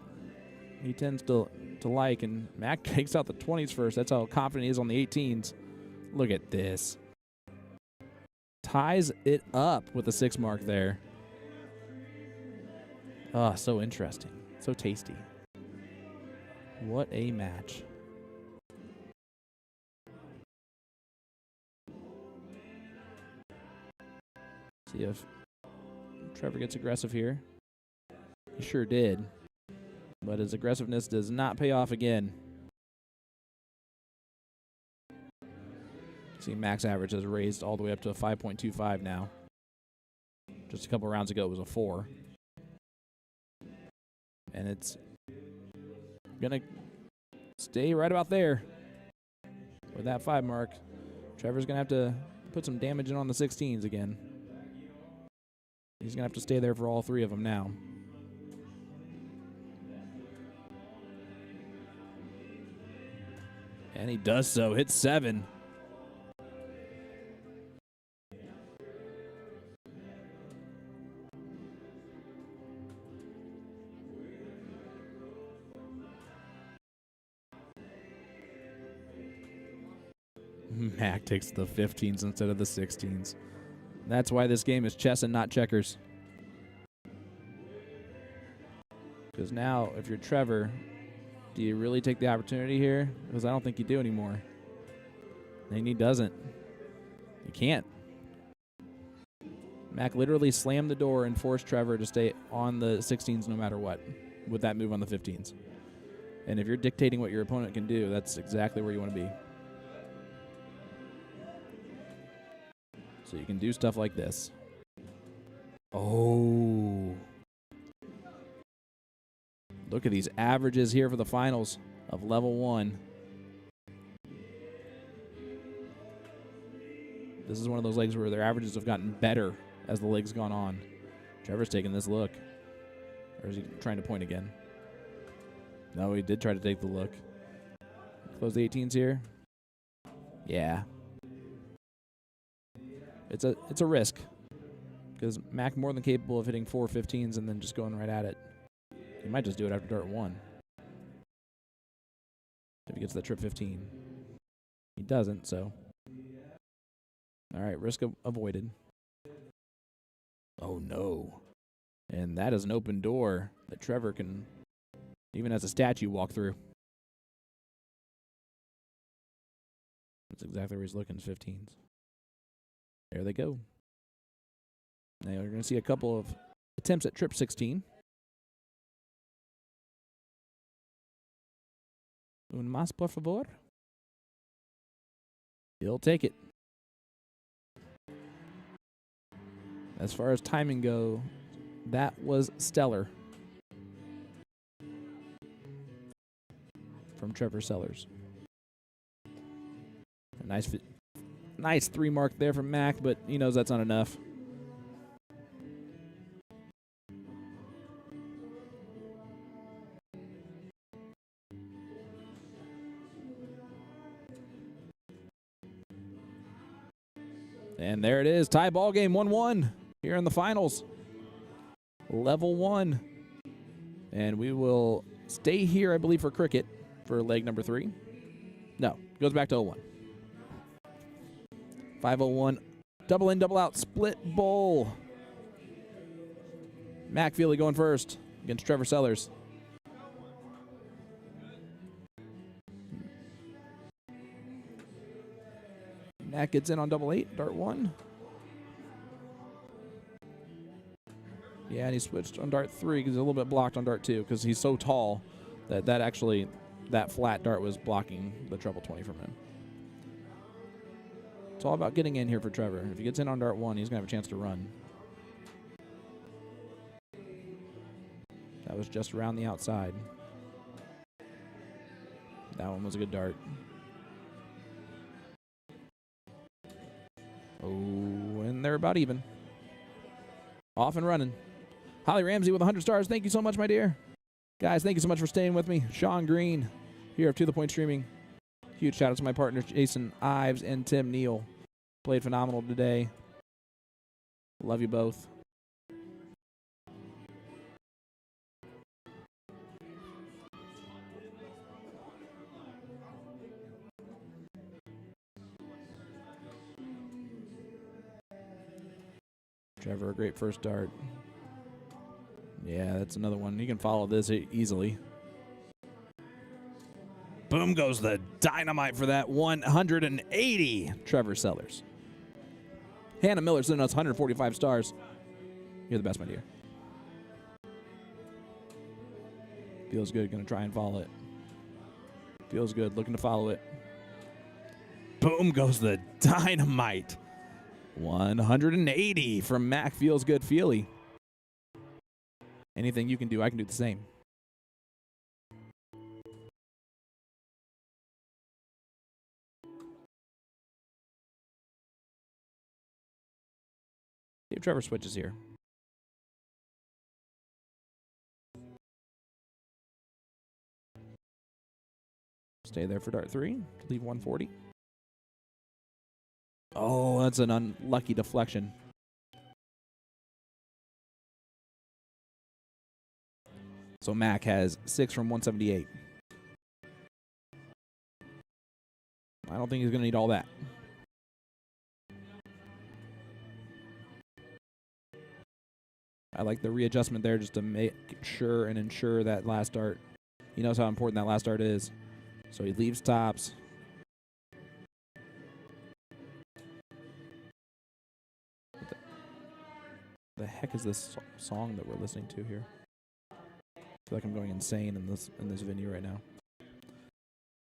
he tends to like, and Mac takes out the 20s first. That's how confident he is on the 18s. Look at this. Ties it up with the 6 mark there. Oh, so interesting. So tasty. What a match. See if Trevor gets aggressive here. He sure did. But his aggressiveness does not pay off again. See, max average has raised all the way up to a 5.25 now. Just a couple rounds ago, it was a 4. And it's going to stay right about there with that 5 mark. Trevor's going to have to put some damage in on the 16s again. He's going to have to stay there for all 3 of them now. And he does so. Hits 7. Mac takes the 15s instead of the 16s. That's why this game is chess and not checkers. Because now, if you're Trevor, do you really take the opportunity here? Because I don't think you do anymore. And he doesn't. You can't. Mac literally slammed the door and forced Trevor to stay on the 16s no matter what with that move on the 15s. And if you're dictating what your opponent can do, that's exactly where you want to be. So you can do stuff like this. Oh. Look at these averages here for the finals of level 1. This is one of those legs where their averages have gotten better as the leg's gone on. Trevor's taking this look. Or is he trying to point again? No, he did try to take the look. Close the 18s here. Yeah. It's a risk. Because Mac more than capable of hitting 4 15s and then just going right at it. He might just do it after dart 1. If he gets that trip 15. He doesn't, so. All right, risk avoided. Oh, no. And that is an open door that Trevor can, even as a statue, walk through. That's exactly where he's looking, 15s. There they go. Now you're going to see a couple of attempts at trip 16. Un más, por favor. He'll take it. As far as timing go, that was stellar from Trevor Sellers. A nice 3 mark there from Mac, but he knows that's not enough. And there it is, tie ball game, 1-1 here in the finals. Level 1. And we will stay here, I believe, for cricket for leg number 3. No, goes back to 0-1. 5-0-1, double in, double out, split bowl. Mac Feely going first against Trevor Sellers. Mac gets in on double 8, dart 1. Yeah, and he switched on dart 3 because he's a little bit blocked on dart 2 because he's so tall that that flat dart was blocking the treble 20 from him. It's all about getting in here for Trevor. If he gets in on dart 1, he's going to have a chance to run. That was just around the outside. That one was a good dart. Oh, and they're about even. Off and running. Holly Ramsey with 100 stars. Thank you so much, my dear. Guys, thank you so much for staying with me. Sean Green here of To The Point Streaming. Huge shout out to my partners, Jason Ives and Tim Neal. Played phenomenal today. Love you both. Trevor, a great first dart. Yeah, that's another one. You can follow this easily. Boom goes the dynamite for that 180. Trevor Sellers. Hannah Miller sending us 145 stars. You're the best, my dear. Feels good. Going to try and follow it. Feels good. Looking to follow it. Boom goes the dynamite. 180 from Mac Feels Good Feely. Anything you can do, I can do the same. See if Trevor switches here. Stay there for dart 3. Leave 140. Oh, that's an unlucky deflection. So Mac has 6 from 178. I don't think he's going to need all that. I like the readjustment there just to make sure and ensure that last dart. He knows how important that last dart is. So he leaves tops. What the heck is this song that we're listening to here? I feel like I'm going insane in this venue right now.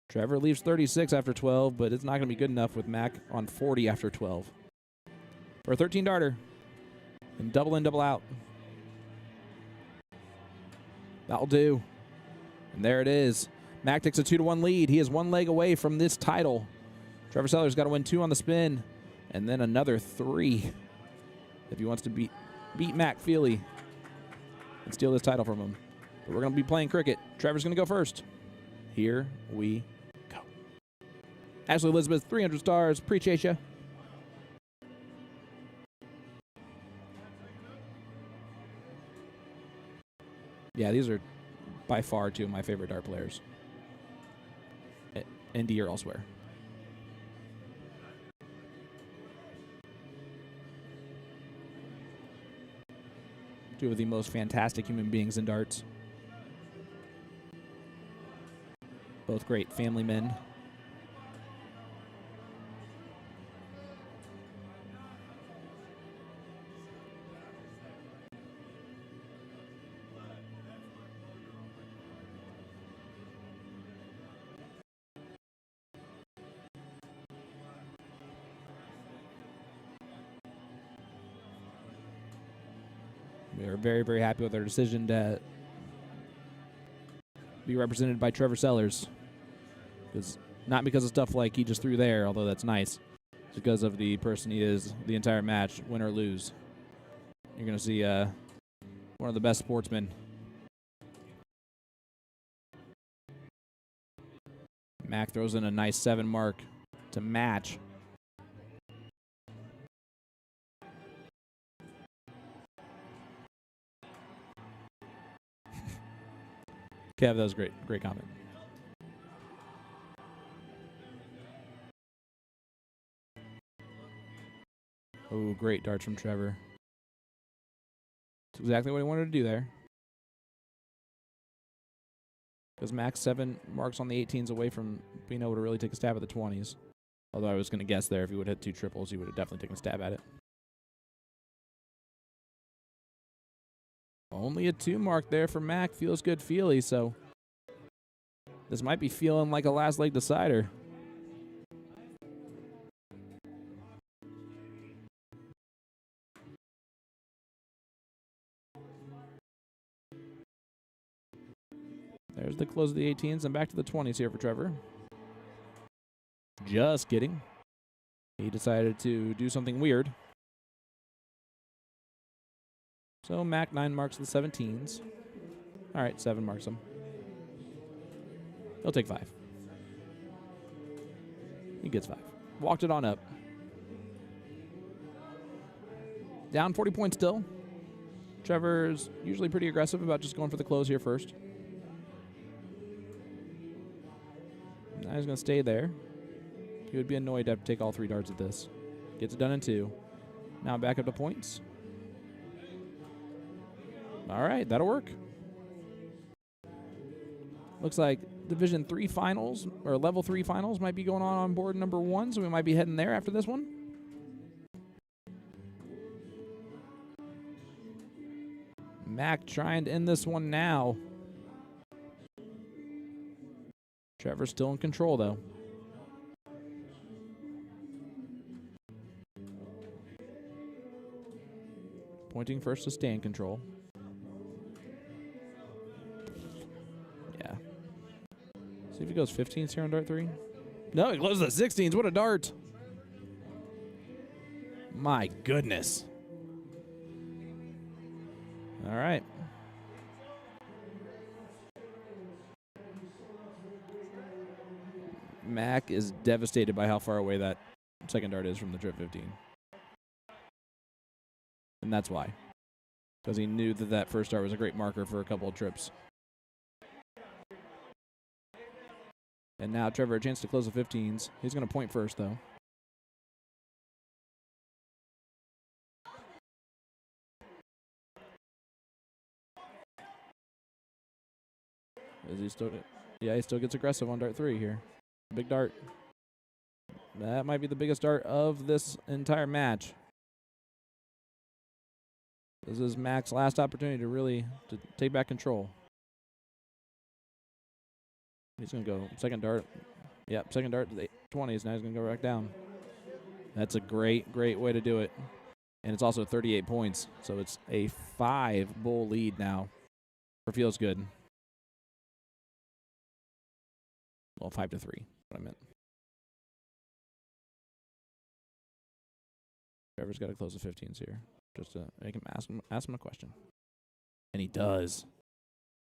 Trevor leaves 36 after 12, but it's not going to be good enough with Mac on 40 after 12. For a 13 darter. And double in, double out. That'll do. And there it is. Mac takes a 2-1 lead. He is one leg away from this title. Trevor Sellers got to win 2 on the spin, and then another 3 if he wants to beat Mac Feely and steal this title from him. But we're going to be playing cricket. Trevor's going to go first. Here we go. Ashley Elizabeth, 300 stars. Appreciate you. Yeah, these are by far 2 of my favorite dart players. Indy or elsewhere. Two of the most fantastic human beings in darts. Both great family men. We are very, very happy with our decision to be represented by Trevor Sellers. Not because of stuff like he just threw there, although that's nice. It's because of the person he is the entire match, win or lose. You're going to see one of the best sportsmen. Mac throws in a nice 7 mark to match. Kev, that was great. Great comment. Oh, great darts from Trevor. It's exactly what he wanted to do there. Because Max 7 marks on the 18s away from being able to really take a stab at the 20s. Although I was going to guess there if he would have hit 2 triples, he would have definitely taken a stab at it. Only a 2 mark there for Mac. Feels good, Feely. So this might be feeling like a last leg decider. There's the close of the 18s and back to the 20s here for Trevor. Just kidding. He decided to do something weird. So Mac 9 marks the 17s. All right, 7 marks him. He'll take 5. He gets 5. Walked it on up. Down 40 points still. Trevor's usually pretty aggressive about just going for the close here first. Now he's going to stay there. He would be annoyed to have to take all 3 darts at this. Gets it done in 2. Now back up to points. All right, that'll work. Looks like Division 3 finals, or Level 3 finals, might be going on board number 1, so we might be heading there after this one. Mac trying to end this one now. Trevor's still in control, though. Pointing first to stay in control. Yeah. See if he goes 15s here on dart 3. No, he closes the 16s. What a dart. My goodness. All right. Mac is devastated by how far away that second dart is from the trip 15. And that's why. Because he knew that that first dart was a great marker for a couple of trips. And now Trevor, a chance to close the 15s. He's going to point first, though. Is he still? Yeah, he still gets aggressive on dart 3 here. Big dart. That might be the biggest dart of this entire match. This is Mac's last opportunity to really take back control. He's going to go second dart. Yep, second dart to the 20s. Now he's going to go back down. That's a great, great way to do it. And it's also 38 points. So it's a 5-bull lead now for Feels Good. Well, 5-3, what I meant. Trevor's got to close the 15s here. Just to make him ask him a question. And he does.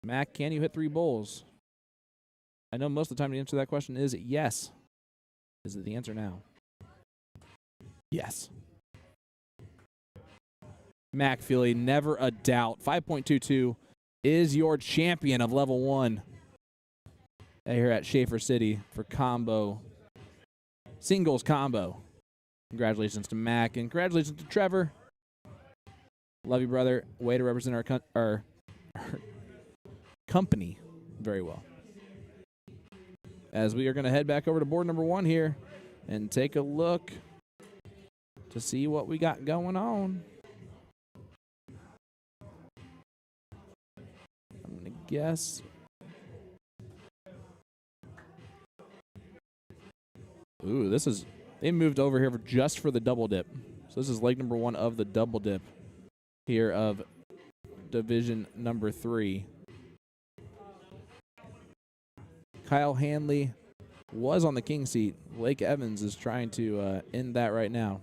Mac, can you hit 3 bulls? I know most of the time the answer to that question is yes. Is it the answer now? Yes. Mac Feely, never a doubt. 5.22 is your champion of level 1. Here at Shaffer City for combo. Singles combo. Congratulations to Mac and congratulations to Trevor. Love you, brother. Way to represent our company very well. As we are going to head back over to board number 1 here and take a look to see what we got going on. I'm going to guess. Ooh, they moved over here just for the double dip. So this is leg number 1 of the double dip here of division number 3. Kyle Hanley was on the king seat. Blake Evans is trying to end that right now.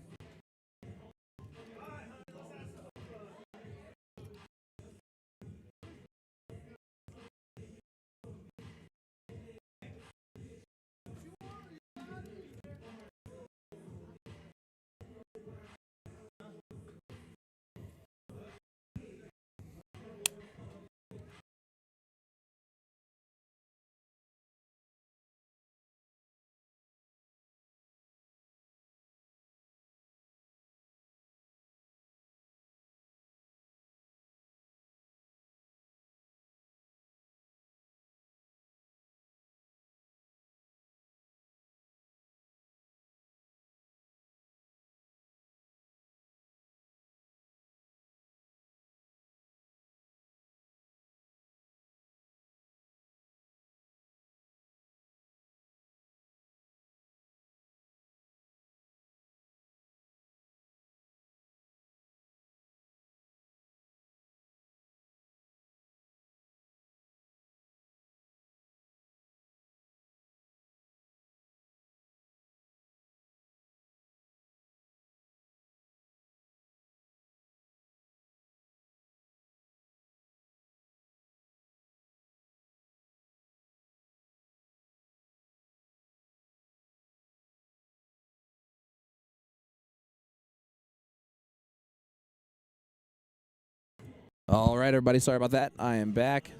All right, everybody. Sorry about that. I am back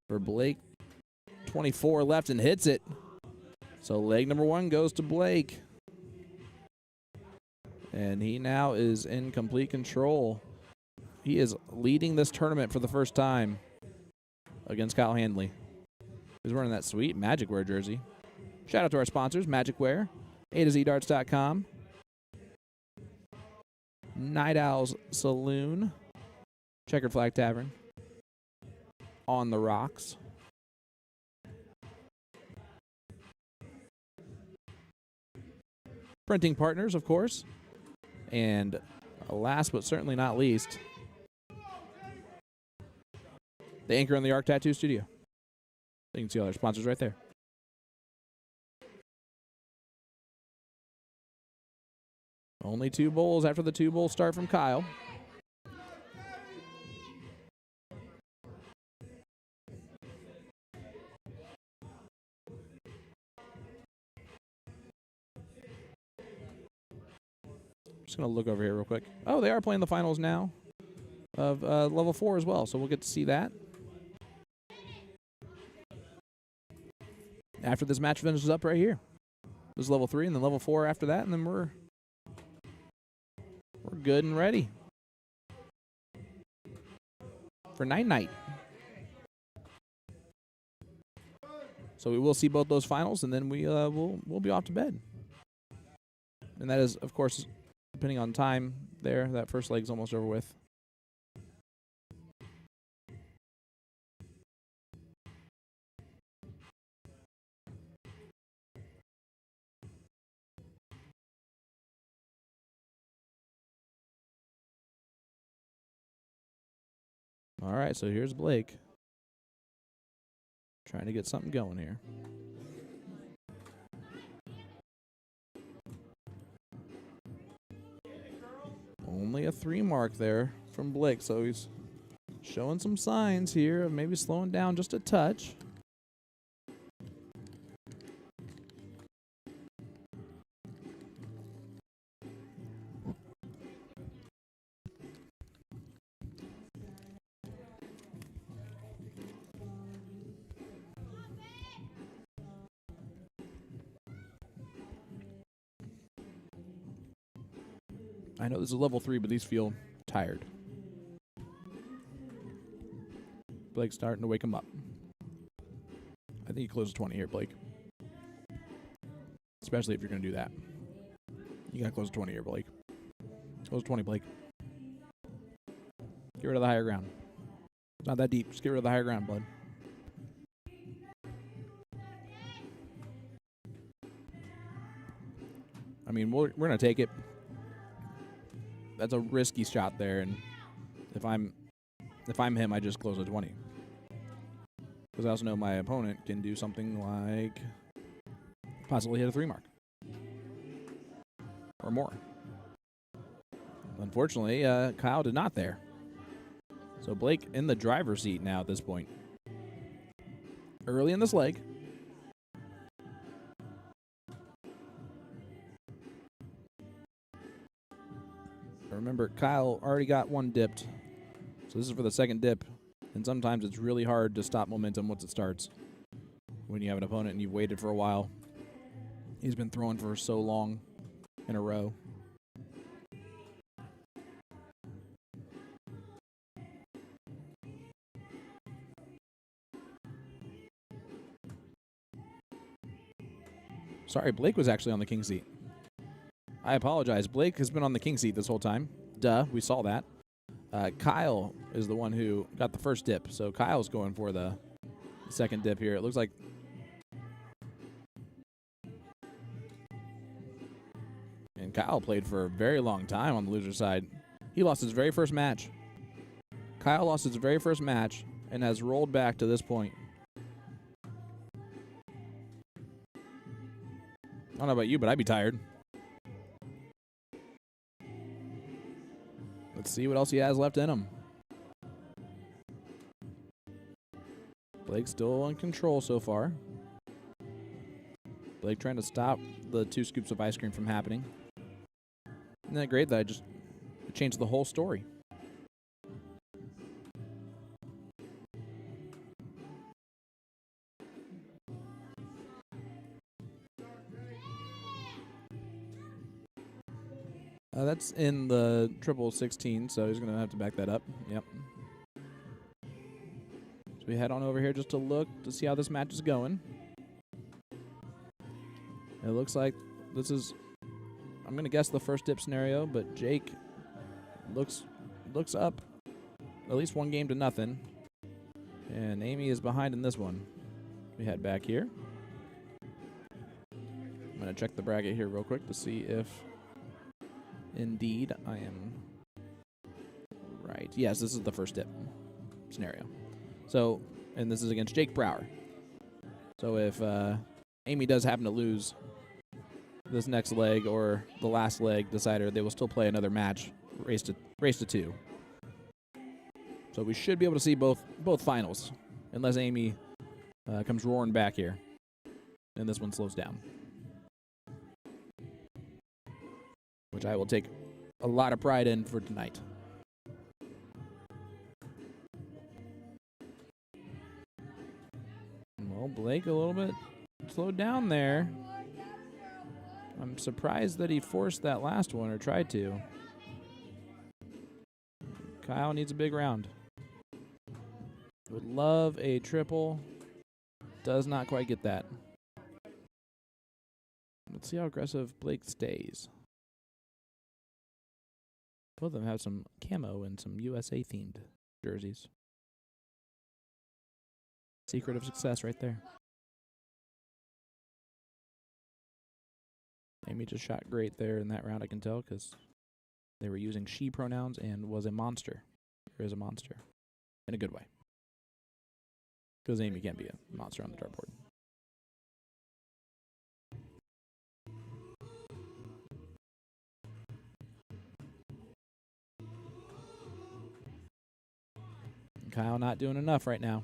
for Blake. 24 left and hits it. So leg number 1 goes to Blake. And he now is in complete control. He is leading this tournament for the first time against Kyle Handley. He's wearing that sweet Magic Wear jersey. Shout out to our sponsors, Magic Wear, A2ZDarts.com, Night Owls Saloon, Checkered Flag Tavern, On the Rocks, Printing Partners, of course, and last but certainly not least, the Anchor on the Arc Tattoo Studio. You can see all our sponsors right there. Only 2 bowls after the 2 bowl start from Kyle. Just going to look over here real quick. Oh, they are playing the finals now of level 4 as well, so we'll get to see that after this match finishes up right here. This is level 3 and then level 4 after that, and then we're good and ready for night. So we will see both those finals, and then we'll be off to bed. And that is, of course, depending on time there, that first leg's almost over with. All right, so here's Blake trying to get something going here. Only a 3 mark there from Blake, so he's showing some signs here of maybe slowing down just a touch. I know this is level 3, but these feel tired. Blake's starting to wake him up. I think he closes 20 here, Blake. Especially if you're going to do that. You got to close 20 here, Blake. Close 20, Blake. Get rid of the higher ground. It's not that deep. Just get rid of the higher ground, bud. I mean, we're going to take it. That's a risky shot there, and if I'm him, I just close a 20. Because I also know my opponent can do something like possibly hit a 3 mark. Or more. Unfortunately, Kyle did not there. So Blake in the driver's seat now at this point. Early in this leg. Remember, Kyle already got 1 dipped. So this is for the 2nd dip. And sometimes it's really hard to stop momentum once it starts. When you have an opponent and you've waited for a while. He's been throwing for so long in a row. Sorry, Blake was actually on the king seat. I apologize. Blake has been on the king seat this whole time. Duh, we saw that. Kyle is the one who got the first dip, so Kyle's going for the 2nd dip here. It looks like... And Kyle played for a very long time on the loser side. He lost his very first match. Kyle lost his very first match and has rolled back to this point. I don't know about you, but I'd be tired. Let's see what else he has left in him. Blake's still in control so far. Blake trying to stop the 2 scoops of ice cream from happening. Isn't that great that I just changed the whole story? That's in the triple 16, so he's going to have to back that up. Yep. So we head on over here just to look to see how this match is going. It looks like this is, I'm going to guess the first dip scenario, but Jake looks up at least 1 game to nothing. And Amy is behind in this one. We head back here. I'm going to check the bracket here real quick to see if indeed I am right. Yes, this is the first dip scenario. So, and this is against Jake Brower. So if Amy does happen to lose this next leg or the last leg decider, they will still play another match, race to 2. So we should be able to see both finals, unless Amy comes roaring back here, and this one slows down, which I will take a lot of pride in for tonight. Well, Blake a little bit slowed down there. I'm surprised that he forced that last one or tried to. Kyle needs a big round. Would love a triple. Does not quite get that. Let's see how aggressive Blake stays. Both of them have some camo and some USA themed jerseys. Secret of success right there. Amy just shot great there in that round, I can tell, because they were using she pronouns and was a monster. Or is a monster. In a good way. Because Amy can't be a monster on the dartboard. Kyle not doing enough right now.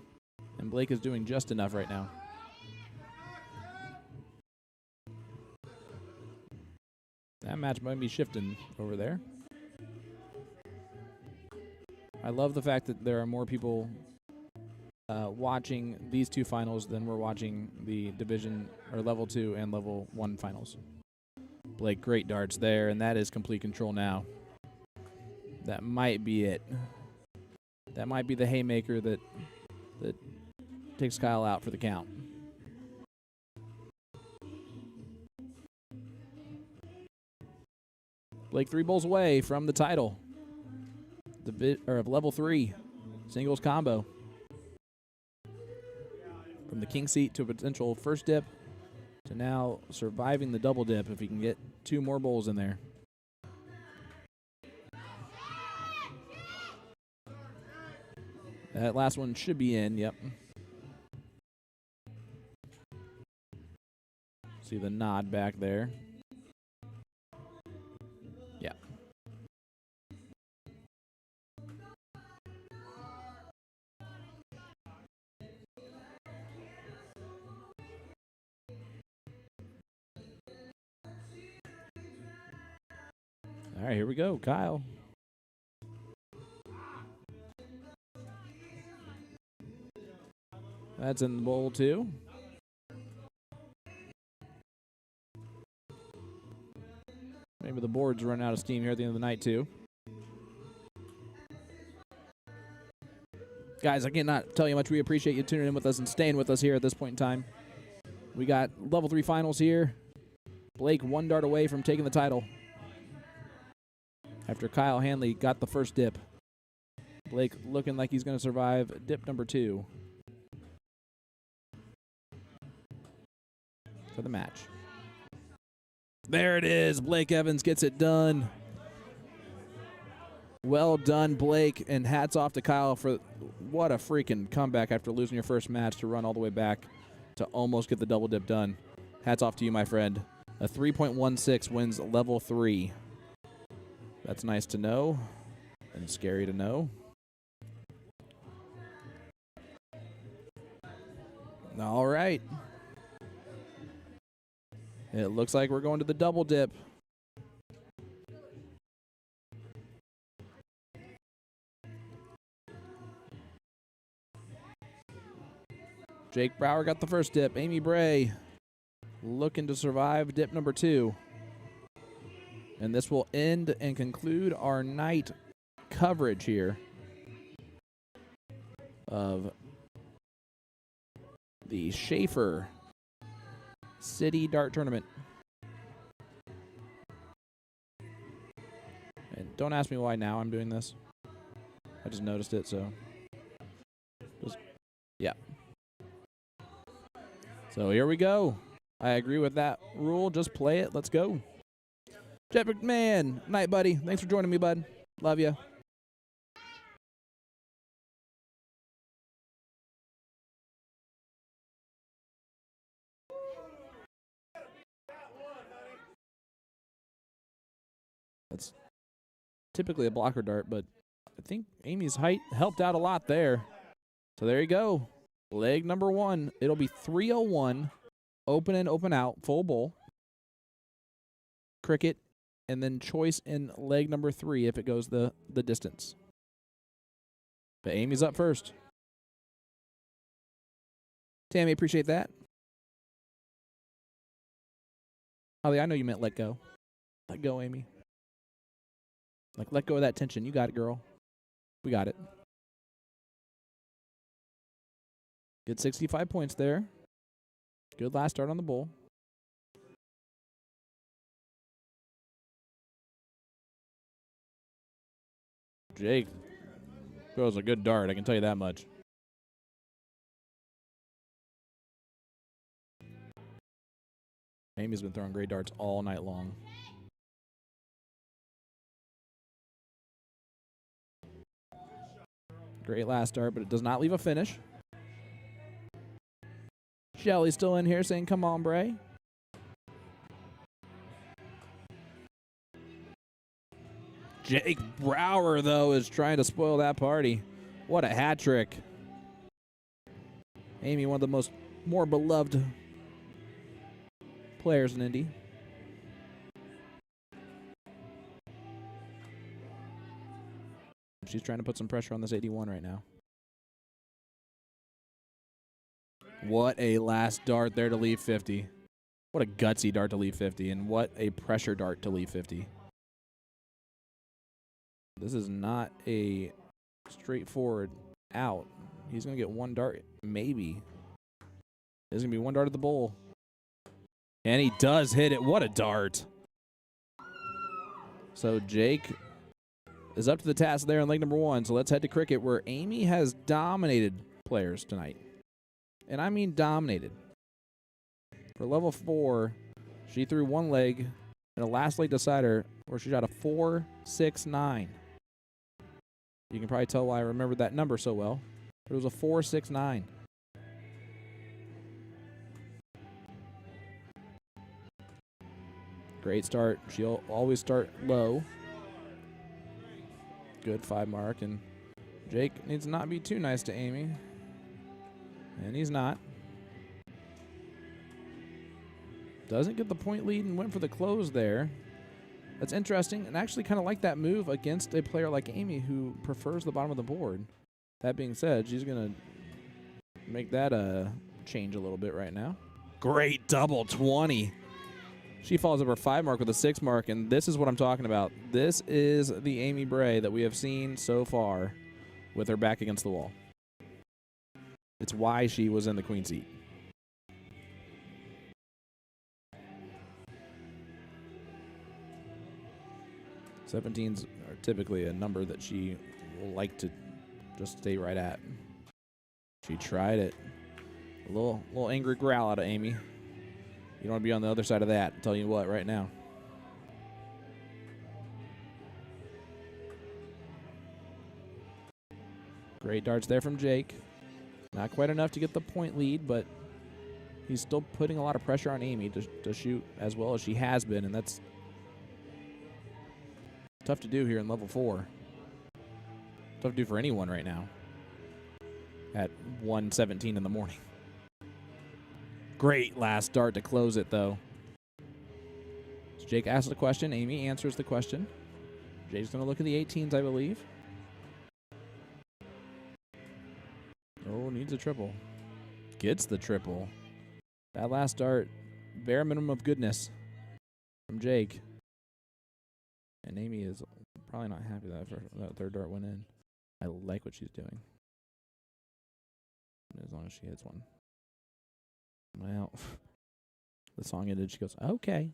And Blake is doing just enough right now. That match might be shifting over there. I love the fact that there are more people watching these 2 finals than we're watching the division or level 2 and level 1 finals. Blake, great darts there, and that is complete control now. That might be it. That might be the haymaker that takes Kyle out for the count. Blake 3 bowls away from the title of level 3 singles combo. From the king seat to a potential first dip to now surviving the double dip if he can get 2 more bowls in there. That last one should be in, yep. See the nod back there. Yeah. All right, here we go, Kyle. That's in the bowl, too. Maybe the board's running out of steam here at the end of the night, too. Guys, I cannot tell you how much we appreciate you tuning in with us and staying with us here at this point in time. We got level 3 finals here. Blake 1 dart away from taking the title. After Kyle Hanley got the first dip. Blake looking like he's going to survive dip number 2. For the match. There it is. Blake Evans gets it done. Well done, Blake, and hats off to Kyle for what a freaking comeback after losing your first match to run all the way back to almost get the double dip done. Hats off to you, my friend. A 3.16 wins level 3. That's nice to know and scary to know. All right. It looks like we're going to the double dip. Jake Brower got the first dip. Amy Bray looking to survive dip number 2. And this will end and conclude our night coverage here of the Shaffer City Dart Tournament. And don't ask me why now I'm doing this. I just noticed it, so. Yeah. So here we go. I agree with that rule. Just play it. Let's go. Jeff McMahon, night, buddy. Thanks for joining me, bud. Love you. That's typically a blocker dart, but I think Amy's height helped out a lot there. So there you go. Leg number 1. It'll be 301. Open in, open out, full bowl. Cricket, and then choice in leg number 3 if it goes the distance. But Amy's up first. Tammy, appreciate that. Holly, I know you meant let go. Let go, Amy. Like, let go of that tension. You got it, girl. We got it. Good 65 points there. Good last start on the bowl. Jake throws a good dart, I can tell you that much. Amy's been throwing great darts all night long. Great last dart, but it does not leave a finish. Shelly's still in here saying, come on, Bray. Jake Brower, though, is trying to spoil that party. What a hat trick. Amy, one of the more beloved players in Indy. She's trying to put some pressure on this 81 right now. What a last dart there to leave 50. What a gutsy dart to leave 50, and what a pressure dart to leave 50. This is not a straightforward out. He's going to get one dart, maybe. There's going to be one dart at the bowl. And he does hit it. What a dart. So Jake is up to the task there in leg number 1. So let's head to cricket, where Amy has dominated players tonight. And I mean dominated. For level 4, she threw one leg in a last leg decider where she shot a 4.69. You can probably tell why I remembered that number so well. It was a 4.69. Great start. She'll always start low. Good 5 mark. And Jake needs to not be too nice to Amy. And he's not. Doesn't get the point lead and went for the close there. That's interesting, and I actually kind of like that move against a player like Amy who prefers the bottom of the board. That being said, she's going to make that change a little bit right now. Great double 20. She follows up her 5 mark with a 6 mark, and this is what I'm talking about. This is the Amy Bray that we have seen so far with her back against the wall. It's why she was in the queen seat. 17s are typically a number that she will like to just stay right at. She tried it. A little angry growl out of Amy. You don't want to be on the other side of that. I'll tell you what, right now. Great darts there from Jake. Not quite enough to get the point lead, but he's still putting a lot of pressure on Amy to shoot as well as she has been, and that's tough to do here in level 4. Tough to do for anyone right now at 1:17 in the morning. Great last dart to close it, though. So Jake asks the question. Amy answers the question. Jake's going to look at the 18s, I believe. Oh, needs a triple. Gets the triple. That last dart, bare minimum of goodness from Jake. And Amy is probably not happy that third dart went in. I like what she's doing. As long as she hits one. Well, the song ended. She goes, okay.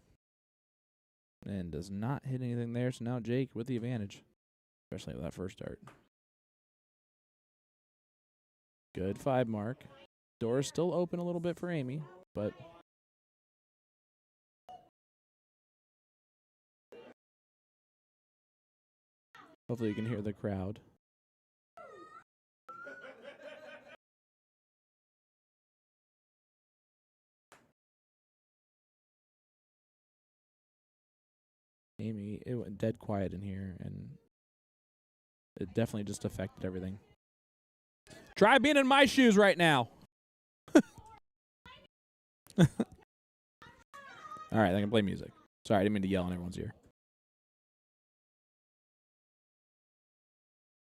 And does not hit anything there. So now Jake with the advantage. Especially with that first dart. Good 5 mark. Door is still open a little bit for Amy, but hopefully you can hear the crowd. Amy, it went dead quiet in here, and it definitely just affected everything. Try being in my shoes right now. All right, I can play music. Sorry, I didn't mean to yell in everyone's ear.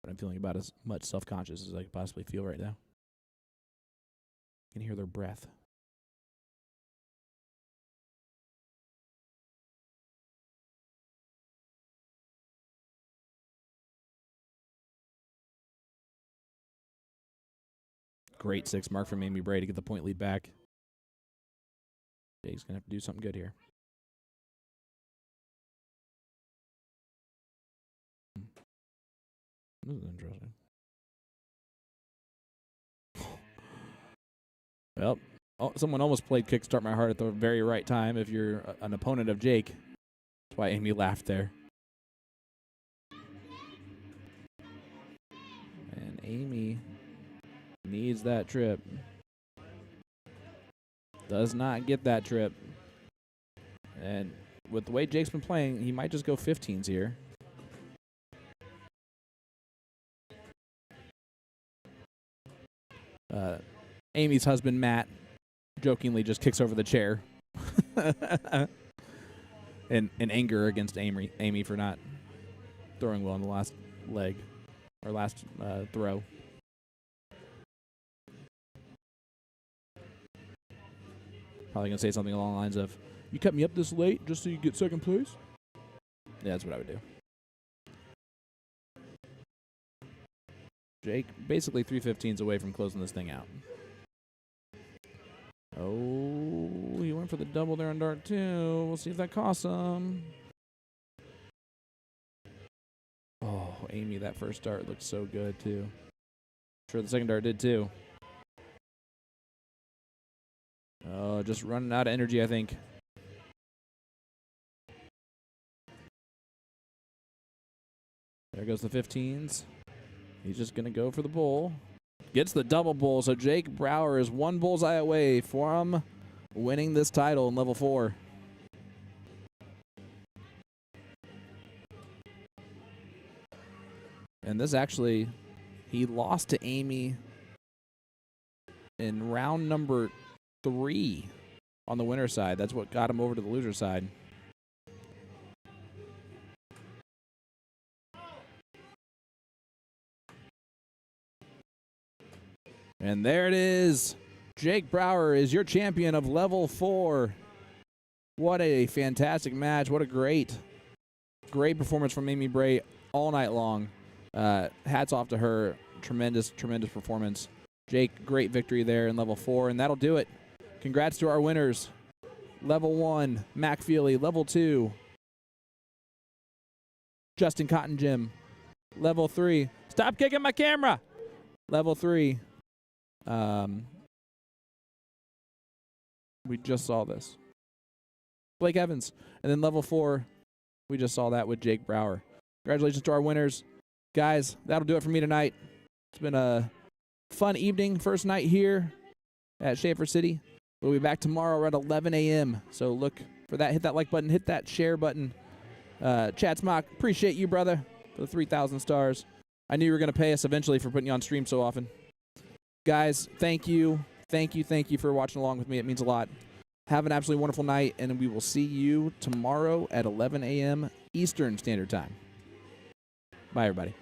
But I'm feeling about as much self-conscious as I could possibly feel right now. I can hear their breath. Great 6 mark from Amy Bray to get the point lead back. Jake's going to have to do something good here. This is interesting. Well, someone almost played Kickstart My Heart at the very right time if you're an opponent of Jake. That's why Amy laughed there. And Amy needs that trip. Does not get that trip. And with the way Jake's been playing, he might just go 15s here. Amy's husband, Matt, jokingly just kicks over the chair. in anger against Amy for not throwing well on the last leg, or last throw. Probably going to say something along the lines of, you kept me up this late just so you get second place? Yeah, that's what I would do. Jake basically 315s away from closing this thing out. Oh, he went for the double there on dart 2. We'll see if that costs him. Oh, Amy, that first dart looked so good, too. Sure, the second dart did, too. Oh, just running out of energy, I think. There goes the 15s. He's just going to go for the bull. Gets the double bull, so Jake Brower is 1 bullseye away from winning this title in level 4. And this actually, he lost to Amy in round number 3 on the winner's side. That's what got him over to the loser's side. And there it is. Jake Brower is your champion of level 4. What a fantastic match. What a great performance from Amy Bray all night long. Hats off to her. Tremendous performance. Jake, great victory there in level 4. And that'll do it. Congrats to our winners. Level 1, Mac Feely. Level 2, Justin Cotton Jim. Level 3, stop kicking my camera. Level 3, we just saw this, Blake Evans. And then level 4, we just saw that with Jake Brower. Congratulations to our winners. Guys, that'll do it for me tonight. It's been a fun evening, first night here at Shaffer City. We'll be back tomorrow at 11 a.m. So look for that. Hit that like button. Hit that share button. Chat Smock, appreciate you, brother, for the 3,000 stars. I knew you were going to pay us eventually for putting you on stream so often. Guys, thank you. Thank you for watching along with me. It means a lot. Have an absolutely wonderful night, and we will see you tomorrow at 11 a.m. Eastern Standard Time. Bye, everybody.